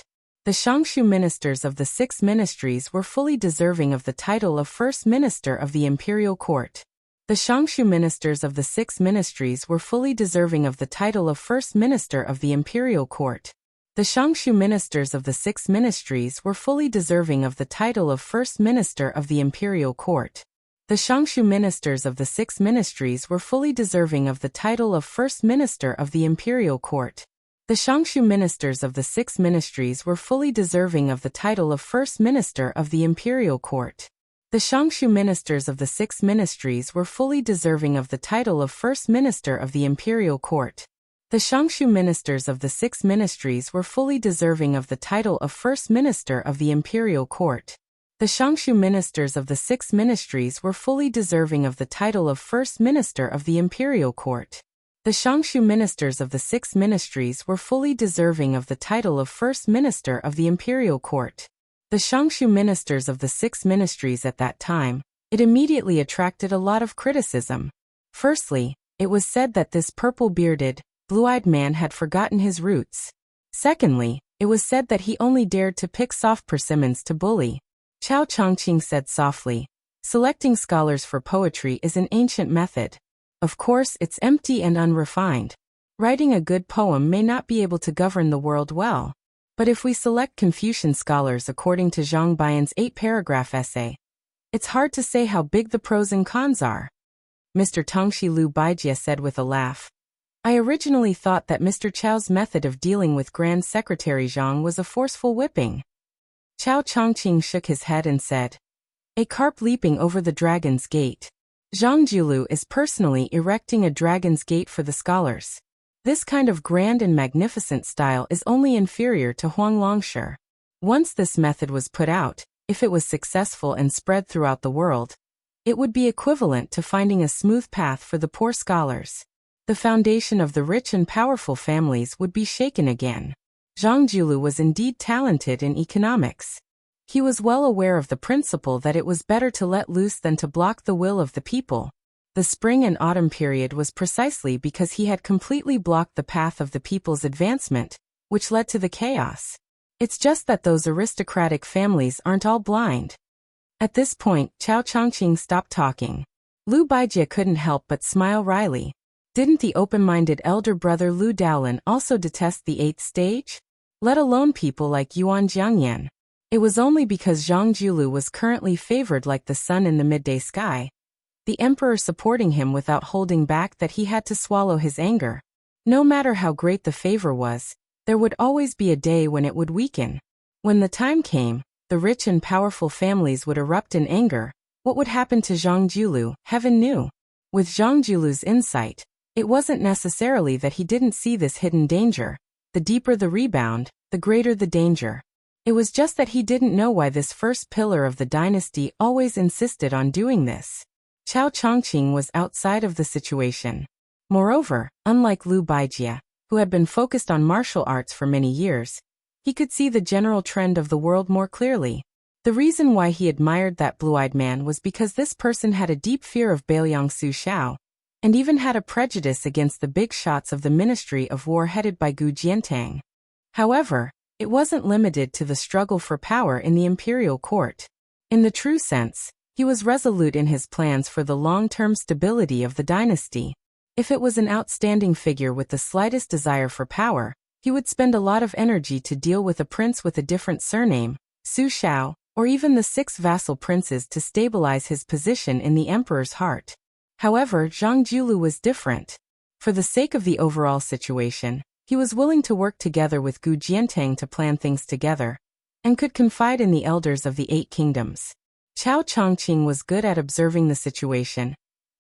Speaker 1: The Shangshu ministers of the 6 ministries were fully deserving of the title of First Minister of the Imperial Court. The Shangshu ministers of the 6 ministries were fully deserving of the title of First Minister of the Imperial Court. The Shangshu ministers of the 6 ministries were fully deserving of the title of First Minister of the Imperial Court. The Shangshu ministers of the 6 ministries were fully deserving of the title of First Minister of the Imperial Court. The Shangshu ministers of the 6 ministries were fully deserving of the title of First Minister of the Imperial Court. The Shangshu ministers of the 6 ministries were fully deserving of the title of First Minister of the Imperial Court. The Shangshu ministers of the 6 ministries were fully deserving of the title of First Minister of the Imperial Court. The Shangshu ministers of the 6 ministries were fully deserving of the title of First Minister of the Imperial Court. The Shangshu ministers of the 6 ministries were fully deserving of the title of First Minister of the Imperial Court. The Shangshu ministers of the 6 ministries at that time, it immediately attracted a lot of criticism. Firstly, it was said that this purple-bearded, blue-eyed man had forgotten his roots. Secondly, it was said that he only dared to pick soft persimmons to bully. Qiao Chongqing said softly, "Selecting scholars for poetry is an ancient method. Of course, it's empty and unrefined. Writing a good poem may not be able to govern the world well. But if we select Confucian scholars according to Zhang Baiyan's 8-paragraph essay, it's hard to say how big the pros and cons are." Mr. Tongxi Lu Baijie said with a laugh. "I originally thought that Mr. Chao's method of dealing with Grand Secretary Zhang was a forceful whipping." Qiao Chongqing shook his head and said, "A carp leaping over the dragon's gate. Zhang Jiulu is personally erecting a dragon's gate for the scholars. This kind of grand and magnificent style is only inferior to Huang Longshi. Once this method was put out, if it was successful and spread throughout the world, it would be equivalent to finding a smooth path for the poor scholars. The foundation of the rich and powerful families would be shaken again." Zhang Jiulu was indeed talented in economics. He was well aware of the principle that it was better to let loose than to block the will of the people. The spring and autumn period was precisely because he had completely blocked the path of the people's advancement, which led to the chaos. It's just that those aristocratic families aren't all blind. At this point, Qiao Chongqing stopped talking. Lu Baijie couldn't help but smile wryly. Didn't the open-minded elder brother Lu Daolin also detest the 8th stage? Let alone people like Yuan Jiangyan. It was only because Zhang Jiulu was currently favored like the sun in the midday sky. the emperor supporting him without holding back that he had to swallow his anger. No matter how great the favor was, there would always be a day when it would weaken. When the time came, the rich and powerful families would erupt in anger. What would happen to Zhang Julu, heaven knew. With Zhang Julu's insight, it wasn't necessarily that he didn't see this hidden danger. The deeper the rebound, the greater the danger. It was just that he didn't know why this first pillar of the dynasty always insisted on doing this. Chao Chongqing was outside of the situation. Moreover, unlike Liu Baijie, who had been focused on martial arts for many years, he could see the general trend of the world more clearly. The reason why he admired that blue-eyed man was because this person had a deep fear of Bailiang Su Xiao, and even had a prejudice against the big shots of the Ministry of War headed by Gu Jiantang. However, it wasn't limited to the struggle for power in the imperial court. In the true sense, he was resolute in his plans for the long-term stability of the dynasty. If it was an outstanding figure with the slightest desire for power, he would spend a lot of energy to deal with a prince with a different surname, Su Xiao, or even the 6 vassal princes to stabilize his position in the emperor's heart. However, Zhang Julu was different. For the sake of the overall situation, he was willing to work together with Gu Jiantang to plan things together, and could confide in the elders of the 8 kingdoms. Chao Chongqing was good at observing the situation,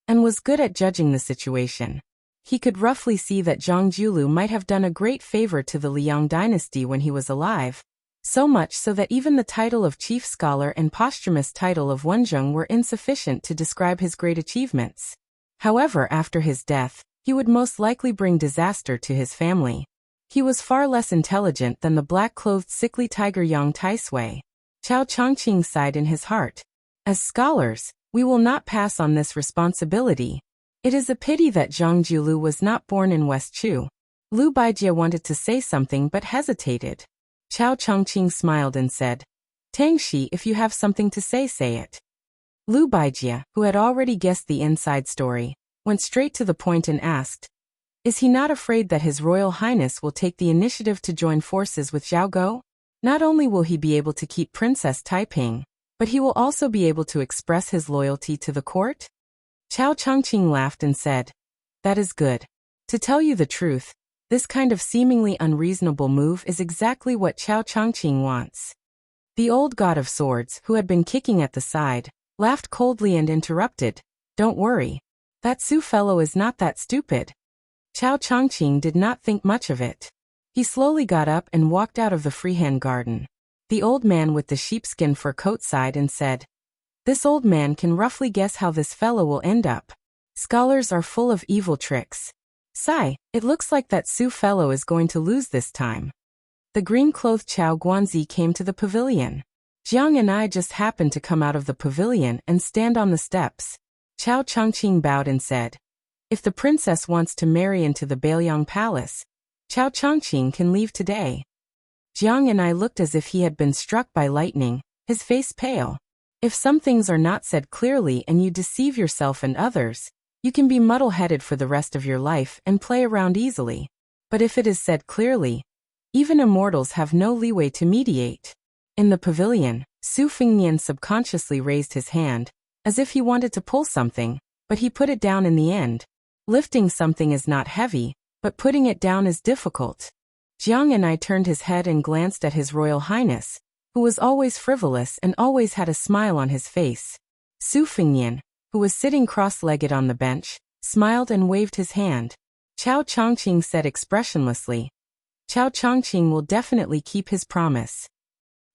Speaker 1: and was good at judging the situation. He could roughly see that Zhang Julu might have done a great favor to the Liang dynasty when he was alive, so much so that even the title of chief scholar and posthumous title of Wenzhong were insufficient to describe his great achievements. However, after his death, he would most likely bring disaster to his family. He was far less intelligent than the black-clothed sickly tiger Yang Taisui. Chao Chongqing sighed in his heart. As scholars, we will not pass on this responsibility. It is a pity that Zhang Julu was not born in West Chu. Liu Baijie wanted to say something but hesitated. Chao Chongqing smiled and said, "Tangxi, if you have something to say it." Liu Baijie, who had already guessed the inside story, went straight to the point and asked, "Is he not afraid that His Royal Highness will take the initiative to join forces with Zhao Go? Not only will he be able to keep Princess Taiping, but he will also be able to express his loyalty to the court?" Chao Chongqing laughed and said, "That is good. To tell you the truth, this kind of seemingly unreasonable move is exactly what Chao Chongqing wants." The old god of swords, who had been kicking at the side, laughed coldly and interrupted, "Don't worry. That Su fellow is not that stupid." Chao Chongqing did not think much of it. He slowly got up and walked out of the freehand garden. The old man with the sheepskin fur coat sighed and said, "This old man can roughly guess how this fellow will end up. Scholars are full of evil tricks. Sigh, it looks like that Su fellow is going to lose this time." The green-clothed Chao Guanzi came to the pavilion. Jiang and I just happened to come out of the pavilion and stand on the steps. Chao Chongqing bowed and said, "If the princess wants to marry into the Bailiang Palace, Chao Chongqing can leave today." Jiang and I looked as if he had been struck by lightning, his face pale. If some things are not said clearly and you deceive yourself and others, you can be muddle-headed for the rest of your life and play around easily. But if it is said clearly, even immortals have no leeway to mediate. In the pavilion, Su Fengnian subconsciously raised his hand, as if he wanted to pull something, but he put it down in the end. Lifting something is not heavy, but putting it down is difficult. Jiang and I turned his head and glanced at His Royal Highness, who was always frivolous and always had a smile on his face. Su Fengnian, who was sitting cross-legged on the bench, smiled and waved his hand. Chao Chongqing said expressionlessly, "Chao Chongqing will definitely keep his promise."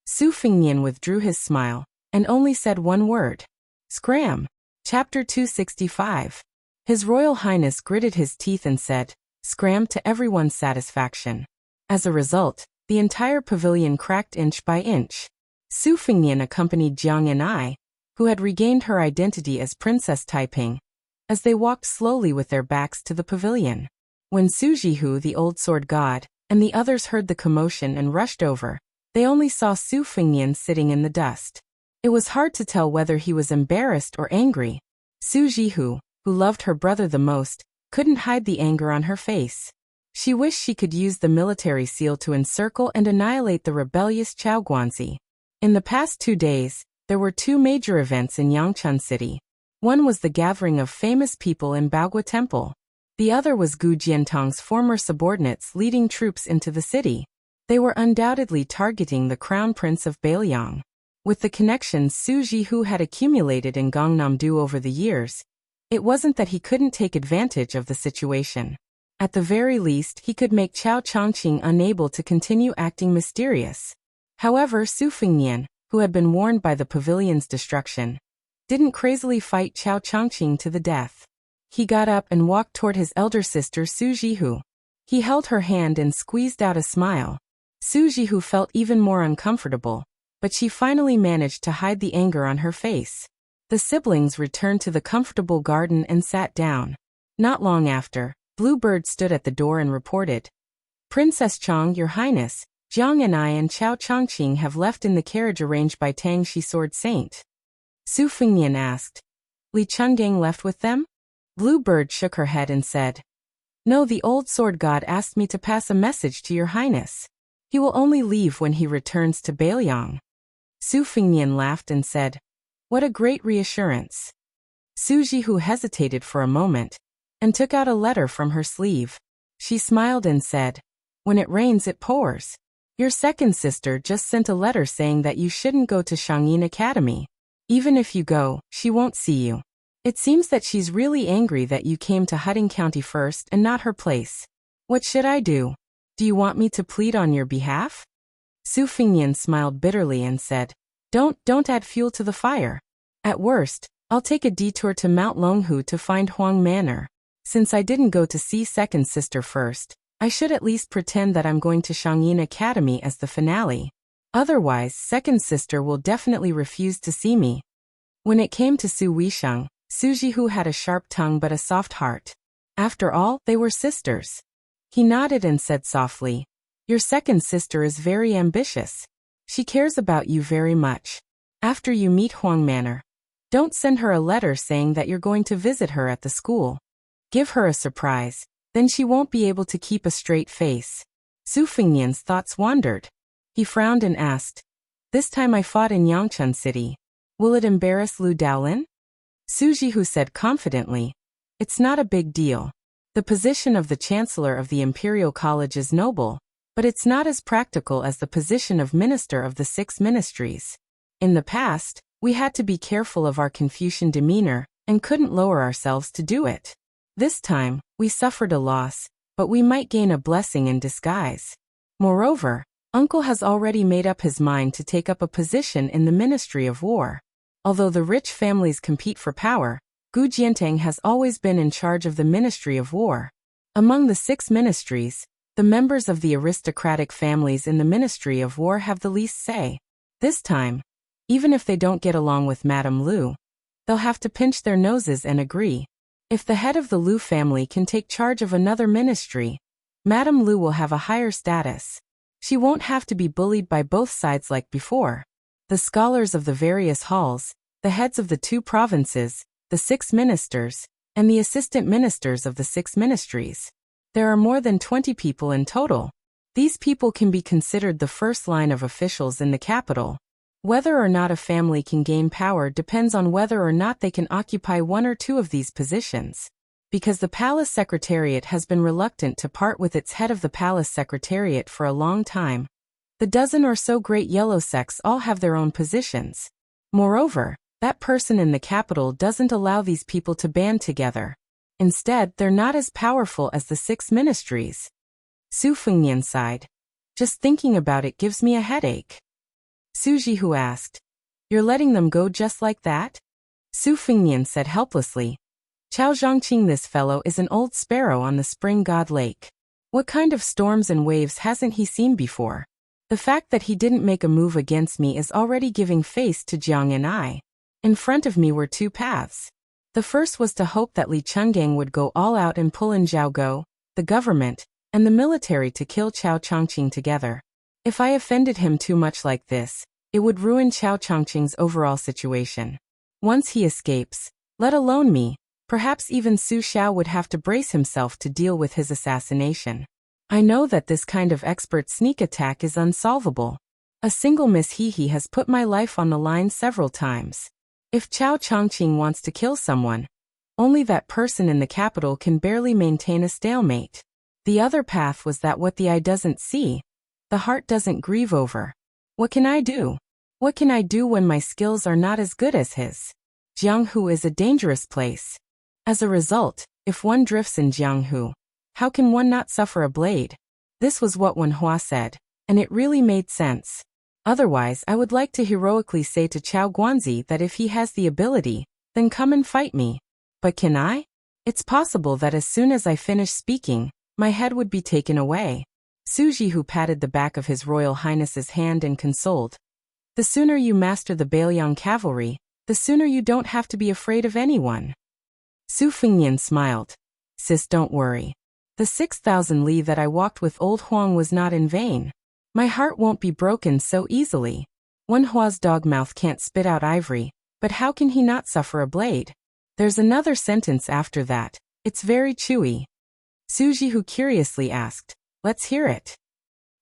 Speaker 1: Su Fengnian withdrew his smile, and only said one word. "Scram." Chapter 265. His Royal Highness gritted his teeth and said, "Scram" to everyone's satisfaction. As a result, the entire pavilion cracked inch by inch. Su Fengnian accompanied Jiang and I, who had regained her identity as Princess Taiping, as they walked slowly with their backs to the pavilion. When Su Jihu, the old sword god, and the others heard the commotion and rushed over, they only saw Su Fengnian sitting in the dust. It was hard to tell whether he was embarrassed or angry. Su Jihu, who loved her brother the most, couldn't hide the anger on her face. She wished she could use the military seal to encircle and annihilate the rebellious Chao Guanzi. In the past 2 days, there were 2 major events in Yangchun City. One was the gathering of famous people in Baogua Temple. The other was Gu Jiantong's former subordinates leading troops into the city. They were undoubtedly targeting the crown prince of Bailiang. With the connections Su Jihu had accumulated in Gangnam-do over the years, it wasn't that he couldn't take advantage of the situation. At the very least, he could make Chao Chongqing unable to continue acting mysterious. However, Su Fengnian, who had been warned by the pavilion's destruction, didn't crazily fight Chao Chongqing to the death. He got up and walked toward his elder sister Su Jihu. He held her hand and squeezed out a smile. Su Jihu felt even more uncomfortable, but she finally managed to hide the anger on her face. The siblings returned to the comfortable garden and sat down. Not long after, Bluebird stood at the door and reported, "Princess Chong, Your Highness, Jiang and I and Chao Chongqing have left in the carriage arranged by Tang Shi Sword Saint." Su Fengnian asked, "Li Chungang left with them?" Bluebird shook her head and said, "No, the old sword god asked me to pass a message to Your Highness. He will only leave when he returns to Bailiang." Su Fengnian laughed and said, "What a great reassurance." Su Jihu hesitated for a moment and took out a letter from her sleeve. She smiled and said, "When it rains, it pours. Your second sister just sent a letter saying that you shouldn't go to Shangyin Academy. Even if you go, she won't see you. It seems that she's really angry that you came to Hutting County first and not her place. What should I do? Do you want me to plead on your behalf?" Su Fengnian smiled bitterly and said, Don't add fuel to the fire. At worst, I'll take a detour to Mount Longhu to find Huang Manor. Since I didn't go to see second sister first, I should at least pretend that I'm going to Shangyin Academy as the finale. Otherwise, second sister will definitely refuse to see me." When it came to Su Weisheng, Su Jihu had a sharp tongue but a soft heart. After all, they were sisters. He nodded and said softly, "Your second sister is very ambitious. She cares about you very much. After you meet Huang Manor, don't send her a letter saying that you're going to visit her at the school. Give her a surprise, then she won't be able to keep a straight face." Su Fengnian's thoughts wandered. He frowned and asked, "This time I fought in Yangchun City. Will it embarrass Lu Daolin?" Su Jihu said confidently, "It's not a big deal. The position of the Chancellor of the Imperial College is noble, but it's not as practical as the position of Minister of the Six Ministries. In the past, we had to be careful of our Confucian demeanor and couldn't lower ourselves to do it. This time, we suffered a loss, but we might gain a blessing in disguise. Moreover, Uncle has already made up his mind to take up a position in the Ministry of War. Although the rich families compete for power, Gu Jiantang has always been in charge of the Ministry of War. Among the 6 ministries, the members of the aristocratic families in the Ministry of War have the least say. This time, even if they don't get along with Madame Lu, they'll have to pinch their noses and agree. If the head of the Lu family can take charge of another ministry, Madame Lu will have a higher status. She won't have to be bullied by both sides like before. The scholars of the various halls, the heads of the 2 provinces, the 6 ministers, and the assistant ministers of the 6 ministries. There are more than 20 people in total. These people can be considered the first line of officials in the capital. Whether or not a family can gain power depends on whether or not they can occupy 1 or 2 of these positions. Because the palace secretariat has been reluctant to part with its head of the palace secretariat for a long time, the dozen or so great yellow sects all have their own positions. Moreover, that person in the capital doesn't allow these people to band together. Instead, they're not as powerful as the 6 ministries. Su Fengnian sighed. "Just thinking about it gives me a headache." Su Jihu asked, "You're letting them go just like that?" Su Fengnian said helplessly, "Chao Zhongqing, this fellow is an old sparrow on the Spring God Lake. What kind of storms and waves hasn't he seen before? The fact that he didn't make a move against me is already giving face to Jiang and I. In front of me were 2 paths. The first was to hope that Li Chungang would go all out and pull in Zhao Go, the government, and the military to kill Chao Chongqing together. If I offended him too much like this, it would ruin Chao Chongqing's overall situation. Once he escapes, let alone me, perhaps even Su Xiao would have to brace himself to deal with his assassination. I know that this kind of expert sneak attack is unsolvable. A single mishehe has put my life on the line several times. If Chao Chongqing wants to kill someone, only that person in the capital can barely maintain a stalemate. The other path was that what the eye doesn't see, the heart doesn't grieve over. What can I do? What can I do when my skills are not as good as his? Jianghu is a dangerous place. As a result, if one drifts in Jianghu, how can one not suffer a blade? This was what Wenhua said, and it really made sense. Otherwise, I would like to heroically say to Chao Guanzi that if he has the ability, then come and fight me. But can I? It's possible that as soon as I finish speaking, my head would be taken away. Suji, patted the back of His Royal Highness's hand and consoled. The sooner you master the Bailiang cavalry, the sooner you don't have to be afraid of anyone. Su Fengnian smiled. Sis, don't worry. The 6,000 li that I walked with old Huang was not in vain. My heart won't be broken so easily. Wenhua's dog mouth can't spit out ivory, but how can he not suffer a blade? There's another sentence after that. It's very chewy. Suji curiously asked, let's hear it.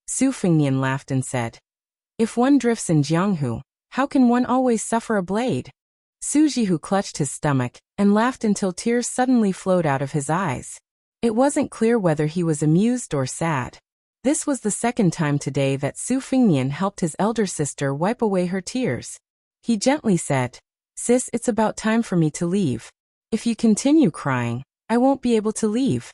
Speaker 1: Su Fengnian laughed and said, if one drifts in Jianghu, how can one always suffer a blade? Suji clutched his stomach and laughed until tears suddenly flowed out of his eyes. It wasn't clear whether he was amused or sad. This was the second time today that Su Fengnian helped his elder sister wipe away her tears. He gently said, Sis, it's about time for me to leave. If you continue crying, I won't be able to leave.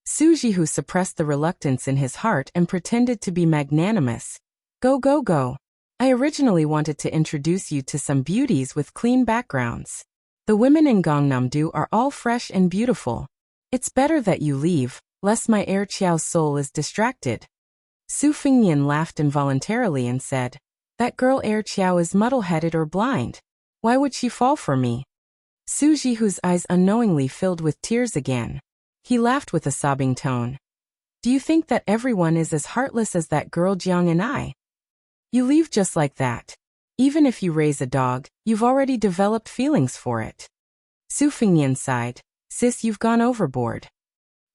Speaker 1: Suji suppressed the reluctance in his heart and pretended to be magnanimous. Go, go, go. I originally wanted to introduce you to some beauties with clean backgrounds. The women in Gangnam-do are all fresh and beautiful. It's better that you leave, lest my heir Qiao's soul is distracted. Su Fengnian laughed involuntarily and said, that girl heir Qiao is muddle-headed or blind. Why would she fall for me? Suji eyes unknowingly filled with tears again. He laughed with a sobbing tone. Do you think that everyone is as heartless as that girl Jiang and I? You leave just like that. Even if you raise a dog, you've already developed feelings for it. Su Fengnian sighed. Sis, you've gone overboard.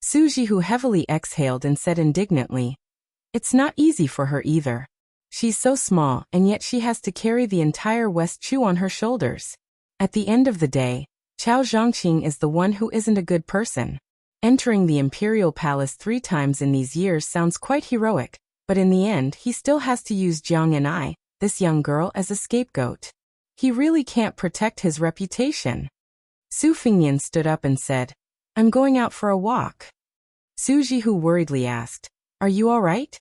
Speaker 1: Suji heavily exhaled and said indignantly, it's not easy for her either. She's so small, and yet she has to carry the entire West Chu on her shoulders. At the end of the day, Chao Zhongqing is the one who isn't a good person. Entering the imperial palace 3 times in these years sounds quite heroic, but in the end he still has to use Jiang and I, this young girl, as a scapegoat. He really can't protect his reputation. Su Fengnian stood up and said, I'm going out for a walk. Suji worriedly asked, are you all right?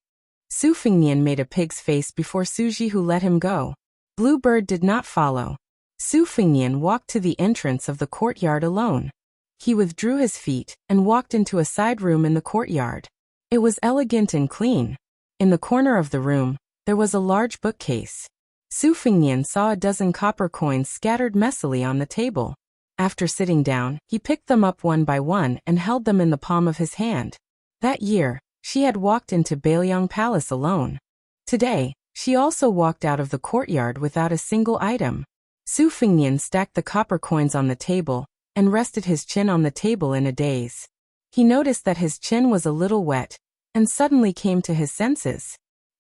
Speaker 1: Su Fengnian made a pig's face before Suji let him go. Bluebird did not follow. Su Fengnian walked to the entrance of the courtyard alone. He withdrew his feet and walked into a side room in the courtyard. It was elegant and clean. In the corner of the room, there was a large bookcase. Su Fengnian saw a dozen copper coins scattered messily on the table. After sitting down, he picked them up one by one and held them in the palm of his hand. That year, she had walked into Bailiang Palace alone. Today, she also walked out of the courtyard without a single item. Su Fengnian stacked the copper coins on the table and rested his chin on the table in a daze. He noticed that his chin was a little wet and suddenly came to his senses.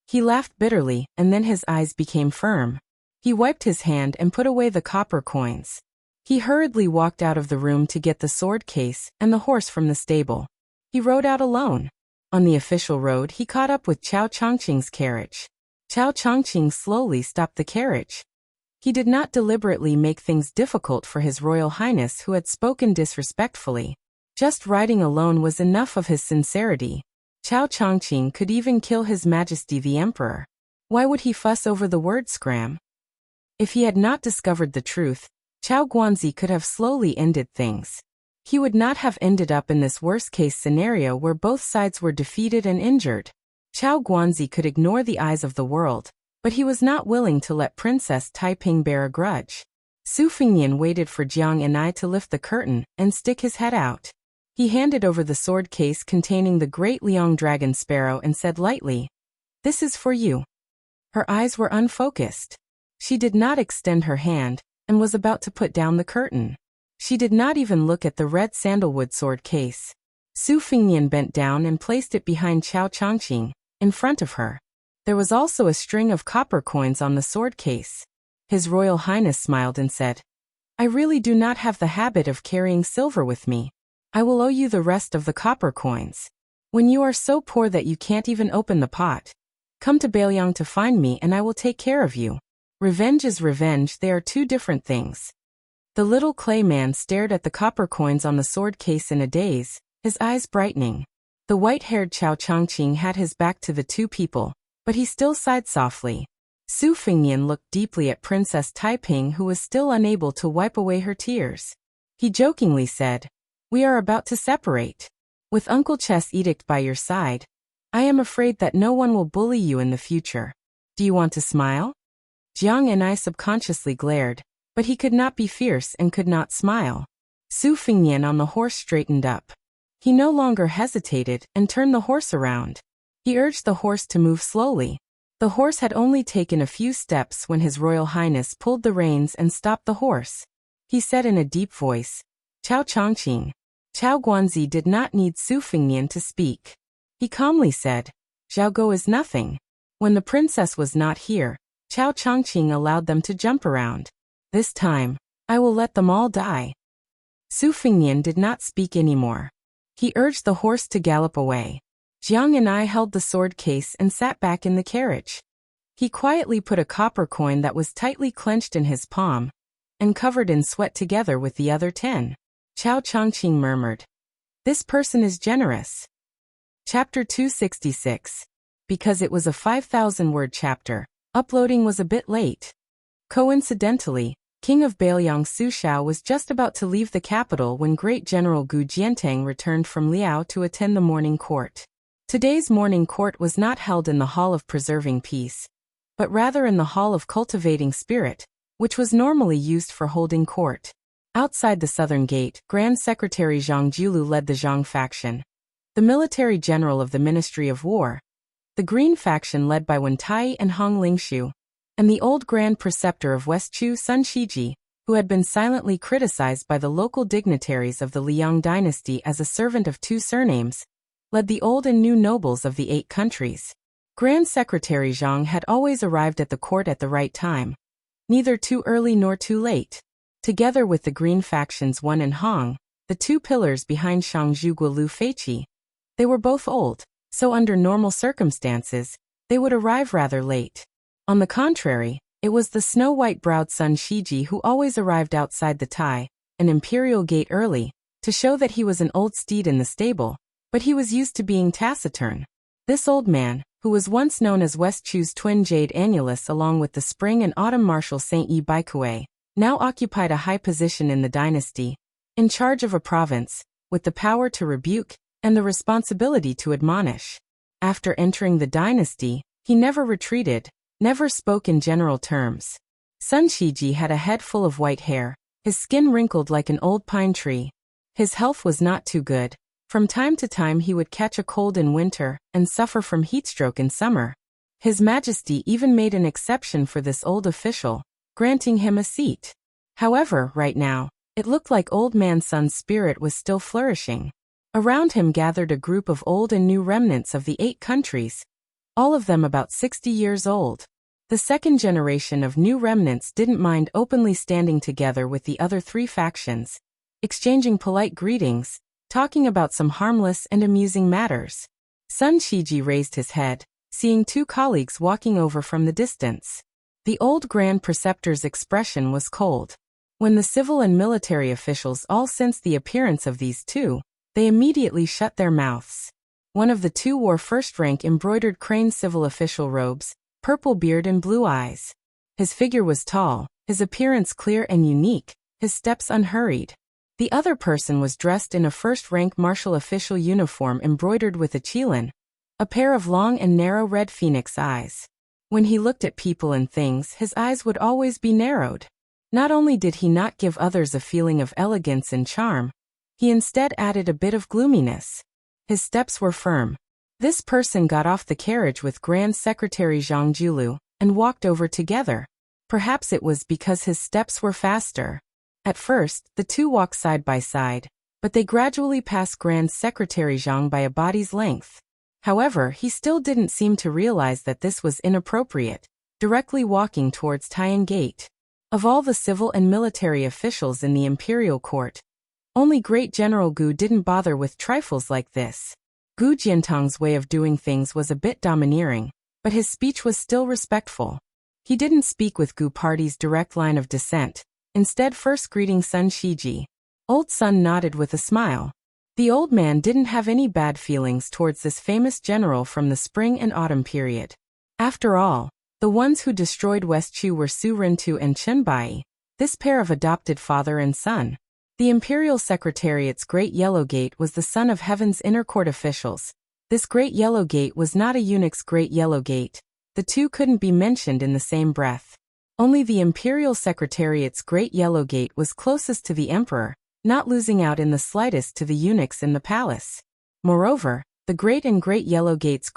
Speaker 1: He laughed bitterly and then his eyes became firm. He wiped his hand and put away the copper coins. He hurriedly walked out of the room to get the sword case and the horse from the stable. He rode out alone. On the official road, he caught up with Chao Chongqing's carriage. Chao Chongqing slowly stopped the carriage. He did not deliberately make things difficult for His Royal Highness who had spoken disrespectfully. Just riding alone was enough of his sincerity. Chao Chongqing could even kill His Majesty the Emperor. Why would he fuss over the word scram? If he had not discovered the truth, Chao Guanzi could have slowly ended things. He would not have ended up in this worst-case scenario where both sides were defeated and injured. Chao Guanzi could ignore the eyes of the world, but he was not willing to let Princess Taiping bear a grudge. Su Fengnian waited for Jiang and I to lift the curtain and stick his head out. He handed over the sword case containing the great Liang dragon sparrow and said lightly, "This is for you." Her eyes were unfocused. She did not extend her hand and was about to put down the curtain. She did not even look at the red sandalwood sword case. Su Fengnian bent down and placed it behind Chao Chongqing, in front of her. There was also a string of copper coins on the sword case. His Royal Highness smiled and said, I really do not have the habit of carrying silver with me. I will owe you the rest of the copper coins. When you are so poor that you can't even open the pot, come to Baelyang to find me and I will take care of you. Revenge is revenge, they are two different things. The little clay man stared at the copper coins on the sword case in a daze, his eyes brightening. The white-haired Chao Changqing had his back to the two people, but he still sighed softly. Su Fingyan looked deeply at Princess Taiping, who was still unable to wipe away her tears. He jokingly said, "We are about to separate. With Uncle Chess' edict by your side, I am afraid that no one will bully you in the future. Do you want to smile?" Jiang and I subconsciously glared, but he could not be fierce and could not smile. Su Fingyan on the horse straightened up. He no longer hesitated and turned the horse around. He urged the horse to move slowly. The horse had only taken a few steps when His Royal Highness pulled the reins and stopped the horse. He said in a deep voice, "Chao Changqing." Chao Guanzi did not need Su Fingyan to speak. He calmly said, "Zhao Go is nothing." When the princess was not here, Chao Changqing allowed them to jump around. "This time, I will let them all die." Su Fingyan did not speak anymore. He urged the horse to gallop away. Jiang and I held the sword case and sat back in the carriage. He quietly put a copper coin that was tightly clenched in his palm and covered in sweat together with the other 10. Chao Changqing murmured, "This person is generous." Chapter 266. Because it was a 5,000-word chapter, uploading was a bit late. Coincidentally, King of Baelyang Su Shao was just about to leave the capital when Great General Gu Jiantang returned from Liao to attend the morning court. Today's morning court was not held in the Hall of Preserving Peace, but rather in the Hall of Cultivating Spirit, which was normally used for holding court. Outside the southern gate, Grand Secretary Zhang Jiulu led the Zhang faction, the military general of the Ministry of War, the Green faction led by Wen Tai and Hong Lingshu, and the old Grand Preceptor of West Chu Sun Shiji, who had been silently criticized by the local dignitaries of the Liang dynasty as a servant of two surnames, led the old and new nobles of the 8 countries. Grand Secretary Zhang had always arrived at the court at the right time, neither too early nor too late. Together with the Green faction's Wen and Hong, the 2 pillars behind Shangzhu Guolu Feiqi, they were both old, so under normal circumstances, they would arrive rather late. On the contrary, it was the snow-white-browed Sun Shiji who always arrived outside the Tai, an imperial gate early, to show that he was an old steed in the stable, but he was used to being taciturn. This old man, who was once known as West Chu's twin Jade Annulus along with the spring and autumn Marshal Saint Yi Baikue, now occupied a high position in the dynasty, in charge of a province, with the power to rebuke and the responsibility to admonish. After entering the dynasty, he never retreated, never spoke in general terms. Sun Shiji had a head full of white hair, his skin wrinkled like an old pine tree. His health was not too good. From time to time he would catch a cold in winter and suffer from heatstroke in summer. His Majesty even made an exception for this old official, granting him a seat. However, right now, it looked like Old Man Sun's spirit was still flourishing. Around him gathered a group of old and new remnants of the 8 countries, all of them about 60 years old. The second generation of new remnants didn't mind openly standing together with the other 3 factions, exchanging polite greetings, talking about some harmless and amusing matters. Sun Shiji raised his head, seeing 2 colleagues walking over from the distance. The old Grand Preceptor's expression was cold. When the civil and military officials all sensed the appearance of these 2, they immediately shut their mouths. One of the 2 wore first-rank embroidered crane civil official robes, purple beard and blue eyes. His figure was tall, his appearance clear and unique, his steps unhurried. The other person was dressed in a first-rank martial official uniform embroidered with a qilin, a pair of long and narrow red phoenix eyes. When he looked at people and things, his eyes would always be narrowed. Not only did he not give others a feeling of elegance and charm, he instead added a bit of gloominess. His steps were firm. This person got off the carriage with Grand Secretary Zhang Jiulu and walked over together. Perhaps it was because his steps were faster. At first, the 2 walked side by side, but they gradually passed Grand Secretary Zhang by a body's length. However, he still didn't seem to realize that this was inappropriate, directly walking towards Taiyang Gate. Of all the civil and military officials in the imperial court, only Great General Gu didn't bother with trifles like this. Gu Jiantang's way of doing things was a bit domineering, but his speech was still respectful. He didn't speak with Gu Party's direct line of descent, instead first greeting Sun Shiji. Old Sun nodded with a smile. The old man didn't have any bad feelings towards this famous general from the spring and autumn period. After all, the ones who destroyed West Chu were Su Rintu and Chen Bai, this pair of adopted father and son. The Imperial Secretariat's Great Yellow Gate was the son of Heaven's inner court officials. This Great Yellow Gate was not a eunuch's Great Yellow Gate. The two couldn't be mentioned in the same breath. Only the Imperial Secretariat's Great Yellow Gate was closest to the emperor, not losing out in the slightest to the eunuchs in the palace. Moreover, the Great and Great Yellow Gate's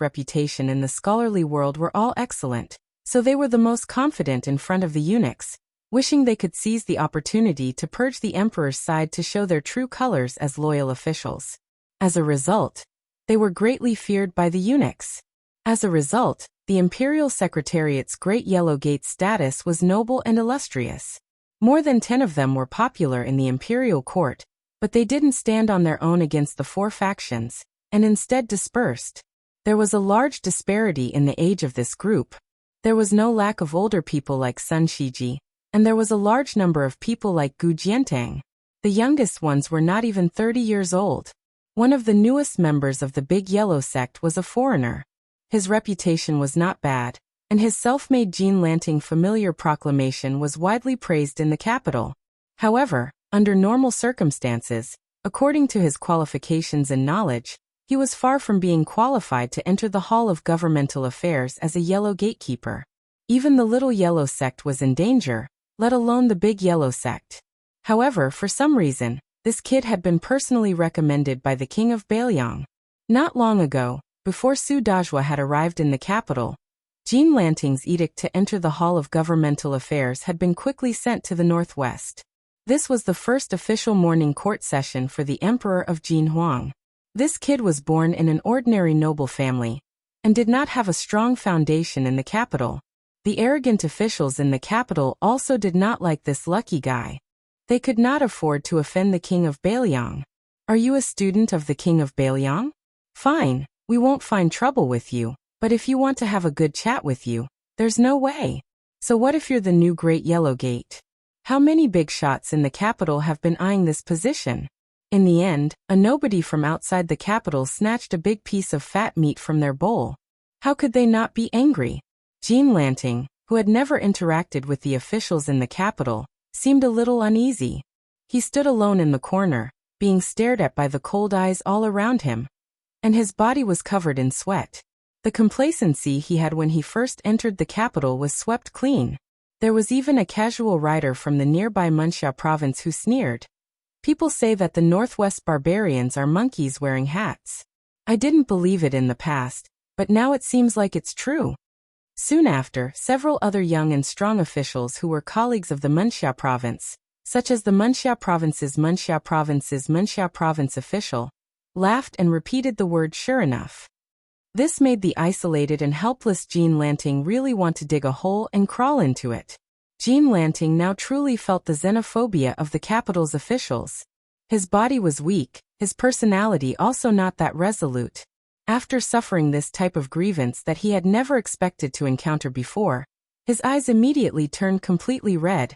Speaker 1: reputation in the scholarly world were all excellent, so they were the most confident in front of the eunuchs, wishing they could seize the opportunity to purge the emperor's side to show their true colors as loyal officials. As a result, they were greatly feared by the eunuchs. As a result, the Imperial Secretariat's Great Yellow Gate's status was noble and illustrious. More than 10 of them were popular in the imperial court, but they didn't stand on their own against the 4 factions, and instead dispersed. There was a large disparity in the age of this group. There was no lack of older people like Sun Shiji, and there was a large number of people like Gu Jiantang. The youngest ones were not even 30 years old. One of the newest members of the Big Yellow sect was a foreigner. His reputation was not bad, and his self-made Jean Lanting familiar proclamation was widely praised in the capital. However, under normal circumstances, according to his qualifications and knowledge, he was far from being qualified to enter the Hall of Governmental Affairs as a Yellow Gatekeeper. Even the Little Yellow sect was in danger, let alone the Big Yellow sect. However, for some reason, this kid had been personally recommended by the King of Bailiang. Not long ago, before Su Dajua had arrived in the capital, Jean Lanting's edict to enter the Hall of Governmental Affairs had been quickly sent to the northwest. This was the first official morning court session for the Emperor of Jin Huang. This kid was born in an ordinary noble family, and did not have a strong foundation in the capital. The arrogant officials in the capital also did not like this lucky guy. They could not afford to offend the King of Bailiang. Are you a student of the King of Bailiang? Fine, we won't find trouble with you, but if you want to have a good chat with you, there's no way. So what if you're the new Great Yellow Gate? How many big shots in the capital have been eyeing this position? In the end, a nobody from outside the capital snatched a big piece of fat meat from their bowl. How could they not be angry? Jean Lanting, who had never interacted with the officials in the capital, seemed a little uneasy. He stood alone in the corner, being stared at by the cold eyes all around him. And his body was covered in sweat. The complacency he had when he first entered the capital was swept clean. There was even a casual rider from the nearby Munxia province who sneered. People say that the Northwest barbarians are monkeys wearing hats. I didn't believe it in the past, but now it seems like it's true. Soon after, several other young and strong officials who were colleagues of the Munxia province, such as the Munxia province's Munxia province official, laughed and repeated the word sure enough. This made the isolated and helpless Jean Lanting really want to dig a hole and crawl into it. Jean Lanting now truly felt the xenophobia of the capital's officials. His body was weak, his personality also not that resolute. After suffering this type of grievance that he had never expected to encounter before, his eyes immediately turned completely red,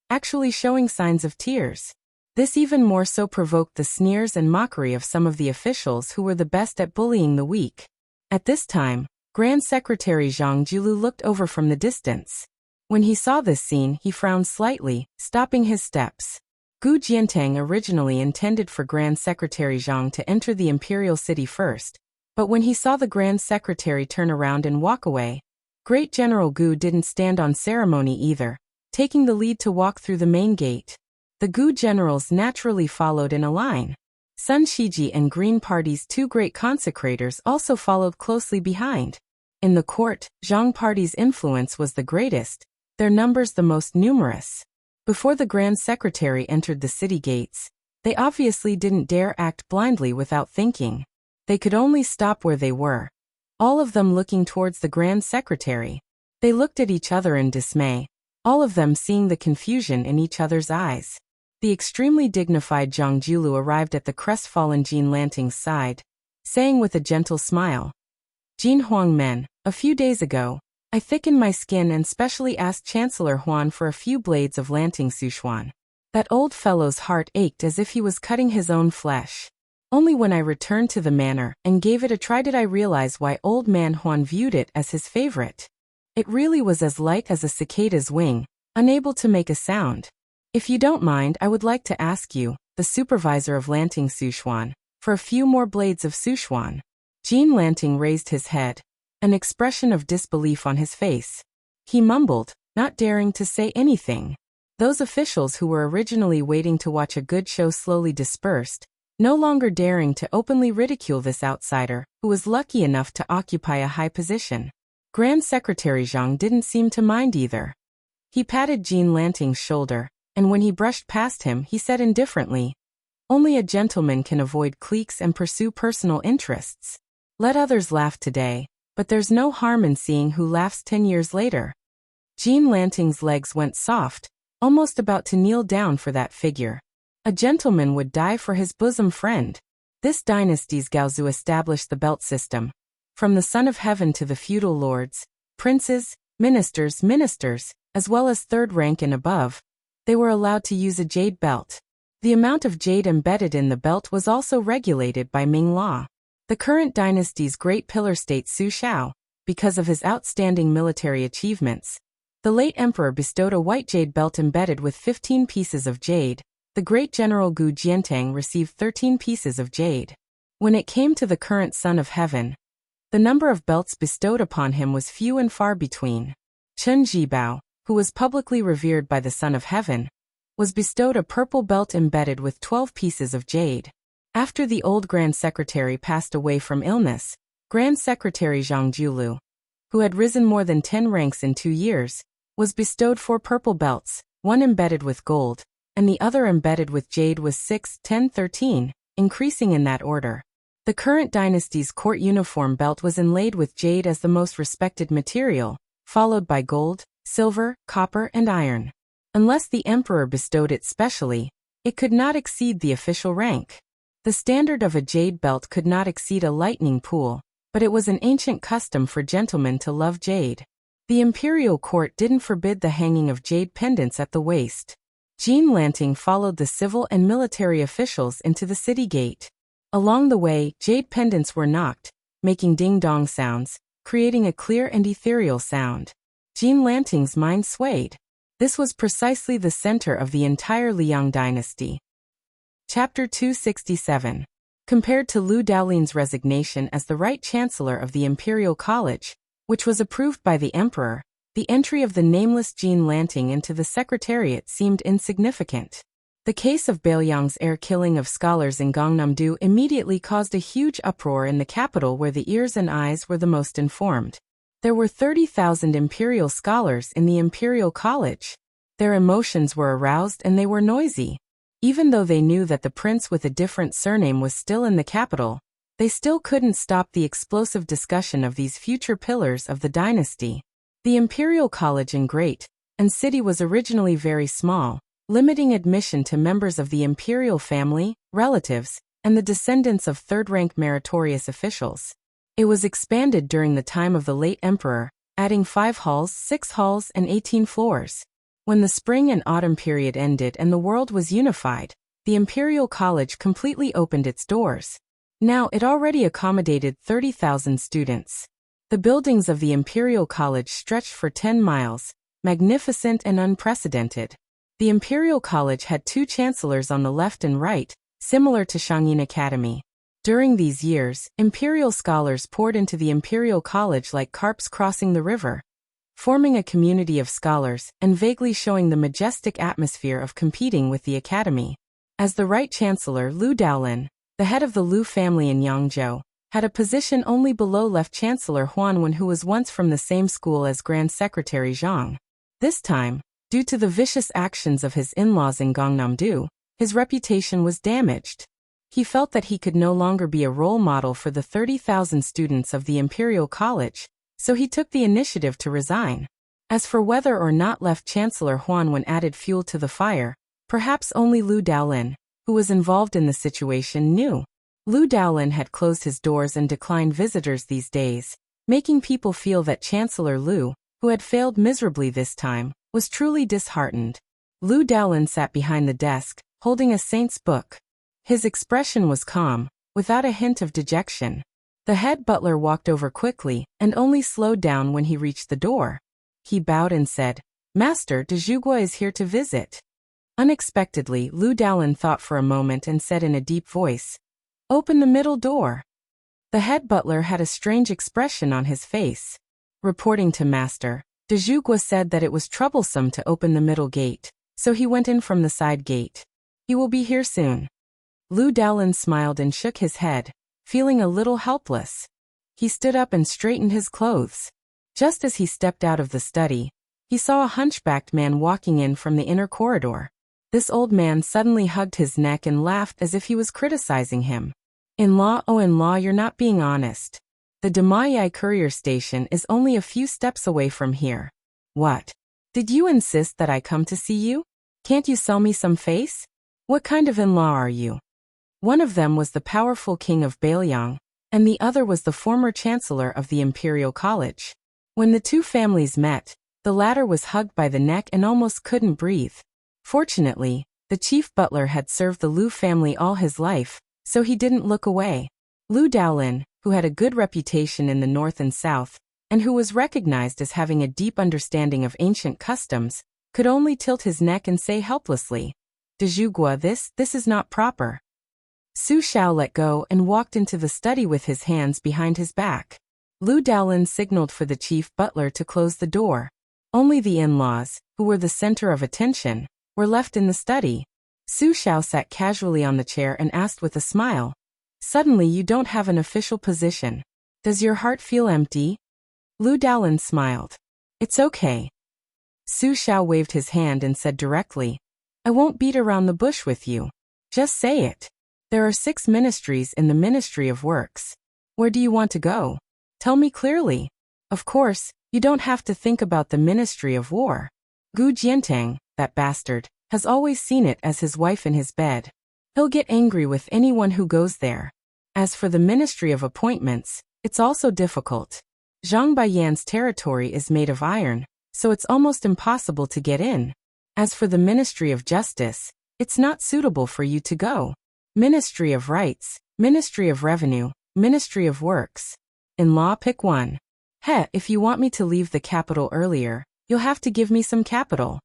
Speaker 1: actually showing signs of tears. This even more so provoked the sneers and mockery of some of the officials who were the best at bullying the weak. At this time, Grand Secretary Zhang Jilu looked over from the distance. When he saw this scene, he frowned slightly, stopping his steps. Gu Jiantang originally intended for Grand Secretary Zhang to enter the imperial city first, but when he saw the Grand Secretary turn around and walk away, Great General Gu didn't stand on ceremony either, taking the lead to walk through the main gate. The Gu generals naturally followed in a line. Sun Shiji and Green Party's 2 great consecrators also followed closely behind. In the court, Zhang Party's influence was the greatest, their numbers the most numerous. Before the Grand Secretary entered the city gates, they obviously didn't dare act blindly without thinking. They could only stop where they were, all of them looking towards the Grand Secretary. They looked at each other in dismay. all of them seeing the confusion in each other's eyes. The extremely dignified Zhang Julu arrived at the crestfallen Jean Lanting's side, saying with a gentle smile, "Jean Huangmen, a few days ago, I thickened my skin and specially asked Chancellor Huan for a few blades of Lanting Sichuan. That old fellow's heart ached as if he was cutting his own flesh. Only when I returned to the manor and gave it a try did I realize why old man Huan viewed it as his favorite. It really was as light as a cicada's wing, unable to make a sound. If you don't mind, I would like to ask you, the supervisor of Lanting Sichuan, for a few more blades of Sichuan." Jean Lanting raised his head, an expression of disbelief on his face. He mumbled, not daring to say anything. Those officials who were originally waiting to watch a good show slowly dispersed, no longer daring to openly ridicule this outsider, who was lucky enough to occupy a high position. Grand Secretary Zhang didn't seem to mind either. He patted Jean Lanting's shoulder, and when he brushed past him, he said indifferently, "Only a gentleman can avoid cliques and pursue personal interests. Let others laugh today, but there's no harm in seeing who laughs 10 years later." Jean Lanting's legs went soft, almost about to kneel down for that figure. A gentleman would die for his bosom friend. This dynasty's Gaozu established the belt system. From the Son of Heaven to the feudal lords, princes, ministers, as well as third rank and above, they were allowed to use a jade belt. The amount of jade embedded in the belt was also regulated by Ming law. The current dynasty's great pillar state Su Shao, because of his outstanding military achievements, the late emperor bestowed a white jade belt embedded with 15 pieces of jade. The great general Gu Jiantang received 13 pieces of jade. When it came to the current Son of Heaven, the number of belts bestowed upon him was few and far between. Chen Jibao, who was publicly revered by the Son of Heaven, was bestowed a purple belt embedded with 12 pieces of jade. After the old Grand Secretary passed away from illness, Grand Secretary Zhang Julu, who had risen more than 10 ranks in 2 years, was bestowed 4 purple belts, one embedded with gold, and the other embedded with jade was 6, 10, 13, increasing in that order. The current dynasty's court uniform belt was inlaid with jade as the most respected material, followed by gold, silver, copper, and iron. Unless the emperor bestowed it specially, it could not exceed the official rank. The standard of a jade belt could not exceed a lightning pool, but it was an ancient custom for gentlemen to love jade. The imperial court didn't forbid the hanging of jade pendants at the waist. Jean Lanting followed the civil and military officials into the city gate. Along the way, jade pendants were knocked, making ding-dong sounds, creating a clear and ethereal sound. Jean Lanting's mind swayed. This was precisely the center of the entire Liang dynasty. Chapter 267. Compared to Lu Daolin's resignation as the right chancellor of the Imperial College, which was approved by the emperor, the entry of the nameless Jean Lanting into the secretariat seemed insignificant. The case of Bailiang's air killing of scholars in Gangnam-do immediately caused a huge uproar in the capital where the ears and eyes were the most informed. There were 30,000 imperial scholars in the Imperial College. Their emotions were aroused and they were noisy. Even though they knew that the prince with a different surname was still in the capital, they still couldn't stop the explosive discussion of these future pillars of the dynasty. The Imperial College in Great and City was originally very small, limiting admission to members of the imperial family, relatives, and the descendants of third-rank meritorious officials. It was expanded during the time of the late emperor, adding 5 halls, 6 halls, and 18 floors. When the spring and autumn period ended and the world was unified, the Imperial College completely opened its doors. Now it already accommodated 30,000 students. The buildings of the Imperial College stretched for 10 miles, magnificent and unprecedented. The Imperial College had 2 chancellors on the left and right, similar to Shangyin Academy. During these years, imperial scholars poured into the Imperial College like carps crossing the river, forming a community of scholars and vaguely showing the majestic atmosphere of competing with the academy. As the right chancellor, Lu Daolin, the head of the Lu family in Yangzhou, had a position only below left chancellor Huan Wen, who was once from the same school as Grand Secretary Zhang. This time, due to the vicious actions of his in-laws in Gangnam-do, his reputation was damaged. He felt that he could no longer be a role model for the 30,000 students of the Imperial College, so he took the initiative to resign. As for whether or not left Chancellor Huanwen added fuel to the fire, perhaps only Lu Daolin, who was involved in the situation, knew. Lu Daolin had closed his doors and declined visitors these days, making people feel that Chancellor Lu, who had failed miserably this time, was truly disheartened. Lu Daolin sat behind the desk, holding a saint's book. His expression was calm, without a hint of dejection. The head butler walked over quickly and only slowed down when he reached the door. He bowed and said, "Master de Zhugua is here to visit." Unexpectedly, Lu Daolin thought for a moment and said in a deep voice, "Open the middle door." The head butler had a strange expression on his face. Reporting to Master, de Zhugua said that it was troublesome to open the middle gate, so he went in from the side gate. "He will be here soon." Lu Daolin smiled and shook his head, feeling a little helpless. He stood up and straightened his clothes. Just as he stepped out of the study, he saw a hunchbacked man walking in from the inner corridor. This old man suddenly hugged his neck and laughed as if he was criticizing him. "In-law, oh in-law, you're not being honest. The Damayai courier station is only a few steps away from here." "What? Did you insist that I come to see you? Can't you sell me some face? What kind of in-law are you?" One of them was the powerful king of Bailiang, and the other was the former chancellor of the Imperial College. When the two families met, the latter was hugged by the neck and almost couldn't breathe. Fortunately, the chief butler had served the Lu family all his life, so he didn't look away. Lu Daolin, who had a good reputation in the north and south, and who was recognized as having a deep understanding of ancient customs, could only tilt his neck and say helplessly, "De Zhugua, this is not proper." Su Xiao let go and walked into the study with his hands behind his back. Lu Daolin signaled for the chief butler to close the door. Only the in-laws, who were the center of attention, were left in the study. Su Xiao sat casually on the chair and asked with a smile, "Suddenly you don't have an official position. Does your heart feel empty?" Lu Daolin smiled. "It's okay." Su Xiao waved his hand and said directly, "I won't beat around the bush with you. Just say it. There are 6 ministries in the Ministry of Works. Where do you want to go? Tell me clearly. Of course, you don't have to think about the Ministry of War. Gu Jiantang, that bastard, has always seen it as his wife in his bed. He'll get angry with anyone who goes there. As for the Ministry of Appointments, it's also difficult. Zhang Baiyan's territory is made of iron, so it's almost impossible to get in. As for the Ministry of Justice, it's not suitable for you to go. Ministry of Rights, Ministry of Revenue, Ministry of Works. In-law, pick one. If you want me to leave the capital earlier, you'll have to give me some capital."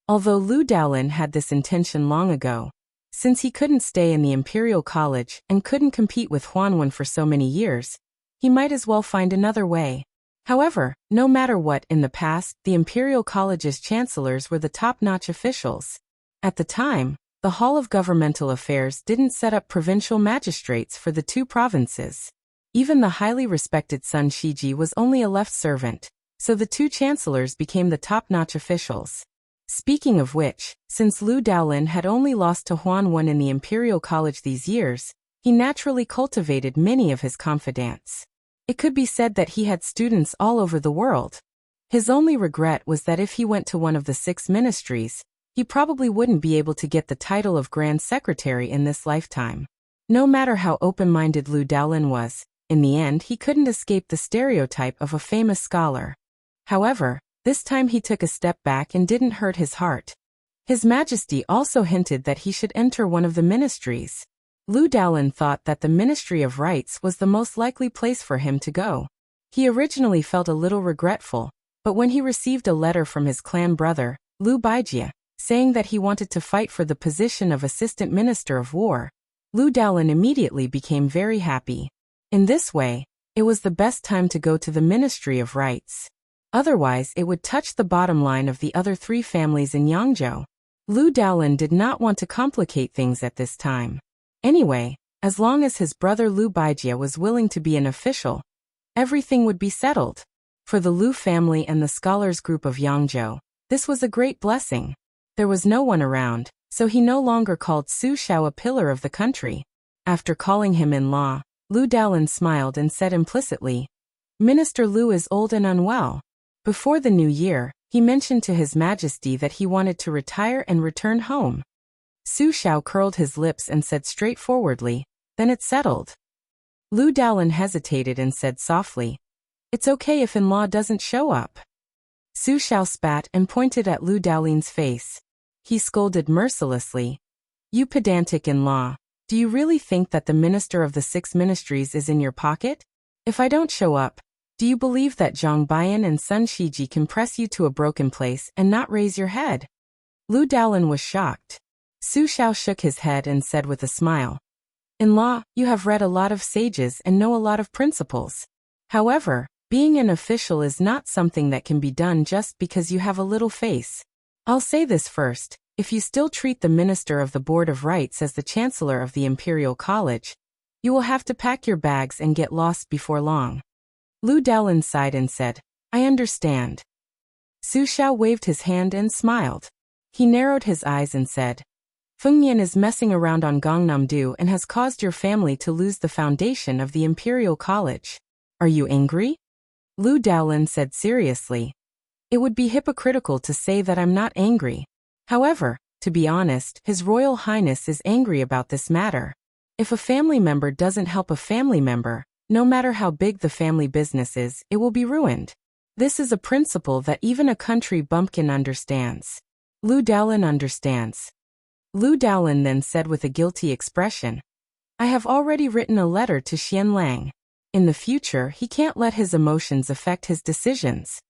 Speaker 1: Although Lu Daolin had this intention long ago, since he couldn't stay in the Imperial College and couldn't compete with Huanwen for so many years, he might as well find another way. However, no matter what, in the past, the Imperial College's chancellors were the top-notch officials. At the time, the Hall of Governmental Affairs didn't set up provincial magistrates for the 2 provinces. Even the highly respected Sun Shiji was only a left servant, so the 2 chancellors became the top-notch officials. Speaking of which, since Lu Daolin had only lost to Huanwen in the Imperial College these years, he naturally cultivated many of his confidants. It could be said that he had students all over the world. His only regret was that if he went to one of the 6 ministries, he probably wouldn't be able to get the title of Grand Secretary in this lifetime. No matter how open-minded Lu Daolin was, in the end he couldn't escape the stereotype of a famous scholar. However, this time he took a step back and didn't hurt his heart. His Majesty also hinted that he should enter one of the ministries. Lu Daolin thought that the Ministry of Rights was the most likely place for him to go. He originally felt a little regretful, but when he received a letter from his clan brother, Lu Baijie, saying that he wanted to fight for the position of Assistant Minister of War, Lu Daolin immediately became very happy. In this way, it was the best time to go to the Ministry of Rights. Otherwise, it would touch the bottom line of the other 3 families in Yangzhou. Lu Daolin did not want to complicate things at this time. Anyway, as long as his brother Lu Baijie was willing to be an official, everything would be settled. For the Lu family and the scholars group of Yangzhou, this was a great blessing. There was no one around, so he no longer called Su Xiao a pillar of the country. After calling him in-law, Lu Daolin smiled and said implicitly, "Minister Lu is old and unwell. Before the new year, He mentioned to His Majesty that he wanted to retire and return home. Su Xiao curled his lips and said straightforwardly, "Then it's settled." Lu Daolin hesitated and said softly, "It's okay if in-law doesn't show up." Su Xiao spat and pointed at Lu Daolin's face. He scolded mercilessly, "You pedantic in-law, do you really think that the minister of the 6 ministries is in your pocket? If I don't show up, do you believe that Zhang Bian and Sun Shiji can press you to a broken place and not raise your head?" Lu Daolin was shocked. Su Xiao shook his head and said with a smile, "In-law, you have read a lot of sages and know a lot of principles. However, being an official is not something that can be done just because you have a little face. I'll say this first, if you still treat the Minister of the Board of Rites as the Chancellor of the Imperial College, you will have to pack your bags and get lost before long." Lu Daolin sighed and said, "I understand." Su Xiao waved his hand and smiled. He narrowed his eyes and said, "Feng Yan is messing around on Gangnam-do and has caused your family to lose the foundation of the Imperial College. Are you angry?" Lu Daolin said seriously, "It would be hypocritical to say that I'm not angry. However, to be honest, His Royal Highness is angry about this matter. If a family member doesn't help a family member, no matter how big the family business is, it will be ruined. This is a principle that even a country bumpkin understands." Lu Daolin understands. Lu Daolin then said with a guilty expression, "I have already written a letter to Xian Lang. In the future, he can't let his emotions affect his decisions."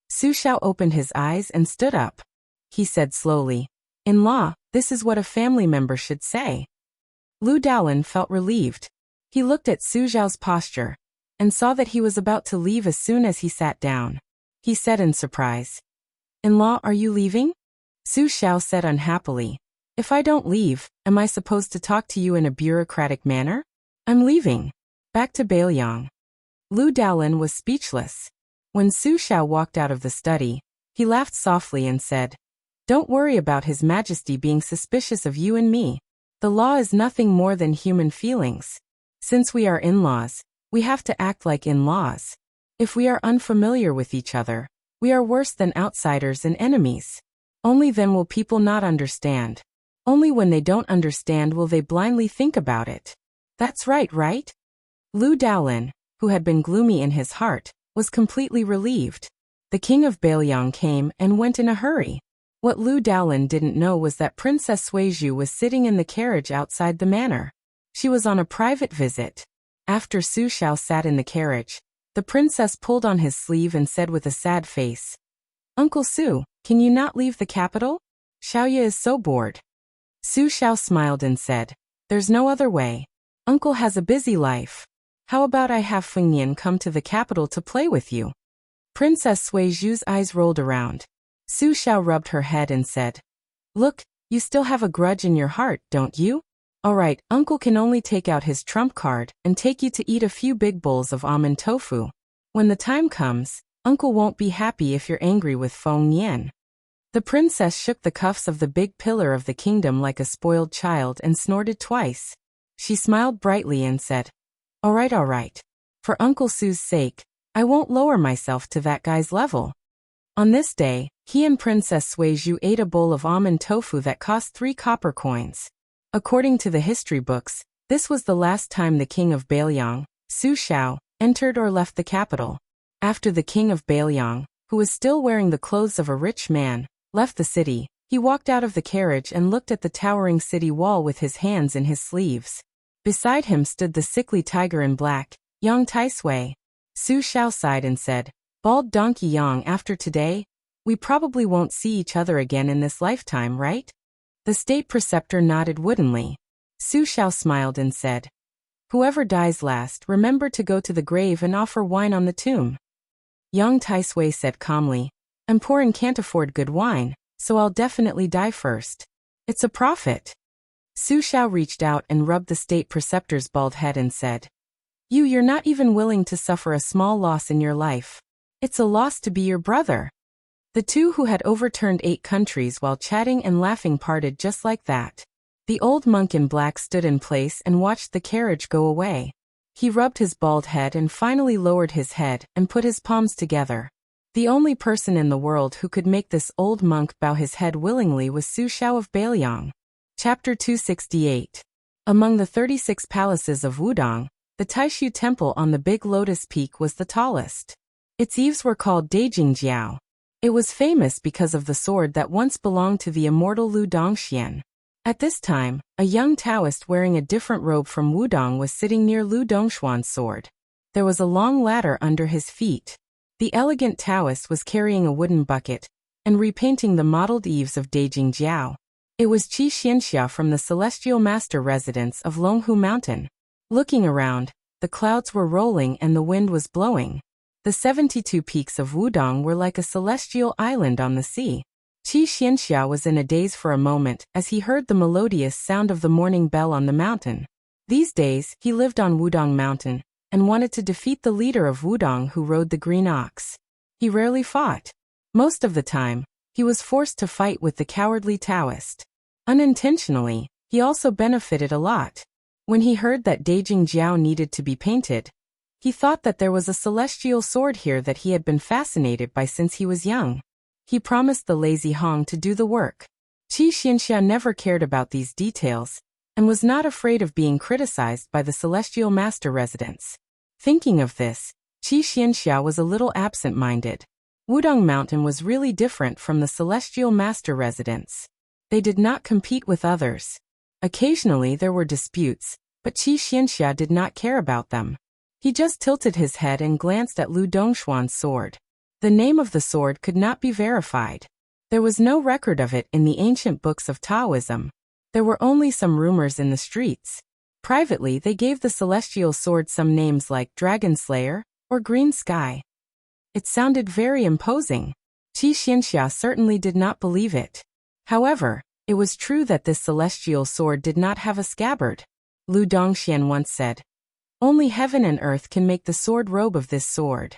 Speaker 1: Su Xiao opened his eyes and stood up. He said slowly, "In-law, this is what a family member should say." Lu Daolin felt relieved. He looked at Su Xiao's posture and saw that he was about to leave as soon as he sat down. He said in surprise, "In-law, are you leaving?" Su Xiao said unhappily, "If I don't leave, am I supposed to talk to you in a bureaucratic manner? I'm leaving. Back to Bailiang." Lu Daolin was speechless. When Su Xiao walked out of the study, he laughed softly and said, "Don't worry about His Majesty being suspicious of you and me. The law is nothing more than human feelings. Since we are in-laws, we have to act like in-laws. If we are unfamiliar with each other, we are worse than outsiders and enemies. Only then will people not understand. Only when they don't understand will they blindly think about it. That's right, right?" Lu Daolin, who had been gloomy in his heart, was completely relieved. The king of Bailiang came and went in a hurry. What Lu Daolin didn't know was that Princess Suizhu was sitting in the carriage outside the manor. She was on a private visit. After Su Xiao sat in the carriage, the princess pulled on his sleeve and said with a sad face, "Uncle Su, can you not leave the capital? Xiaoye is so bored." Su Xiao smiled and said, "There's no other way. Uncle has a busy life. How about I have Feng Yan come to the capital to play with you?" Princess Suizhu's eyes rolled around. Su Xiao rubbed her head and said, "Look, you still have a grudge in your heart, don't you? All right, Uncle can only take out his trump card and take you to eat a few big bowls of almond tofu. When the time comes, Uncle won't be happy if you're angry with Feng Yan." The princess shook the cuffs of the big pillar of the kingdom like a spoiled child and snorted twice. She smiled brightly and said, all right. For Uncle Su's sake, I won't lower myself to that guy's level." On this day, he and Princess Suizhu ate a bowl of almond tofu that cost 3 copper coins. According to the history books, this was the last time the king of Bailiang, Su Xiao, entered or left the capital. After the king of Bailiang, who was still wearing the clothes of a rich man, left the city, he walked out of the carriage and looked at the towering city wall with his hands in his sleeves. Beside him stood the sickly tiger in black, Yang Taisui. Su Xiao sighed and said, "Bald donkey Yang, after today, we probably won't see each other again in this lifetime, right?" The state preceptor nodded woodenly. Su Xiao smiled and said, "Whoever dies last, remember to go to the grave and offer wine on the tomb." Yang Taisui said calmly, "I'm poor and can't afford good wine, so I'll definitely die first. It's a profit." Su Xiao reached out and rubbed the state preceptor's bald head and said, You're not even willing to suffer a small loss in your life. It's a loss to be your brother." The two who had overturned 8 countries while chatting and laughing parted just like that. The old monk in black stood in place and watched the carriage go away. He rubbed his bald head and finally lowered his head and put his palms together. The only person in the world who could make this old monk bow his head willingly was Su Xiao of Bailiang. Chapter 268. Among the 36 palaces of Wudong, the Taishu Temple on the Big Lotus Peak was the tallest. Its eaves were called Daijingjiao. It was famous because of the sword that once belonged to the immortal Lu Dongxian. At this time, a young Taoist wearing a different robe from Wudong was sitting near Lu Dongshuan's sword. There was a long ladder under his feet. The elegant Taoist was carrying a wooden bucket and repainting the mottled eaves of Daijingjiao. It was Qi Xianxia from the Celestial Master residence of Longhu Mountain. Looking around, the clouds were rolling and the wind was blowing. The 72 peaks of Wudong were like a celestial island on the sea. Qi Xianxia was in a daze for a moment as he heard the melodious sound of the morning bell on the mountain. These days, he lived on Wudong Mountain and wanted to defeat the leader of Wudong who rode the green ox. He rarely fought. Most of the time, he was forced to fight with the cowardly Taoist. Unintentionally, he also benefited a lot. When he heard that Daijingjiao needed to be painted, he thought that there was a celestial sword here that he had been fascinated by since he was young. He promised the lazy Hong to do the work. Qi Xianxia never cared about these details and was not afraid of being criticized by the Celestial Master residence. Thinking of this, Qi Xianxia was a little absent-minded. Wudong Mountain was really different from the Celestial Master residence. They did not compete with others. Occasionally there were disputes, but Qi Xianxia did not care about them. He just tilted his head and glanced at Lu Dongshuan's sword. The name of the sword could not be verified. There was no record of it in the ancient books of Taoism. There were only some rumors in the streets. Privately, they gave the celestial sword some names like Dragon Slayer or Green Sky. It sounded very imposing. Qi Xianxia certainly did not believe it. However, it was true that this celestial sword did not have a scabbard. Lu Dongxian once said, "Only heaven and earth can make the sword robe of this sword."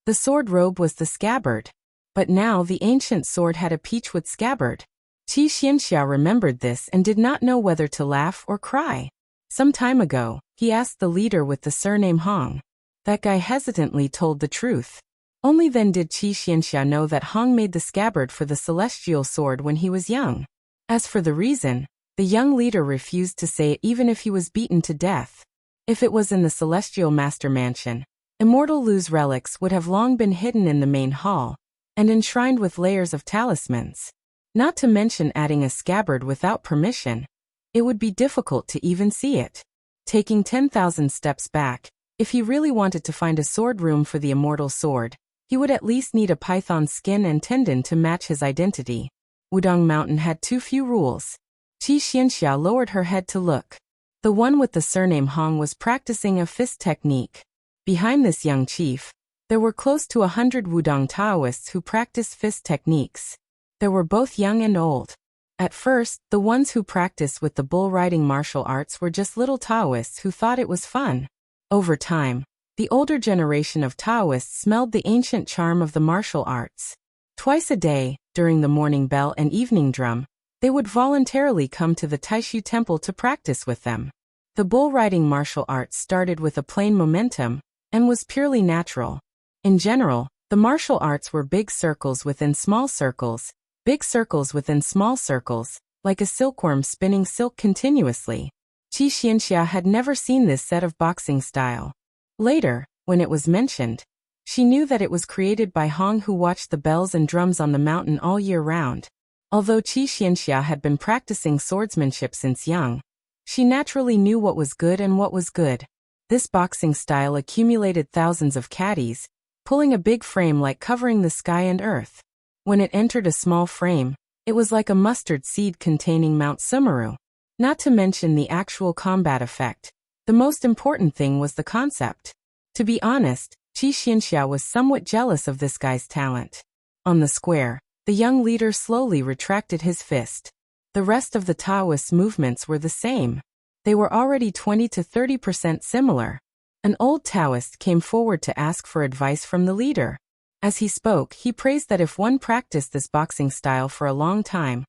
Speaker 1: The sword robe was the scabbard. But now the ancient sword had a peachwood scabbard. Qi Xianxia remembered this and did not know whether to laugh or cry. Some time ago, he asked the leader with the surname Hong. That guy hesitantly told the truth. Only then did Qi Xianxia know that Hong made the scabbard for the celestial sword when he was young. As for the reason, the young leader refused to say it even if he was beaten to death. If it was in the Celestial Master Mansion, Immortal Lu's relics would have long been hidden in the main hall and enshrined with layers of talismans. Not to mention adding a scabbard without permission. It would be difficult to even see it. Taking 10,000 steps back, if he really wanted to find a sword room for the immortal sword, he would at least need a python skin and tendon to match his identity. Wudong Mountain had too few rules. Qi Xianxia lowered her head to look. The one with the surname Hong was practicing a fist technique. Behind this young chief, there were close to 100 Wudong Taoists who practiced fist techniques. There were both young and old. At first, the ones who practiced with the bull riding martial arts were just little Taoists who thought it was fun. Over time, the older generation of Taoists smelled the ancient charm of the martial arts. Twice a day, during the morning bell and evening drum, they would voluntarily come to the Taishu Temple to practice with them. The bull riding martial arts started with a plain momentum and was purely natural. In general, the martial arts were big circles within small circles, big circles within small circles, like a silkworm spinning silk continuously. Qi Xianxia had never seen this set of boxing style. Later, when it was mentioned, she knew that it was created by Hong, who watched the bells and drums on the mountain all year round. Although Qi Xianxia had been practicing swordsmanship since young, she naturally knew what was good and what was good. This boxing style accumulated thousands of caddies, pulling a big frame like covering the sky and earth. When it entered a small frame, it was like a mustard seed containing Mount Sumeru. Not to mention the actual combat effect. The most important thing was the concept. To be honest, Qi Xianxia was somewhat jealous of this guy's talent. On the square, the young leader slowly retracted his fist. The rest of the Taoist movements were the same. They were already 20 to 30% similar. An old Taoist came forward to ask for advice from the leader. As he spoke, he praised that if one practiced this boxing style for a long time,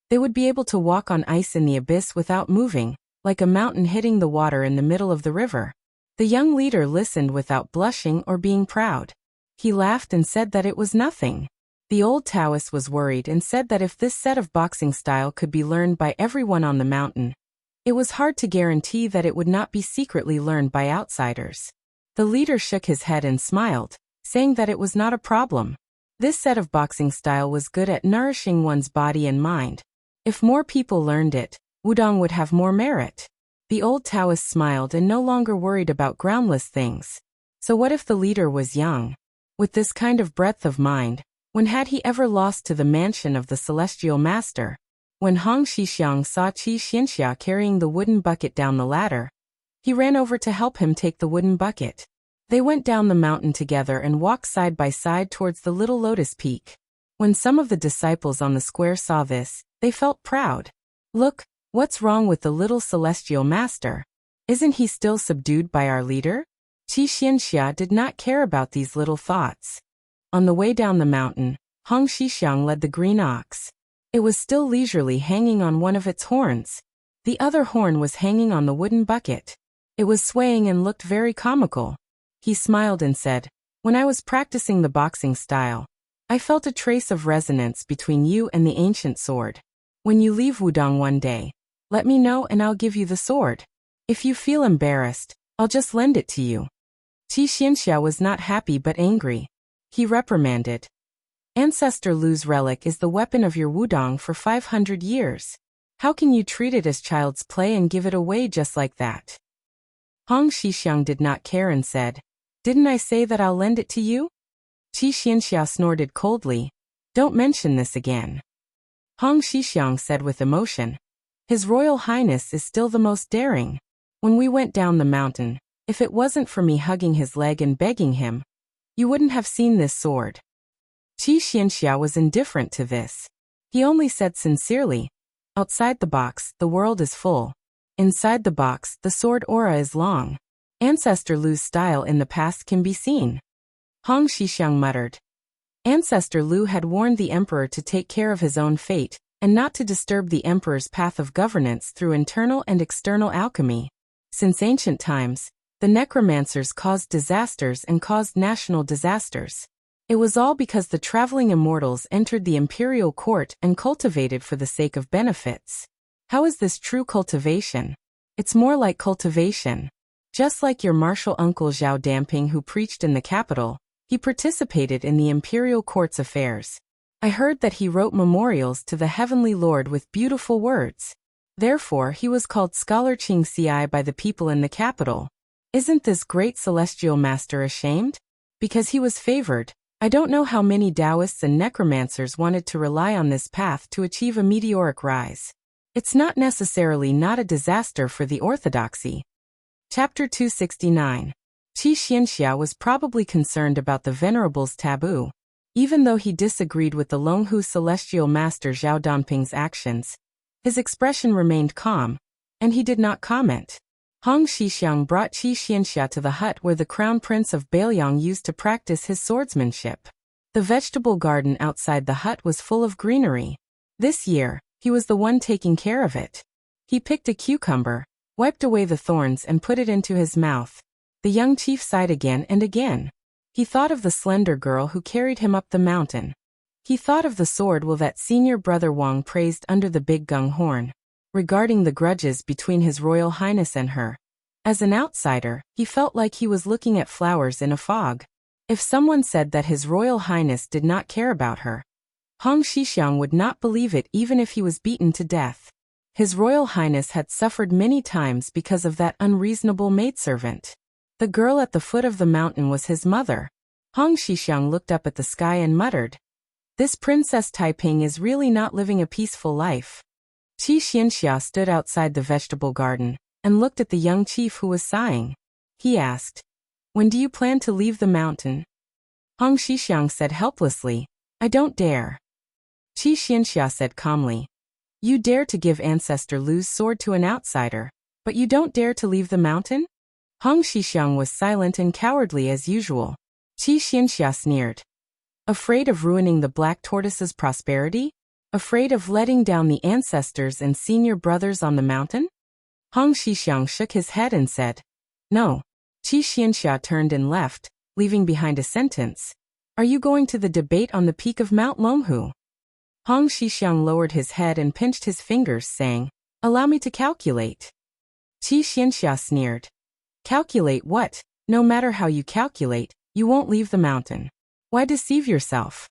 Speaker 1: they would be able to walk on ice in the abyss without moving, like a mountain hitting the water in the middle of the river. The young leader listened without blushing or being proud. He laughed and said that it was nothing. The old Taoist was worried and said that if this set of boxing style could be learned by everyone on the mountain, it was hard to guarantee that it would not be secretly learned by outsiders. The leader shook his head and smiled, saying that it was not a problem. This set of boxing style was good at nourishing one's body and mind. If more people learned it, Wudong would have more merit. The old Taoist smiled and no longer worried about groundless things. So what if the leader was young? With this kind of breadth of mind, when had he ever lost to the mansion of the celestial master? When Hong Shixiang saw Qi Xianxia carrying the wooden bucket down the ladder, he ran over to help him take the wooden bucket. They went down the mountain together and walked side by side towards the little lotus peak. When some of the disciples on the square saw this, they felt proud. Look, what's wrong with the little celestial master? Isn't he still subdued by our leader? Qi Xianxia did not care about these little thoughts. On the way down the mountain, Hong Shixiang led the green ox. It was still leisurely hanging on one of its horns. The other horn was hanging on the wooden bucket. It was swaying and looked very comical. He smiled and said, "When I was practicing the boxing style, I felt a trace of resonance between you and the ancient sword. When you leave Wudong one day, let me know and I'll give you the sword. If you feel embarrassed, I'll just lend it to you." Qi Xianxia was not happy but angry. He reprimanded. "Ancestor Lu's relic is the weapon of your Wudong for 500 years. How can you treat it as child's play and give it away just like that?" Hong Shixiang did not care and said, "Didn't I say that I'll lend it to you?" Qi Xianxia snorted coldly. "Don't mention this again." Hong Shixiang said with emotion, "His Royal Highness is still the most daring. When we went down the mountain, if it wasn't for me hugging his leg and begging him, you wouldn't have seen this sword." Qi Xianxia was indifferent to this. He only said sincerely, "Outside the box, the world is full. Inside the box, the sword aura is long. Ancestor Lu's style in the past can be seen." Hong Shixiang muttered. Ancestor Lu had warned the emperor to take care of his own fate, and not to disturb the emperor's path of governance through internal and external alchemy. Since ancient times, the necromancers caused disasters and caused national disasters. It was all because the traveling immortals entered the imperial court and cultivated for the sake of benefits. How is this true cultivation? It's more like cultivation. Just like your martial uncle Zhao Damping who preached in the capital, he participated in the imperial court's affairs. I heard that he wrote memorials to the heavenly lord with beautiful words. Therefore he was called Scholar Qing Ci by the people in the capital. Isn't this great celestial master ashamed? Because he was favored. I don't know how many Taoists and necromancers wanted to rely on this path to achieve a meteoric rise. It's not necessarily not a disaster for the orthodoxy. Chapter 269. Qi Xianxia was probably concerned about the Venerable's taboo. Even though he disagreed with the Longhu celestial master Zhao Danping's actions, his expression remained calm, and he did not comment. Hong Shixiang brought Qi Xianxia to the hut where the crown prince of Bailiang used to practice his swordsmanship. The vegetable garden outside the hut was full of greenery. This year, he was the one taking care of it. He picked a cucumber, wiped away the thorns and put it into his mouth. The young chief sighed again and again. He thought of the slender girl who carried him up the mountain. He thought of the sword that senior brother Wang praised under the big gung horn. Regarding the grudges between His Royal Highness and her. As an outsider, he felt like he was looking at flowers in a fog. If someone said that His Royal Highness did not care about her, Hong Shixiang would not believe it even if he was beaten to death. His Royal Highness had suffered many times because of that unreasonable maidservant. The girl at the foot of the mountain was his mother. Hong Shixiang looked up at the sky and muttered, "This Princess Taiping is really not living a peaceful life." Qi Xianxia stood outside the vegetable garden and looked at the young chief who was sighing. He asked, "When do you plan to leave the mountain?" Hong Shixiang said helplessly, "I don't dare." Qi Xianxia said calmly, "You dare to give Ancestor Lu's sword to an outsider, but you don't dare to leave the mountain?" Hong Shixiang was silent and cowardly as usual. Qi Xianxia sneered. Afraid of ruining the black tortoise's prosperity? Afraid of letting down the ancestors and senior brothers on the mountain? Hong Shixiang shook his head and said, "No." Qi Xianxia turned and left, leaving behind a sentence. Are you going to the debate on the peak of Mount Longhu? Hong Shixiang lowered his head and pinched his fingers, saying, Allow me to calculate. Qi Xianxia sneered. Calculate what? No matter how you calculate, you won't leave the mountain. Why deceive yourself?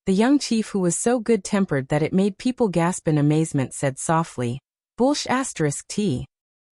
Speaker 1: The young chief, who was so good-tempered that it made people gasp in amazement, said softly, Bullsh asterisk T.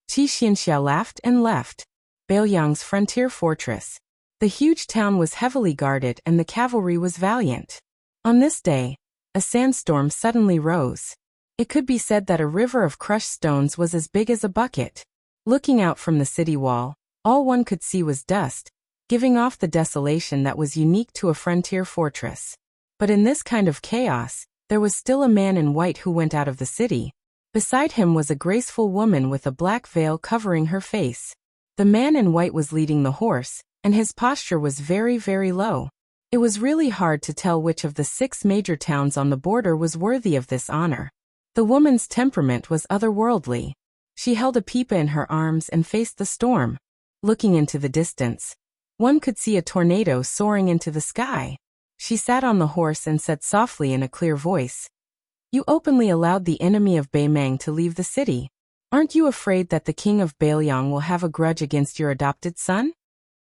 Speaker 1: Qi Xianxia laughed and left. Beiliang's frontier fortress. The huge town was heavily guarded and the cavalry was valiant. On this day, a sandstorm suddenly rose. It could be said that a river of crushed stones was as big as a bucket. Looking out from the city wall, all one could see was dust, giving off the desolation that was unique to a frontier fortress. But in this kind of chaos, there was still a man in white who went out of the city. Beside him was a graceful woman with a black veil covering her face. The man in white was leading the horse, and his posture was very, very low. It was really hard to tell which of the 6 major towns on the border was worthy of this honor. The woman's temperament was otherworldly. She held a pipa in her arms and faced the storm. Looking into the distance, one could see a tornado soaring into the sky. She sat on the horse and said softly in a clear voice, You openly allowed the enemy of Beimang to leave the city. Aren't you afraid that the king of Beiliang will have a grudge against your adopted son?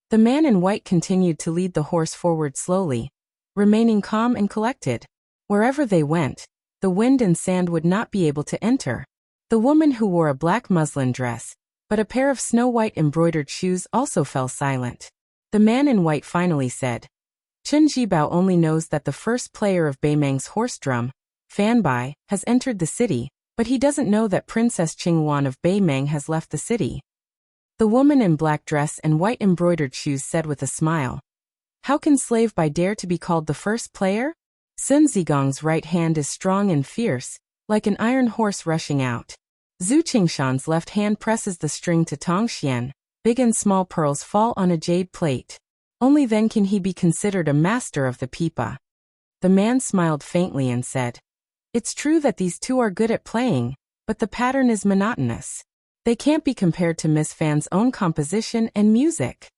Speaker 1: The man in white continued to lead the horse forward slowly, remaining calm and collected. Wherever they went, the wind and sand would not be able to enter. The woman, who wore a black muslin dress, but a pair of snow-white embroidered shoes, also fell silent. The man in white finally said, Chen Jibao only knows that the first player of Beimang's horse drum, Fanbai, has entered the city, but he doesn't know that Princess Qingwan of Beimang has left the city. The woman in black dress and white embroidered shoes said with a smile, How can Slave Bai dare to be called the first player? Sun Zigong's right hand is strong and fierce, like an iron horse rushing out. Zhu Qingshan's left hand presses the string to Tongxian. Big and small pearls fall on a jade plate. Only then can he be considered a master of the pipa. The man smiled faintly and said, It's true that these two are good at playing, but the pattern is monotonous. They can't be compared to Miss Fan's own composition and music.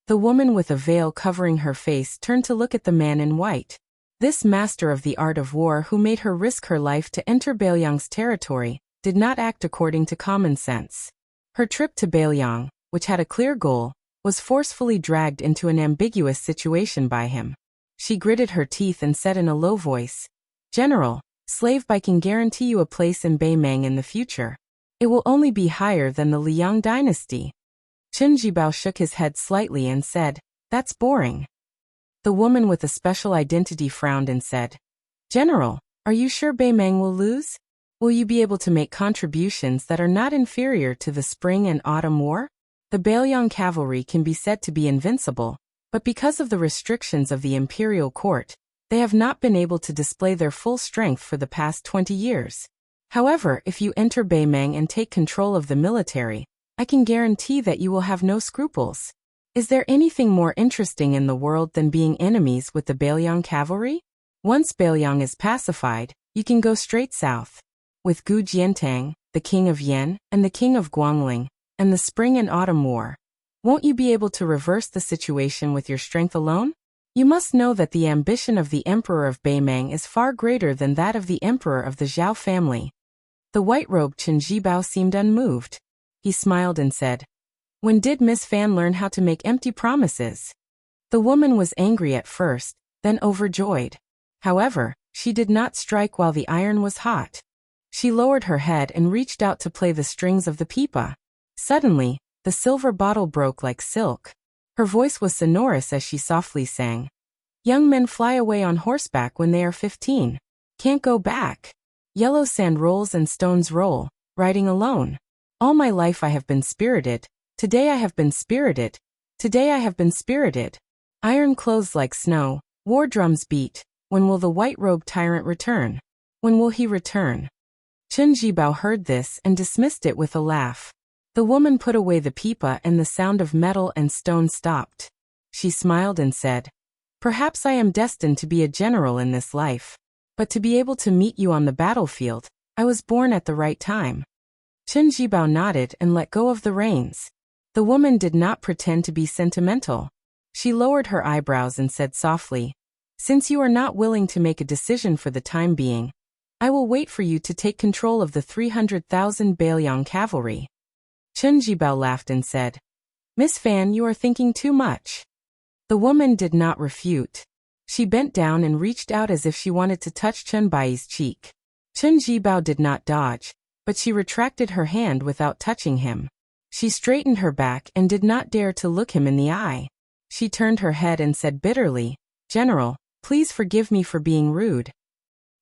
Speaker 1: The woman with a veil covering her face turned to look at the man in white. This master of the art of war, who made her risk her life to enter Beiliang's territory, did not act according to common sense. Her trip to Beiliang, which had a clear goal, was forcefully dragged into an ambiguous situation by him. She gritted her teeth and said in a low voice, General, Slave Bai can guarantee you a place in Beimang in the future. It will only be higher than the Liang dynasty. Chen Jibao shook his head slightly and said, That's boring. The woman with a special identity frowned and said, General, are you sure Beimang will lose? Will you be able to make contributions that are not inferior to the Spring and Autumn War? The Beiliang cavalry can be said to be invincible, but because of the restrictions of the imperial court, they have not been able to display their full strength for the past 20 years. However, if you enter Beimang and take control of the military, I can guarantee that you will have no scruples. Is there anything more interesting in the world than being enemies with the Beiliang cavalry? Once Beiliang is pacified, you can go straight south. With Gu Jiantang, the king of Yan, and the king of Guangling, and the Spring and Autumn War, won't you be able to reverse the situation with your strength alone? You must know that the ambition of the emperor of Beimang is far greater than that of the emperor of the Zhao family. The white-robed Chen Jibao seemed unmoved. He smiled and said, When did Miss Fan learn how to make empty promises? The woman was angry at first, then overjoyed. However, she did not strike while the iron was hot. She lowered her head and reached out to play the strings of the pipa. Suddenly, the silver bottle broke like silk. Her voice was sonorous as she softly sang, Young men fly away on horseback when they are 15. Can't go back. Yellow sand rolls and stones roll, riding alone. All my life I have been spirited. Today I have been spirited. Today I have been spirited. Iron clothes like snow, war drums beat. When will the white-robed tyrant return? When will he return? Chen Jibao heard this and dismissed it with a laugh. The woman put away the pipa and the sound of metal and stone stopped. She smiled and said, Perhaps I am destined to be a general in this life. But to be able to meet you on the battlefield, I was born at the right time. Chen Jibao nodded and let go of the reins. The woman did not pretend to be sentimental. She lowered her eyebrows and said softly, Since you are not willing to make a decision for the time being, I will wait for you to take control of the 300,000 Bailiang cavalry. Chen Jibao laughed and said, Miss Fan, you are thinking too much. The woman did not refute. She bent down and reached out as if she wanted to touch Chen Bai's cheek. Chen Jibao did not dodge, but she retracted her hand without touching him. She straightened her back and did not dare to look him in the eye. She turned her head and said bitterly, General, please forgive me for being rude.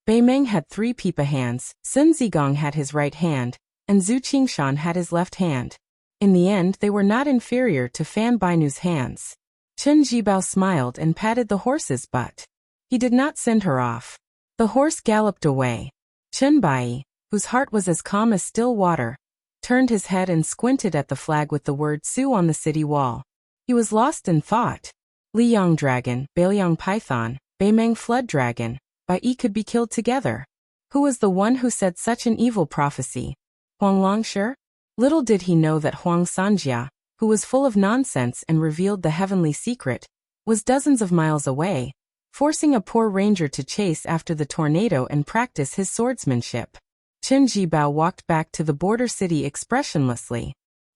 Speaker 1: Bei Meng had 3 pipa hands, Sun Zigong had his right hand, and Zhu Qingshan had his left hand. In the end, they were not inferior to Fan Bainu's hands. Chen Jibao smiled and patted the horse's butt. He did not send her off. The horse galloped away. Chen Bai, whose heart was as calm as still water, turned his head and squinted at the flag with the word Su on the city wall. He was lost in thought. Liyang Dragon, Bailiang Python, Bei Meng Flood Dragon, Bai Yi could be killed together. Who was the one who said such an evil prophecy? Huang Longshi? Little did he know that Huang Sanjia, who was full of nonsense and revealed the heavenly secret, was dozens of miles away, forcing a poor ranger to chase after the tornado and practice his swordsmanship. Chen Jibao walked back to the border city expressionlessly.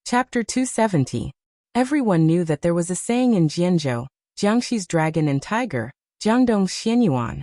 Speaker 1: Chapter 270. Everyone knew that there was a saying in Jianzhou, Jiangxi's dragon and tiger, Jiangdong's Xianyuan.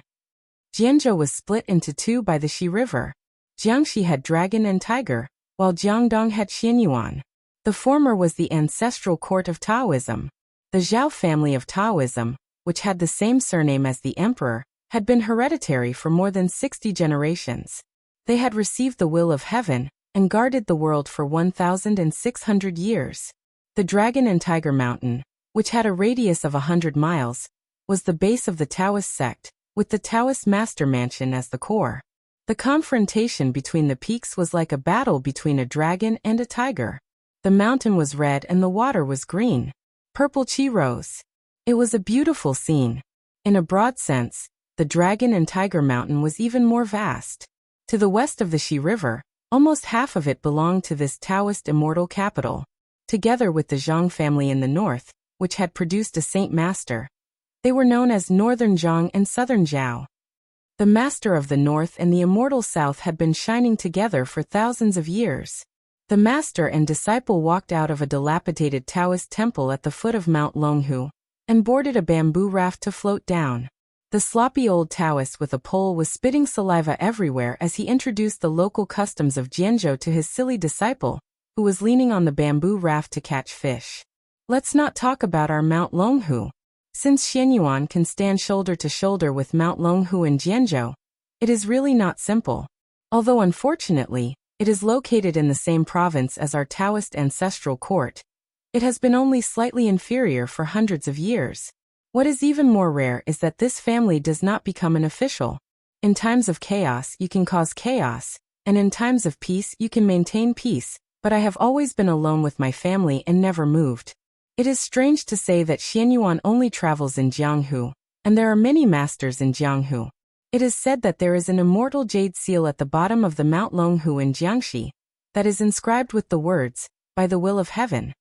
Speaker 1: Jianzhou was split into 2 by the Xi River. Jiangxi had dragon and tiger, while Jiangdong had Xianyuan. The former was the ancestral court of Taoism. The Zhao family of Taoism, which had the same surname as the emperor, had been hereditary for more than 60 generations. They had received the will of heaven and guarded the world for 1,600 years. The Dragon and Tiger Mountain, which had a radius of 100 miles, was the base of the Taoist sect, with the Taoist master mansion as the core. The confrontation between the peaks was like a battle between a dragon and a tiger. The mountain was red and the water was green. Purple Qi rose. It was a beautiful scene. In a broad sense, the Dragon and Tiger Mountain was even more vast. To the west of the Xi River, almost half of it belonged to this Taoist immortal capital. Together with the Zhang family in the north, which had produced a saint master, they were known as Northern Zhang and Southern Zhao. The master of the north and the immortal south had been shining together for thousands of years. The master and disciple walked out of a dilapidated Taoist temple at the foot of Mount Longhu and boarded a bamboo raft to float down. The sloppy old Taoist with a pole was spitting saliva everywhere as he introduced the local customs of Jianzhou to his silly disciple, who was leaning on the bamboo raft to catch fish. Let's not talk about our Mount Longhu. Since Xianyuan can stand shoulder to shoulder with Mount Longhu in Jianzhou, it is really not simple. Although unfortunately, it is located in the same province as our Taoist ancestral court, it has been only slightly inferior for hundreds of years. What is even more rare is that this family does not become an official. In times of chaos, you can cause chaos, and in times of peace, you can maintain peace, but I have always been alone with my family and never moved. It is strange to say that Xianyuan only travels in Jianghu, and there are many masters in Jianghu. It is said that there is an immortal jade seal at the bottom of the Mount Longhu in Jiangxi that is inscribed with the words, "By the will of heaven."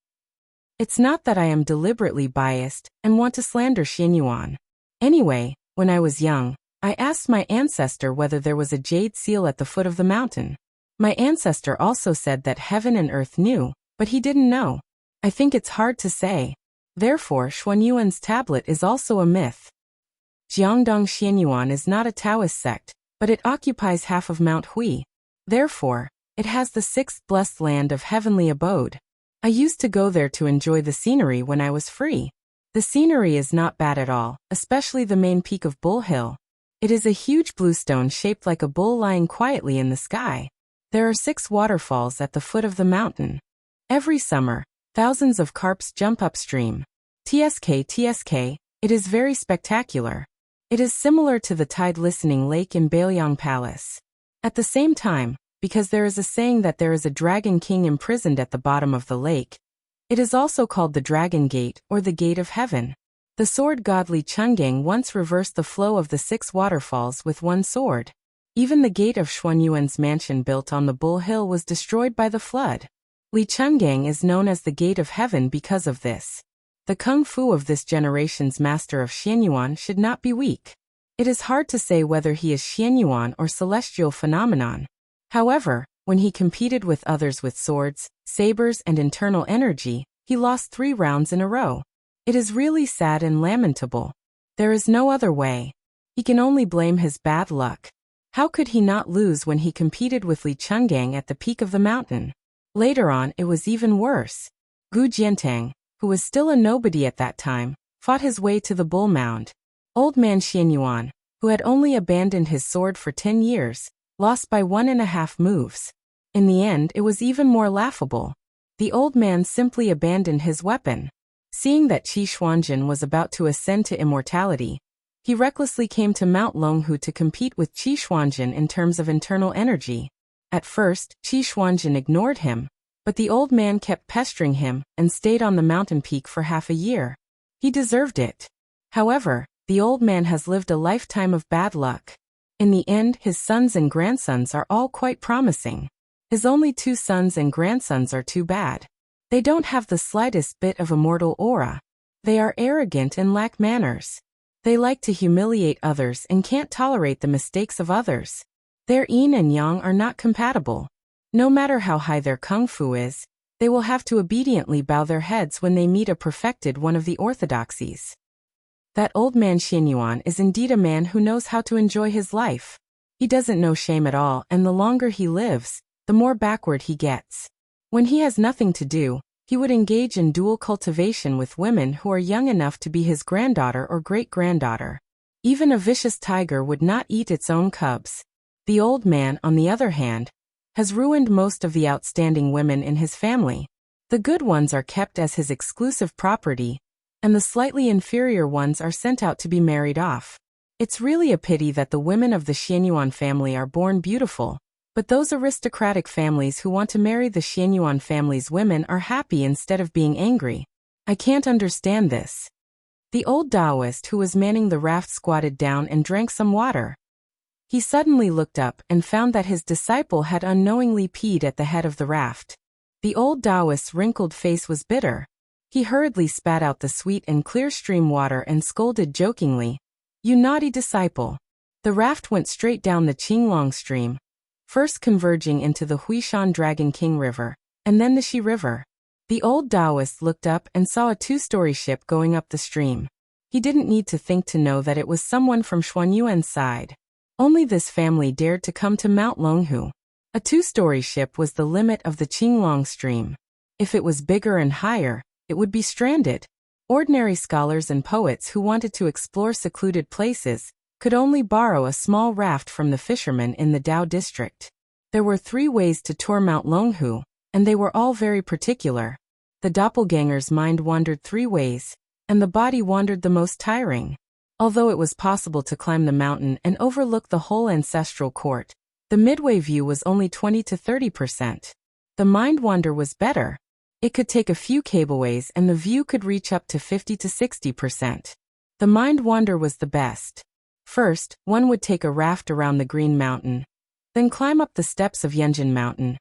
Speaker 1: It's not that I am deliberately biased and want to slander Xianyuan. Anyway, when I was young, I asked my ancestor whether there was a jade seal at the foot of the mountain. My ancestor also said that heaven and earth knew, but he didn't know. I think it's hard to say. Therefore, Xuanyuan's tablet is also a myth. Jiangdong Xianyuan is not a Taoist sect, but it occupies half of Mount Hui. Therefore, it has the 6th blessed land of heavenly abode. I used to go there to enjoy the scenery when I was free. The scenery is not bad at all, especially the main peak of Bull Hill. It is a huge blue stone shaped like a bull lying quietly in the sky. There are 6 waterfalls at the foot of the mountain. Every summer, thousands of carps jump upstream. TSK, it is very spectacular. It is similar to the tide-listening lake in Bailiang Palace. At the same time, because there is a saying that there is a dragon king imprisoned at the bottom of the lake, it is also called the Dragon Gate or the Gate of Heaven. The sword god Li Chenggang once reversed the flow of the 6 waterfalls with one sword. Even the gate of Xuanyuan's mansion built on the Bull Hill was destroyed by the flood. Li Chenggang is known as the Gate of Heaven because of this. The kung fu of this generation's master of Xianyuan should not be weak. It is hard to say whether he is Xianyuan or celestial phenomenon. However, when he competed with others with swords, sabers and internal energy, he lost 3 rounds in a row. It is really sad and lamentable. There is no other way. He can only blame his bad luck. How could he not lose when he competed with Li Chungang at the peak of the mountain? Later on it was even worse. Gu Jiantang, who was still a nobody at that time, fought his way to the bull mound. Old man Xianyuan, who had only abandoned his sword for 10 years, lost by 1.5 moves. In the end it was even more laughable. The old man simply abandoned his weapon. Seeing that Qi Xuanjin was about to ascend to immortality, he recklessly came to Mount Longhu to compete with Qi Xuanjin in terms of internal energy. At first, Qi Xuanjin ignored him, but the old man kept pestering him and stayed on the mountain peak for half a year. He deserved it. However, the old man has lived a lifetime of bad luck. In the end, his sons and grandsons are all quite promising. His only 2 sons and grandsons are too bad. They don't have the slightest bit of immortal aura. They are arrogant and lack manners. They like to humiliate others and can't tolerate the mistakes of others. Their yin and yang are not compatible. No matter how high their kung fu is, they will have to obediently bow their heads when they meet a perfected one of the orthodoxies. That old man Xianyuan is indeed a man who knows how to enjoy his life. He doesn't know shame at all, and the longer he lives, the more backward he gets. When he has nothing to do, he would engage in dual cultivation with women who are young enough to be his granddaughter or great-granddaughter. Even a vicious tiger would not eat its own cubs. The old man, on the other hand, has ruined most of the outstanding women in his family. The good ones are kept as his exclusive property, and the slightly inferior ones are sent out to be married off. It's really a pity that the women of the Xianyuan family are born beautiful, but those aristocratic families who want to marry the Xianyuan family's women are happy instead of being angry. I can't understand this. The old Taoist who was manning the raft squatted down and drank some water. He suddenly looked up and found that his disciple had unknowingly peed at the head of the raft. The old Taoist's wrinkled face was bitter. He hurriedly spat out the sweet and clear stream water and scolded jokingly, "You naughty disciple." The raft went straight down the Qinglong stream, first converging into the Huishan Dragon King River, and then the Xi River. The old Taoist looked up and saw a 2-story ship going up the stream. He didn't need to think to know that it was someone from Xuanyuan's side. Only this family dared to come to Mount Longhu. A 2-story ship was the limit of the Qinglong stream. If it was bigger and higher, it would be stranded. Ordinary scholars and poets who wanted to explore secluded places could only borrow a small raft from the fishermen in the Dao district. There were 3 ways to tour Mount Longhu, and they were all very particular. The doppelganger's mind wandered 3 ways, and the body wandered the most tiring. Although it was possible to climb the mountain and overlook the whole ancestral court, the midway view was only 20 to 30%. The mind wander was better. It could take a few cableways and the view could reach up to 50 to 60%. The mind wander was the best. First, one would take a raft around the Green Mountain, then climb up the steps of Yunjin Mountain,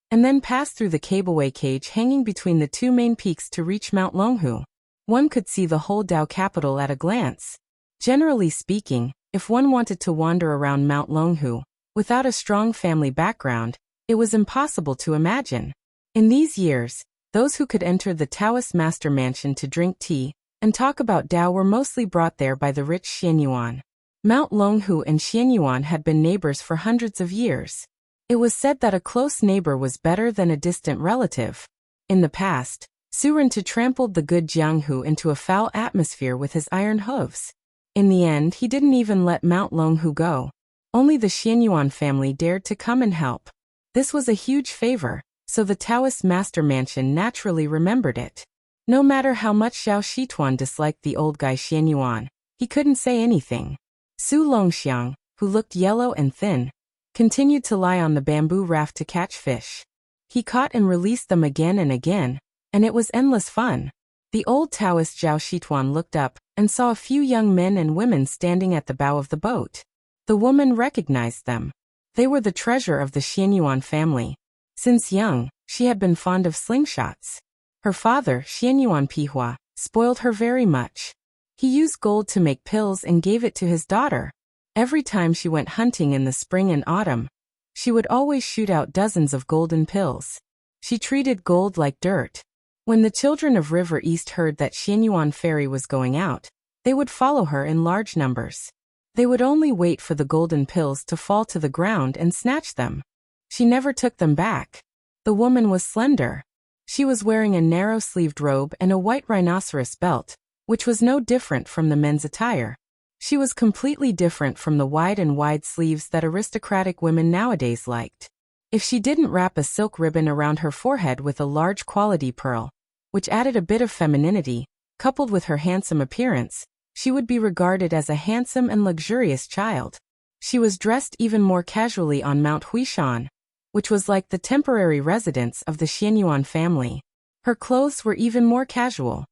Speaker 1: and then pass through the cableway cage hanging between the 2 main peaks to reach Mount Longhu. One could see the whole Dao capital at a glance. Generally speaking, if one wanted to wander around Mount Longhu, without a strong family background, it was impossible to imagine. In these years, those who could enter the Taoist master mansion to drink tea and talk about Dao were mostly brought there by the rich Xianyuan. Mount Longhu and Xianyuan had been neighbors for hundreds of years. It was said that a close neighbor was better than a distant relative. In the past, Su Renta trampled the good Jianghu into a foul atmosphere with his iron hooves. In the end, he didn't even let Mount Longhu go. Only the Xianyuan family dared to come and help. This was a huge favor, so the Taoist master mansion naturally remembered it. No matter how much Xiao Shituan disliked the old guy Xianyuan, he couldn't say anything. Su Longxiang, who looked yellow and thin, continued to lie on the bamboo raft to catch fish. He caught and released them again and again, and it was endless fun. The old Taoist Zhao Shituan looked up and saw a few young men and women standing at the bow of the boat. The woman recognized them. They were the treasure of the Xianyuan family. Since young, she had been fond of slingshots. Her father, Xianyuan Pihua, spoiled her very much. He used gold to make pills and gave it to his daughter. Every time she went hunting in the spring and autumn, she would always shoot out dozens of golden pills. She treated gold like dirt. When the children of River East heard that Xianyuan Fairy was going out, they would follow her in large numbers. They would only wait for the golden pills to fall to the ground and snatch them. She never took them back. The woman was slender. She was wearing a narrow-sleeved robe and a white rhinoceros belt, which was no different from the men's attire. She was completely different from the wide sleeves that aristocratic women nowadays liked. If she didn't wrap a silk ribbon around her forehead with a large quality pearl, which added a bit of femininity, coupled with her handsome appearance, she would be regarded as a handsome and luxurious child. She was dressed even more casually on Mount Huishan, which was like the temporary residence of the Xianyuan family. Her clothes were even more casual.